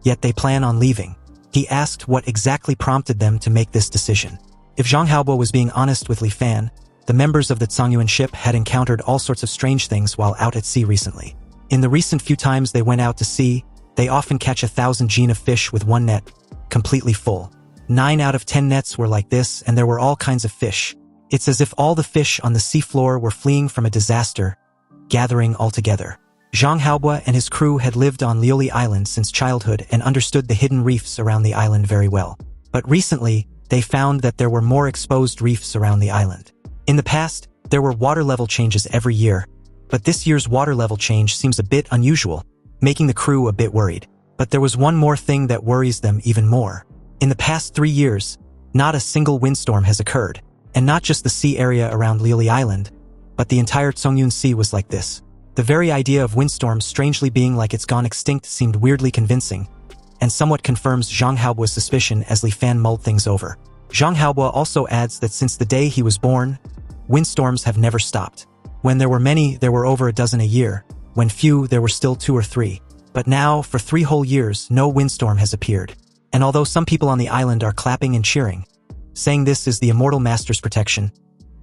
yet they plan on leaving. He asked what exactly prompted them to make this decision. If Zhang Haobo was being honest with Li Fan, the members of the Zhongyuan ship had encountered all sorts of strange things while out at sea recently. In the recent few times they went out to sea, they often catch 1,000 jin of fish with one net, completely full. 9 out of 10 nets were like this, and there were all kinds of fish. It's as if all the fish on the seafloor were fleeing from a disaster, gathering all together. Zhang Haobo and his crew had lived on Liuli Island since childhood and understood the hidden reefs around the island very well. But recently, they found that there were more exposed reefs around the island. In the past, there were water level changes every year, but this year's water level change seems a bit unusual, making the crew a bit worried. But there was one more thing that worries them even more. In the past 3 years, not a single windstorm has occurred, and not just the sea area around Liuli Island, but the entire Tsongyun Sea was like this. The very idea of windstorms strangely being like it's gone extinct seemed weirdly convincing, and somewhat confirms Zhang Haobo's suspicion as Li Fan mulled things over. Zhang Haobo also adds that since the day he was born, windstorms have never stopped. When there were many, there were over a dozen a year. When few, there were still 2 or 3. But now, for 3 whole years, no windstorm has appeared. And although some people on the island are clapping and cheering, saying this is the immortal master's protection,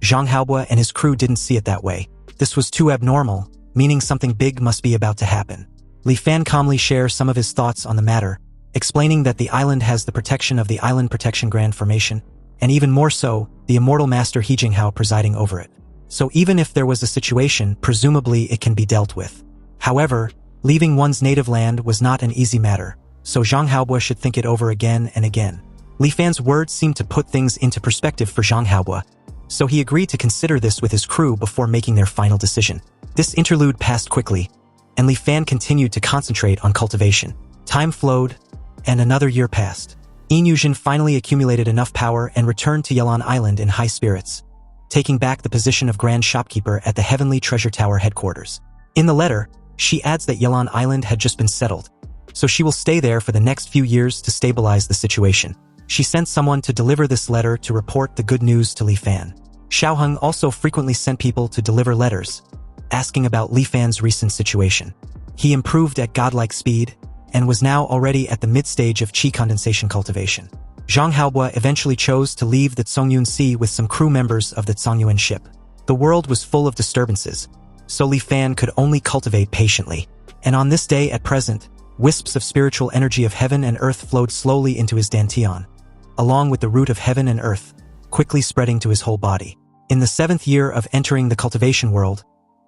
Zhang Haobo and his crew didn't see it that way. This was too abnormal, meaning something big must be about to happen. Li Fan calmly shares some of his thoughts on the matter, explaining that the island has the protection of the Island Protection Grand Formation, and even more so, the immortal master He Jinghao presiding over it. So even if there was a situation, presumably it can be dealt with. However, leaving one's native land was not an easy matter, so Zhang Haobo should think it over again and again. Li Fan's words seemed to put things into perspective for Zhang Haobo, so he agreed to consider this with his crew before making their final decision. This interlude passed quickly, and Li Fan continued to concentrate on cultivation. Time flowed, and another year passed. Yin Yuzhen finally accumulated enough power and returned to Yelan Island in high spirits, taking back the position of Grand Shopkeeper at the Heavenly Treasure Tower headquarters. In the letter, she adds that Yelan Island had just been settled, so she will stay there for the next few years to stabilize the situation. She sent someone to deliver this letter to report the good news to Li Fan. Xiaoheng also frequently sent people to deliver letters, asking about Li Fan's recent situation. He improved at godlike speed, and was now already at the mid-stage of qi condensation cultivation. Zhang Haobo eventually chose to leave the Tsongyun Sea with some crew members of the Tsongyuan ship. The world was full of disturbances, so Li Fan could only cultivate patiently. And on this day at present, wisps of spiritual energy of heaven and earth flowed slowly into his dantian, along with the root of heaven and earth, quickly spreading to his whole body. In the 7th year of entering the cultivation world,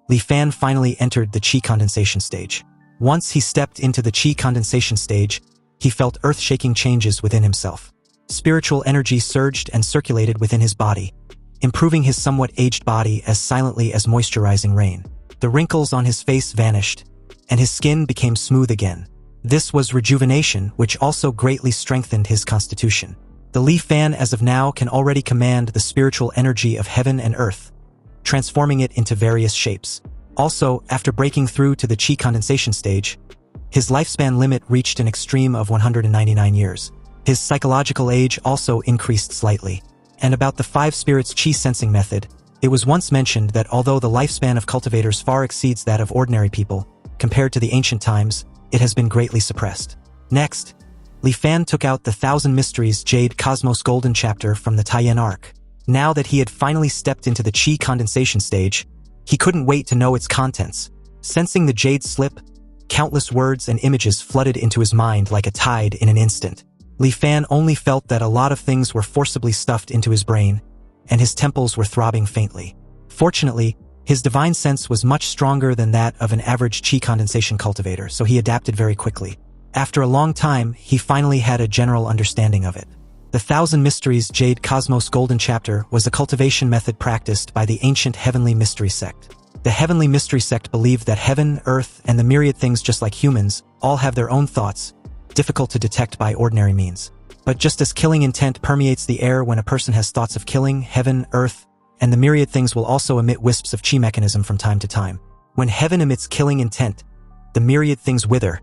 Li Fan finally entered the qi condensation stage. Once he stepped into the qi condensation stage, he felt earth-shaking changes within himself. Spiritual energy surged and circulated within his body, improving his somewhat aged body as silently as moisturizing rain. The wrinkles on his face vanished, and his skin became smooth again. This was rejuvenation, which also greatly strengthened his constitution. The Li Fan as of now can already command the spiritual energy of heaven and earth, transforming it into various shapes. Also, after breaking through to the qi condensation stage, his lifespan limit reached an extreme of 199 years. His psychological age also increased slightly. And about the 5 spirits qi sensing method, it was once mentioned that although the lifespan of cultivators far exceeds that of ordinary people, compared to the ancient times, it has been greatly suppressed. Next, Li Fan took out the 1000 Mysteries Jade Cosmos Golden chapter from the Taiyan Arc. Now that he had finally stepped into the qi condensation stage, he couldn't wait to know its contents. Sensing the jade slip, countless words and images flooded into his mind like a tide in an instant. Li Fan only felt that a lot of things were forcibly stuffed into his brain, and his temples were throbbing faintly. Fortunately, his divine sense was much stronger than that of an average qi condensation cultivator, so he adapted very quickly. After a long time, he finally had a general understanding of it. The 1000 Mysteries Jade Cosmos Golden chapter was a cultivation method practiced by the ancient Heavenly Mystery Sect. The Heavenly Mystery Sect believed that heaven, earth, and the myriad things just like humans all have their own thoughts, difficult to detect by ordinary means. But just as killing intent permeates the air when a person has thoughts of killing, heaven, earth, and the myriad things will also emit wisps of qi mechanism from time to time. When heaven emits killing intent, the myriad things wither,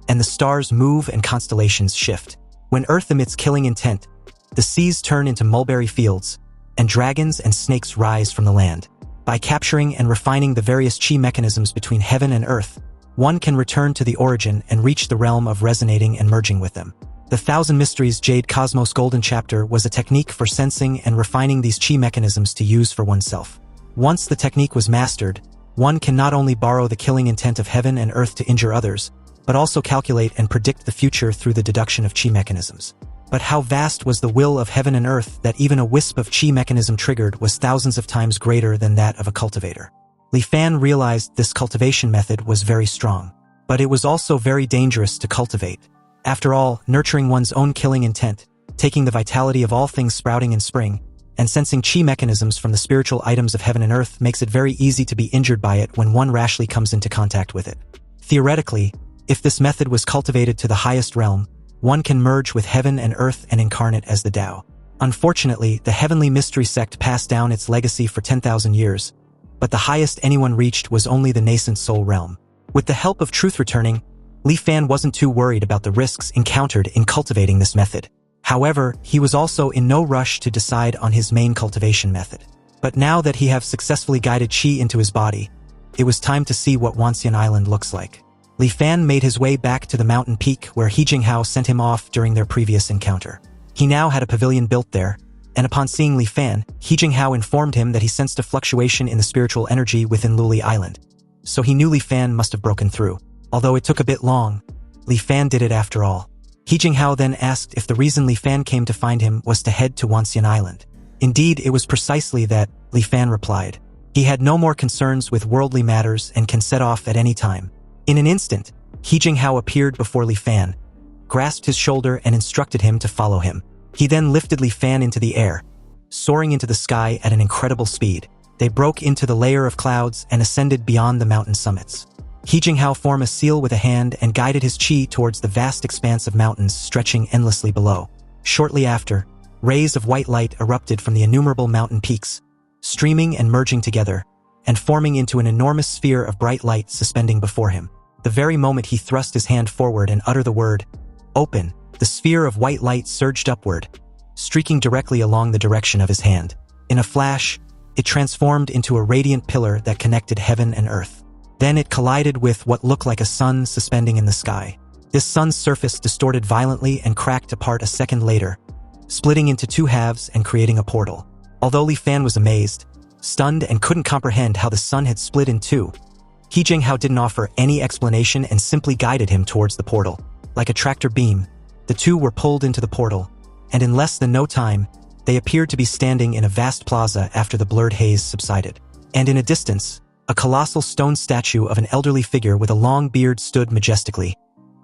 and the stars move and constellations shift. When earth emits killing intent, the seas turn into mulberry fields, and dragons and snakes rise from the land. By capturing and refining the various qi mechanisms between heaven and earth, one can return to the origin and reach the realm of resonating and merging with them. The 1000 Mysteries Jade Cosmos Golden chapter was a technique for sensing and refining these qi mechanisms to use for oneself. Once the technique was mastered, one can not only borrow the killing intent of heaven and earth to injure others, but also calculate and predict the future through the deduction of qi mechanisms. But how vast was the will of heaven and earth that even a wisp of chi mechanism triggered was thousands of times greater than that of a cultivator. Li Fan realized this cultivation method was very strong. But it was also very dangerous to cultivate. After all, nurturing one's own killing intent, taking the vitality of all things sprouting in spring, and sensing chi mechanisms from the spiritual items of heaven and earth makes it very easy to be injured by it when one rashly comes into contact with it. Theoretically, if this method was cultivated to the highest realm, one can merge with heaven and earth and incarnate as the Tao. Unfortunately, the heavenly mystery sect passed down its legacy for 10,000 years, but the highest anyone reached was only the nascent soul realm. With the help of truth returning, Li Fan wasn't too worried about the risks encountered in cultivating this method. However, he was also in no rush to decide on his main cultivation method. But now that he had successfully guided Qi into his body, it was time to see what Wanxian Island looks like. Li Fan made his way back to the mountain peak where He Jinghao sent him off during their previous encounter. He now had a pavilion built there, and upon seeing Li Fan, He Jinghao informed him that he sensed a fluctuation in the spiritual energy within Luli Island. So he knew Li Fan must have broken through. Although it took a bit long, Li Fan did it after all. He Jinghao then asked if the reason Li Fan came to find him was to head to Wanxian Island. Indeed, it was precisely that, Li Fan replied. He had no more concerns with worldly matters and can set off at any time. In an instant, He Jinghao appeared before Li Fan, grasped his shoulder and instructed him to follow him. He then lifted Li Fan into the air, soaring into the sky at an incredible speed. They broke into the layer of clouds and ascended beyond the mountain summits. He Jinghao formed a seal with a hand and guided his qi towards the vast expanse of mountains stretching endlessly below. Shortly after, rays of white light erupted from the innumerable mountain peaks, streaming and merging together, and forming into an enormous sphere of bright light suspending before him. The very moment he thrust his hand forward and uttered the word, "Open," the sphere of white light surged upward, streaking directly along the direction of his hand. In a flash, it transformed into a radiant pillar that connected heaven and earth. Then it collided with what looked like a sun suspending in the sky. This sun's surface distorted violently and cracked apart a second later, splitting into two halves and creating a portal. Although Li Fan was amazed, stunned, and couldn't comprehend how the sun had split in two, He Jinghao didn't offer any explanation and simply guided him towards the portal. Like a tractor beam, the two were pulled into the portal, and in less than no time, they appeared to be standing in a vast plaza after the blurred haze subsided. And in a distance, a colossal stone statue of an elderly figure with a long beard stood majestically,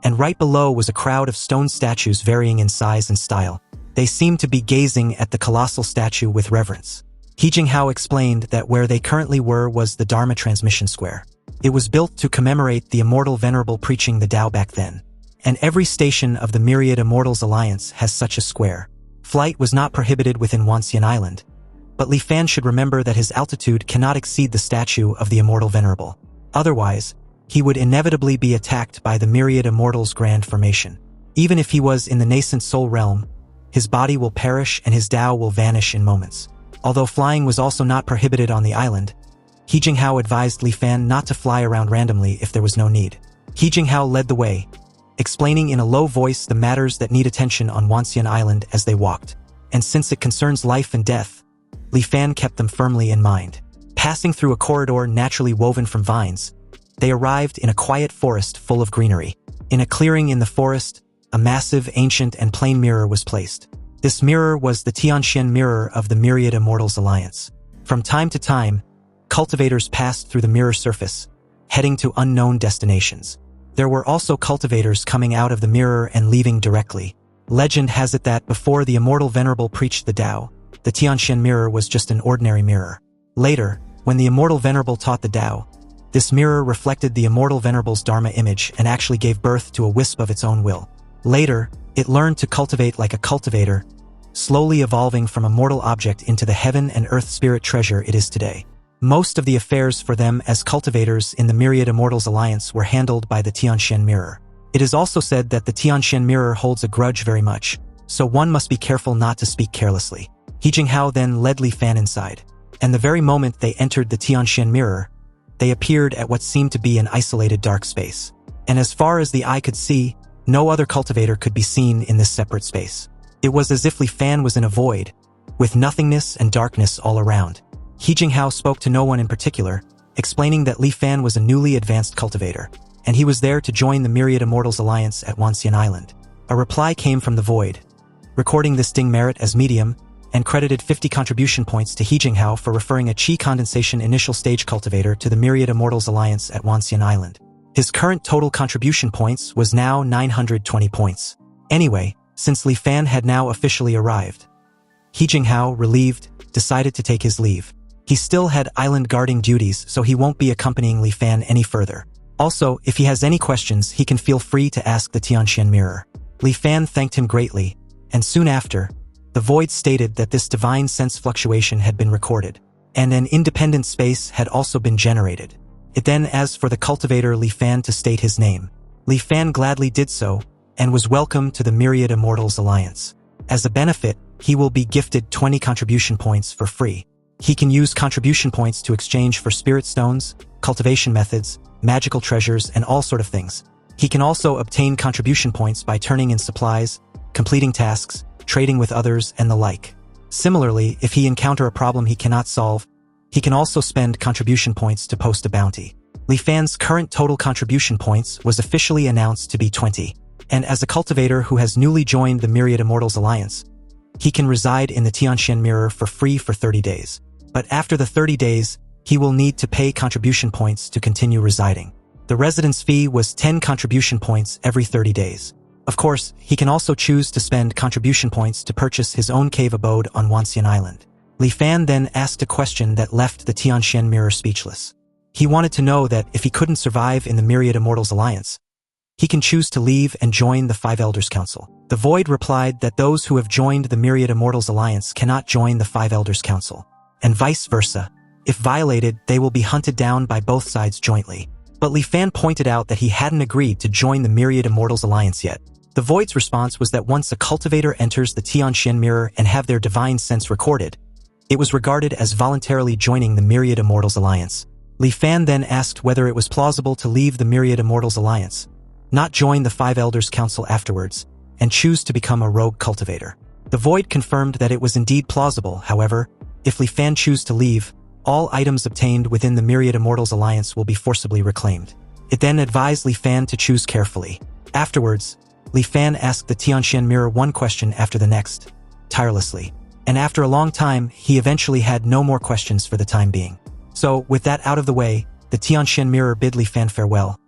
and right below was a crowd of stone statues varying in size and style. They seemed to be gazing at the colossal statue with reverence. He Jinghao explained that where they currently were was the Dharma Transmission Square. It was built to commemorate the immortal venerable preaching the Tao back then, and every station of the Myriad Immortals Alliance has such a square. Flight was not prohibited within Wanxian Island, but Li Fan should remember that his altitude cannot exceed the statue of the immortal venerable. Otherwise, he would inevitably be attacked by the Myriad Immortals Grand Formation. Even if he was in the nascent soul realm, his body will perish and his Tao will vanish in moments. Although flying was also not prohibited on the island, He Jinghao advised Li Fan not to fly around randomly if there was no need. He Jinghao led the way, explaining in a low voice the matters that need attention on Wanxian Island as they walked. And since it concerns life and death, Li Fan kept them firmly in mind. Passing through a corridor naturally woven from vines, they arrived in a quiet forest full of greenery. In a clearing in the forest, a massive, ancient, and plain mirror was placed. This mirror was the Tianxian mirror of the Myriad Immortals Alliance. From time to time, cultivators passed through the mirror surface, heading to unknown destinations. There were also cultivators coming out of the mirror and leaving directly. Legend has it that before the immortal venerable preached the Tao, the Tianxian mirror was just an ordinary mirror. Later, when the immortal venerable taught the Tao, this mirror reflected the immortal venerable's Dharma image and actually gave birth to a wisp of its own will. Later, it learned to cultivate like a cultivator, slowly evolving from a mortal object into the heaven and earth spirit treasure it is today. Most of the affairs for them as cultivators in the Myriad Immortals Alliance were handled by the Tianxian mirror. It is also said that the Tianxian mirror holds a grudge very much, so one must be careful not to speak carelessly. He Jinghao then led Li Fan inside, and the very moment they entered the Tianxian mirror, they appeared at what seemed to be an isolated dark space. And as far as the eye could see, no other cultivator could be seen in this separate space. It was as if Li Fan was in a void, with nothingness and darkness all around. He Jinghao spoke to no one in particular, explaining that Li Fan was a newly advanced cultivator, and he was there to join the Myriad Immortals Alliance at Wanxian Island. A reply came from the void. recording this ding merit as medium, and credited 50 contribution points to He Jinghao for referring a Qi condensation initial stage cultivator to the Myriad Immortals Alliance at Wanxian Island. His current total contribution points was now 920 points. Anyway, since Li Fan had now officially arrived, He Jinghao, relieved, decided to take his leave. He still had island guarding duties, so he won't be accompanying Li Fan any further. Also, if he has any questions, he can feel free to ask the Tianxian Mirror. Li Fan thanked him greatly, and soon after, the Void stated that this divine sense fluctuation had been recorded, and an independent space had also been generated. It then asked for the cultivator Li Fan to state his name. Li Fan gladly did so, and was welcomed to the Myriad Immortals Alliance. As a benefit, he will be gifted 20 contribution points for free. He can use contribution points to exchange for spirit stones, cultivation methods, magical treasures, and all sort of things. He can also obtain contribution points by turning in supplies, completing tasks, trading with others, and the like. Similarly, if he encounter a problem he cannot solve, he can also spend contribution points to post a bounty. Li Fan's current total contribution points was officially announced to be 20, and as a cultivator who has newly joined the Myriad Immortals Alliance, he can reside in the Tianxian Mirror for free for 30 days. But after the 30 days, he will need to pay contribution points to continue residing. The residence fee was 10 contribution points every 30 days. Of course, he can also choose to spend contribution points to purchase his own cave abode on Wanxian Island. Li Fan then asked a question that left the Tianxian Mirror speechless. He wanted to know that if he couldn't survive in the Myriad Immortals Alliance, he can choose to leave and join the Five Elders Council. The Void replied that those who have joined the Myriad Immortals Alliance cannot join the Five Elders Council, and vice versa. If violated, they will be hunted down by both sides jointly. But Li Fan pointed out that he hadn't agreed to join the Myriad Immortals Alliance yet. The Void's response was that once a cultivator enters the Tianxian Mirror and have their divine sense recorded, it was regarded as voluntarily joining the Myriad Immortals Alliance. Li Fan then asked whether it was plausible to leave the Myriad Immortals Alliance, not join the Five Elders Council afterwards, and choose to become a rogue cultivator. The Void confirmed that it was indeed plausible. However, if Li Fan choose to leave, all items obtained within the Myriad Immortals Alliance will be forcibly reclaimed. It then advised Li Fan to choose carefully. Afterwards, Li Fan asked the Tianxian Mirror one question after the next, tirelessly. And after a long time, he eventually had no more questions for the time being. So, with that out of the way, the Tianxian Mirror bid Li Fan farewell.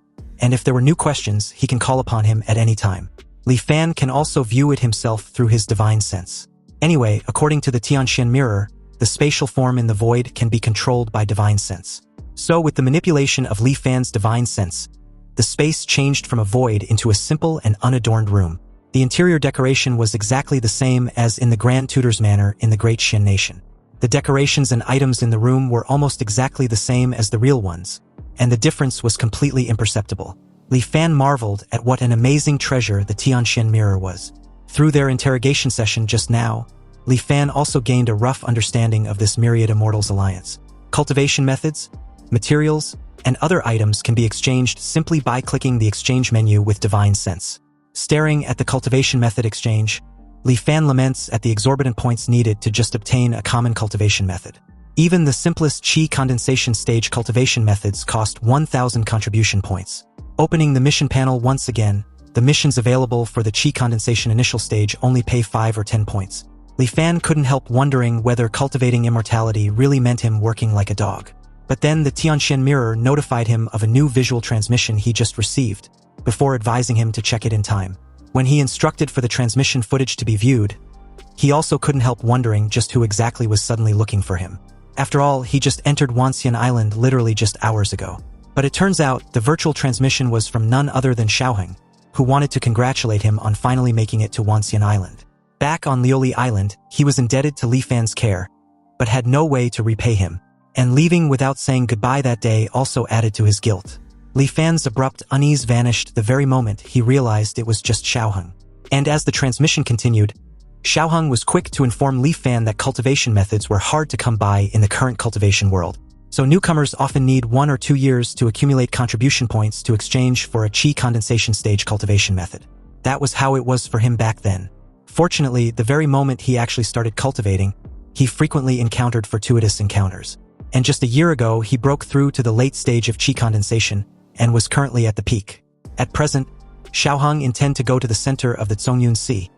And if there were new questions, he can call upon him at any time. Li Fan can also view it himself through his divine sense. Anyway, according to the Tianxian Mirror, the spatial form in the Void can be controlled by divine sense. So with the manipulation of Li Fan's divine sense, the space changed from a void into a simple and unadorned room. The interior decoration was exactly the same as in the Grand Tutor's Manor in the Great Xian Nation. The decorations and items in the room were almost exactly the same as the real ones, and the difference was completely imperceptible. Li Fan marveled at what an amazing treasure the Tianxian Mirror was. Through their interrogation session just now, Li Fan also gained a rough understanding of this Myriad Immortals Alliance. Cultivation methods, materials, and other items can be exchanged simply by clicking the exchange menu with divine sense. Staring at the cultivation method exchange, Li Fan laments at the exorbitant points needed to just obtain a common cultivation method. Even the simplest Qi condensation stage cultivation methods cost 1,000 contribution points. Opening the mission panel once again, the missions available for the Qi condensation initial stage only pay 5 or 10 points. Li Fan couldn't help wondering whether cultivating immortality really meant him working like a dog. But then the Tianxian Mirror notified him of a new visual transmission he just received, before advising him to check it in time. When he instructed for the transmission footage to be viewed, he also couldn't help wondering just who exactly was suddenly looking for him. After all, he just entered Wanxian Island literally just hours ago. But it turns out the virtual transmission was from none other than Xiaoheng, who wanted to congratulate him on finally making it to Wanxian Island. Back on Lioli Island, he was indebted to Li Fan's care, but had no way to repay him, and leaving without saying goodbye that day also added to his guilt. Li Fan's abrupt unease vanished the very moment he realized it was just Xiaoheng. And as the transmission continued, Xiaoheng was quick to inform Li Fan that cultivation methods were hard to come by in the current cultivation world. So newcomers often need 1 or 2 years to accumulate contribution points to exchange for a Qi condensation stage cultivation method. That was how it was for him back then. Fortunately, the very moment he actually started cultivating, he frequently encountered fortuitous encounters. And just a year ago, he broke through to the late stage of Qi condensation and was currently at the peak. At present, Xiaoheng intend to go to the center of the Zongyun Sea,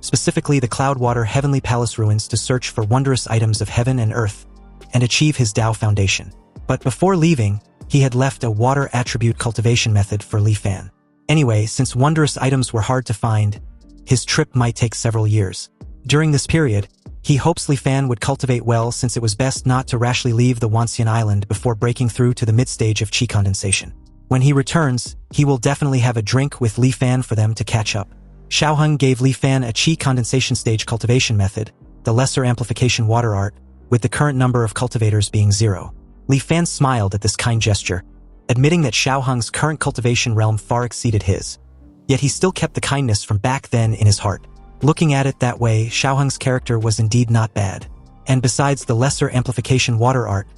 specifically the Cloudwater Heavenly Palace ruins, to search for wondrous items of heaven and earth and achieve his Tao foundation. But before leaving, he had left a water attribute cultivation method for Li Fan. Anyway, since wondrous items were hard to find, his trip might take several years. During this period, he hopes Li Fan would cultivate well, since it was best not to rashly leave the Wanxian Island before breaking through to the mid-stage of qi condensation. When he returns, he will definitely have a drink with Li Fan for them to catch up. Xiaoheng gave Li Fan a qi condensation stage cultivation method, the lesser amplification water art, with the current number of cultivators being 0. Li Fan smiled at this kind gesture, admitting that Xiaoheng's current cultivation realm far exceeded his. Yet he still kept the kindness from back then in his heart. Looking at it that way, Xiaoheng's character was indeed not bad. And besides the lesser amplification water art,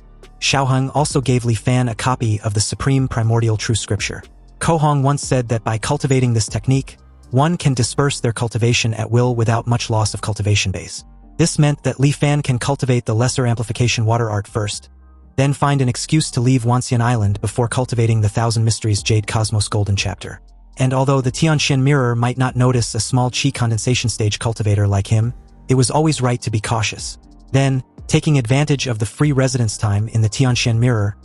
Xiaoheng also gave Li Fan a copy of the Supreme Primordial True Scripture. Kohong once said that by cultivating this technique, one can disperse their cultivation at will without much loss of cultivation base. This meant that Li Fan can cultivate the lesser amplification water art first, then find an excuse to leave Wanxian Island before cultivating the Thousand Mysteries Jade Cosmos Golden Chapter. And although the Tianxian Mirror might not notice a small qi condensation stage cultivator like him, it was always right to be cautious. Then, taking advantage of the free residence time in the Tianxian Mirror,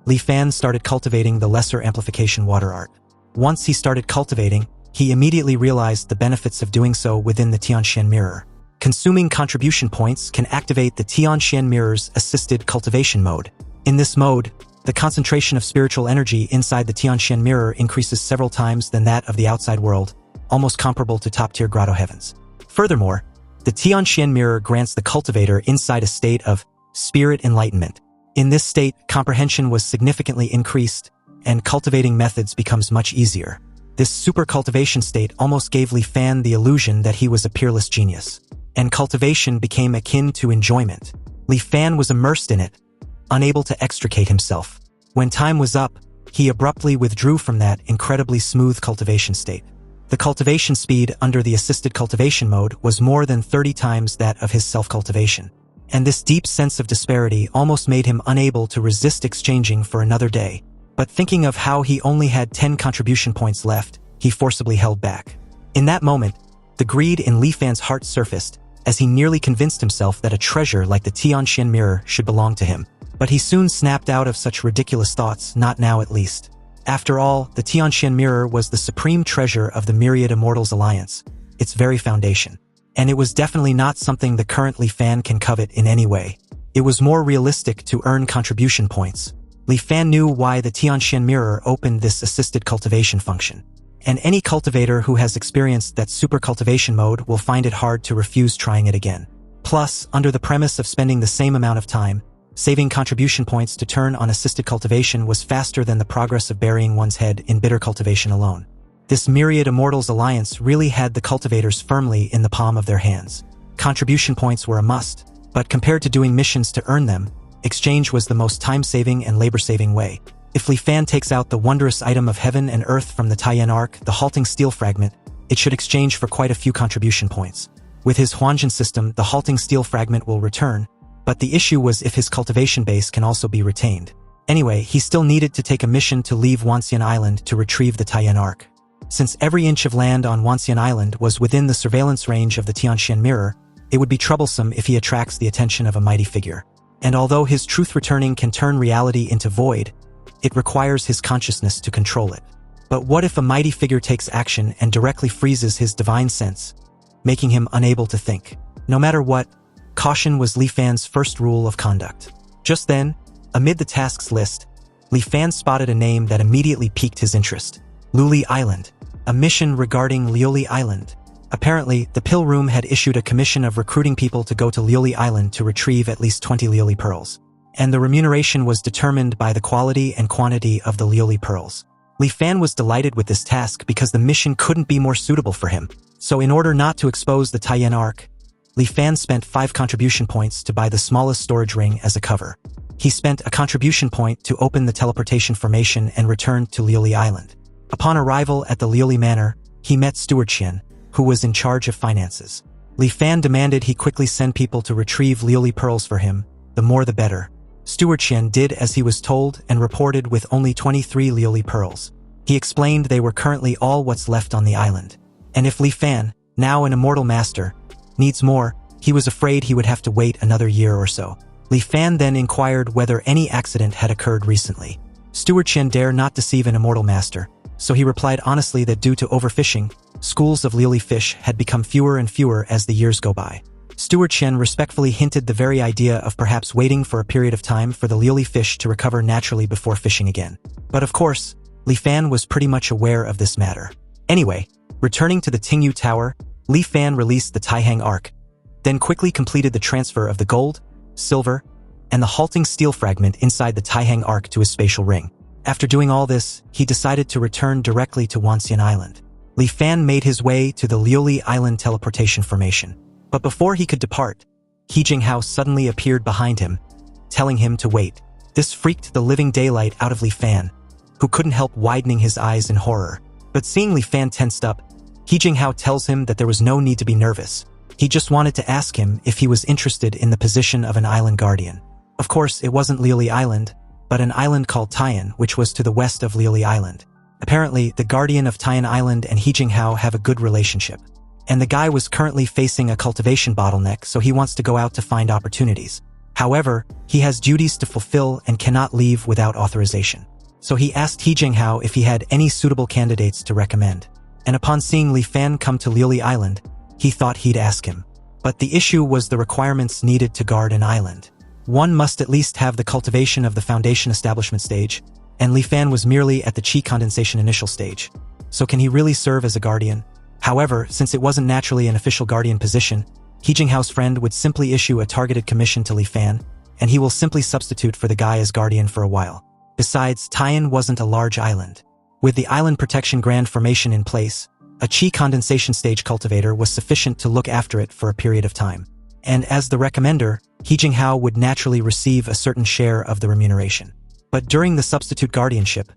Li Fan started cultivating the lesser amplification water art. Once he started cultivating, he immediately realized the benefits of doing so within the Tianxian Mirror. Consuming contribution points can activate the Tianxian Mirror's assisted cultivation mode. In this mode, the concentration of spiritual energy inside the Tianxian Mirror increases several times than that of the outside world, almost comparable to top-tier grotto heavens. Furthermore, the Tianxian Mirror grants the cultivator inside a state of spirit enlightenment. In this state, comprehension was significantly increased, and cultivating methods becomes much easier. This super cultivation state almost gave Li Fan the illusion that he was a peerless genius, and cultivation became akin to enjoyment. Li Fan was immersed in it, unable to extricate himself. When time was up, he abruptly withdrew from that incredibly smooth cultivation state. The cultivation speed under the assisted cultivation mode was more than 30 times that of his self-cultivation, and this deep sense of disparity almost made him unable to resist exchanging for another day. But thinking of how he only had 10 contribution points left, he forcibly held back. In that moment, the greed in Li Fan's heart surfaced, as he nearly convinced himself that a treasure like the Tianxian Mirror should belong to him. But he soon snapped out of such ridiculous thoughts, not now at least. After all, the Tianxian Mirror was the supreme treasure of the Myriad Immortals Alliance, its very foundation. And it was definitely not something the current Li Fan can covet in any way. It was more realistic to earn contribution points. Li Fan knew why the Tianxian Mirror opened this assisted cultivation function. And any cultivator who has experienced that super cultivation mode will find it hard to refuse trying it again. Plus, under the premise of spending the same amount of time, saving contribution points to turn on assisted cultivation was faster than the progress of burying one's head in bitter cultivation alone. This Myriad Immortals Alliance really had the cultivators firmly in the palm of their hands. Contribution points were a must, but compared to doing missions to earn them, exchange was the most time-saving and labor-saving way. If Li Fan takes out the wondrous item of heaven and earth from the Taiyan Ark, the halting steel fragment, it should exchange for quite a few contribution points. With his Huanjin system, the halting steel fragment will return, but the issue was if his cultivation base can also be retained. Anyway, he still needed to take a mission to leave Wanxian Island to retrieve the Taiyan Ark. Since every inch of land on Wanxian Island was within the surveillance range of the Tianxian Mirror, it would be troublesome if he attracts the attention of a mighty figure. And although his truth returning can turn reality into void, it requires his consciousness to control it. But what if a mighty figure takes action and directly freezes his divine sense, making him unable to think? No matter what, caution was Li Fan's first rule of conduct. Just then, amid the tasks list, Li Fan spotted a name that immediately piqued his interest. Liuli Island. A mission regarding Liuli Island. Apparently, the Pill Room had issued a commission of recruiting people to go to Liuli Island to retrieve at least 20 Liuli pearls. And the remuneration was determined by the quality and quantity of the Liuli pearls. Li Fan was delighted with this task because the mission couldn't be more suitable for him. So in order not to expose the Taiyan Ark, Li Fan spent 5 contribution points to buy the smallest storage ring as a cover. He spent a contribution point to open the teleportation formation and returned to Liuli Island. Upon arrival at the Liuli Manor, he met Steward Qian, who was in charge of finances. Li Fan demanded he quickly send people to retrieve Liuli pearls for him, the more the better. Steward Qian did as he was told and reported with only 23 Liuli pearls. He explained they were currently all what's left on the island. And if Li Fan, Now an immortal master needs more. He was afraid he would have to wait another year or so. Li Fan then inquired whether any accident had occurred recently. Steward Chen dare not deceive an immortal master, so he replied honestly that due to overfishing, schools of lily fish had become fewer and fewer as the years go by. Steward Chen respectfully hinted the very idea of perhaps waiting for a period of time for the lily fish to recover naturally before fishing again. But of course, Li Fan was pretty much aware of this matter. Anyway, returning to the Tingyu Tower, Li Fan released the Taihang Arc, then quickly completed the transfer of the gold, silver, and the halting steel fragment inside the Taihang Arc to his spatial ring. After doing all this, he decided to return directly to Wanxian Island. Li Fan made his way to the Liuli Island teleportation formation. But before he could depart, He Jinghao suddenly appeared behind him, telling him to wait. This freaked the living daylight out of Li Fan, who couldn't help widening his eyes in horror. But seeing Li Fan tensed up, He Jinghao tells him that there was no need to be nervous. He just wanted to ask him if he was interested in the position of an island guardian. Of course, it wasn't Liuli Island, but an island called Taiyan, which was to the west of Liuli Island. Apparently, the guardian of Taiyan Island and He Jinghao have a good relationship. And the guy was currently facing a cultivation bottleneck, so he wants to go out to find opportunities. However, he has duties to fulfill and cannot leave without authorization. So he asked He Jinghao if he had any suitable candidates to recommend. And upon seeing Li Fan come to Liuli Island, he thought he'd ask him. But the issue was the requirements needed to guard an island. One must at least have the cultivation of the foundation establishment stage, and Li Fan was merely at the qi condensation initial stage. So can he really serve as a guardian? However, since it wasn't naturally an official guardian position, He Jinghao's friend would simply issue a targeted commission to Li Fan, and he will simply substitute for the guy as guardian for a while. Besides, Taiyan wasn't a large island. With the island protection grand formation in place, a qi condensation stage cultivator was sufficient to look after it for a period of time. And as the recommender, He Jinghao would naturally receive a certain share of the remuneration. But during the substitute guardianship,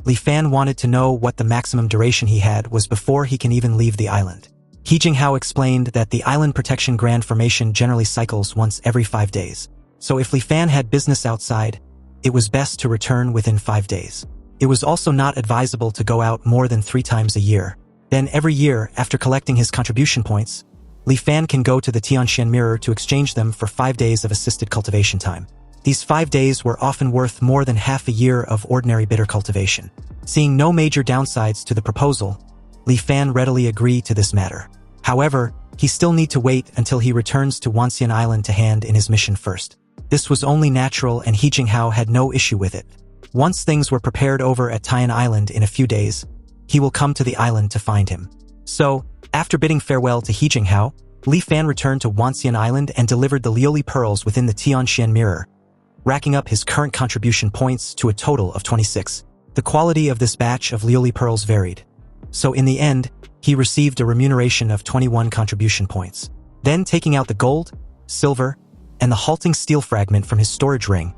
Li Fan wanted to know what the maximum duration he had was before he can even leave the island. He Jinghao explained that the island protection grand formation generally cycles once every 5 days. So if Li Fan had business outside, it was best to return within 5 days. It was also not advisable to go out more than 3 times a year. Then every year, after collecting his contribution points, Li Fan can go to the Tianxian Mirror to exchange them for 5 days of assisted cultivation time. These 5 days were often worth more than half a year of ordinary bitter cultivation. Seeing no major downsides to the proposal, Li Fan readily agreed to this matter. However, he still need to wait until he returns to Wanxian Island to hand in his mission first. This was only natural and He Jinghao had no issue with it. Once things were prepared over at Taiyan Island in a few days, he will come to the island to find him. So, after bidding farewell to He Jinghao, Li Fan returned to Wanxian Island and delivered the Liuli pearls within the Tianxian Mirror, racking up his current contribution points to a total of 26. The quality of this batch of Liuli pearls varied. So in the end, he received a remuneration of 21 contribution points. Then taking out the gold, silver, and the halting steel fragment from his storage ring,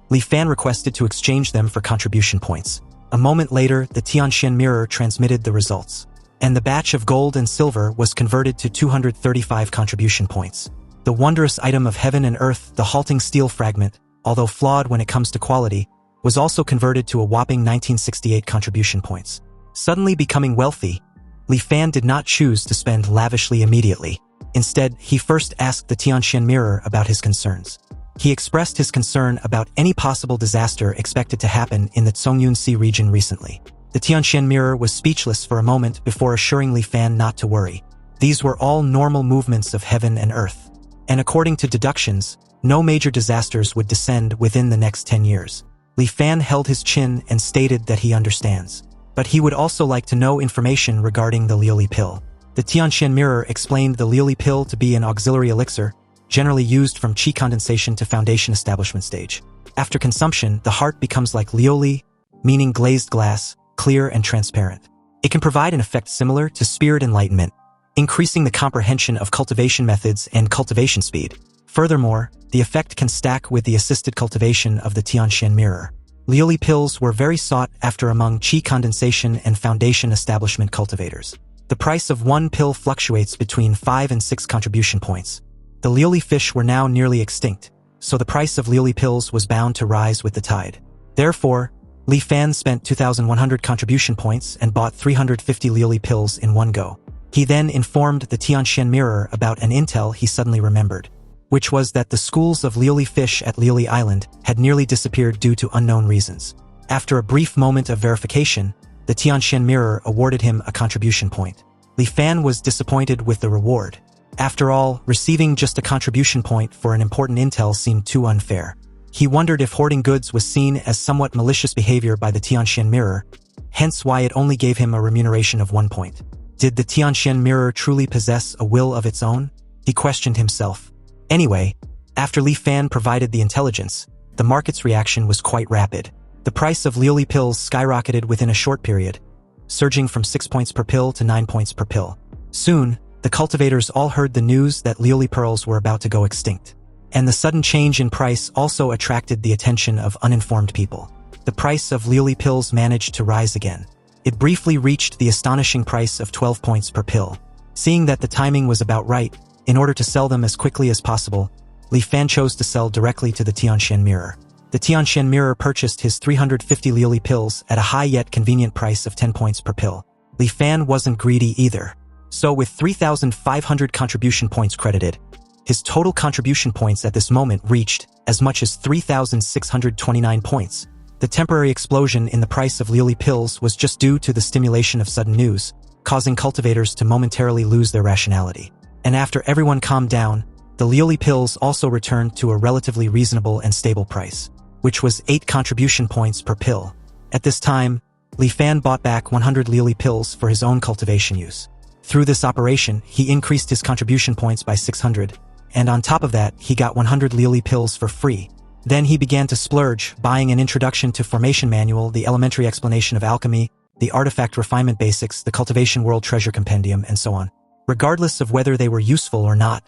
Li Fan requested to exchange them for contribution points. A moment later, the Tianxian Mirror transmitted the results, and the batch of gold and silver was converted to 235 contribution points. The wondrous item of heaven and earth, the halting steel fragment, although flawed when it comes to quality, was also converted to a whopping 1968 contribution points. Suddenly becoming wealthy, Li Fan did not choose to spend lavishly immediately. Instead, he first asked the Tianxian Mirror about his concerns. He expressed his concern about any possible disaster expected to happen in the Zongyun Sea region recently. The Tianxian Mirror was speechless for a moment before assuring Li Fan not to worry. These were all normal movements of heaven and earth. And according to deductions, no major disasters would descend within the next 10 years. Li Fan held his chin and stated that he understands. But he would also like to know information regarding the Liuli pill. The Tianxian Mirror explained the Liuli pill to be an auxiliary elixir, generally used from qi condensation to foundation establishment stage. After consumption, the heart becomes like lioli, meaning glazed glass, clear and transparent. It can provide an effect similar to spirit enlightenment, increasing the comprehension of cultivation methods and cultivation speed. Furthermore, the effect can stack with the assisted cultivation of the Tianxian Mirror. Liuli pills were very sought after among qi condensation and foundation establishment cultivators. The price of one pill fluctuates between 5 and 6 contribution points. The Liuli fish were now nearly extinct, so the price of Liuli pills was bound to rise with the tide. Therefore, Li Fan spent 2,100 contribution points and bought 350 Liuli pills in one go. He then informed the Tianxian Mirror about an intel he suddenly remembered, which was that the schools of Liuli fish at Liuli Island had nearly disappeared due to unknown reasons. After a brief moment of verification, the Tianxian Mirror awarded him a contribution point. Li Fan was disappointed with the reward. After all, receiving just a contribution point for an important intel seemed too unfair. He wondered if hoarding goods was seen as somewhat malicious behavior by the Tianxian Mirror, hence why it only gave him a remuneration of 1 point. Did the Tianxian Mirror truly possess a will of its own? He questioned himself. Anyway, after Li Fan provided the intelligence, the market's reaction was quite rapid. The price of Liuli pills skyrocketed within a short period, surging from 6 points per pill to 9 points per pill. Soon, the cultivators all heard the news that Liuli pearls were about to go extinct. And the sudden change in price also attracted the attention of uninformed people. The price of Liuli pills managed to rise again. It briefly reached the astonishing price of 12 points per pill. Seeing that the timing was about right, in order to sell them as quickly as possible, Li Fan chose to sell directly to the Tianxian Mirror. The Tianxian Mirror purchased his 350 Liuli pills at a high yet convenient price of 10 points per pill. Li Fan wasn't greedy either. So with 3,500 contribution points credited, his total contribution points at this moment reached as much as 3,629 points. The temporary explosion in the price of Liuli pills was just due to the stimulation of sudden news, causing cultivators to momentarily lose their rationality. And after everyone calmed down, the Liuli pills also returned to a relatively reasonable and stable price, which was 8 contribution points per pill. At this time, Li Fan bought back 100 Liuli pills for his own cultivation use. Through this operation, he increased his contribution points by 600, and on top of that, he got 100 Liuli pills for free. Then he began to splurge, buying an Introduction to Formation Manual, the Elementary Explanation of Alchemy, the Artifact Refinement Basics, the Cultivation World Treasure Compendium, and so on. Regardless of whether they were useful or not,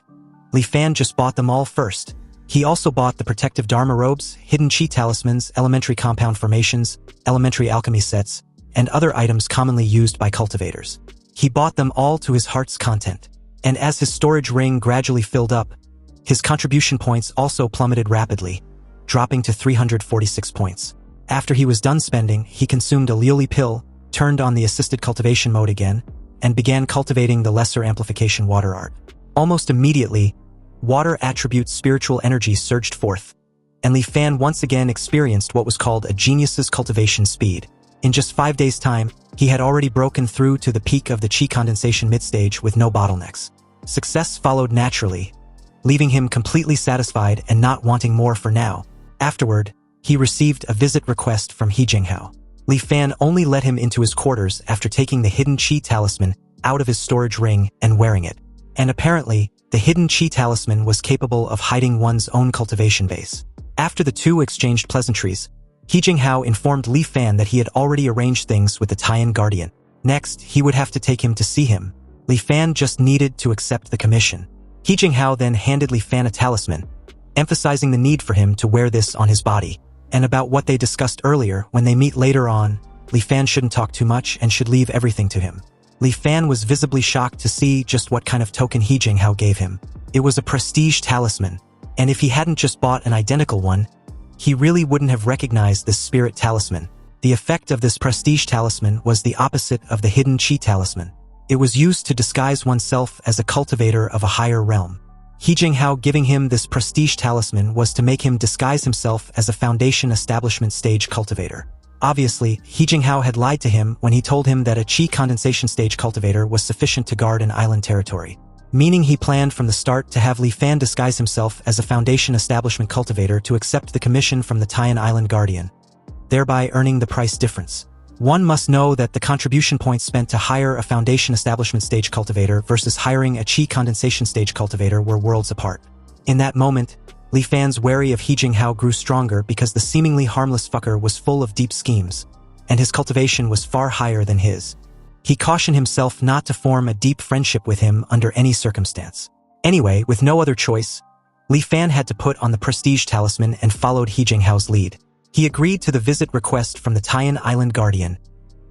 Li Fan just bought them all first. He also bought the Protective Dharma Robes, Hidden Chi Talismans, Elementary Compound Formations, Elementary Alchemy Sets, and other items commonly used by cultivators. He bought them all to his heart's content. And as his storage ring gradually filled up, his contribution points also plummeted rapidly, dropping to 346 points. After he was done spending, he consumed a Liuli pill, turned on the assisted cultivation mode again, and began cultivating the lesser amplification water art. Almost immediately, water attribute spiritual energy surged forth, and Li Fan once again experienced what was called a genius's cultivation speed. In just 5 days' time, he had already broken through to the peak of the chi condensation midstage with no bottlenecks. Success followed naturally, leaving him completely satisfied and not wanting more for now. Afterward, he received a visit request from He Jinghao. Li Fan only let him into his quarters after taking the Hidden Chi Talisman out of his storage ring and wearing it. And apparently, the Hidden Chi Talisman was capable of hiding one's own cultivation base. After the two exchanged pleasantries, He Jinghao informed Li Fan that he had already arranged things with the Taiyan Guardian. Next, he would have to take him to see him. Li Fan just needed to accept the commission. He Jinghao then handed Li Fan a talisman, emphasizing the need for him to wear this on his body. And about what they discussed earlier, when they meet later on, Li Fan shouldn't talk too much and should leave everything to him. Li Fan was visibly shocked to see just what kind of token He Jinghao gave him. It was a prestige talisman, and if he hadn't just bought an identical one, he really wouldn't have recognized this spirit talisman. The effect of this prestige talisman was the opposite of the Hidden Chi Talisman. It was used to disguise oneself as a cultivator of a higher realm. He Jinghao giving him this prestige talisman was to make him disguise himself as a foundation establishment stage cultivator. Obviously, He Jinghao had lied to him when he told him that a chi condensation stage cultivator was sufficient to guard an island territory. Meaning he planned from the start to have Li Fan disguise himself as a foundation establishment cultivator to accept the commission from the Taiyan Island Guardian, thereby earning the price difference. One must know that the contribution points spent to hire a foundation establishment stage cultivator versus hiring a chi condensation stage cultivator were worlds apart. In that moment, Li Fan's worry of He Jinghao grew stronger because the seemingly harmless fucker was full of deep schemes, and his cultivation was far higher than his. He cautioned himself not to form a deep friendship with him under any circumstance. Anyway, with no other choice, Li Fan had to put on the prestige talisman and followed He Jinghao's lead. He agreed to the visit request from the Taiyan Island Guardian,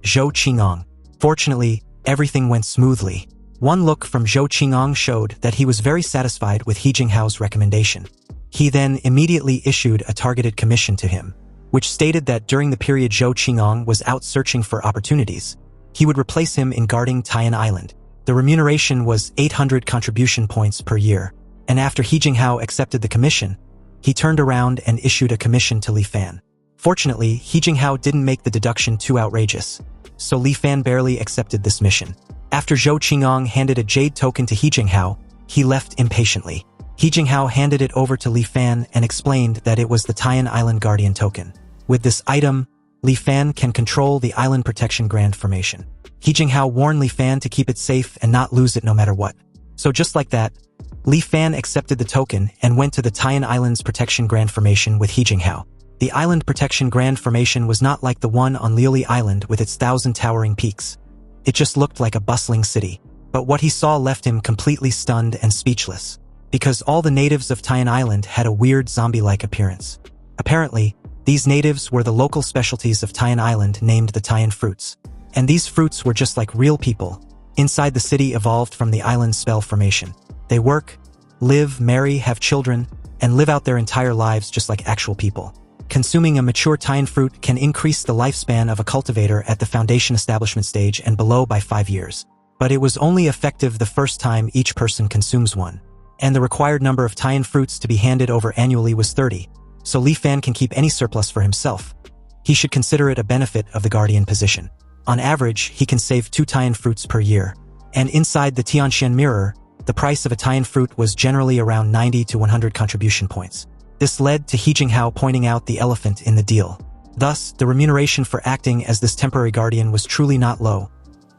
Zhou Qingong. Fortunately, everything went smoothly. One look from Zhou Qingong showed that he was very satisfied with He Jinghao's recommendation. He then immediately issued a targeted commission to him, which stated that during the period Zhou Qingong was out searching for opportunities, he would replace him in guarding Taiyan Island. The remuneration was 800 contribution points per year, and after He Jinghao accepted the commission, he turned around and issued a commission to Li Fan. Fortunately, He Jinghao didn't make the deduction too outrageous, so Li Fan barely accepted this mission. After Zhou Qingong handed a jade token to He Jinghao, he left impatiently. He Jinghao handed it over to Li Fan and explained that it was the Tian Island Guardian token. With this item, Li Fan can control the Island Protection Grand Formation. He Jinghao warned Li Fan to keep it safe and not lose it no matter what. So just like that, Li Fan accepted the token and went to the Tian Islands Protection Grand Formation with He Jinghao. The Island Protection Grand Formation was not like the one on Liuli Island with its 1,000 towering peaks. It just looked like a bustling city. But what he saw left him completely stunned and speechless, because all the natives of Tian Island had a weird zombie-like appearance. Apparently, these natives were the local specialties of Tian Island named the Tian fruits. And these fruits were just like real people, inside the city evolved from the island's spell formation. They work, live, marry, have children, and live out their entire lives just like actual people. Consuming a mature Tian fruit can increase the lifespan of a cultivator at the foundation establishment stage and below by 5 years. But it was only effective the first time each person consumes one. And the required number of Tian fruits to be handed over annually was 30, so Li Fan can keep any surplus for himself. He should consider it a benefit of the guardian position. On average, he can save 2 Tian fruits per year. And inside the Tianxian mirror, the price of a Tian fruit was generally around 90 to 100 contribution points. This led to He Jinghao pointing out the elephant in the deal. Thus, the remuneration for acting as this temporary guardian was truly not low,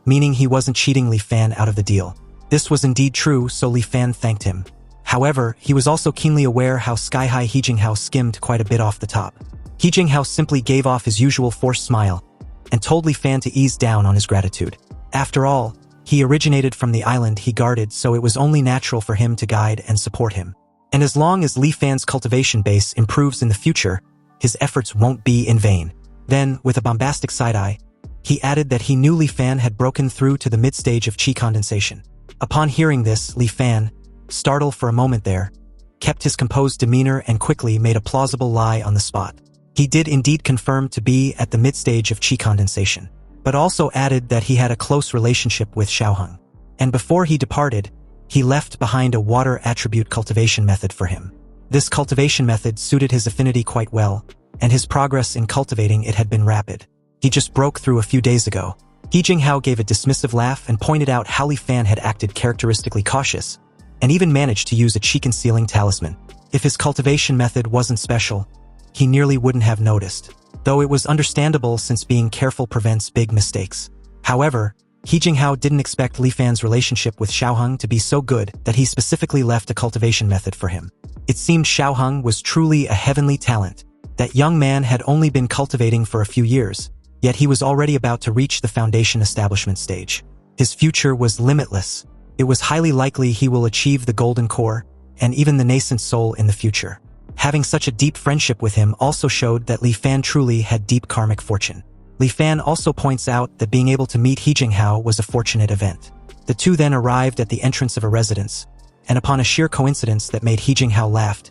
meaning he wasn't cheating Li Fan out of the deal. This was indeed true, so Li Fan thanked him. However, he was also keenly aware how sky-high He Jinghao skimmed quite a bit off the top. He Jinghao simply gave off his usual forced smile and told Li Fan to ease down on his gratitude. After all, he originated from the island he guarded, so it was only natural for him to guide and support him. And as long as Li Fan's cultivation base improves in the future, his efforts won't be in vain. Then, with a bombastic side-eye, he added that he knew Li Fan had broken through to the mid-stage of qi condensation. Upon hearing this, Li Fan, startled for a moment there, kept his composed demeanor and quickly made a plausible lie on the spot. He did indeed confirm to be at the mid-stage of qi condensation, but also added that he had a close relationship with Xiaoheng. And before he departed, he left behind a water attribute cultivation method for him. This cultivation method suited his affinity quite well, and his progress in cultivating it had been rapid. He just broke through a few days ago. He Jinghao gave a dismissive laugh and pointed out how Li Fan had acted characteristically cautious, and even managed to use a qi-concealing talisman. If his cultivation method wasn't special, he nearly wouldn't have noticed, though it was understandable since being careful prevents big mistakes. However, He Jinghao didn't expect Li Fan's relationship with Xiaoheng to be so good that he specifically left a cultivation method for him. It seemed Xiaoheng was truly a heavenly talent. That young man had only been cultivating for a few years, yet he was already about to reach the foundation establishment stage. His future was limitless. It was highly likely he will achieve the golden core, and even the nascent soul in the future. Having such a deep friendship with him also showed that Li Fan truly had deep karmic fortune. Li Fan also points out that being able to meet He Jinghao was a fortunate event. The two then arrived at the entrance of a residence, and upon a sheer coincidence that made He Jinghao laugh,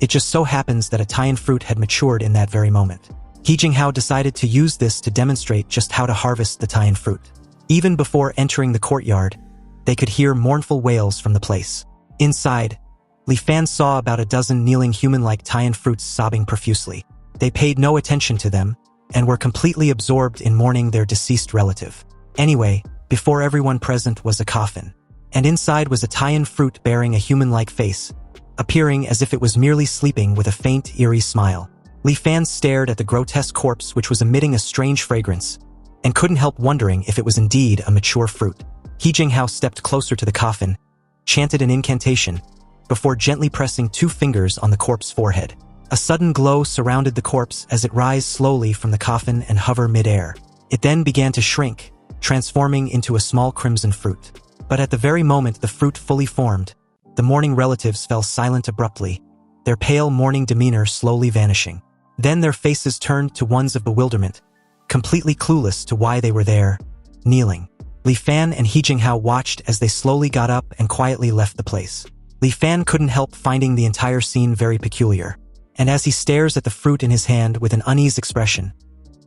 it just so happens that a Tian fruit had matured in that very moment. He Jinghao decided to use this to demonstrate just how to harvest the Tian fruit. Even before entering the courtyard, they could hear mournful wails from the place. Inside, Li Fan saw about a dozen kneeling human-like Tian fruits sobbing profusely. They paid no attention to them, and were completely absorbed in mourning their deceased relative. Anyway, before everyone present was a coffin, and inside was a Tian fruit bearing a human-like face, appearing as if it was merely sleeping with a faint, eerie smile. Li Fan stared at the grotesque corpse, which was emitting a strange fragrance, and couldn't help wondering if it was indeed a mature fruit. He Jinghao stepped closer to the coffin, chanted an incantation, before gently pressing 2 fingers on the corpse's forehead. A sudden glow surrounded the corpse as it rose slowly from the coffin and hovered mid-air. It then began to shrink, transforming into a small crimson fruit. But at the very moment the fruit fully formed, the mourning relatives fell silent abruptly, their pale mourning demeanor slowly vanishing. Then their faces turned to ones of bewilderment, completely clueless to why they were there, kneeling. Li Fan and He Jinghao watched as they slowly got up and quietly left the place. Li Fan couldn't help finding the entire scene very peculiar, and as he stares at the fruit in his hand with an uneasy expression,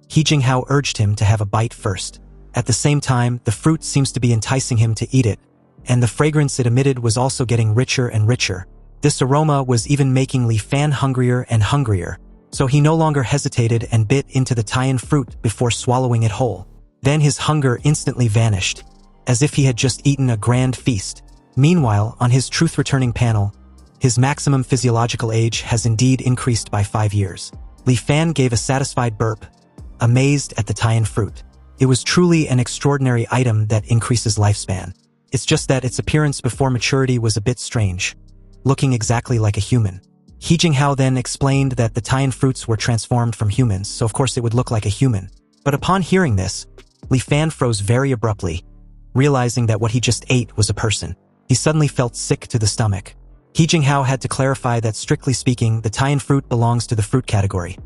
He Jinghao urged him to have a bite first. At the same time, the fruit seems to be enticing him to eat it, and the fragrance it emitted was also getting richer and richer. This aroma was even making Li Fan hungrier and hungrier, so he no longer hesitated and bit into the Taiyan fruit before swallowing it whole. Then his hunger instantly vanished, as if he had just eaten a grand feast. Meanwhile, on his truth-returning panel, his maximum physiological age has indeed increased by 5 years. Li Fan gave a satisfied burp, amazed at the Taiyan fruit. It was truly an extraordinary item that increases lifespan. It's just that its appearance before maturity was a bit strange, looking exactly like a human. He Jinghao then explained that the Taiyan fruits were transformed from humans, so of course it would look like a human. But upon hearing this, Li Fan froze very abruptly, realizing that what he just ate was a person. He suddenly felt sick to the stomach. He Jinghao had to clarify that strictly speaking, the Taiyan fruit belongs to the fruit category,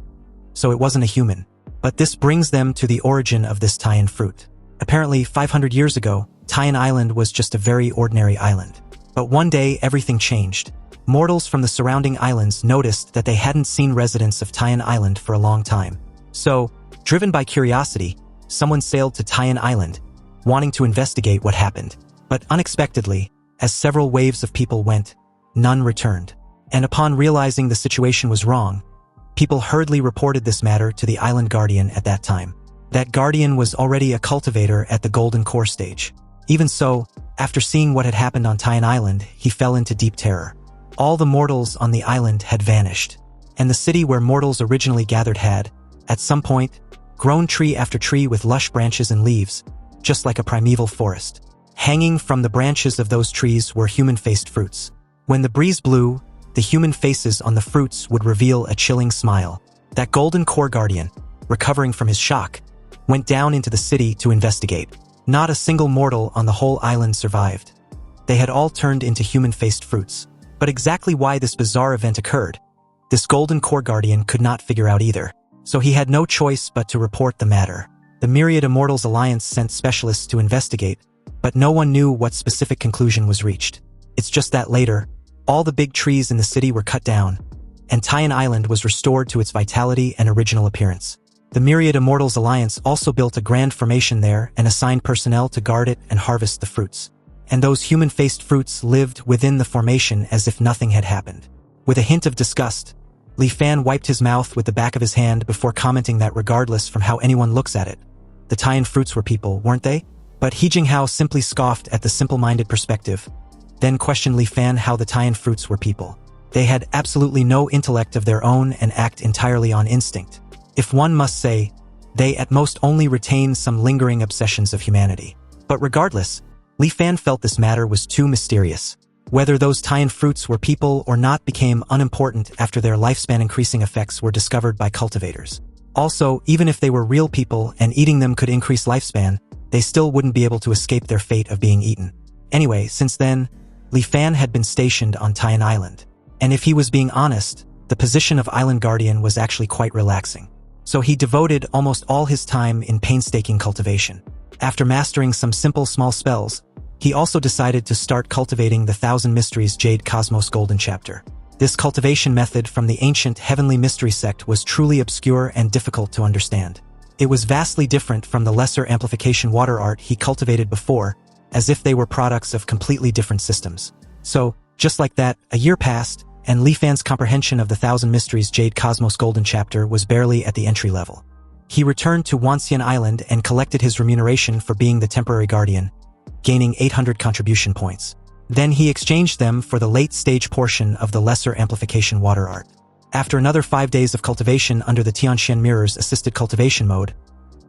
so it wasn't a human. But this brings them to the origin of this Taiyan fruit. Apparently, 500 years ago, Taiyan Island was just a very ordinary island. But one day, everything changed. Mortals from the surrounding islands noticed that they hadn't seen residents of Taiyan Island for a long time. So, driven by curiosity, someone sailed to Taiyan Island, wanting to investigate what happened. But unexpectedly, as several waves of people went, none returned. And upon realizing the situation was wrong, people hurriedly reported this matter to the island guardian at that time. That guardian was already a cultivator at the golden core stage. Even so, after seeing what had happened on Taiyan Island, he fell into deep terror. All the mortals on the island had vanished, and the city where mortals originally gathered had, at some point, grown tree after tree with lush branches and leaves, just like a primeval forest. Hanging from the branches of those trees were human-faced fruits. When the breeze blew, the human faces on the fruits would reveal a chilling smile. That golden core guardian, recovering from his shock, went down into the city to investigate. Not a single mortal on the whole island survived. They had all turned into human-faced fruits. But exactly why this bizarre event occurred, this golden core guardian could not figure out either. So he had no choice but to report the matter. The Myriad Immortals Alliance sent specialists to investigate, but no one knew what specific conclusion was reached. It's just that later, all the big trees in the city were cut down, and Taiyan Island was restored to its vitality and original appearance. The Myriad Immortals Alliance also built a grand formation there and assigned personnel to guard it and harvest the fruits. And those human-faced fruits lived within the formation as if nothing had happened. With a hint of disgust, Li Fan wiped his mouth with the back of his hand before commenting that regardless from how anyone looks at it, the Taiyan fruits were people, weren't they? But He Jinghao simply scoffed at the simple-minded perspective, then questioned Li Fan how the Taiyan fruits were people. They had absolutely no intellect of their own and act entirely on instinct. If one must say, they at most only retain some lingering obsessions of humanity. But regardless, Li Fan felt this matter was too mysterious. Whether those Taiyan fruits were people or not became unimportant after their lifespan-increasing effects were discovered by cultivators. Also, even if they were real people and eating them could increase lifespan, they still wouldn't be able to escape their fate of being eaten. Anyway, since then, Li Fan had been stationed on Taiyan Island. And if he was being honest, the position of Island Guardian was actually quite relaxing. So he devoted almost all his time in painstaking cultivation. After mastering some simple small spells, he also decided to start cultivating the Thousand Mysteries Jade Cosmos Golden Chapter. This cultivation method from the ancient Heavenly Mystery sect was truly obscure and difficult to understand. It was vastly different from the lesser amplification water art he cultivated before, as if they were products of completely different systems. So, just like that, a year passed, and Li Fan's comprehension of the Thousand Mysteries Jade Cosmos Golden Chapter was barely at the entry level. He returned to Wanxian Island and collected his remuneration for being the temporary guardian, gaining 800 contribution points. Then he exchanged them for the late-stage portion of the lesser amplification water art. After another 5 days of cultivation under the Tianxian Mirror's assisted cultivation mode,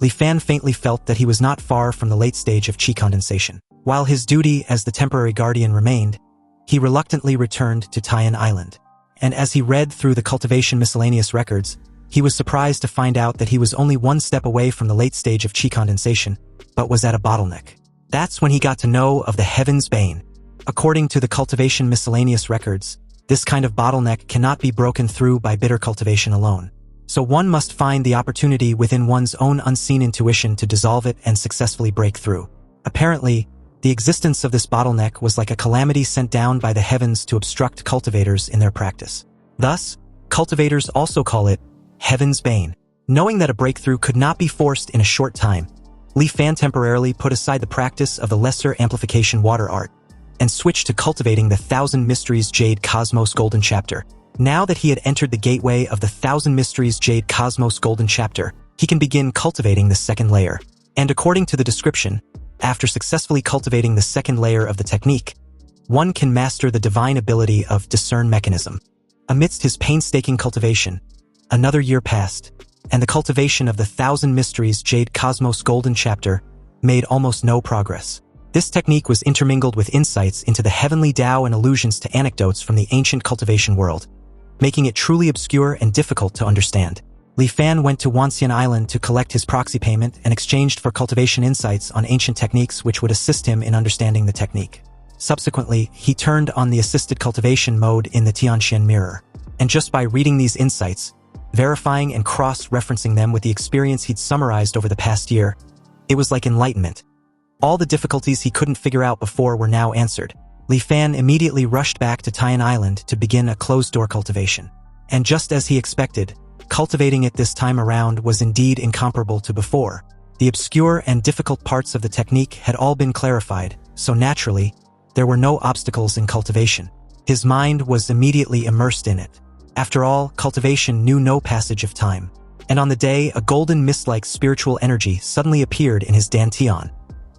Li Fan faintly felt that he was not far from the late stage of qi condensation. While his duty as the temporary guardian remained, he reluctantly returned to Taiyan Island. And as he read through the cultivation miscellaneous records, he was surprised to find out that he was only one step away from the late stage of qi condensation, but was at a bottleneck. That's when he got to know of the Heaven's Bane. According to the cultivation miscellaneous records, this kind of bottleneck cannot be broken through by bitter cultivation alone. So one must find the opportunity within one's own unseen intuition to dissolve it and successfully break through. Apparently, the existence of this bottleneck was like a calamity sent down by the heavens to obstruct cultivators in their practice. Thus, cultivators also call it Heaven's Bane. Knowing that a breakthrough could not be forced in a short time, Li Fan temporarily put aside the practice of the lesser amplification water art, and switched to cultivating the Thousand Mysteries Jade Cosmos Golden Chapter. Now that he had entered the gateway of the Thousand Mysteries Jade Cosmos Golden Chapter, he can begin cultivating the second layer. And according to the description, after successfully cultivating the second layer of the technique, one can master the divine ability of discern mechanism. Amidst his painstaking cultivation, another year passed, and the cultivation of the Thousand Mysteries Jade Cosmos Golden Chapter made almost no progress. This technique was intermingled with insights into the heavenly Tao and allusions to anecdotes from the ancient cultivation world, making it truly obscure and difficult to understand. Li Fan went to Wanxian Island to collect his proxy payment and exchanged for cultivation insights on ancient techniques which would assist him in understanding the technique. Subsequently, he turned on the assisted cultivation mode in the Tianxian mirror, and just by reading these insights, verifying and cross-referencing them with the experience he'd summarized over the past year, it was like enlightenment. All the difficulties he couldn't figure out before were now answered. Li Fan immediately rushed back to Tian Island to begin a closed-door cultivation. And just as he expected, cultivating it this time around was indeed incomparable to before. The obscure and difficult parts of the technique had all been clarified, so naturally, there were no obstacles in cultivation. His mind was immediately immersed in it. After all, cultivation knew no passage of time. And on the day, a golden mist-like spiritual energy suddenly appeared in his dantian.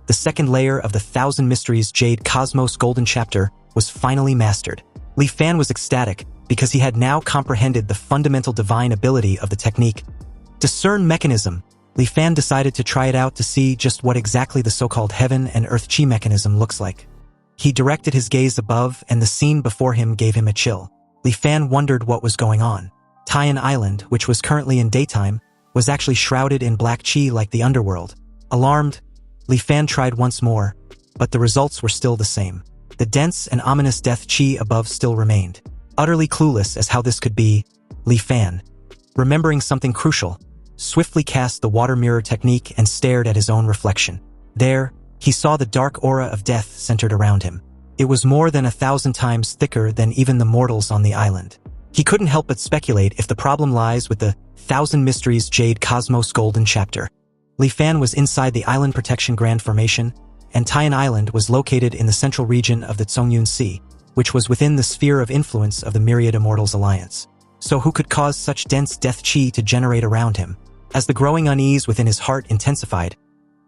The second layer of the Thousand Mysteries Jade Cosmos Golden Chapter was finally mastered. Li Fan was ecstatic because he had now comprehended the fundamental divine ability of the technique. Discern mechanism. Li Fan decided to try it out to see just what exactly the so-called heaven and earth chi mechanism looks like. He directed his gaze above, and the scene before him gave him a chill. Li Fan wondered what was going on. Tian Island, which was currently in daytime, was actually shrouded in black chi like the underworld. Alarmed, Li Fan tried once more, but the results were still the same. The dense and ominous death chi above still remained. Utterly clueless as how this could be, Li Fan, remembering something crucial, swiftly cast the water mirror technique and stared at his own reflection. There, he saw the dark aura of death centered around him. It was more than 1,000 times thicker than even the mortals on the island. He couldn't help but speculate if the problem lies with the Thousand Mysteries Jade Cosmos Golden Chapter. Li Fan was inside the Island Protection Grand Formation, and Tian Island was located in the central region of the Zhongyun Sea, which was within the sphere of influence of the Myriad Immortals Alliance. So who could cause such dense death chi to generate around him? As the growing unease within his heart intensified,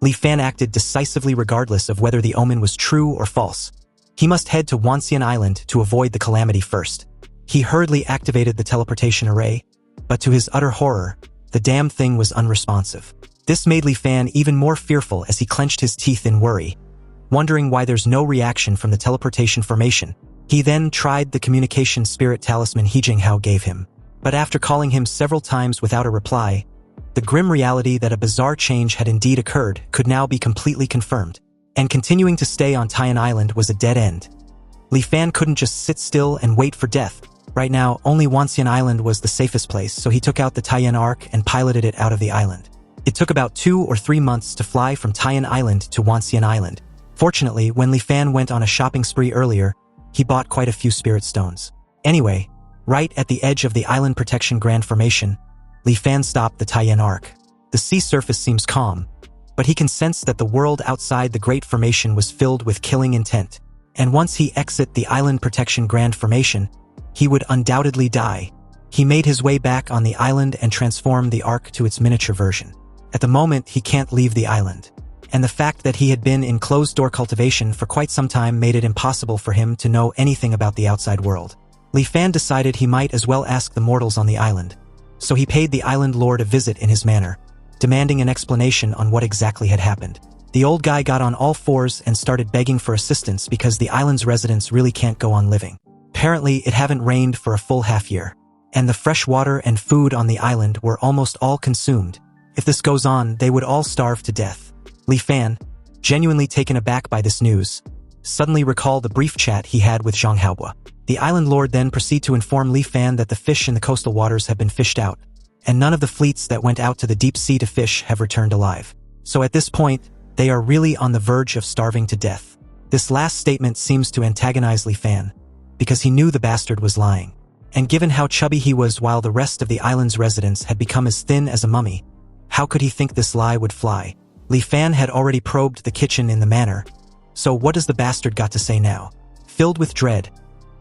Li Fan acted decisively regardless of whether the omen was true or false. He must head to Wanxian Island to avoid the calamity first. He hurriedly activated the teleportation array, but to his utter horror, the damn thing was unresponsive. This made Li Fan even more fearful as he clenched his teeth in worry, wondering why there's no reaction from the teleportation formation. He then tried the communication spirit talisman He Jinghao gave him, but after calling him several times without a reply, the grim reality that a bizarre change had indeed occurred could now be completely confirmed, and continuing to stay on Tian Island was a dead end. Li Fan couldn't just sit still and wait for death. Right now, only Wanxian Island was the safest place, so he took out the Tian Arc and piloted it out of the island. It took about 2 or 3 months to fly from Tian Island to Wanxian Island. Fortunately, when Li Fan went on a shopping spree earlier, he bought quite a few spirit stones. Anyway, right at the edge of the Island Protection Grand Formation, Li Fan stopped the Tian Arc. The sea surface seems calm, but he can sense that the world outside the Great Formation was filled with killing intent. And once he exit the Island Protection Grand Formation, he would undoubtedly die. He made his way back on the island and transformed the Ark to its miniature version. At the moment, he can't leave the island, and the fact that he had been in closed-door cultivation for quite some time made it impossible for him to know anything about the outside world. Li Fan decided he might as well ask the mortals on the island, so he paid the island lord a visit in his manor, demanding an explanation on what exactly had happened. The old guy got on all fours and started begging for assistance because the island's residents really can't go on living. Apparently, it hadn't rained for a full half-year, and the fresh water and food on the island were almost all consumed. If this goes on, they would all starve to death. Li Fan, genuinely taken aback by this news, suddenly recalled the brief chat he had with Zhang Haobo. The island lord then proceeded to inform Li Fan that the fish in the coastal waters have been fished out, and none of the fleets that went out to the deep sea to fish have returned alive. So at this point, they are really on the verge of starving to death. This last statement seems to antagonize Li Fan, because he knew the bastard was lying. And given how chubby he was while the rest of the island's residents had become as thin as a mummy, how could he think this lie would fly? Li Fan had already probed the kitchen in the manor, so what does the bastard got to say now? Filled with dread,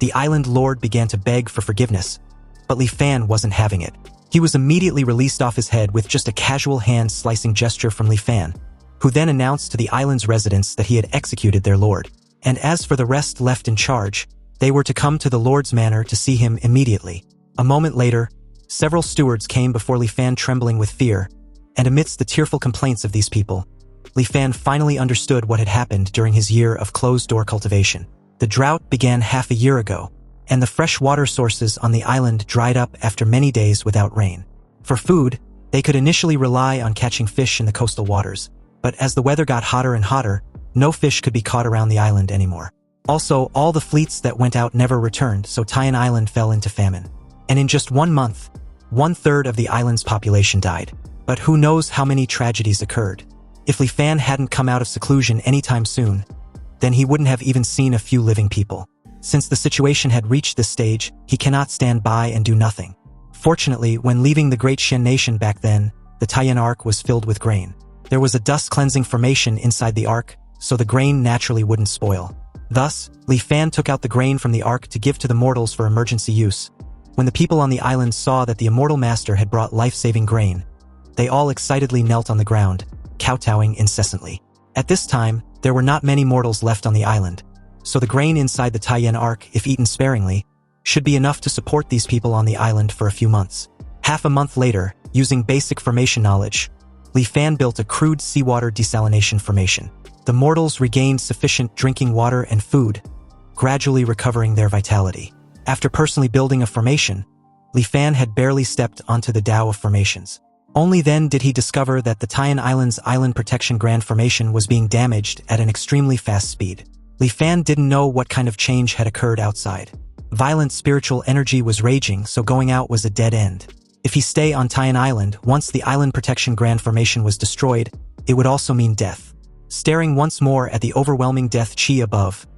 the island lord began to beg for forgiveness, but Li Fan wasn't having it. He was immediately released off his head with just a casual hand-slicing gesture from Li Fan, who then announced to the island's residents that he had executed their lord. And as for the rest left in charge, they were to come to the lord's manor to see him immediately. A moment later, several stewards came before Li Fan trembling with fear, and amidst the tearful complaints of these people, Li Fan finally understood what had happened during his year of closed-door cultivation. The drought began half a year ago, and the fresh water sources on the island dried up after many days without rain. For food, they could initially rely on catching fish in the coastal waters, but as the weather got hotter and hotter, no fish could be caught around the island anymore. Also, all the fleets that went out never returned, so Taiyan Island fell into famine. And in just 1 month, 1/3 of the island's population died. But who knows how many tragedies occurred. If Li Fan hadn't come out of seclusion anytime soon, then he wouldn't have even seen a few living people. Since the situation had reached this stage, he cannot stand by and do nothing. Fortunately, when leaving the Great Shen Nation back then, the Taiyan Ark was filled with grain. There was a dust-cleansing formation inside the Ark, so the grain naturally wouldn't spoil. Thus, Li Fan took out the grain from the Ark to give to the mortals for emergency use. When the people on the island saw that the immortal master had brought life-saving grain, they all excitedly knelt on the ground, kowtowing incessantly. At this time, there were not many mortals left on the island, so the grain inside the Taiyan Ark, if eaten sparingly, should be enough to support these people on the island for a few months. Half a month later, using basic formation knowledge, Li Fan built a crude seawater desalination formation. The mortals regained sufficient drinking water and food, gradually recovering their vitality. After personally building a formation, Li Fan had barely stepped onto the Tao of formations. Only then did he discover that the Taiyan Island's Island Protection Grand Formation was being damaged at an extremely fast speed. Li Fan didn't know what kind of change had occurred outside. Violent spiritual energy was raging, so going out was a dead end. If he stay on Taiyan Island, once the Island Protection Grand Formation was destroyed, it would also mean death. Staring once more at the overwhelming death chi above,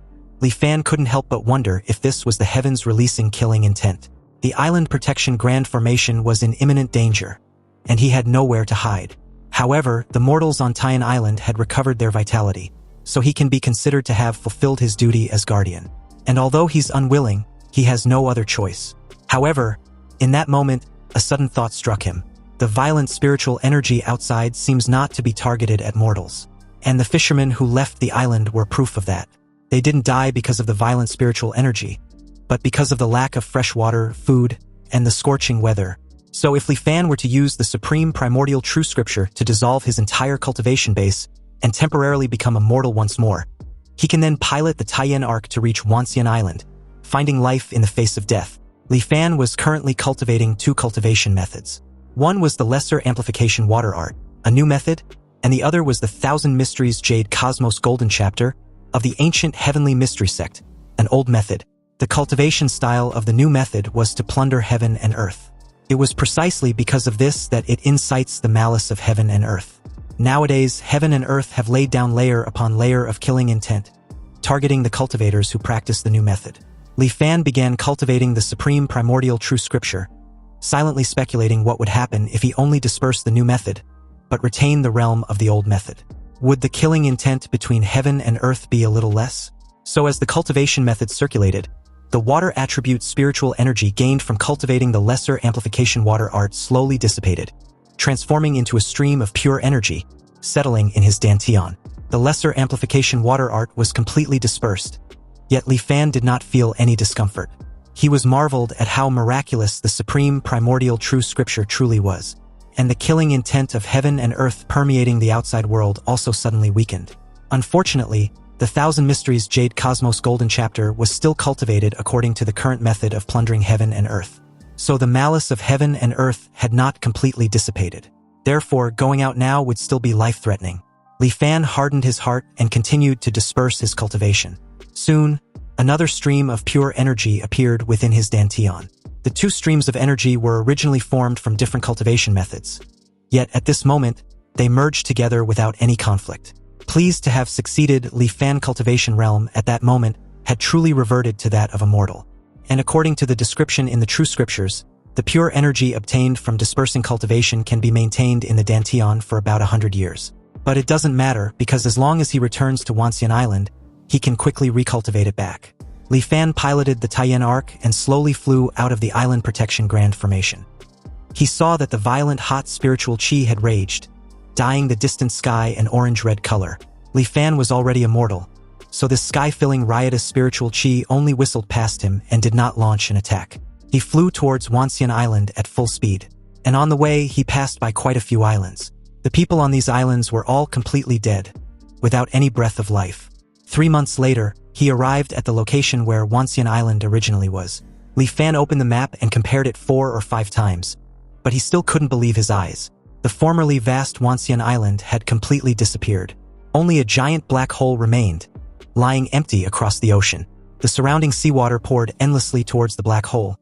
Li Fan couldn't help but wonder if this was the heavens releasing killing intent. The Island Protection Grand Formation was in imminent danger, and he had nowhere to hide. However, the mortals on Taiyan Island had recovered their vitality, so he can be considered to have fulfilled his duty as guardian. And although he's unwilling, he has no other choice. However, in that moment, a sudden thought struck him. The violent spiritual energy outside seems not to be targeted at mortals. And the fishermen who left the island were proof of that. They didn't die because of the violent spiritual energy, but because of the lack of fresh water, food, and the scorching weather. So if Li Fan were to use the supreme primordial true scripture to dissolve his entire cultivation base and temporarily become immortal once more, he can then pilot the Taiyan Ark to reach Wanxian Island, finding life in the face of death. Li Fan was currently cultivating 2 cultivation methods. One was the Lesser Amplification Water Art, a new method, and the other was the Thousand Mysteries Jade Cosmos Golden Chapter of the Ancient Heavenly Mystery Sect, an old method. The cultivation style of the new method was to plunder heaven and earth. It was precisely because of this that it incites the malice of heaven and earth. Nowadays, heaven and earth have laid down layer upon layer of killing intent, targeting the cultivators who practice the new method. Li Fan began cultivating the supreme primordial true scripture, silently speculating what would happen if he only dispersed the new method, but retained the realm of the old method. Would the killing intent between heaven and earth be a little less? So as the cultivation method circulated, the water attribute spiritual energy gained from cultivating the Lesser Amplification Water Art slowly dissipated, transforming into a stream of pure energy, settling in his dantian. The Lesser Amplification Water Art was completely dispersed, yet Li Fan did not feel any discomfort. He was marveled at how miraculous the supreme primordial true scripture truly was, and the killing intent of heaven and earth permeating the outside world also suddenly weakened. Unfortunately, the Thousand Mysteries Jade Cosmos Golden Chapter was still cultivated according to the current method of plundering heaven and earth. So the malice of heaven and earth had not completely dissipated. Therefore, going out now would still be life-threatening. Li Fan hardened his heart and continued to disperse his cultivation. Soon, another stream of pure energy appeared within his dantian. The 2 streams of energy were originally formed from different cultivation methods. Yet at this moment, they merged together without any conflict. Pleased to have succeeded, Li Fan cultivation realm at that moment had truly reverted to that of a mortal. And according to the description in the true scriptures, the pure energy obtained from dispersing cultivation can be maintained in the dantian for about 100 years. But it doesn't matter, because as long as he returns to Wanxian Island, he can quickly recultivate it back. Li Fan piloted the Taiyan Ark and slowly flew out of the Island Protection Grand Formation. He saw that the violent hot spiritual chi had raged, dyeing the distant sky an orange-red color. Li Fan was already immortal, so this sky-filling riotous spiritual chi only whistled past him and did not launch an attack. He flew towards Wanxian Island at full speed, and on the way he passed by quite a few islands. The people on these islands were all completely dead, without any breath of life. 3 months later, he arrived at the location where Wanxian Island originally was. Li Fan opened the map and compared it 4 or 5 times, but he still couldn't believe his eyes. The formerly vast Wanxian Island had completely disappeared. Only a giant black hole remained, lying empty across the ocean. The surrounding seawater poured endlessly towards the black hole,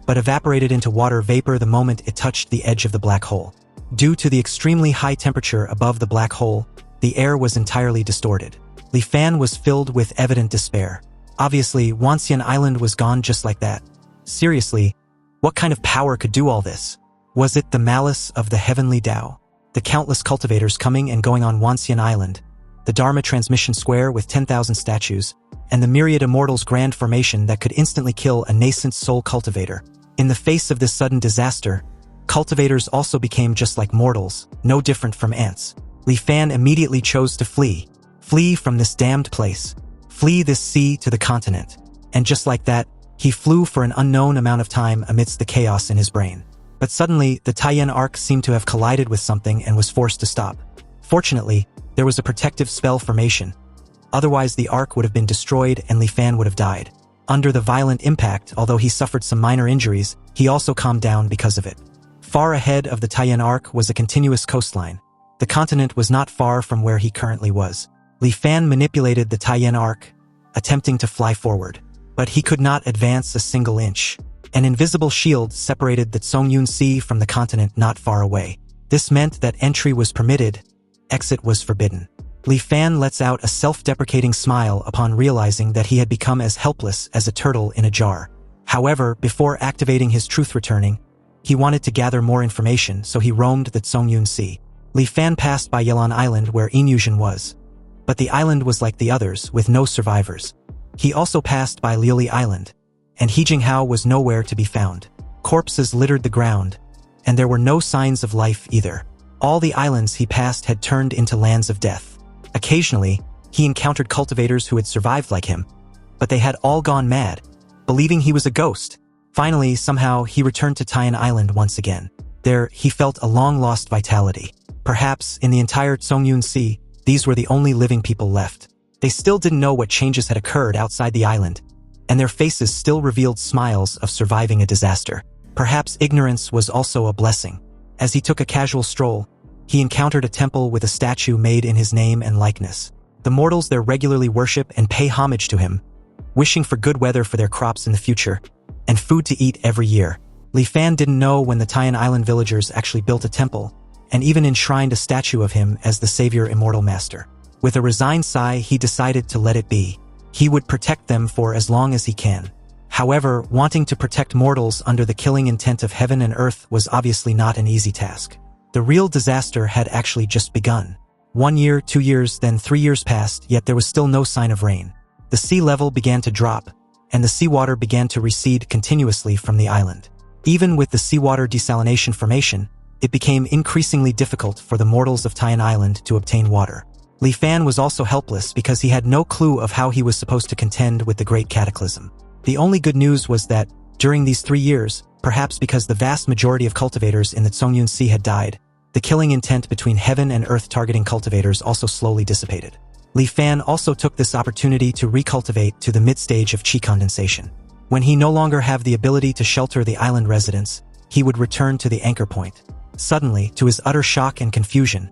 but evaporated into water vapor the moment it touched the edge of the black hole. Due to the extremely high temperature above the black hole, the air was entirely distorted. Li Fan was filled with evident despair. Obviously, Wanxian Island was gone just like that. Seriously, what kind of power could do all this? Was it the malice of the heavenly Tao? The countless cultivators coming and going on Wanxian Island, the Dharma Transmission Square with 10,000 statues, and the myriad immortals grand formation that could instantly kill a nascent soul cultivator. In the face of this sudden disaster, cultivators also became just like mortals, no different from ants. Li Fan immediately chose to flee. Flee from this damned place. Flee this sea to the continent. And just like that, he flew for an unknown amount of time amidst the chaos in his brain. But suddenly, the Taiyan Ark seemed to have collided with something and was forced to stop. Fortunately, there was a protective spell formation. Otherwise, the Ark would have been destroyed and Li Fan would have died. Under the violent impact, although he suffered some minor injuries, he also calmed down because of it. Far ahead of the Taiyan Ark was a continuous coastline. The continent was not far from where he currently was. Li Fan manipulated the Taiyan Ark, attempting to fly forward. But he could not advance a single inch. An invisible shield separated the Zhongyun Sea from the continent not far away. This meant that entry was permitted, exit was forbidden. Li Fan lets out a self-deprecating smile upon realizing that he had become as helpless as a turtle in a jar. However, before activating his truth returning, he wanted to gather more information, so he roamed the Zhongyun Sea. Li Fan passed by Yelan Island where Inyushan was. But the island was like the others, with no survivors. He also passed by Liuli Island, and He Jinghao was nowhere to be found. Corpses littered the ground, and there were no signs of life either. All the islands he passed had turned into lands of death. Occasionally, he encountered cultivators who had survived like him, but they had all gone mad, believing he was a ghost. Finally, somehow, he returned to Taiyan Island once again. There, he felt a long-lost vitality. Perhaps, in the entire Zhongyun Sea, these were the only living people left. They still didn't know what changes had occurred outside the island, and their faces still revealed smiles of surviving a disaster. Perhaps ignorance was also a blessing. As he took a casual stroll, he encountered a temple with a statue made in his name and likeness. The mortals there regularly worship and pay homage to him, wishing for good weather for their crops in the future, and food to eat every year. Li Fan didn't know when the Taiyan Island villagers actually built a temple, and even enshrined a statue of him as the savior immortal master. With a resigned sigh, he decided to let it be. He would protect them for as long as he can. However, wanting to protect mortals under the killing intent of heaven and earth was obviously not an easy task. The real disaster had actually just begun. 1 year, 2 years, then 3 years passed, yet there was still no sign of rain. The sea level began to drop, and the seawater began to recede continuously from the island. Even with the seawater desalination formation, it became increasingly difficult for the mortals of Taiyan Island to obtain water. Li Fan was also helpless because he had no clue of how he was supposed to contend with the great cataclysm. The only good news was that, during these 3 years, perhaps because the vast majority of cultivators in the Zhongyun Sea had died, the killing intent between heaven and earth targeting cultivators also slowly dissipated. Li Fan also took this opportunity to recultivate to the mid-stage of chi condensation. When he no longer had the ability to shelter the island residents, he would return to the anchor point. Suddenly, to his utter shock and confusion,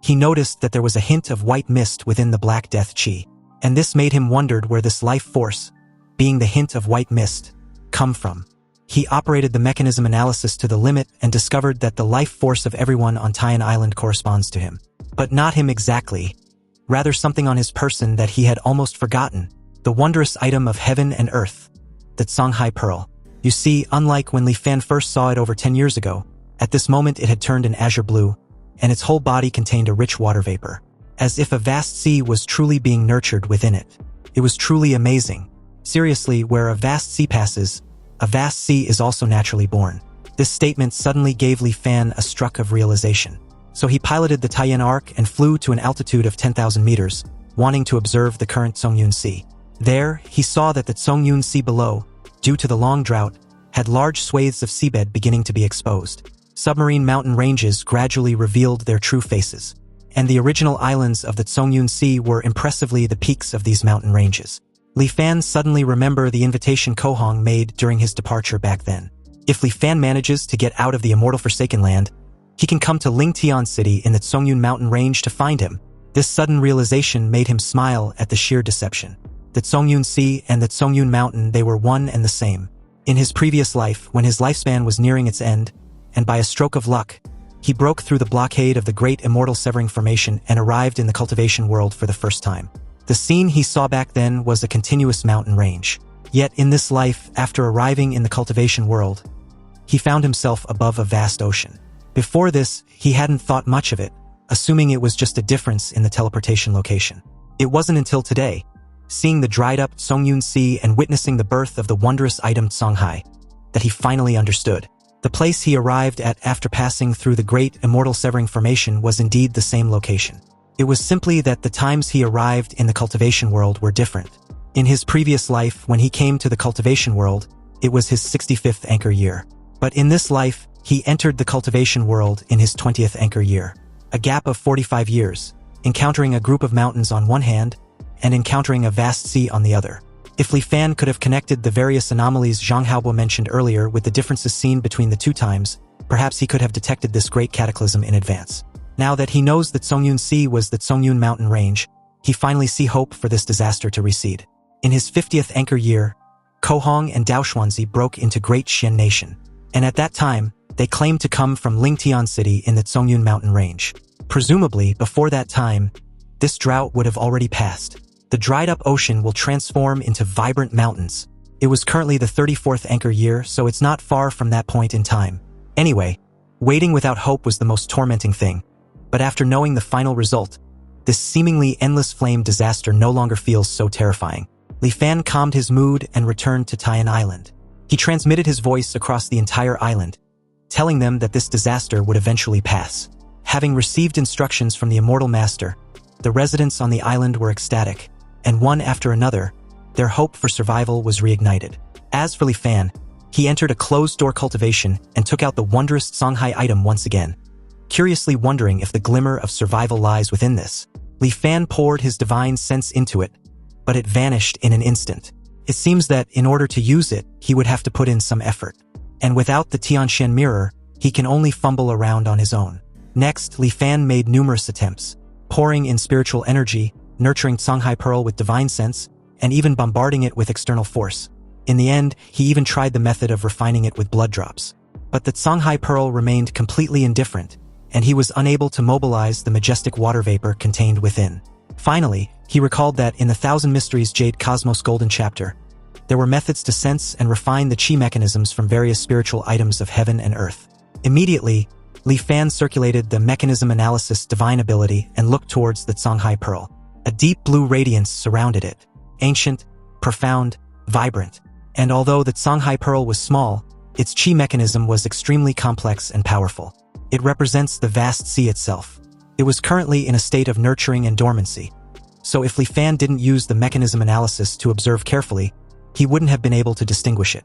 he noticed that there was a hint of white mist within the Black Death Chi, and this made him wonder where this life force, being the hint of white mist, come from. He operated the mechanism analysis to the limit and discovered that the life force of everyone on Taiyan Island corresponds to him. But not him exactly, rather something on his person that he had almost forgotten, the wondrous item of heaven and earth, the Songhai Pearl. You see, unlike when Li Fan first saw it over 10 years ago, at this moment it had turned an azure blue, and its whole body contained a rich water vapor, as if a vast sea was truly being nurtured within it. It was truly amazing. Seriously, where a vast sea passes, a vast sea is also naturally born. This statement suddenly gave Li Fan a struck of realization. So he piloted the Taiyan Arc and flew to an altitude of 10,000 meters, wanting to observe the current Songyun Sea. There, he saw that the Songyun Sea below, due to the long drought, had large swathes of seabed beginning to be exposed. Submarine mountain ranges gradually revealed their true faces, and the original islands of the Songyun Sea were impressively the peaks of these mountain ranges. Li Fan suddenly remembered the invitation Kohong made during his departure back then. If Li Fan manages to get out of the immortal Forsaken Land, he can come to Lingtian City in the Songyun mountain range to find him. This sudden realization made him smile at the sheer deception. The Songyun Sea and the Songyun Mountain, they were one and the same. In his previous life, when his lifespan was nearing its end, and by a stroke of luck, he broke through the blockade of the Great Immortal Severing Formation and arrived in the cultivation world for the first time. The scene he saw back then was a continuous mountain range. Yet in this life, after arriving in the cultivation world, he found himself above a vast ocean. Before this, he hadn't thought much of it, assuming it was just a difference in the teleportation location. It wasn't until today, seeing the dried-up Songyun Sea and witnessing the birth of the wondrous item Songhai, that he finally understood. The place he arrived at after passing through the Great Immortal Severing Formation was indeed the same location. It was simply that the times he arrived in the cultivation world were different. In his previous life, when he came to the cultivation world, it was his 65th anchor year. But in this life, he entered the cultivation world in his 20th anchor year. A gap of 45 years, encountering a group of mountains on one hand, and encountering a vast sea on the other. If Li Fan could have connected the various anomalies Zhang Haobo mentioned earlier with the differences seen between the two times, perhaps he could have detected this great cataclysm in advance. Now that he knows that Songyun Sea was the Songyun mountain range, he finally sees hope for this disaster to recede. In his 50th anchor year, Kohong and Daoxuanzi broke into Great Xian Nation, and at that time, they claimed to come from Lingtian City in the Songyun mountain range. Presumably, before that time, this drought would have already passed. The dried-up ocean will transform into vibrant mountains. It was currently the 34th anchor year, so it's not far from that point in time. Anyway, waiting without hope was the most tormenting thing. But after knowing the final result, this seemingly endless flame disaster no longer feels so terrifying. Li Fan calmed his mood and returned to Taiyan Island. He transmitted his voice across the entire island, telling them that this disaster would eventually pass. Having received instructions from the Immortal Master, the residents on the island were ecstatic, and one after another, their hope for survival was reignited. As for Li Fan, he entered a closed-door cultivation and took out the wondrous Songhai item once again, curiously wondering if the glimmer of survival lies within this. Li Fan poured his divine sense into it, but it vanished in an instant. It seems that in order to use it, he would have to put in some effort. And without the Tianshan mirror, he can only fumble around on his own. Next, Li Fan made numerous attempts, pouring in spiritual energy, nurturing Songhai Pearl with divine sense, and even bombarding it with external force. In the end, he even tried the method of refining it with blood drops. But the Songhai Pearl remained completely indifferent, and he was unable to mobilize the majestic water vapor contained within. Finally, he recalled that in the Thousand Mysteries Jade Cosmos Golden Chapter, there were methods to sense and refine the chi mechanisms from various spiritual items of heaven and earth. Immediately, Li Fan circulated the mechanism analysis divine ability and looked towards the Songhai Pearl. A deep blue radiance surrounded it, ancient, profound, vibrant. And although the Songhai Pearl was small, its chi mechanism was extremely complex and powerful. It represents the vast sea itself. It was currently in a state of nurturing and dormancy. So if Li Fan didn't use the mechanism analysis to observe carefully, he wouldn't have been able to distinguish it.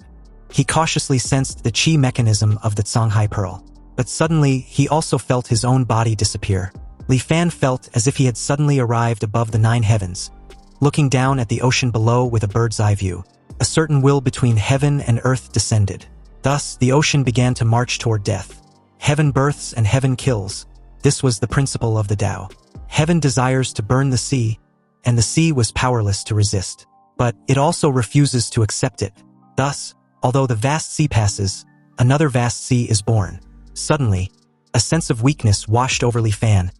He cautiously sensed the chi mechanism of the Songhai Pearl. But suddenly, he also felt his own body disappear. Li Fan felt as if he had suddenly arrived above the 9 heavens, looking down at the ocean below with a bird's eye view. A certain will between heaven and earth descended. Thus, the ocean began to march toward death. Heaven births and heaven kills. This was the principle of the Tao. Heaven desires to burn the sea, and the sea was powerless to resist. But it also refuses to accept it. Thus, although the vast sea passes, another vast sea is born. Suddenly, a sense of weakness washed over Li Fan,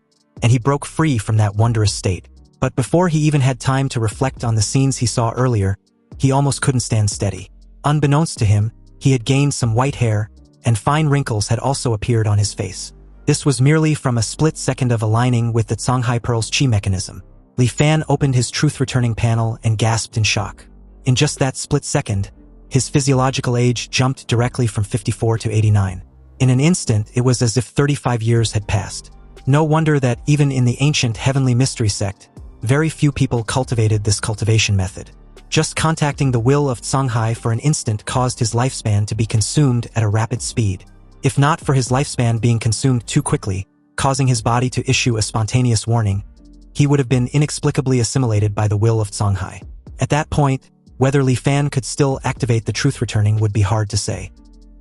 and he broke free from that wondrous state. But before he even had time to reflect on the scenes he saw earlier, he almost couldn't stand steady. Unbeknownst to him, he had gained some white hair, and fine wrinkles had also appeared on his face. This was merely from a split second of aligning with the Songhai Pearl's chi mechanism. Li Fan opened his truth-returning panel and gasped in shock. In just that split second, his physiological age jumped directly from 54 to 89. In an instant, it was as if 35 years had passed. No wonder that even in the ancient heavenly mystery sect, very few people cultivated this cultivation method. Just contacting the will of Songhai for an instant caused his lifespan to be consumed at a rapid speed. If not for his lifespan being consumed too quickly, causing his body to issue a spontaneous warning, he would have been inexplicably assimilated by the will of Songhai. At that point, whether Li Fan could still activate the truth returning would be hard to say.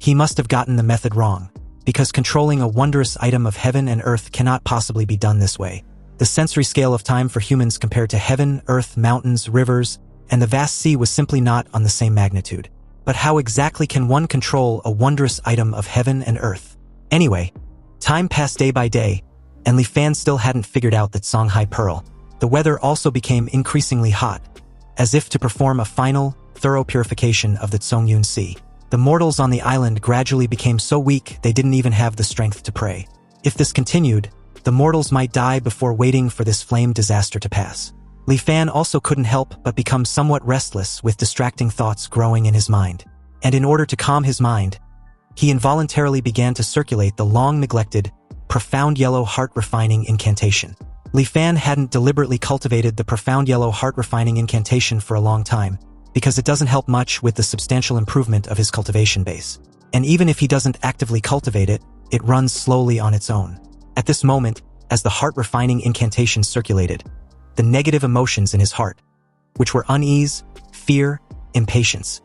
He must have gotten the method wrong, because controlling a wondrous item of heaven and earth cannot possibly be done this way. The sensory scale of time for humans compared to heaven, earth, mountains, rivers, and the vast sea was simply not on the same magnitude. But how exactly can one control a wondrous item of heaven and earth? Anyway, time passed day by day, and Li Fan still hadn't figured out that Songhai Pearl. The weather also became increasingly hot, as if to perform a final, thorough purification of the Tsongyun Sea. The mortals on the island gradually became so weak they didn't even have the strength to pray. If this continued, the mortals might die before waiting for this flame disaster to pass. Li Fan also couldn't help but become somewhat restless with distracting thoughts growing in his mind. And in order to calm his mind, he involuntarily began to circulate the long-neglected, profound yellow heart-refining incantation. Li Fan hadn't deliberately cultivated the profound yellow heart-refining incantation for a long time, because it doesn't help much with the substantial improvement of his cultivation base. And even if he doesn't actively cultivate it, it runs slowly on its own. At this moment, as the heart-refining incantation circulated, the negative emotions in his heart, which were unease, fear, impatience,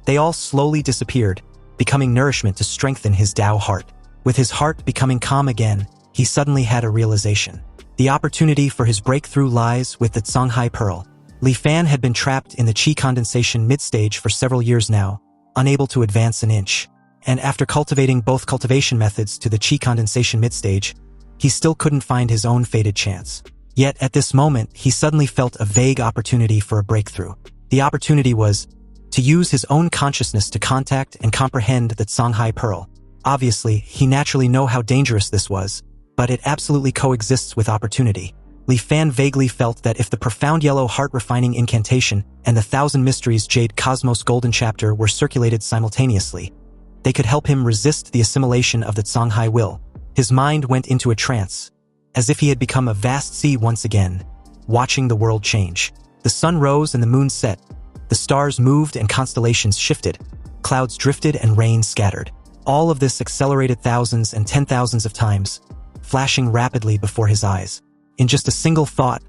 they all slowly disappeared, becoming nourishment to strengthen his Tao heart. With his heart becoming calm again, he suddenly had a realization. The opportunity for his breakthrough lies with the Songhai Pearl. Li Fan had been trapped in the qi condensation mid-stage for several years now, unable to advance an inch. And after cultivating both cultivation methods to the qi condensation mid-stage, he still couldn't find his own fated chance. Yet at this moment, he suddenly felt a vague opportunity for a breakthrough. The opportunity was to use his own consciousness to contact and comprehend the Songhai Pearl. Obviously, he naturally knew how dangerous this was, but it absolutely coexists with opportunity. Li Fan vaguely felt that if the profound yellow heart-refining incantation and the Thousand Mysteries Jade Cosmos Golden Chapter were circulated simultaneously, they could help him resist the assimilation of the Songhai will. His mind went into a trance, as if he had become a vast sea once again, watching the world change. The sun rose and the moon set. The stars moved and constellations shifted. Clouds drifted and rain scattered. All of this accelerated thousands and 10,000s of times, flashing rapidly before his eyes. In just a single thought,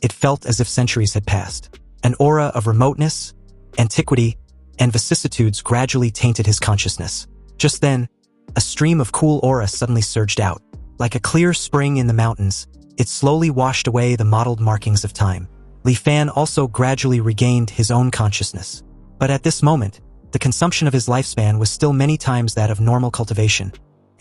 it felt as if centuries had passed. An aura of remoteness, antiquity, and vicissitudes gradually tainted his consciousness. Just then, a stream of cool aura suddenly surged out. Like a clear spring in the mountains, it slowly washed away the mottled markings of time. Li Fan also gradually regained his own consciousness. But at this moment, the consumption of his lifespan was still many times that of normal cultivation,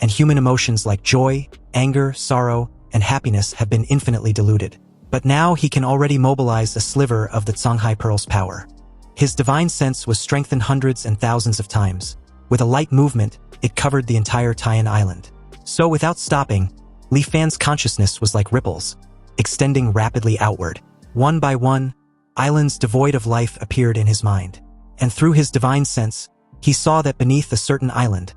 and human emotions like joy, anger, sorrow, and happiness have been infinitely diluted. But now he can already mobilize a sliver of the Songhai Pearl's power. His divine sense was strengthened hundreds and thousands of times. With a light movement, it covered the entire Taiyan Island. So without stopping, Li Fan's consciousness was like ripples, extending rapidly outward. One by one, islands devoid of life appeared in his mind. And through his divine sense, he saw that beneath a certain island,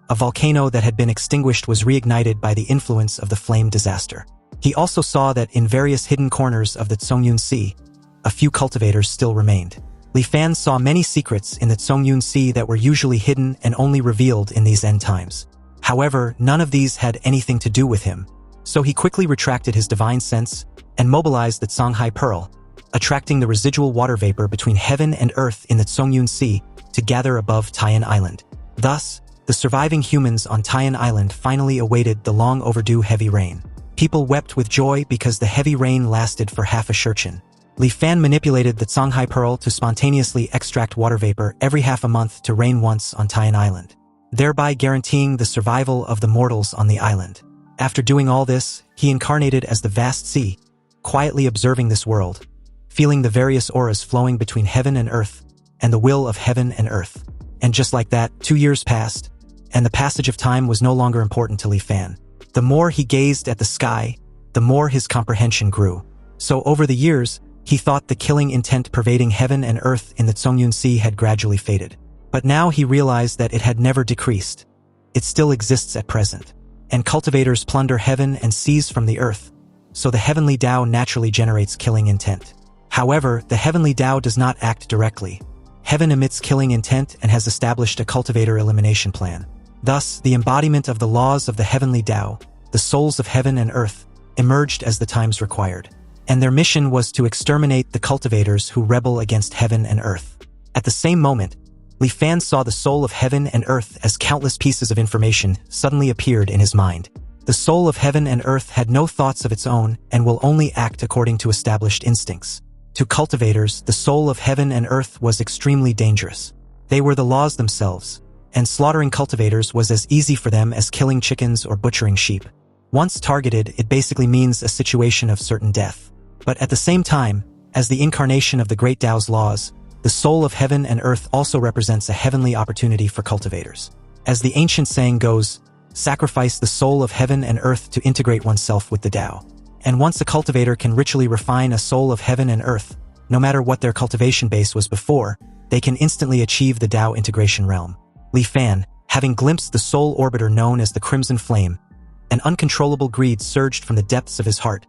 a volcano that had been extinguished was reignited by the influence of the flame disaster. He also saw that in various hidden corners of the Tsongyun Sea, a few cultivators still remained. Li Fan saw many secrets in the Tsongyun Sea that were usually hidden and only revealed in these end times. However, none of these had anything to do with him, so he quickly retracted his divine sense and mobilized the Songhai Pearl, attracting the residual water vapor between heaven and earth in the Tsongyun Sea to gather above Taiyan Island. Thus, the surviving humans on Taiyan Island finally awaited the long-overdue heavy rain. People wept with joy because the heavy rain lasted for half a shurchen. Li Fan manipulated the Songhai Pearl to spontaneously extract water vapor every half a month to rain once on Taiyan Island, thereby guaranteeing the survival of the mortals on the island. After doing all this, he incarnated as the vast sea, quietly observing this world, feeling the various auras flowing between heaven and earth, and the will of heaven and earth. And just like that, 2 years passed, and the passage of time was no longer important to Li Fan. The more he gazed at the sky, the more his comprehension grew. So over the years, He thought the killing intent pervading heaven and earth in the Songyun Sea had gradually faded. But now he realized that it had never decreased. It still exists at present. And cultivators plunder heaven and seize from the earth, so the heavenly Tao naturally generates killing intent. However, the heavenly Tao does not act directly. Heaven emits killing intent and has established a cultivator elimination plan. Thus, the embodiment of the laws of the heavenly Tao, the souls of heaven and earth, emerged as the times required. And their mission was to exterminate the cultivators who rebel against heaven and earth. At the same moment, Li Fan saw the soul of heaven and earth as countless pieces of information suddenly appeared in his mind. The soul of heaven and earth had no thoughts of its own and will only act according to established instincts. To cultivators, the soul of heaven and earth was extremely dangerous. They were the laws themselves, and slaughtering cultivators was as easy for them as killing chickens or butchering sheep. Once targeted, it basically means a situation of certain death. But at the same time, as the incarnation of the Great Tao's laws, the soul of heaven and earth also represents a heavenly opportunity for cultivators. As the ancient saying goes, sacrifice the soul of heaven and earth to integrate oneself with the Tao. And once a cultivator can ritually refine a soul of heaven and earth, no matter what their cultivation base was before, they can instantly achieve the Tao integration realm. Li Fan, having glimpsed the soul orbiter known as the Crimson Flame, an uncontrollable greed surged from the depths of his heart,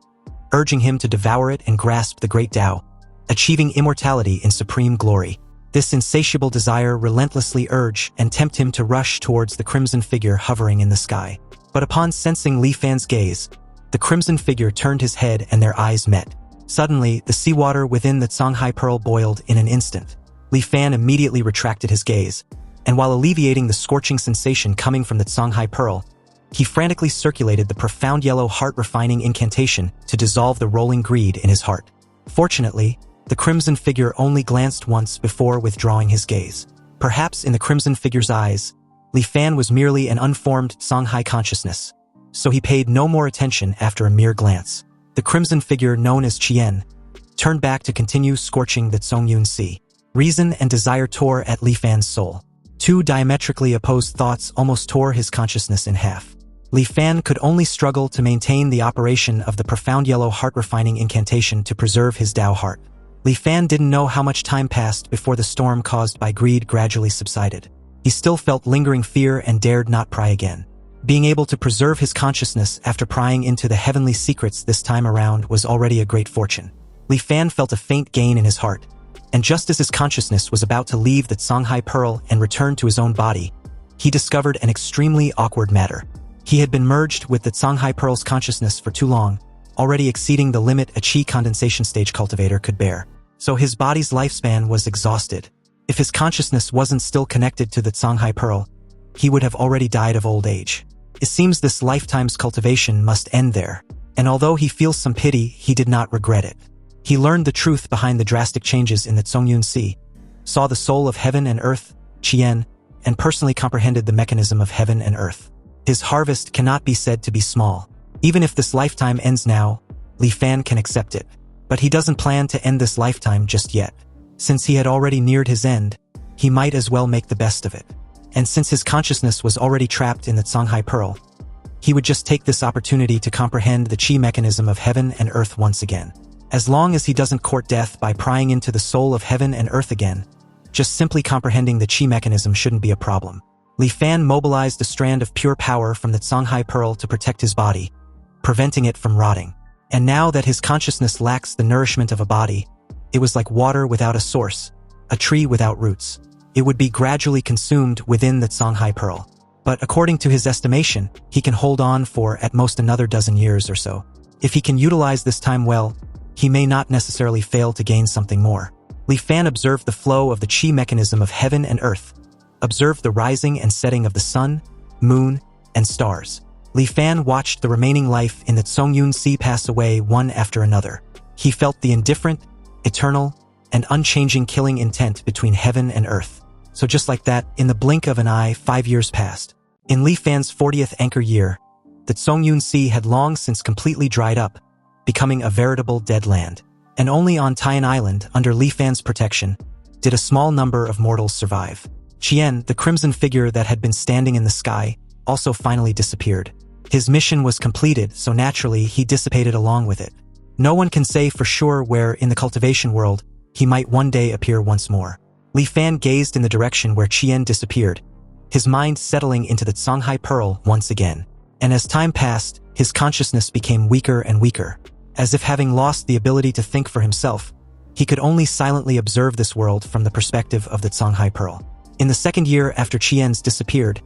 urging him to devour it and grasp the great Tao, achieving immortality in supreme glory. This insatiable desire relentlessly urged and tempted him to rush towards the crimson figure hovering in the sky. But upon sensing Li Fan's gaze, the crimson figure turned his head and their eyes met. Suddenly, the seawater within the Songhai Pearl boiled in an instant. Li Fan immediately retracted his gaze, and while alleviating the scorching sensation coming from the Songhai Pearl, he frantically circulated the profound yellow heart-refining incantation to dissolve the rolling greed in his heart. Fortunately, the crimson figure only glanced once before withdrawing his gaze. Perhaps in the crimson figure's eyes, Li Fan was merely an unformed Songhai consciousness, so he paid no more attention after a mere glance. The crimson figure known as Qian turned back to continue scorching the Songyun Sea. Reason and desire tore at Li Fan's soul. Two diametrically opposed thoughts almost tore his consciousness in half. Li Fan could only struggle to maintain the operation of the profound yellow heart-refining incantation to preserve his Tao heart. Li Fan didn't know how much time passed before the storm caused by greed gradually subsided. He still felt lingering fear and dared not pry again. Being able to preserve his consciousness after prying into the heavenly secrets this time around was already a great fortune. Li Fan felt a faint gain in his heart, and just as his consciousness was about to leave the Songhai Pearl and return to his own body, he discovered an extremely awkward matter. He had been merged with the Songhai Pearl's consciousness for too long, already exceeding the limit a Qi condensation stage cultivator could bear. So his body's lifespan was exhausted. If his consciousness wasn't still connected to the Songhai Pearl, he would have already died of old age. It seems this lifetime's cultivation must end there, and although he feels some pity, he did not regret it. He learned the truth behind the drastic changes in the Songyun Sea, saw the soul of heaven and earth, Qian, and personally comprehended the mechanism of heaven and earth. His harvest cannot be said to be small. Even if this lifetime ends now, Li Fan can accept it. But he doesn't plan to end this lifetime just yet. Since he had already neared his end, he might as well make the best of it. And since his consciousness was already trapped in the Songhai Pearl, he would just take this opportunity to comprehend the Qi mechanism of heaven and earth once again. As long as he doesn't court death by prying into the soul of heaven and earth again, just simply comprehending the Qi mechanism shouldn't be a problem. Li Fan mobilized a strand of pure power from the Songhai Pearl to protect his body, preventing it from rotting. And now that his consciousness lacks the nourishment of a body, it was like water without a source, a tree without roots. It would be gradually consumed within the Songhai Pearl. But according to his estimation, he can hold on for at most another dozen years or so. If he can utilize this time well, he may not necessarily fail to gain something more. Li Fan observed the flow of the Qi mechanism of heaven and earth, observed the rising and setting of the sun, moon, and stars. Li Fan watched the remaining life in the Songyun Sea pass away one after another. He felt the indifferent, eternal, and unchanging killing intent between heaven and earth. So just like that, in the blink of an eye, 5 years passed. In Li Fan's 40th anchor year, the Songyun Sea had long since completely dried up, becoming a veritable dead land. And only on Tian Island, under Li Fan's protection, did a small number of mortals survive. Qian, the crimson figure that had been standing in the sky, also finally disappeared. His mission was completed, so naturally he dissipated along with it. No one can say for sure where in the cultivation world he might one day appear once more. Li Fan gazed in the direction where Qian disappeared, his mind settling into the Songhai Pearl once again. And as time passed, his consciousness became weaker and weaker. As if having lost the ability to think for himself, he could only silently observe this world from the perspective of the Songhai Pearl. In the second year after Qian's disappeared,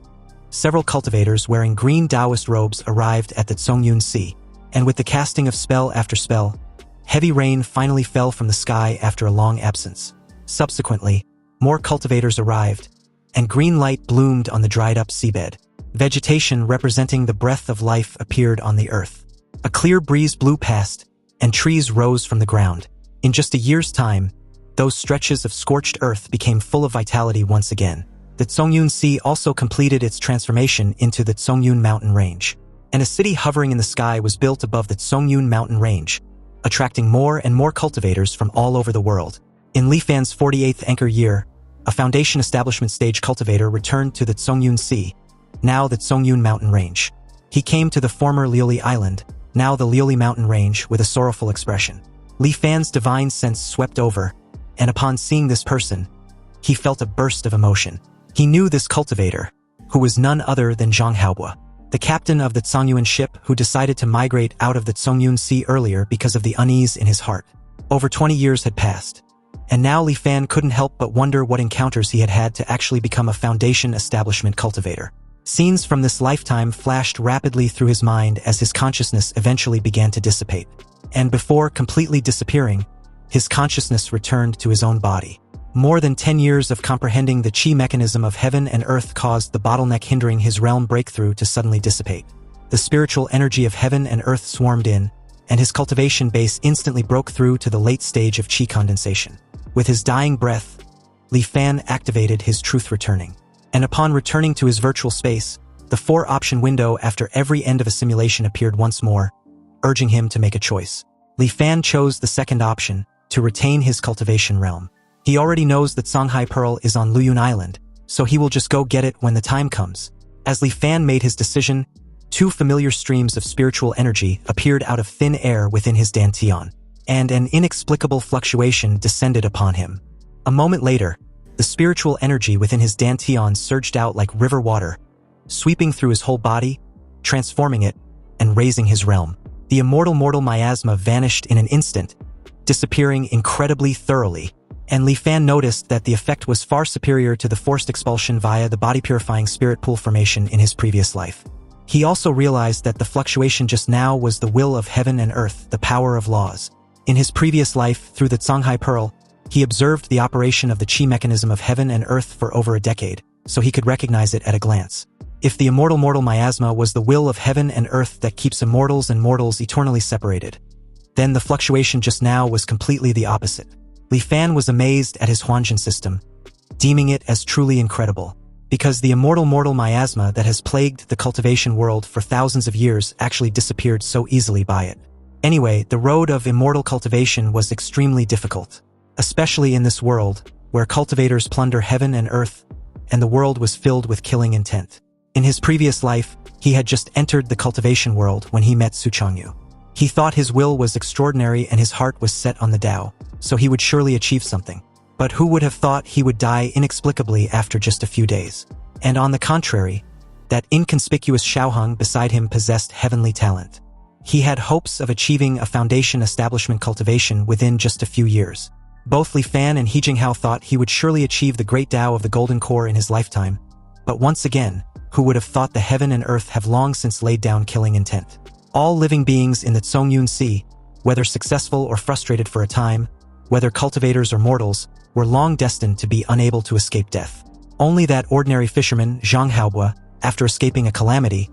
several cultivators wearing green Taoist robes arrived at the Zongyun Sea, and with the casting of spell after spell, heavy rain finally fell from the sky after a long absence. Subsequently, more cultivators arrived, and green light bloomed on the dried-up seabed. Vegetation representing the breath of life appeared on the earth. A clear breeze blew past, and trees rose from the ground. In just a year's time, those stretches of scorched earth became full of vitality once again. The Zongyun Sea also completed its transformation into the Zongyun mountain range, and a city hovering in the sky was built above the Zongyun mountain range, attracting more and more cultivators from all over the world. In Li Fan's 48th anchor year, a foundation establishment stage cultivator returned to the Zongyun Sea, now the Zongyun mountain range. He came to the former Liuli Island, now the Liuli mountain range, with a sorrowful expression. Li Fan's divine sense swept over, and upon seeing this person, he felt a burst of emotion. He knew this cultivator, who was none other than Zhang Haobo, the captain of the Zongyuan ship who decided to migrate out of the Zongyun Sea earlier because of the unease in his heart. Over 20 years had passed, and now Li Fan couldn't help but wonder what encounters he had had to actually become a foundation establishment cultivator. Scenes from this lifetime flashed rapidly through his mind as his consciousness eventually began to dissipate. And before completely disappearing, his consciousness returned to his own body. More than 10 years of comprehending the chi mechanism of heaven and earth caused the bottleneck hindering his realm breakthrough to suddenly dissipate. The spiritual energy of heaven and earth swarmed in, and his cultivation base instantly broke through to the late stage of chi condensation. With his dying breath, Li Fan activated his truth returning. And upon returning to his virtual space, the 4-option window after every end of a simulation appeared once more, urging him to make a choice. Li Fan chose the second option, to retain his cultivation realm. He already knows that Songhai Pearl is on Luyun Island, so he will just go get it when the time comes. As Li Fan made his decision, 2 familiar streams of spiritual energy appeared out of thin air within his dantian, and an inexplicable fluctuation descended upon him. A moment later, the spiritual energy within his dantian surged out like river water, sweeping through his whole body, transforming it, and raising his realm. The immortal miasma vanished in an instant, disappearing incredibly thoroughly, and Li Fan noticed that the effect was far superior to the forced expulsion via the body-purifying spirit pool formation in his previous life. He also realized that the fluctuation just now was the will of heaven and earth, the power of laws. In his previous life, through the Songhai Pearl, he observed the operation of the chi mechanism of heaven and earth for over a decade, so he could recognize it at a glance. If the immortal miasma was the will of heaven and earth that keeps immortals and mortals eternally separated, then the fluctuation just now was completely the opposite. Li Fan was amazed at his Huanjin system, deeming it as truly incredible, because the immortal miasma that has plagued the cultivation world for thousands of years actually disappeared so easily by it. Anyway, the road of immortal cultivation was extremely difficult, especially in this world, where cultivators plunder heaven and earth, and the world was filled with killing intent. In his previous life, he had just entered the cultivation world when he met Su Changyu. He thought his will was extraordinary and his heart was set on the Tao, so he would surely achieve something. But who would have thought he would die inexplicably after just a few days? And on the contrary, that inconspicuous Xiaoheng beside him possessed heavenly talent. He had hopes of achieving a foundation establishment cultivation within just a few years. Both Li Fan and He Jinghao thought he would surely achieve the great Tao of the Golden Core in his lifetime. But once again, who would have thought the heaven and earth have long since laid down killing intent? All living beings in the Zongyun Sea, whether successful or frustrated for a time, whether cultivators or mortals, were long destined to be unable to escape death. Only that ordinary fisherman, Zhang Haobo, after escaping a calamity,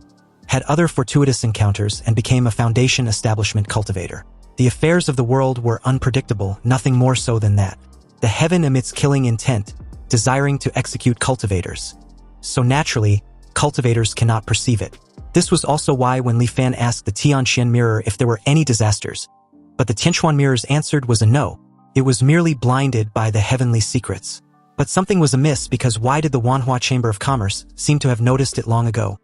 had other fortuitous encounters and became a foundation establishment cultivator. The affairs of the world were unpredictable, nothing more so than that. The heaven emits killing intent, desiring to execute cultivators. So naturally, cultivators cannot perceive it. This was also why when Li Fan asked the Tianxian mirror if there were any disasters, but the Tianquan mirror's answered was a no. It was merely blinded by the heavenly secrets. But something was amiss, because why did the Manhwa Chamber of Commerce seem to have noticed it long ago,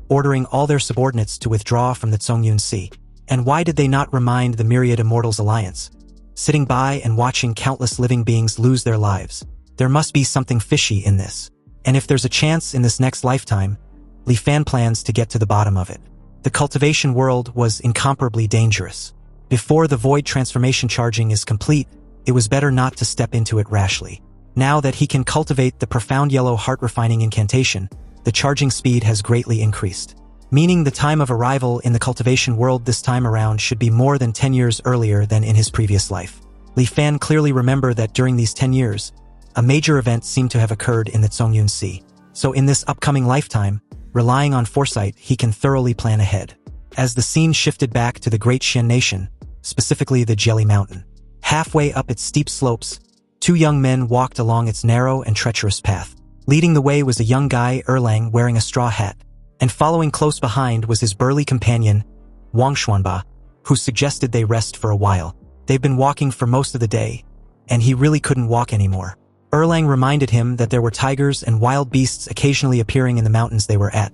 ordering all their subordinates to withdraw from the Zongyun Sea? And why did they not remind the myriad immortals alliance? Sitting by and watching countless living beings lose their lives. There must be something fishy in this. And if there's a chance in this next lifetime, Li Fan plans to get to the bottom of it. The cultivation world was incomparably dangerous. Before the void transformation charging is complete, it was better not to step into it rashly. Now that he can cultivate the profound yellow heart-refining incantation, the charging speed has greatly increased. Meaning the time of arrival in the cultivation world this time around should be more than 10 years earlier than in his previous life. Li Fan clearly remembered that during these 10 years, a major event seemed to have occurred in the Zongyun Sea. So in this upcoming lifetime, relying on foresight, he can thoroughly plan ahead. As the scene shifted back to the Great Xian Nation, specifically the Jelly Mountain. Halfway up its steep slopes, two young men walked along its narrow and treacherous path. Leading the way was a young guy, Erlang, wearing a straw hat, and following close behind was his burly companion, Wang Xuanba, who suggested they rest for a while. They've been walking for most of the day, and he really couldn't walk anymore. Erlang reminded him that there were tigers and wild beasts occasionally appearing in the mountains they were at,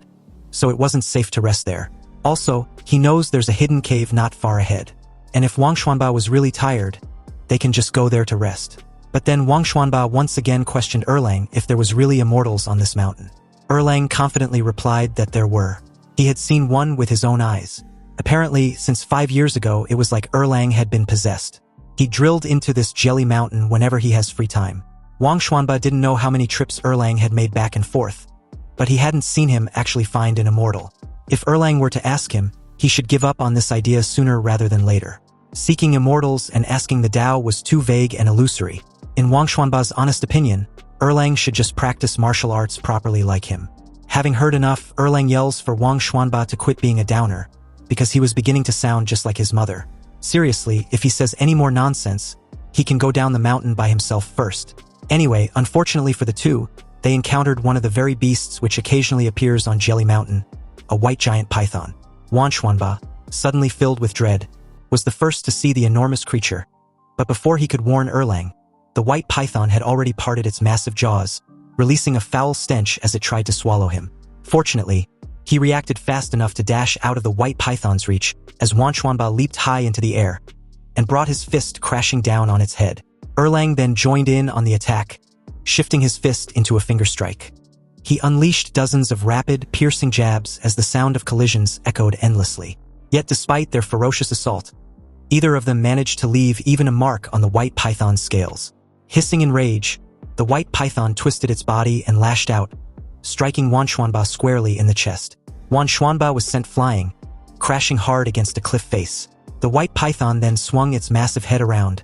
so it wasn't safe to rest there. Also, he knows there's a hidden cave not far ahead. And if Wang Xuanba was really tired, they can just go there to rest. But then Wang Xuanba once again questioned Erlang if there was really immortals on this mountain. Erlang confidently replied that there were. He had seen one with his own eyes. Apparently, since 5 years ago, it was like Erlang had been possessed. He drilled into this jelly mountain whenever he has free time. Wang Xuanba didn't know how many trips Erlang had made back and forth, but he hadn't seen him actually find an immortal. If Erlang were to ask him, he should give up on this idea sooner rather than later. Seeking immortals and asking the Tao was too vague and illusory. In Wang Xuanba's honest opinion, Erlang should just practice martial arts properly like him. Having heard enough, Erlang yells for Wang Xuanba to quit being a downer, because he was beginning to sound just like his mother. Seriously, if he says any more nonsense, he can go down the mountain by himself first. Anyway, unfortunately for the two, they encountered one of the very beasts which occasionally appears on Jelly Mountain, a white giant python. Wang Xuanba, suddenly filled with dread, was the first to see the enormous creature. But before he could warn Erlang, the white python had already parted its massive jaws, releasing a foul stench as it tried to swallow him. Fortunately, he reacted fast enough to dash out of the white python's reach as Wang Xuanba leaped high into the air and brought his fist crashing down on its head. Erlang then joined in on the attack, shifting his fist into a finger strike. He unleashed dozens of rapid, piercing jabs as the sound of collisions echoed endlessly. Yet despite their ferocious assault, either of them managed to leave even a mark on the white python's scales. Hissing in rage, the white python twisted its body and lashed out, striking Wang Xuanba squarely in the chest. Wang Xuanba was sent flying, crashing hard against a cliff face. The white python then swung its massive head around,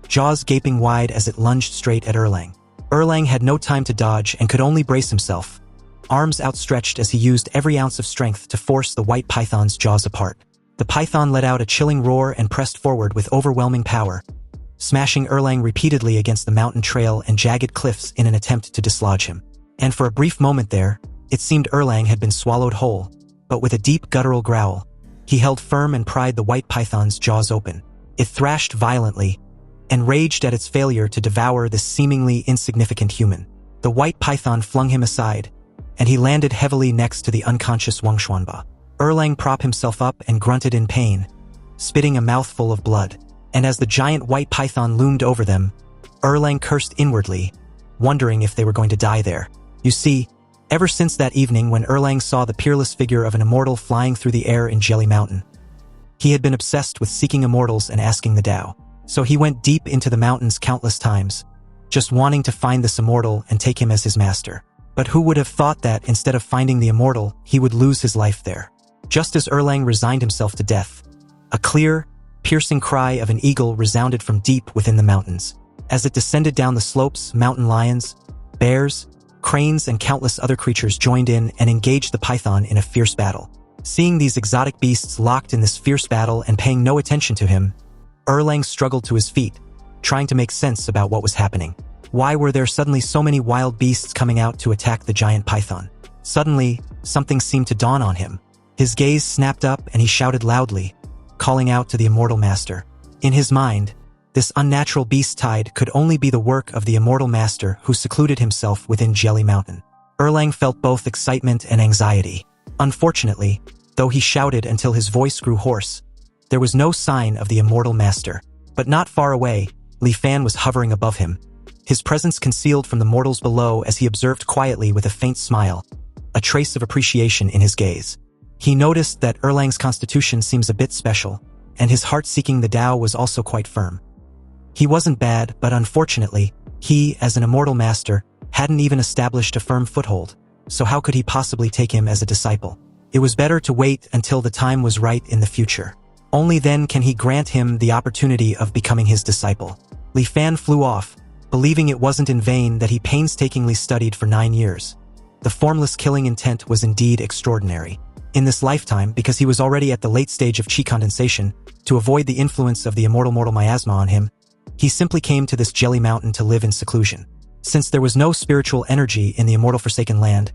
jaws gaping wide as it lunged straight at Erlang. Erlang had no time to dodge and could only brace himself, arms outstretched as he used every ounce of strength to force the white python's jaws apart. The python let out a chilling roar and pressed forward with overwhelming power, smashing Erlang repeatedly against the mountain trail and jagged cliffs in an attempt to dislodge him. And for a brief moment there, it seemed Erlang had been swallowed whole, but with a deep guttural growl, he held firm and pried the white python's jaws open. It thrashed violently and raged at its failure to devour this seemingly insignificant human. The white python flung him aside, and he landed heavily next to the unconscious Wang Xuanba. Erlang propped himself up and grunted in pain, spitting a mouthful of blood. And as the giant white python loomed over them, Erlang cursed inwardly, wondering if they were going to die there. You see, ever since that evening when Erlang saw the peerless figure of an immortal flying through the air in Jelly Mountain, he had been obsessed with seeking immortals and asking the Tao. So he went deep into the mountains countless times, just wanting to find this immortal and take him as his master. But who would have thought that instead of finding the immortal, he would lose his life there? Just as Erlang resigned himself to death, a clear, piercing cry of an eagle resounded from deep within the mountains. As it descended down the slopes, mountain lions, bears, cranes, and countless other creatures joined in and engaged the python in a fierce battle. Seeing these exotic beasts locked in this fierce battle and paying no attention to him, Erlang struggled to his feet, trying to make sense about what was happening. Why were there suddenly so many wild beasts coming out to attack the giant python? Suddenly, something seemed to dawn on him. His gaze snapped up and he shouted loudly, calling out to the immortal master. In his mind, this unnatural beast tide could only be the work of the immortal master who secluded himself within Jelly Mountain. Erlang felt both excitement and anxiety. Unfortunately, though he shouted until his voice grew hoarse, There was no sign of the immortal master, but not far away, Li Fan was hovering above him, his presence concealed from the mortals below as he observed quietly with a faint smile, a trace of appreciation in his gaze. He noticed that Erlang's constitution seems a bit special, and his heart seeking the Tao was also quite firm. He wasn't bad, but unfortunately, he, as an immortal master, hadn't even established a firm foothold, so how could he possibly take him as a disciple? It was better to wait until the time was right in the future. Only then can he grant him the opportunity of becoming his disciple. Li Fan flew off, believing it wasn't in vain that he painstakingly studied for 9 years. The formless killing intent was indeed extraordinary. In this lifetime, because he was already at the late stage of chi condensation, to avoid the influence of the immortal mortal miasma on him, he simply came to this jelly mountain to live in seclusion. Since there was no spiritual energy in the immortal forsaken land,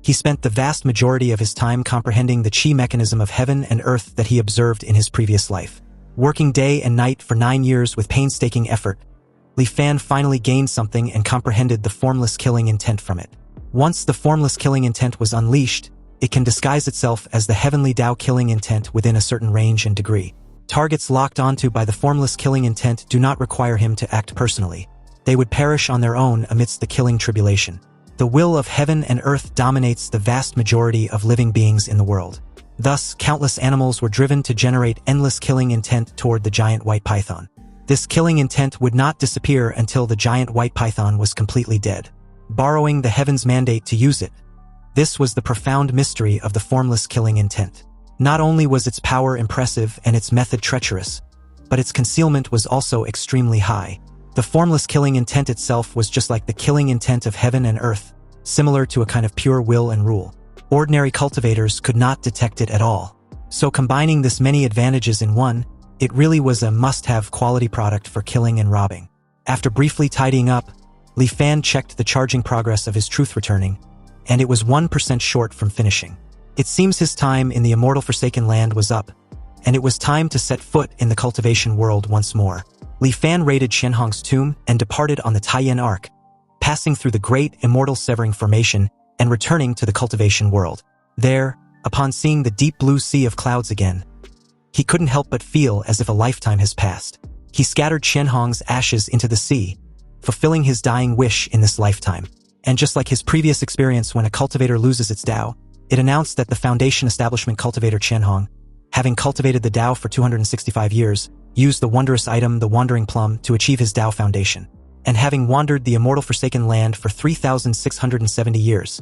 he spent the vast majority of his time comprehending the chi mechanism of heaven and earth that he observed in his previous life. Working day and night for 9 years with painstaking effort, Li Fan finally gained something and comprehended the formless killing intent from it. Once the formless killing intent was unleashed, it can disguise itself as the heavenly Tao killing intent within a certain range and degree. Targets locked onto by the formless killing intent do not require him to act personally. They would perish on their own amidst the killing tribulation. The will of heaven and earth dominates the vast majority of living beings in the world. Thus, countless animals were driven to generate endless killing intent toward the giant white python. This killing intent would not disappear until the giant white python was completely dead, borrowing the heaven's mandate to use it. This was the profound mystery of the formless killing intent. Not only was its power impressive and its method treacherous, but its concealment was also extremely high. The formless killing intent itself was just like the killing intent of heaven and earth, similar to a kind of pure will and rule. Ordinary cultivators could not detect it at all. So combining this many advantages in one, it really was a must-have quality product for killing and robbing. After briefly tidying up, Li Fan checked the charging progress of his truth returning, and it was 1% short from finishing. It seems his time in the immortal forsaken land was up, and it was time to set foot in the cultivation world once more. Li Fan raided Qianhong's tomb and departed on the Taiyan Arc, passing through the great immortal severing formation and returning to the cultivation world. There, upon seeing the deep blue sea of clouds again, he couldn't help but feel as if a lifetime has passed. He scattered Qianhong's ashes into the sea, fulfilling his dying wish in this lifetime. And just like his previous experience when a cultivator loses its Tao, it announced that the Foundation Establishment cultivator Qianhong, having cultivated the Tao for 265 years, used the wondrous item, the Wandering Plum, to achieve his Tao foundation. And having wandered the immortal forsaken land for 3,670 years,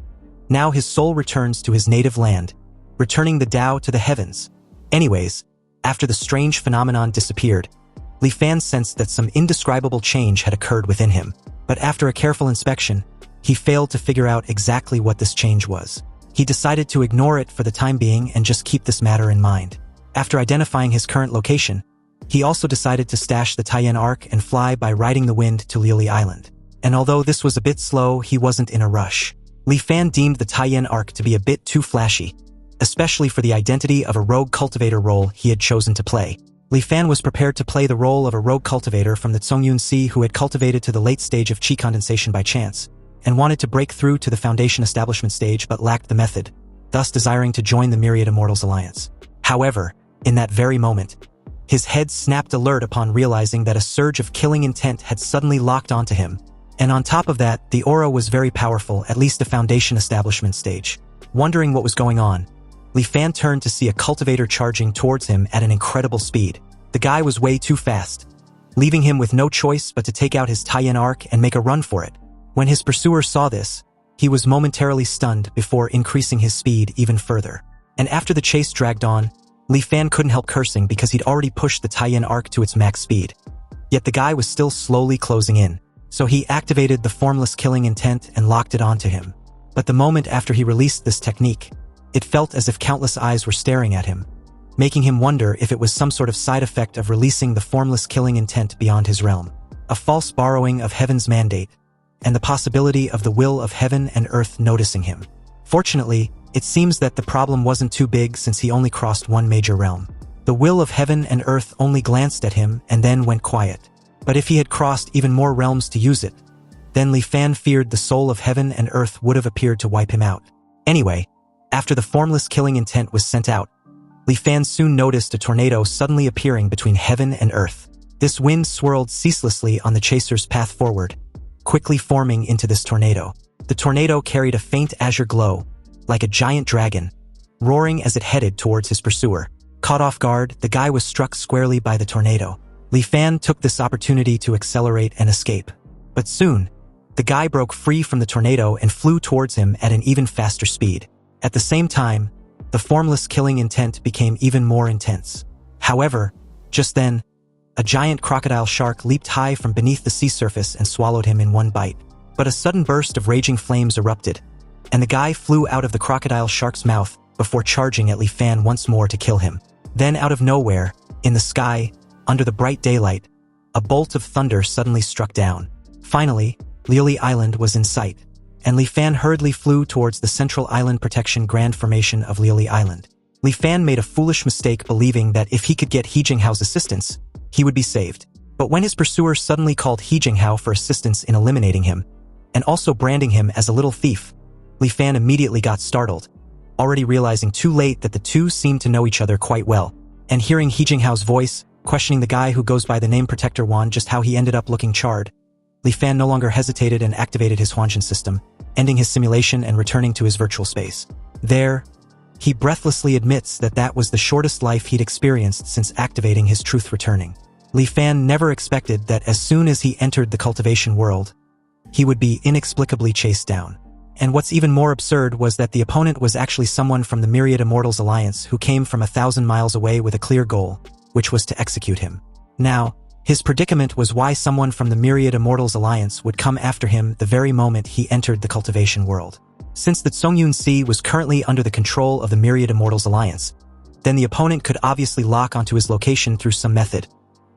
now his soul returns to his native land, returning the Tao to the heavens. Anyways, after the strange phenomenon disappeared, Li Fan sensed that some indescribable change had occurred within him. But after a careful inspection, he failed to figure out exactly what this change was. He decided to ignore it for the time being and just keep this matter in mind. After identifying his current location, he also decided to stash the Taiyan Arc and fly by riding the wind to Liuli Island. And although this was a bit slow, he wasn't in a rush. Li Fan deemed the Taiyan Arc to be a bit too flashy, especially for the identity of a rogue cultivator role he had chosen to play. Li Fan was prepared to play the role of a rogue cultivator from the Zhongyun Sea who had cultivated to the late stage of chi condensation by chance, and wanted to break through to the Foundation Establishment stage but lacked the method, thus desiring to join the Myriad Immortals Alliance. However, in that very moment, his head snapped alert upon realizing that a surge of killing intent had suddenly locked onto him, and on top of that, the aura was very powerful, at least the Foundation Establishment stage. Wondering what was going on, Li Fan turned to see a cultivator charging towards him at an incredible speed. The guy was way too fast, leaving him with no choice but to take out his Taiyan Arc and make a run for it. When his pursuer saw this, he was momentarily stunned before increasing his speed even further. And after the chase dragged on, Li Fan couldn't help cursing because he'd already pushed the Taiyan Arc to its max speed. Yet the guy was still slowly closing in, so he activated the formless killing intent and locked it onto him. But the moment after he released this technique, it felt as if countless eyes were staring at him, making him wonder if it was some sort of side effect of releasing the formless killing intent beyond his realm. A false borrowing of heaven's mandate, and the possibility of the will of heaven and earth noticing him. Fortunately, it seems that the problem wasn't too big since he only crossed one major realm. The will of heaven and earth only glanced at him and then went quiet. But if he had crossed even more realms to use it, then Li Fan feared the soul of heaven and earth would have appeared to wipe him out. Anyway, after the formless killing intent was sent out, Li Fan soon noticed a tornado suddenly appearing between heaven and earth. This wind swirled ceaselessly on the chaser's path forward, quickly forming into this tornado. The tornado carried a faint azure glow, like a giant dragon, roaring as it headed towards his pursuer. Caught off guard, the guy was struck squarely by the tornado. Li Fan took this opportunity to accelerate and escape. But soon, the guy broke free from the tornado and flew towards him at an even faster speed. At the same time, the formless killing intent became even more intense. However, just then, a giant crocodile shark leaped high from beneath the sea surface and swallowed him in one bite. But a sudden burst of raging flames erupted, and the guy flew out of the crocodile shark's mouth before charging at Li Fan once more to kill him. Then out of nowhere, in the sky, under the bright daylight, a bolt of thunder suddenly struck down. Finally, Liuli Island was in sight, and Li Fan hurriedly flew towards the Central Island Protection Grand Formation of Liuli Island. Li Fan made a foolish mistake believing that if he could get He Jinghao's assistance, he would be saved. But when his pursuer suddenly called He Jinghao for assistance in eliminating him, and also branding him as a little thief, Li Fan immediately got startled, already realizing too late that the two seemed to know each other quite well. And hearing He Jinghao's voice, questioning the guy who goes by the name Protector Wan just how he ended up looking charred, Li Fan no longer hesitated and activated his Huanshan system, ending his simulation and returning to his virtual space. There, he breathlessly admits that that was the shortest life he'd experienced since activating his truth returning. Li Fan never expected that as soon as he entered the cultivation world, he would be inexplicably chased down. And what's even more absurd was that the opponent was actually someone from the Myriad Immortals Alliance who came from 1,000 miles away with a clear goal, which was to execute him. Now, his predicament was why someone from the Myriad Immortals Alliance would come after him the very moment he entered the cultivation world. Since the Tsongyun Sea was currently under the control of the Myriad Immortals Alliance, then the opponent could obviously lock onto his location through some method.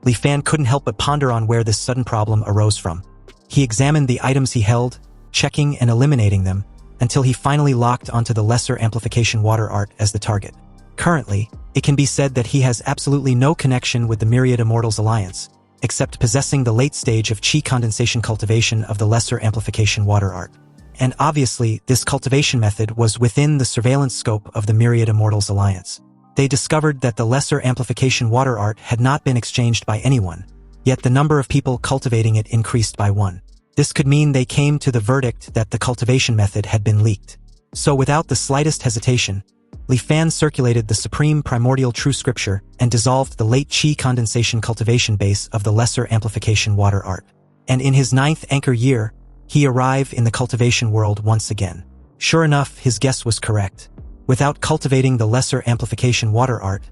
Li Fan couldn't help but ponder on where this sudden problem arose from. He examined the items he held, checking and eliminating them, until he finally locked onto the lesser amplification water art as the target. Currently, it can be said that he has absolutely no connection with the Myriad Immortals Alliance, except possessing the late stage of chi condensation cultivation of the lesser amplification water art. And obviously, this cultivation method was within the surveillance scope of the Myriad Immortals Alliance. They discovered that the lesser amplification water art had not been exchanged by anyone, yet the number of people cultivating it increased by 1. This could mean they came to the verdict that the cultivation method had been leaked. So without the slightest hesitation, Li Fan circulated the supreme primordial true scripture and dissolved the late chi condensation cultivation base of the lesser amplification water art. And in his 9th anchor year, he arrived in the cultivation world once again. Sure enough, his guess was correct. Without cultivating the lesser amplification water art,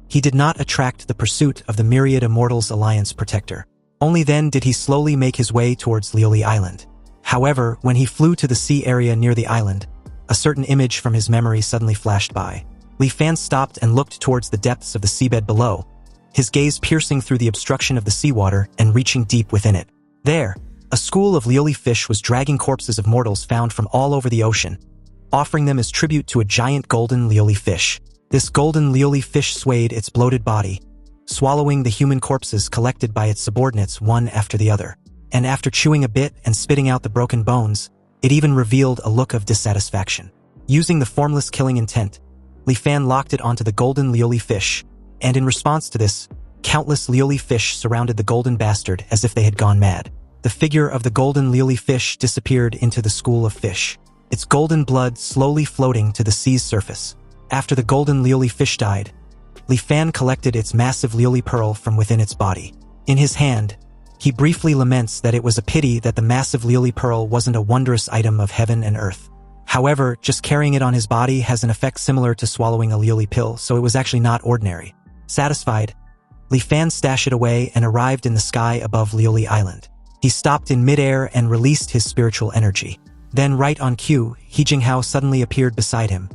he did not attract the pursuit of the Myriad Immortals Alliance protector. Only then did he slowly make his way towards Liuli Island. However, when he flew to the sea area near the island, a certain image from his memory suddenly flashed by. Li Fan stopped and looked towards the depths of the seabed below, his gaze piercing through the obstruction of the seawater and reaching deep within it. There, a school of Liuli fish was dragging corpses of mortals found from all over the ocean, offering them as tribute to a giant golden Liuli fish. This golden Liuli fish swayed its bloated body, swallowing the human corpses collected by its subordinates one after the other. And after chewing a bit and spitting out the broken bones, it even revealed a look of dissatisfaction. Using the formless killing intent, Li Fan locked it onto the golden Liuli fish, and in response to this, countless Liuli fish surrounded the golden bastard as if they had gone mad. The figure of the golden Liuli fish disappeared into the school of fish, its golden blood slowly floating to the sea's surface. After the golden Liuli fish died, Li Fan collected its massive Liuli pearl from within its body. In his hand, he briefly laments that it was a pity that the massive Liuli pearl wasn't a wondrous item of heaven and earth. However, just carrying it on his body has an effect similar to swallowing a Liuli pill, so it was actually not ordinary. Satisfied, Li Fan stashed it away and arrived in the sky above Liuli Island. He stopped in midair and released his spiritual energy. Then right on cue, He Jinghao suddenly appeared beside him,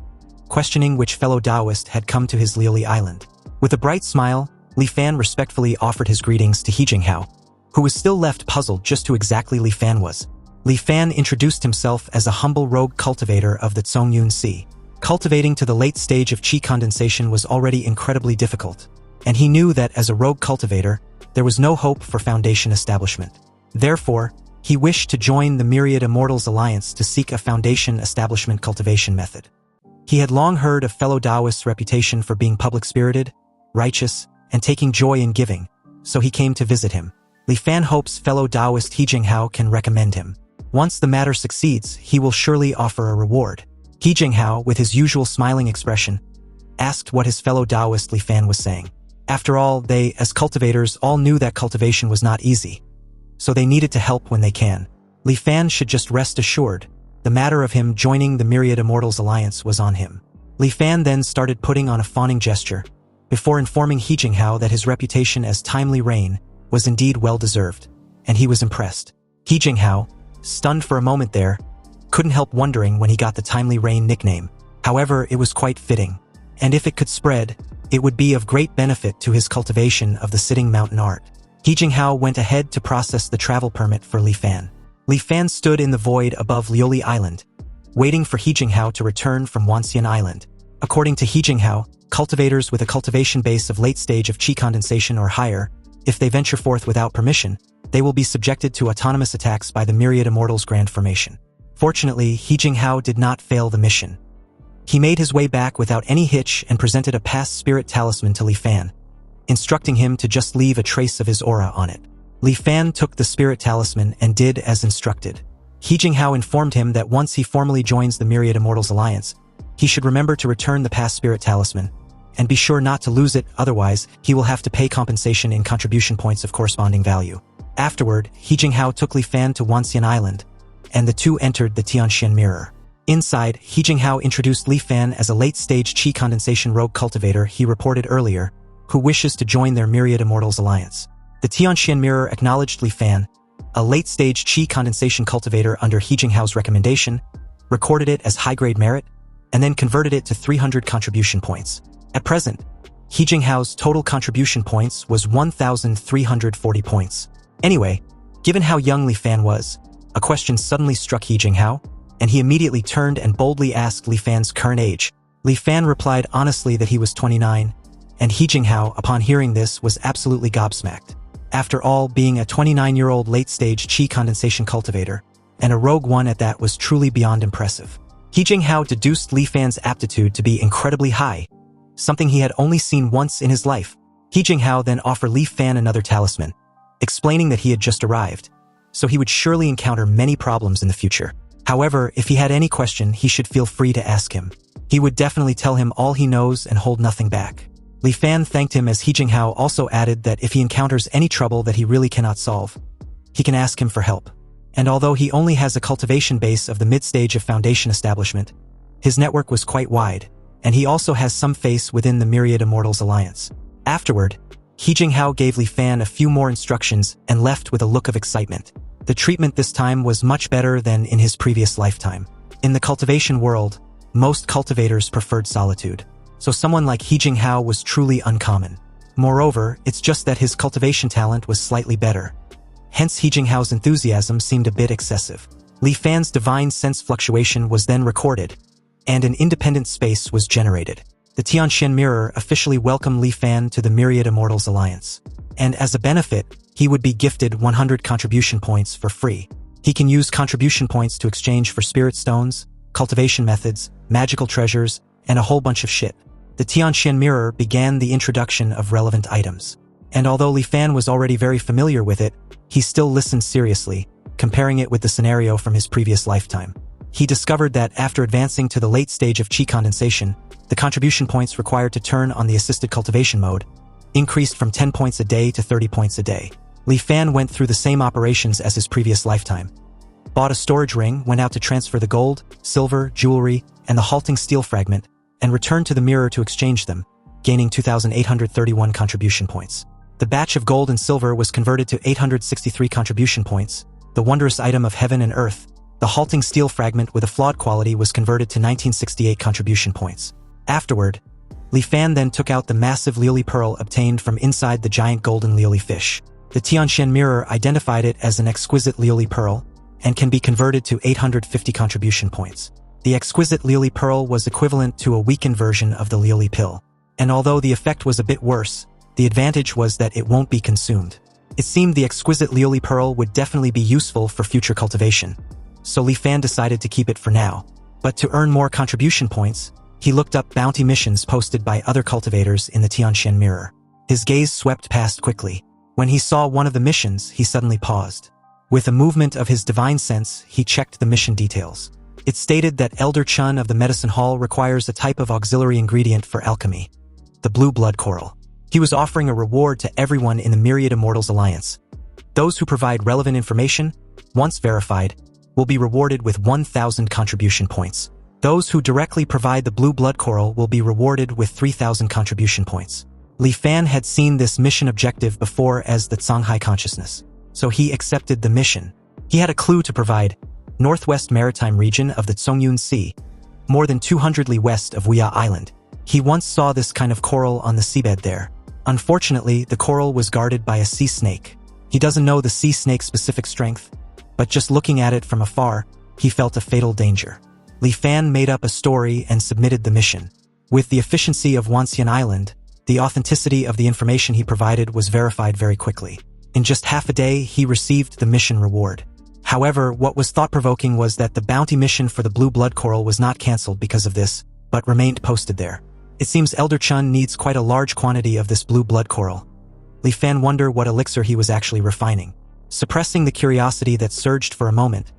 questioning which fellow Taoist had come to his Liuli Island. With a bright smile, Li Fan respectfully offered his greetings to He Jinghao, who was still left puzzled just who exactly Li Fan was. Li Fan introduced himself as a humble rogue cultivator of the Tsongyun Sea. Cultivating to the late stage of chi condensation was already incredibly difficult, and he knew that as a rogue cultivator, there was no hope for foundation establishment. Therefore, he wished to join the Myriad Immortals Alliance to seek a foundation establishment cultivation method. He had long heard of fellow Taoists' reputation for being public-spirited, righteous, and taking joy in giving, so he came to visit him. Li Fan hopes fellow Taoist He Jinghao can recommend him. Once the matter succeeds, he will surely offer a reward. He Jinghao, with his usual smiling expression, asked what his fellow Taoist Li Fan was saying. After all, they, as cultivators, all knew that cultivation was not easy, so they needed to help when they can. Li Fan should just rest assured. The matter of him joining the Myriad Immortals alliance was on him. Li Fan then started putting on a fawning gesture, before informing He Jinghao that his reputation as timely rain was indeed well-deserved, and he was impressed. He Jinghao, stunned for a moment there, couldn't help wondering when he got the timely rain nickname. However, it was quite fitting, and if it could spread, it would be of great benefit to his cultivation of the sitting mountain art. He Jinghao went ahead to process the travel permit for Li Fan. Li Fan stood in the void above Lioli Island, waiting for He Jinghao to return from Wanxian Island. According to He Jinghao, cultivators with a cultivation base of late stage of qi condensation or higher, if they venture forth without permission, they will be subjected to autonomous attacks by the Myriad Immortals Grand Formation. Fortunately, He Jinghao did not fail the mission. He made his way back without any hitch and presented a past spirit talisman to Li Fan, instructing him to just leave a trace of his aura on it. Li Fan took the spirit talisman and did as instructed. He Jinghao informed him that once he formally joins the Myriad Immortals Alliance, he should remember to return the past spirit talisman, and be sure not to lose it, otherwise he will have to pay compensation in contribution points of corresponding value. Afterward, He Jinghao took Li Fan to Wanxian Island, and the two entered the Tianxian Mirror. Inside, He Jinghao introduced Li Fan as a late-stage qi condensation rogue cultivator he reported earlier, who wishes to join their Myriad Immortals Alliance. The Tianxian Mirror acknowledged Li Fan, a late-stage qi condensation cultivator under He Jinghao's recommendation, recorded it as high-grade merit, and then converted it to 300 contribution points. At present, He Jinghao's total contribution points was 1,340 points. Anyway, given how young Li Fan was, a question suddenly struck He Jinghao, and he immediately turned and boldly asked Li Fan's current age. Li Fan replied honestly that he was 29, and He Jinghao, upon hearing this, was absolutely gobsmacked. After all, being a 29-year-old late-stage qi condensation cultivator, and a rogue one at that, was truly beyond impressive. He Jinghao deduced Li Fan's aptitude to be incredibly high, something he had only seen once in his life. He Jinghao then offered Li Fan another talisman, explaining that he had just arrived, so he would surely encounter many problems in the future. However, if he had any question, he should feel free to ask him. He would definitely tell him all he knows and hold nothing back. Li Fan thanked him as He Jinghao also added that if he encounters any trouble that he really cannot solve, he can ask him for help. And although he only has a cultivation base of the mid-stage of foundation establishment, his network was quite wide, and he also has some face within the Myriad Immortals Alliance. Afterward, He Jinghao gave Li Fan a few more instructions and left with a look of excitement. The treatment this time was much better than in his previous lifetime. In the cultivation world, most cultivators preferred solitude, so someone like He Jinghao was truly uncommon. Moreover, it's just that his cultivation talent was slightly better. Hence He Jinghao's enthusiasm seemed a bit excessive. Li Fan's divine sense fluctuation was then recorded, and an independent space was generated. The Tianxian Mirror officially welcomed Li Fan to the Myriad Immortals Alliance, and as a benefit, he would be gifted 100 contribution points for free. He can use contribution points to exchange for spirit stones, cultivation methods, magical treasures, and a whole bunch of shit. The Tianxian Mirror began the introduction of relevant items, and although Li Fan was already very familiar with it, he still listened seriously, comparing it with the scenario from his previous lifetime. He discovered that after advancing to the late stage of qi condensation, the contribution points required to turn on the assisted cultivation mode increased from 10 points a day to 30 points a day. Li Fan went through the same operations as his previous lifetime, bought a storage ring, went out to transfer the gold, silver, jewelry, and the halting steel fragment, and returned to the mirror to exchange them, gaining 2,831 contribution points. The batch of gold and silver was converted to 863 contribution points. The wondrous item of heaven and earth, the halting steel fragment with a flawed quality, was converted to 1968 contribution points. Afterward, Li Fan then took out the massive Lioli pearl obtained from inside the giant golden Lioli fish. The Tianxian Mirror identified it as an exquisite Lioli pearl, and can be converted to 850 contribution points. The exquisite Lioli pearl was equivalent to a weakened version of the Lioli pill, and although the effect was a bit worse, the advantage was that it won't be consumed. It seemed the exquisite Lioli pearl would definitely be useful for future cultivation, so Li Fan decided to keep it for now. But to earn more contribution points, He looked up bounty missions posted by other cultivators in the Tianxian mirror. His gaze swept past quickly. When he saw one of the missions, he suddenly paused. With a movement of his divine sense, he checked the mission details. It stated that Elder Chun of the Medicine Hall requires a type of auxiliary ingredient for alchemy, the blue blood coral. He was offering a reward to everyone in the Myriad Immortals Alliance. Those who provide relevant information, once verified, will be rewarded with 1,000 contribution points. Those who directly provide the blue blood coral will be rewarded with 3,000 contribution points. Li Fan had seen this mission objective before as the Songhai consciousness, so he accepted the mission. He had a clue to provide: northwest maritime region of the Zhongyun Sea, more than 200 li west of Wuya Island. He once saw this kind of coral on the seabed there. Unfortunately, the coral was guarded by a sea snake. He doesn't know the sea snake's specific strength, but just looking at it from afar, he felt a fatal danger. Li Fan made up a story and submitted the mission. With the efficiency of Wanxian Island, the authenticity of the information he provided was verified very quickly. In just half a day, he received the mission reward. However, what was thought-provoking was that the bounty mission for the blue blood coral was not cancelled because of this, but remained posted there. It seems Elder Chun needs quite a large quantity of this blue blood coral. Li Fan wondered what elixir he was actually refining. Suppressing the curiosity that surged for a moment,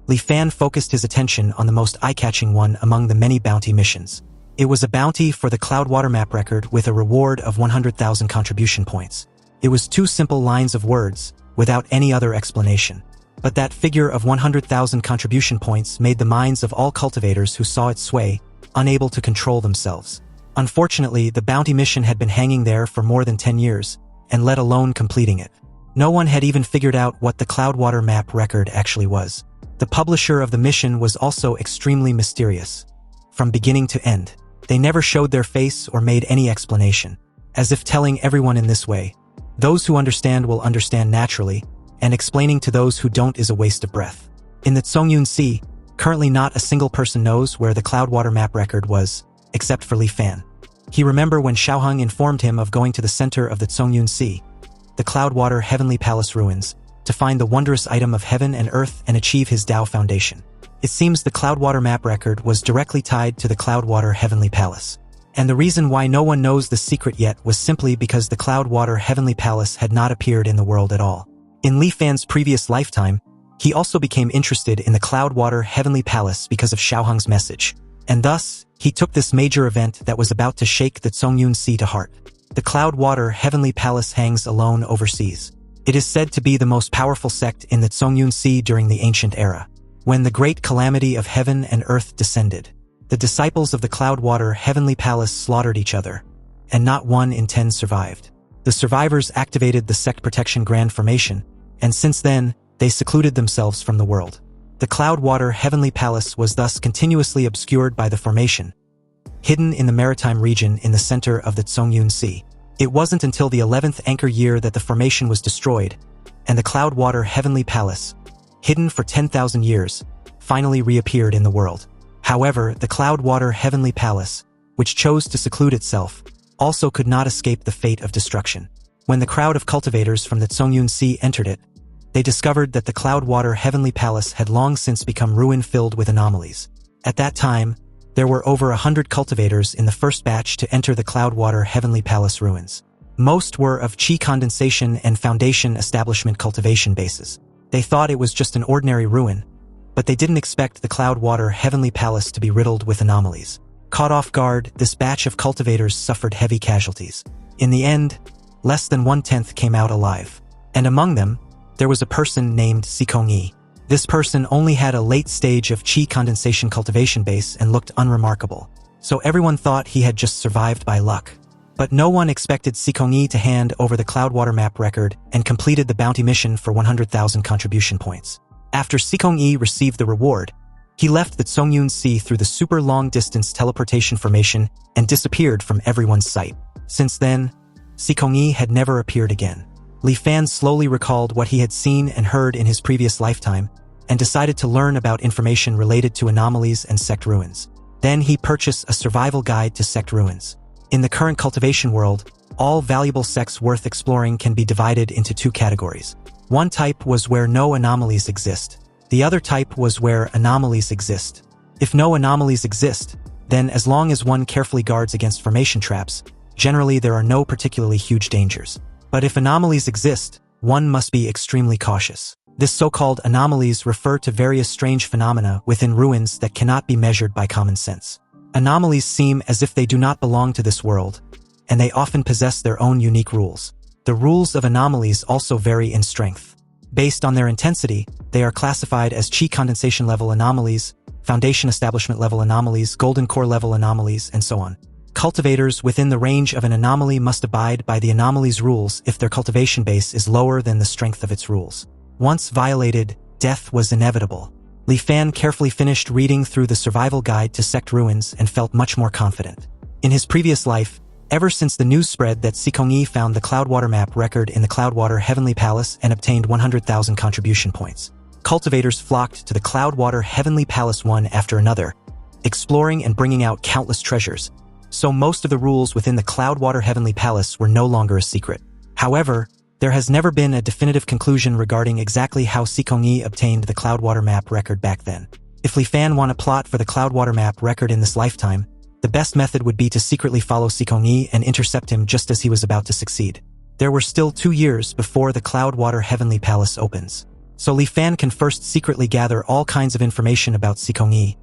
Li Fan focused his attention on the most eye-catching one among the many bounty missions. It was a bounty for the Cloudwater map record with a reward of 100,000 contribution points. It was 2 simple lines of words, without any other explanation. But that figure of 100,000 contribution points made the minds of all cultivators who saw it sway, unable to control themselves. Unfortunately, the bounty mission had been hanging there for more than 10 years, and let alone completing it. No one had even figured out what the Cloudwater map record actually was. The publisher of the mission was also extremely mysterious. From beginning to end, they never showed their face or made any explanation, as if telling everyone in this way, those who understand will understand naturally, and explaining to those who don't is a waste of breath. In the Zhongyun Sea, currently not a single person knows where the Cloudwater map record was, except for Li Fan. He remembered when Xiaoheng informed him of going to the center of the Zhongyun Sea, the Cloudwater Heavenly Palace ruins, to find the wondrous item of heaven and earth and achieve his Tao foundation. It seems the Cloudwater map record was directly tied to the Cloudwater Heavenly Palace. And the reason why no one knows the secret yet was simply because the Cloudwater Heavenly Palace had not appeared in the world at all. In Li Fan's previous lifetime, he also became interested in the Cloudwater Heavenly Palace because of Xiaoheng's message. And thus, he took this major event that was about to shake the Zhongyun Sea to heart. The Cloudwater Heavenly Palace hangs alone overseas. It is said to be the most powerful sect in the Zhongyun Sea during the ancient era. When the great calamity of heaven and earth descended, the disciples of the Cloudwater Heavenly Palace slaughtered each other, and not 1 in 10 survived. The survivors activated the Sect Protection Grand Formation, and since then, they secluded themselves from the world. The Cloudwater Heavenly Palace was thus continuously obscured by the formation, hidden in the maritime region in the center of the Zhongyun Sea. It wasn't until the 11th anchor year that the formation was destroyed, and the Cloudwater Heavenly Palace, hidden for 10,000 years, finally reappeared in the world. However, the Cloudwater Heavenly Palace, which chose to seclude itself, also could not escape the fate of destruction. When the crowd of cultivators from the Zhongyun Sea entered it, they discovered that the Cloudwater Heavenly Palace had long since become ruin filled with anomalies. At that time, there were over 100 cultivators in the first batch to enter the Cloudwater Heavenly Palace ruins. Most were of chi condensation and foundation establishment cultivation bases. They thought it was just an ordinary ruin, but they didn't expect the Cloudwater Heavenly Palace to be riddled with anomalies. Caught off guard, this batch of cultivators suffered heavy casualties. In the end, less than 1/10 came out alive. And among them, there was a person named Sikong-yi. This person only had a late stage of chi condensation cultivation base and looked unremarkable, so everyone thought he had just survived by luck. But no one expected Sikong-yi to hand over the Cloudwater map record and completed the bounty mission for 100,000 contribution points. After Sikong-yi received the reward, he left the Zhongyun Sea through the super long-distance teleportation formation and disappeared from everyone's sight. Since then, Sikong-yi had never appeared again. Li Fan slowly recalled what he had seen and heard in his previous lifetime and decided to learn about information related to anomalies and sect ruins. Then he purchased a survival guide to sect ruins. In the current cultivation world, all valuable sects worth exploring can be divided into 2 categories. One type was where no anomalies exist. The other type was where anomalies exist. If no anomalies exist, then as long as one carefully guards against formation traps, generally there are no particularly huge dangers. But if anomalies exist, one must be extremely cautious. This so-called anomalies refer to various strange phenomena within ruins that cannot be measured by common sense. Anomalies seem as if they do not belong to this world, and they often possess their own unique rules. The rules of anomalies also vary in strength. Based on their intensity, they are classified as chi condensation level anomalies, foundation establishment level anomalies, golden core level anomalies, and so on. Cultivators within the range of an anomaly must abide by the anomaly's rules if their cultivation base is lower than the strength of its rules. Once violated, death was inevitable. Li Fan carefully finished reading through the survival guide to sect ruins and felt much more confident. In his previous life, ever since the news spread that Sikong-yi found the Cloudwater map record in the Cloudwater Heavenly Palace and obtained 100,000 contribution points, cultivators flocked to the Cloudwater Heavenly Palace one after another, exploring and bringing out countless treasures, so most of the rules within the Cloudwater Heavenly Palace were no longer a secret. However, there has never been a definitive conclusion regarding exactly how Sikong-yi obtained the Cloudwater map record back then. If Li Fan want to plot for the Cloudwater map record in this lifetime, the best method would be to secretly follow Sikong-yi and intercept him just as he was about to succeed. There were still 2 years before the Cloudwater Heavenly Palace opens, so Li Fan can first secretly gather all kinds of information about Sikong-yi,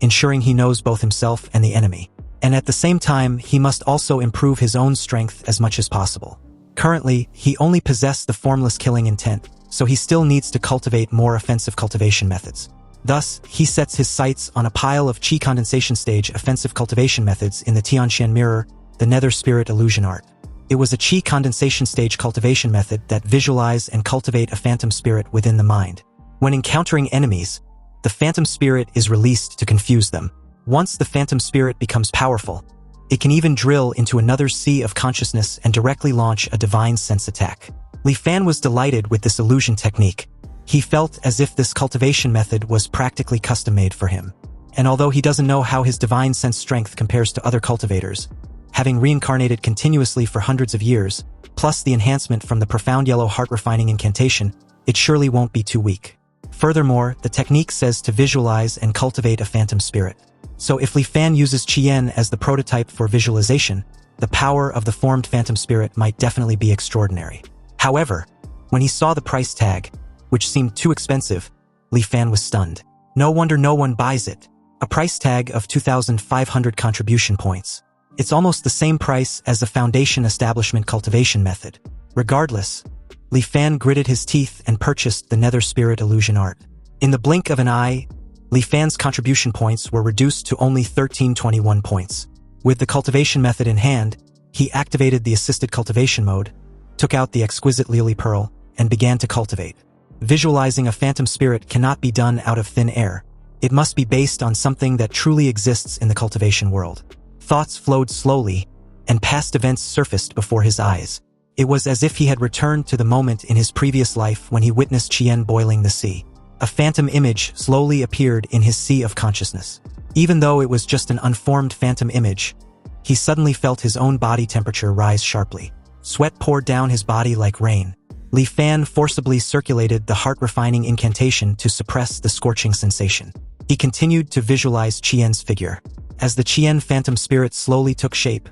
ensuring he knows both himself and the enemy. And at the same time, he must also improve his own strength as much as possible. Currently, he only possessed the formless killing intent, so he still needs to cultivate more offensive cultivation methods. Thus, he sets his sights on a pile of chi condensation stage offensive cultivation methods in the Tianxian Mirror, the Nether Spirit Illusion Art. It was a chi condensation stage cultivation method that visualize and cultivate a phantom spirit within the mind. When encountering enemies, the phantom spirit is released to confuse them. Once the phantom spirit becomes powerful, it can even drill into another sea of consciousness and directly launch a divine sense attack. Li Fan was delighted with this illusion technique. He felt as if this cultivation method was practically custom-made for him. And although he doesn't know how his divine sense strength compares to other cultivators, having reincarnated continuously for hundreds of years, plus the enhancement from the profound yellow heart-refining incantation, it surely won't be too weak. Furthermore, the technique says to visualize and cultivate a phantom spirit. So if Li Fan uses Qian as the prototype for visualization, the power of the formed phantom spirit might definitely be extraordinary. However, when he saw the price tag, which seemed too expensive, Li Fan was stunned. No wonder no one buys it. A price tag of 2,500 contribution points. It's almost the same price as the foundation establishment cultivation method. Regardless, Li Fan gritted his teeth and purchased the Nether Spirit Illusion Art. In the blink of an eye, Li Fan's contribution points were reduced to only 1321 points. With the cultivation method in hand, he activated the assisted cultivation mode, took out the exquisite Lily Pearl, and began to cultivate. Visualizing a phantom spirit cannot be done out of thin air. It must be based on something that truly exists in the cultivation world. Thoughts flowed slowly, and past events surfaced before his eyes. It was as if he had returned to the moment in his previous life when he witnessed Qian boiling the sea. A phantom image slowly appeared in his sea of consciousness. Even though it was just an unformed phantom image, he suddenly felt his own body temperature rise sharply. Sweat poured down his body like rain. Li Fan forcibly circulated the heart-refining incantation to suppress the scorching sensation. He continued to visualize Qian's figure. As the Qian phantom spirit slowly took shape,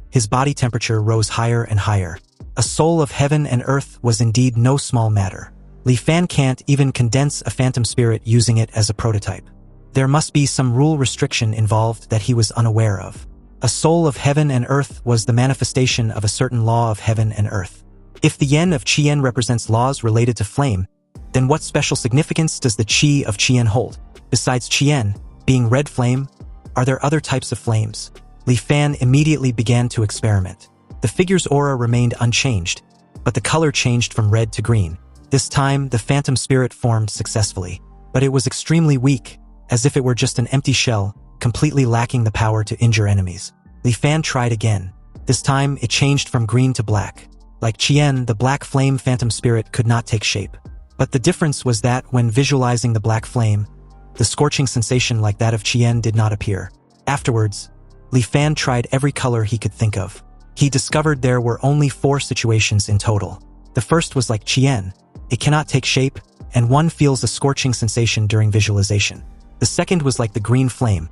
his body temperature rose higher and higher. A soul of heaven and earth was indeed no small matter. Li Fan can't even condense a phantom spirit using it as a prototype. There must be some rule restriction involved that he was unaware of. A soul of heaven and earth was the manifestation of a certain law of heaven and earth. If the yen of Qian represents laws related to flame, then what special significance does the qi of Qian hold? Besides Qian, being red flame, are there other types of flames? Li Fan immediately began to experiment. The figure's aura remained unchanged, but the color changed from red to green. This time, the phantom spirit formed successfully, but it was extremely weak, as if it were just an empty shell, completely lacking the power to injure enemies. Li Fan tried again. This time, it changed from green to black. Like Qian, the black flame phantom spirit could not take shape. But the difference was that when visualizing the black flame, the scorching sensation like that of Qian did not appear. Afterwards, Li Fan tried every color he could think of. He discovered there were only 4 situations in total. The first was like Qian. It cannot take shape, and one feels a scorching sensation during visualization. The second was like the green flame.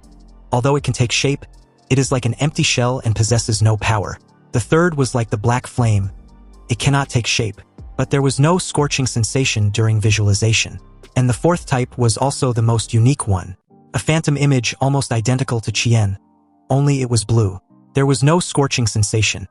Although it can take shape, it is like an empty shell and possesses no power. The third was like the black flame. It cannot take shape, but there was no scorching sensation during visualization. And the fourth type was also the most unique one. A phantom image almost identical to Chien, only it was blue. There was no scorching sensation.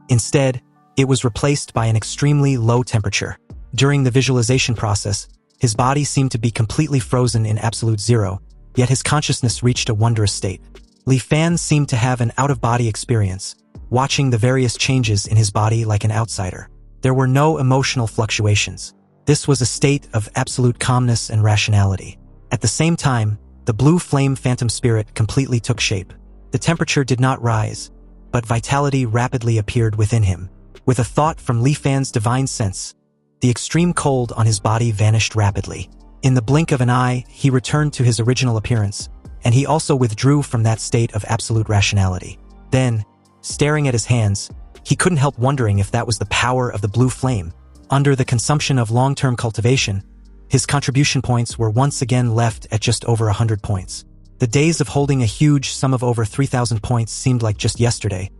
Instead, it was replaced by an extremely low temperature. During the visualization process, his body seemed to be completely frozen in absolute zero, yet his consciousness reached a wondrous state. Li Fan seemed to have an out-of-body experience, watching the various changes in his body like an outsider. There were no emotional fluctuations. This was a state of absolute calmness and rationality. At the same time, the blue flame phantom spirit completely took shape. The temperature did not rise, but vitality rapidly appeared within him. With a thought from Li Fan's divine sense, the extreme cold on his body vanished rapidly. In the blink of an eye, he returned to his original appearance, and he also withdrew from that state of absolute rationality. Then, staring at his hands, he couldn't help wondering if that was the power of the blue flame. Under the consumption of long-term cultivation, his contribution points were once again left at just over 100 points. The days of holding a huge sum of over 3,000 points seemed like just yesterday,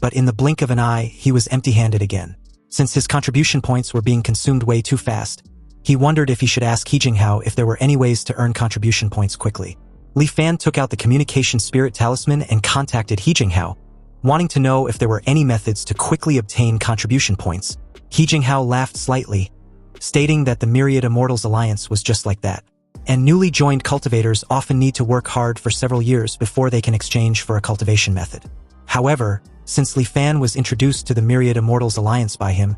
but in the blink of an eye, he was empty-handed again. Since his contribution points were being consumed way too fast, he wondered if he should ask He Jinghao if there were any ways to earn contribution points quickly. Li Fan took out the communication spirit talisman and contacted He Jinghao, wanting to know if there were any methods to quickly obtain contribution points. He Jinghao laughed slightly, stating that the Myriad Immortals Alliance was just like that. And newly joined cultivators often need to work hard for several years before they can exchange for a cultivation method. However, since Li Fan was introduced to the Myriad Immortals Alliance by him,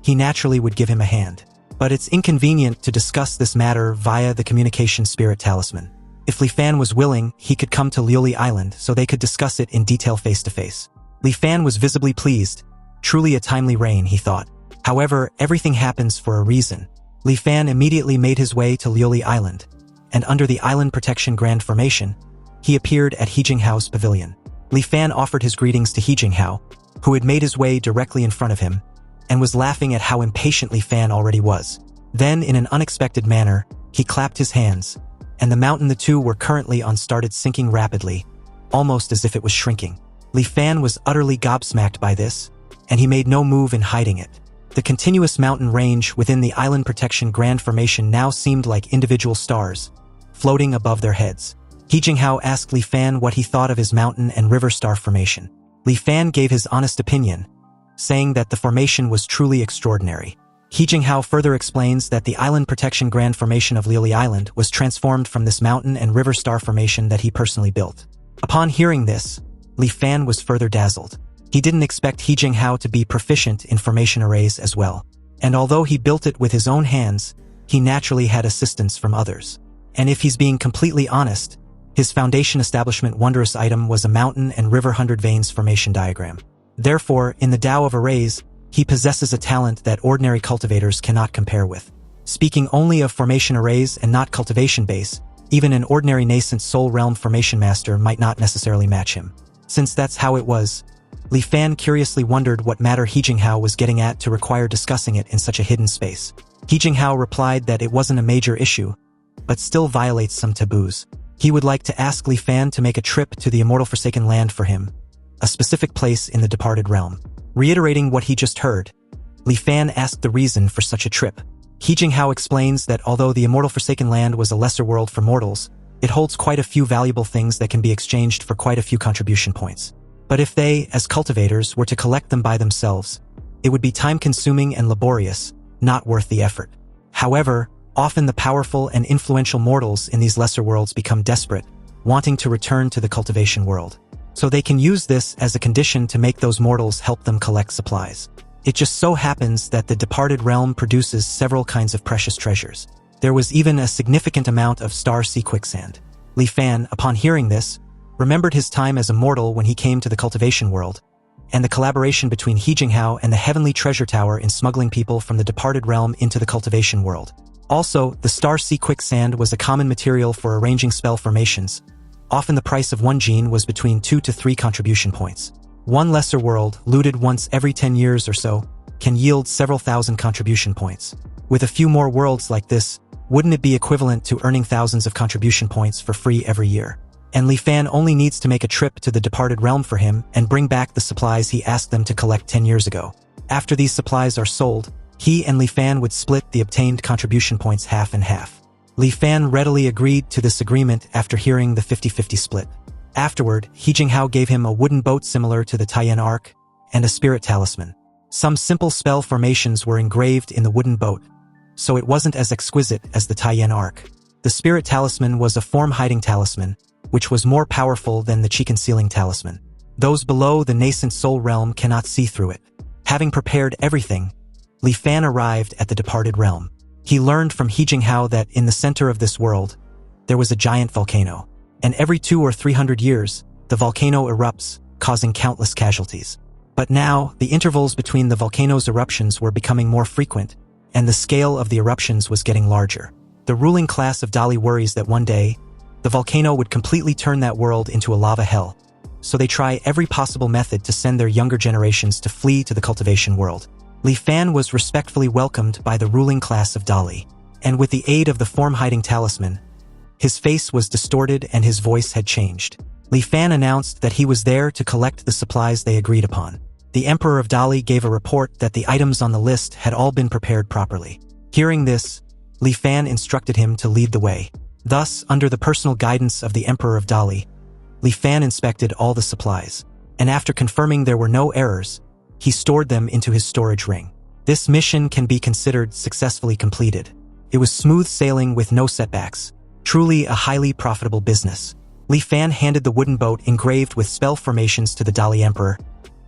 he naturally would give him a hand. But it's inconvenient to discuss this matter via the communication spirit talisman. If Li Fan was willing, he could come to Liuli Island so they could discuss it in detail face-to-face. Li Fan was visibly pleased. Truly a timely rain, he thought. However, everything happens for a reason. Li Fan immediately made his way to Liuli Island, and under the Island Protection Grand Formation, he appeared at He Jinghao's pavilion. Li Fan offered his greetings to He Jinghao, who had made his way directly in front of him, and was laughing at how impatient Li Fan already was. Then, in an unexpected manner, he clapped his hands, and the mountain the two were currently on started sinking rapidly, almost as if it was shrinking. Li Fan was utterly gobsmacked by this, and he made no move in hiding it. The continuous mountain range within the Island Protection Grand Formation now seemed like individual stars, floating above their heads. He Jinghao asked Li Fan what he thought of his mountain and river star formation. Li Fan gave his honest opinion, saying that the formation was truly extraordinary. He Jinghao further explains that the Island Protection Grand Formation of Liuli Island was transformed from this mountain and river star formation that he personally built. Upon hearing this, Li Fan was further dazzled. He didn't expect He Jinghao to be proficient in formation arrays as well. And although he built it with his own hands, he naturally had assistance from others. And if he's being completely honest, his foundation establishment wondrous item was a mountain and river 100 veins formation diagram. Therefore, in the Tao of arrays, he possesses a talent that ordinary cultivators cannot compare with. Speaking only of formation arrays and not cultivation base, even an ordinary nascent soul realm formation master might not necessarily match him. Since that's how it was, Li Fan curiously wondered what matter He Jinghao was getting at to require discussing it in such a hidden space. He Jinghao replied that it wasn't a major issue, but still violates some taboos. He would like to ask Li Fan to make a trip to the immortal Forsaken Land for him, a specific place in the departed realm. Reiterating what he just heard, Li Fan asked the reason for such a trip. He Jinghao explains that although the immortal Forsaken Land was a lesser world for mortals, it holds quite a few valuable things that can be exchanged for quite a few contribution points. But if they, as cultivators, were to collect them by themselves, it would be time-consuming and laborious, not worth the effort. However, often the powerful and influential mortals in these lesser worlds become desperate, wanting to return to the cultivation world. So they can use this as a condition to make those mortals help them collect supplies. It just so happens that the departed realm produces several kinds of precious treasures. There was even a significant amount of star sea quicksand. Li Fan, upon hearing this, remembered his time as a mortal when he came to the cultivation world, and the collaboration between He Jinghao and the Heavenly Treasure Tower in smuggling people from the departed realm into the cultivation world. Also, the star sea quicksand was a common material for arranging spell formations. Often the price of one gene was between 2 to 3 contribution points. One lesser world, looted once every 10 years or so, can yield several thousand contribution points. With a few more worlds like this, wouldn't it be equivalent to earning thousands of contribution points for free every year? and Li Fan only needs to make a trip to the departed realm for him and bring back the supplies he asked them to collect 10 years ago. After these supplies are sold, he and Li Fan would split the obtained contribution points half and half. Li Fan readily agreed to this agreement after hearing the 50-50 split. Afterward, He Jinghao gave him a wooden boat similar to the Taiyan Ark and a spirit talisman. Some simple spell formations were engraved in the wooden boat, so it wasn't as exquisite as the Taiyan Ark. The spirit talisman was a form-hiding talisman, which was more powerful than the chi-concealing talisman. Those below the nascent soul realm cannot see through it. Having prepared everything, Li Fan arrived at the departed realm. He learned from He Jinghao that in the center of this world, there was a giant volcano, and every 200 or 300 years, the volcano erupts, causing countless casualties. But now, the intervals between the volcano's eruptions were becoming more frequent, and the scale of the eruptions was getting larger. The ruling class of Dali worries that one day, the volcano would completely turn that world into a lava hell, so they try every possible method to send their younger generations to flee to the cultivation world. Li Fan was respectfully welcomed by the ruling class of Dali, and with the aid of the form-hiding talisman, his face was distorted and his voice had changed. Li Fan announced that he was there to collect the supplies they agreed upon. The Emperor of Dali gave a report that the items on the list had all been prepared properly. Hearing this, Li Fan instructed him to lead the way. Thus, under the personal guidance of the Emperor of Dali, Li Fan inspected all the supplies, and after confirming there were no errors, he stored them into his storage ring. This mission can be considered successfully completed. It was smooth sailing with no setbacks, truly a highly profitable business. Li Fan handed the wooden boat engraved with spell formations to the Dali Emperor,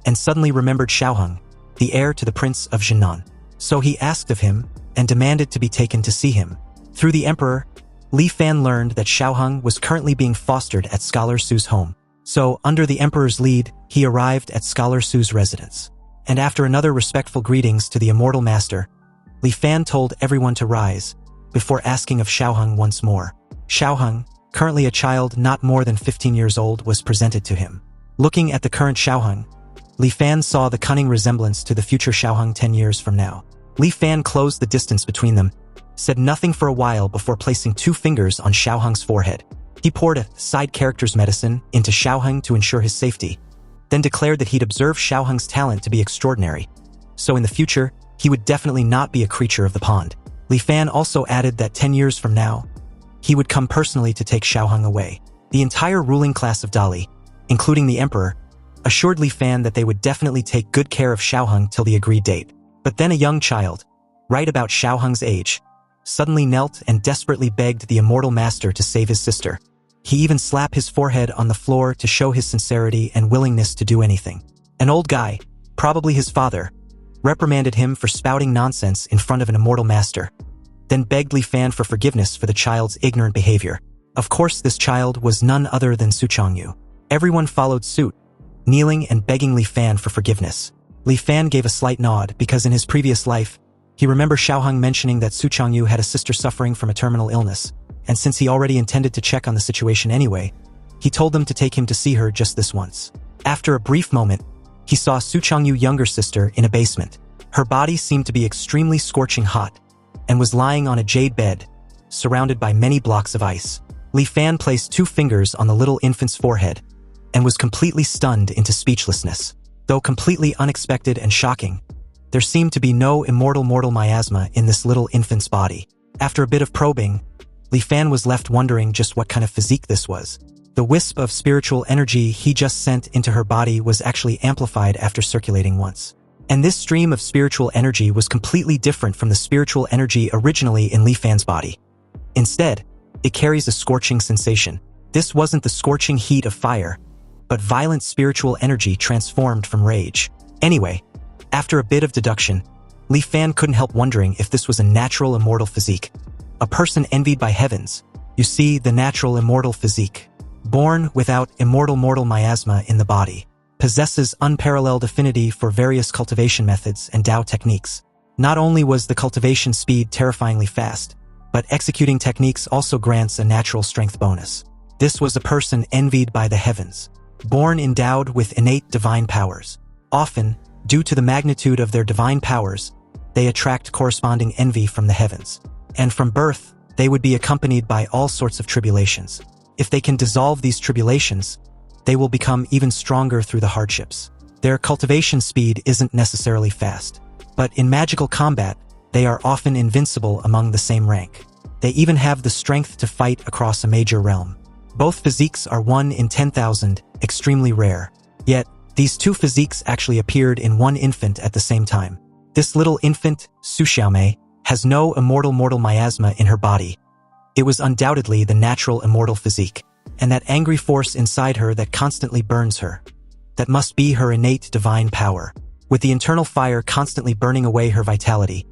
and suddenly remembered Xiaoheng, the heir to the Prince of Jinan. So he asked of him, and demanded to be taken to see him. Through the Emperor, Li Fan learned that Xiaoheng was currently being fostered at Scholar Su's home. So, under the Emperor's lead, he arrived at Scholar Su's residence. And after another respectful greetings to the immortal master, Li Fan told everyone to rise, before asking of Xiaoheng once more. Xiaoheng, currently a child not more than 15 years old, was presented to him. Looking at the current Xiaoheng, Li Fan saw the cunning resemblance to the future Xiaoheng 10 years from now. Li Fan closed the distance between them, said nothing for a while before placing 2 fingers on Xiaoheng's forehead. He poured a side character's medicine into Xiaoheng to ensure his safety, then declared that he'd observed Xiaoheng's talent to be extraordinary, so in the future, he would definitely not be a creature of the pond. Li Fan also added that 10 years from now, he would come personally to take Xiaoheng away. The entire ruling class of Dali, including the Emperor, assured Li Fan that they would definitely take good care of Xiaoheng till the agreed date. But then a young child, right about Xiaoheng's age, suddenly knelt and desperately begged the immortal master to save his sister. He even slapped his forehead on the floor to show his sincerity and willingness to do anything. An old guy, probably his father, reprimanded him for spouting nonsense in front of an immortal master, then begged Li Fan for forgiveness for the child's ignorant behavior. Of course, this child was none other than Su Changyu. Everyone followed suit, kneeling and begging Li Fan for forgiveness. Li Fan gave a slight nod because in his previous life, he remembered Xiaoheng mentioning that Su Changyu had a sister suffering from a terminal illness, and since he already intended to check on the situation anyway, he told them to take him to see her just this once. After a brief moment, he saw Su Changyu's younger sister in a basement. Her body seemed to be extremely scorching hot, and was lying on a jade bed, surrounded by many blocks of ice. Li Fan placed 2 fingers on the little infant's forehead, and was completely stunned into speechlessness. Though completely unexpected and shocking, there seemed to be no immortal mortal miasma in this little infant's body. After a bit of probing, Li Fan was left wondering just what kind of physique this was. The wisp of spiritual energy he just sent into her body was actually amplified after circulating once. And this stream of spiritual energy was completely different from the spiritual energy originally in Li Fan's body. Instead, it carries a scorching sensation. This wasn't the scorching heat of fire, but violent spiritual energy transformed from rage. Anyway, after a bit of deduction, Li Fan couldn't help wondering if this was a natural immortal physique. A person envied by heavens. You see, the natural immortal physique, born without immortal mortal miasma in the body, possesses unparalleled affinity for various cultivation methods and Tao techniques. Not only was the cultivation speed terrifyingly fast, but executing techniques also grants a natural strength bonus. This was a person envied by the heavens, born endowed with innate divine powers. Often, due to the magnitude of their divine powers, they attract corresponding envy from the heavens. And from birth, they would be accompanied by all sorts of tribulations. If they can dissolve these tribulations, they will become even stronger through the hardships. Their cultivation speed isn't necessarily fast, but in magical combat, they are often invincible among the same rank. They even have the strength to fight across a major realm. Both physiques are 1 in 10,000, extremely rare. Yet, these two physiques actually appeared in one infant at the same time. This little infant, Su Xiaomei, has no immortal mortal miasma in her body. It was undoubtedly the natural immortal physique, and that angry force inside her that constantly burns her. That must be her innate divine power, with the internal fire constantly burning away her vitality.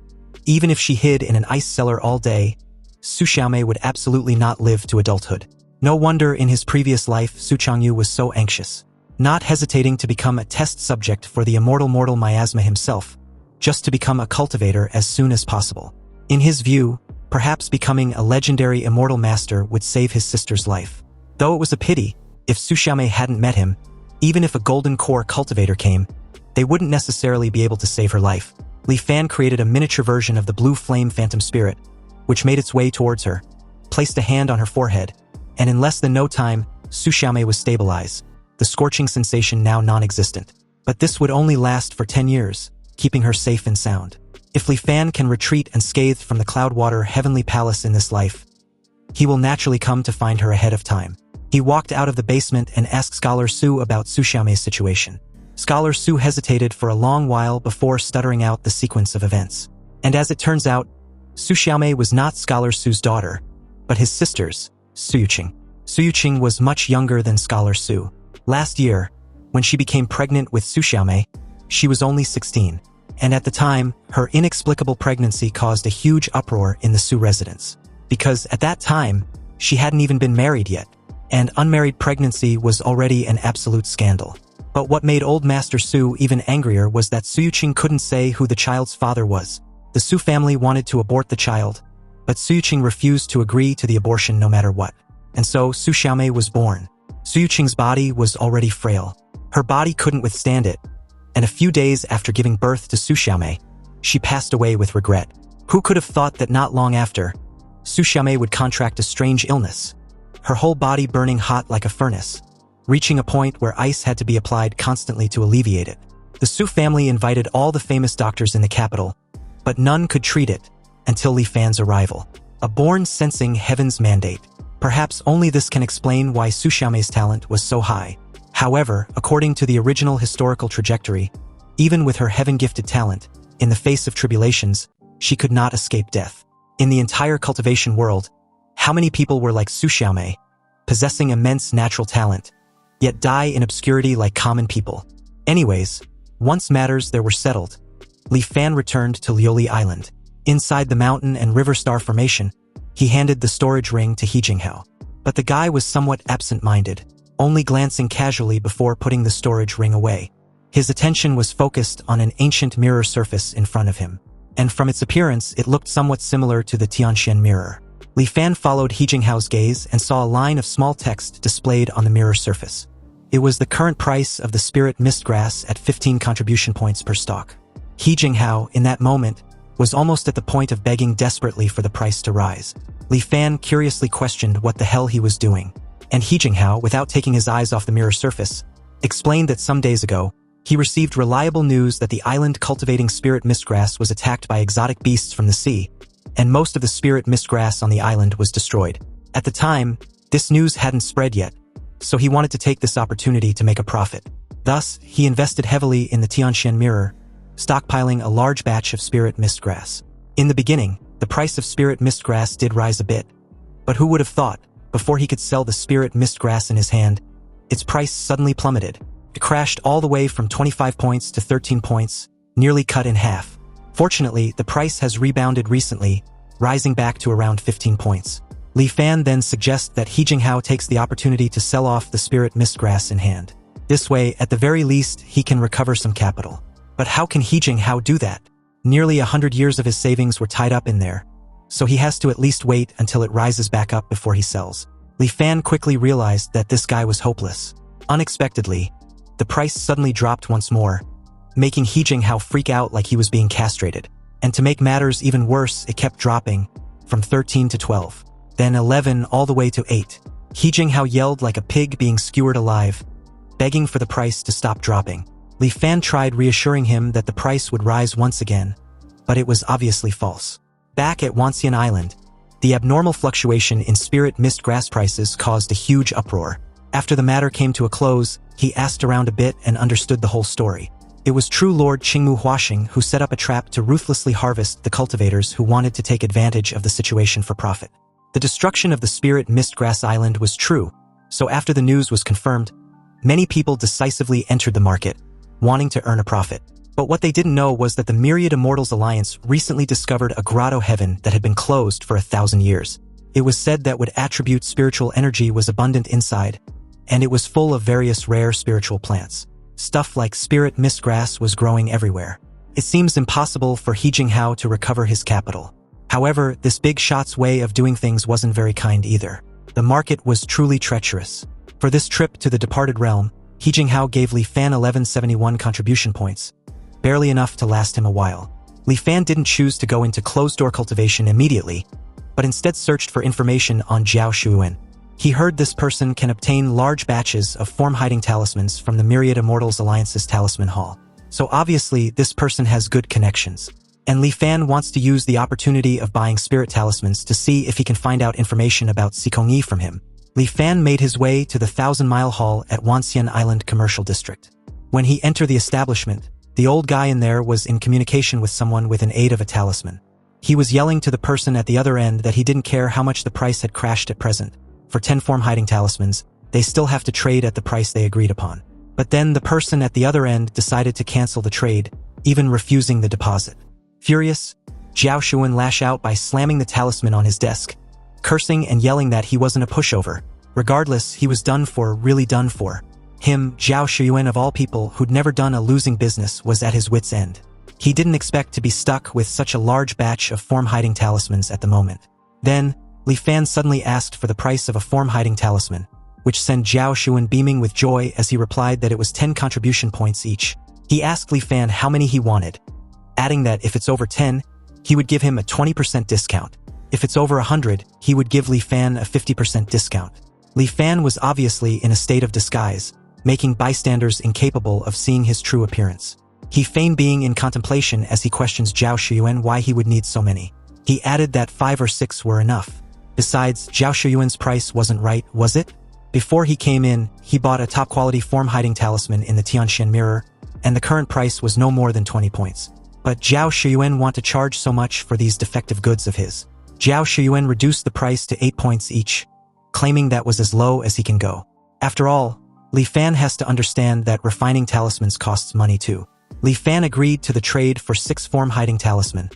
Even if she hid in an ice cellar all day, Su Xiaomei would absolutely not live to adulthood. No wonder in his previous life Su Changyu was so anxious, not hesitating to become a test subject for the immortal mortal miasma himself, just to become a cultivator as soon as possible. In his view, perhaps becoming a legendary immortal master would save his sister's life. Though it was a pity, if Su Xiaomei hadn't met him, even if a golden core cultivator came, they wouldn't necessarily be able to save her life. Li Fan created a miniature version of the blue flame phantom spirit, which made its way towards her, placed a hand on her forehead, and in less than no time, Su Xiaomei was stabilized, the scorching sensation now non-existent. But this would only last for 10 years, keeping her safe and sound. If Li Fan can retreat unscathed from the Cloudwater Heavenly Palace in this life, he will naturally come to find her ahead of time. He walked out of the basement and asked Scholar Su about Su Xiaomei's situation. Scholar Su hesitated for a long while before stuttering out the sequence of events. And as it turns out, Su Xiaomei was not Scholar Su's daughter, but his sister's, Su Yuqing. Su Yuqing was much younger than Scholar Su. Last year, when she became pregnant with Su Xiaomei, she was only 16, and at the time, her inexplicable pregnancy caused a huge uproar in the Su residence. Because at that time, she hadn't even been married yet, and unmarried pregnancy was already an absolute scandal. But what made Old Master Su even angrier was that Su Yuqing couldn't say who the child's father was. The Su family wanted to abort the child, but Su Yuqing refused to agree to the abortion no matter what. And so Su Xiaomei was born. Su Yuqing's body was already frail. Her body couldn't withstand it, and a few days after giving birth to Su Xiaomei, she passed away with regret. Who could have thought that not long after, Su Xiaomei would contract a strange illness, her whole body burning hot like a furnace, reaching a point where ice had to be applied constantly to alleviate it. The Su family invited all the famous doctors in the capital, but none could treat it until Li Fan's arrival. A born sensing heaven's mandate. Perhaps only this can explain why Su Xiaomei's talent was so high. However, according to the original historical trajectory, even with her heaven-gifted talent, in the face of tribulations, she could not escape death. In the entire cultivation world, how many people were like Su Xiaomei, possessing immense natural talent, yet die in obscurity like common people? Anyways, once matters there were settled, Li Fan returned to Lioli Island. Inside the mountain and river star formation, he handed the storage ring to He Jinghao. But the guy was somewhat absent-minded, only glancing casually before putting the storage ring away. His attention was focused on an ancient mirror surface in front of him, and from its appearance it looked somewhat similar to the Tianxian mirror. Li Fan followed He Jinghao's gaze and saw a line of small text displayed on the mirror surface. It was the current price of the spirit mistgrass at 15 contribution points per stock. He Jinghao, in that moment, was almost at the point of begging desperately for the price to rise. Li Fan curiously questioned what the hell he was doing, and He Jinghao, without taking his eyes off the mirror surface, explained that some days ago, he received reliable news that the island cultivating spirit mistgrass was attacked by exotic beasts from the sea, and most of the spirit mistgrass on the island was destroyed. At the time, this news hadn't spread yet, so he wanted to take this opportunity to make a profit. Thus, he invested heavily in the Tianxian mirror, stockpiling a large batch of spirit mistgrass. In the beginning, the price of spirit mistgrass did rise a bit, but who would have thought, before he could sell the spirit mistgrass in his hand, its price suddenly plummeted. It crashed all the way from 25 points to 13 points, nearly cut in half. Fortunately, the price has rebounded recently, rising back to around 15 points. Li Fan then suggests that He Jinghao takes the opportunity to sell off the spirit mistgrass in hand. This way, at the very least, he can recover some capital. But how can He Jinghao do that? Nearly 100 years of his savings were tied up in there, so he has to at least wait until it rises back up before he sells. Li Fan quickly realized that this guy was hopeless. Unexpectedly, the price suddenly dropped once more, making He Jinghao freak out like he was being castrated. And to make matters even worse, it kept dropping, from 13 to 12, then 11 all the way to 8. He Jinghao yelled like a pig being skewered alive, begging for the price to stop dropping. Li Fan tried reassuring him that the price would rise once again, but it was obviously false. Back at Wanxian Island, the abnormal fluctuation in spirit mist grass prices caused a huge uproar. After the matter came to a close, he asked around a bit and understood the whole story. It was true Lord Qingmu Huaxing who set up a trap to ruthlessly harvest the cultivators who wanted to take advantage of the situation for profit. The destruction of the spirit mist grass island was true, so after the news was confirmed, many people decisively entered the market, wanting to earn a profit. But what they didn't know was that the Myriad Immortals Alliance recently discovered a grotto heaven that had been closed for 1,000 years. It was said that what attribute spiritual energy was abundant inside, and it was full of various rare spiritual plants. Stuff like spirit mist grass was growing everywhere. It seems impossible for He Jinghao to recover his capital. However, this big shot's way of doing things wasn't very kind either. The market was truly treacherous. For this trip to the departed realm, He Jinghao gave Li Fan 1171 contribution points, barely enough to last him a while. Li Fan didn't choose to go into closed-door cultivation immediately, but instead searched for information on Zhao Shuwen. He heard this person can obtain large batches of form-hiding talismans from the Myriad Immortals Alliance's Talisman Hall. So obviously, this person has good connections. And Li Fan wants to use the opportunity of buying spirit talismans to see if he can find out information about Sikongyi from him. Li Fan made his way to the 1,000-mile hall at Wanxian Island Commercial District. When he entered the establishment, the old guy in there was in communication with someone with an aid of a talisman. He was yelling to the person at the other end that he didn't care how much the price had crashed at present. For 10 form-hiding talismans, they still have to trade at the price they agreed upon. But then the person at the other end decided to cancel the trade, even refusing the deposit. Furious, Zhao Shuwen lashed out by slamming the talisman on his desk, cursing and yelling that he wasn't a pushover. Regardless, he was done for, really done for. Him, Zhao Shuwen of all people who'd never done a losing business, was at his wit's end. He didn't expect to be stuck with such a large batch of form-hiding talismans at the moment. Then, Li Fan suddenly asked for the price of a form-hiding talisman, which sent Zhao Shuwen beaming with joy as he replied that it was 10 contribution points each. He asked Li Fan how many he wanted, adding that if it's over 10, he would give him a 20% discount. If it's over 100, he would give Li Fan a 50% discount. Li Fan was obviously in a state of disguise, making bystanders incapable of seeing his true appearance. He feigned being in contemplation as he questions Zhao Shuyuan why he would need so many. He added that 5 or 6 were enough. Besides, Zhao Shuyuan's price wasn't right, was it? Before he came in, he bought a top-quality form-hiding talisman in the Tianxian mirror, and the current price was no more than 20 points. But Zhao Shuyuan want to charge so much for these defective goods of his. Zhao Shuyuan reduced the price to 8 points each, claiming that was as low as he can go. After all, Li Fan has to understand that refining talismans costs money too. Li Fan agreed to the trade for 6 form-hiding talisman,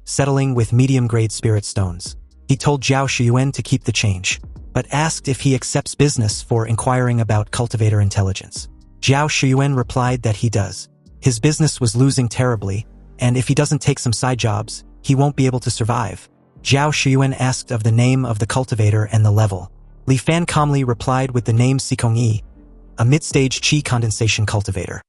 settling with medium-grade spirit stones. He told Zhao Shuyuan to keep the change, but asked if he accepts business for inquiring about cultivator intelligence. Zhao Shuyuan replied that he does. His business was losing terribly, and if he doesn't take some side jobs, he won't be able to survive. Zhao Shuyuan asked of the name of the cultivator and the level. Li Fan calmly replied with the name Sikongyi, a mid-stage qi condensation cultivator.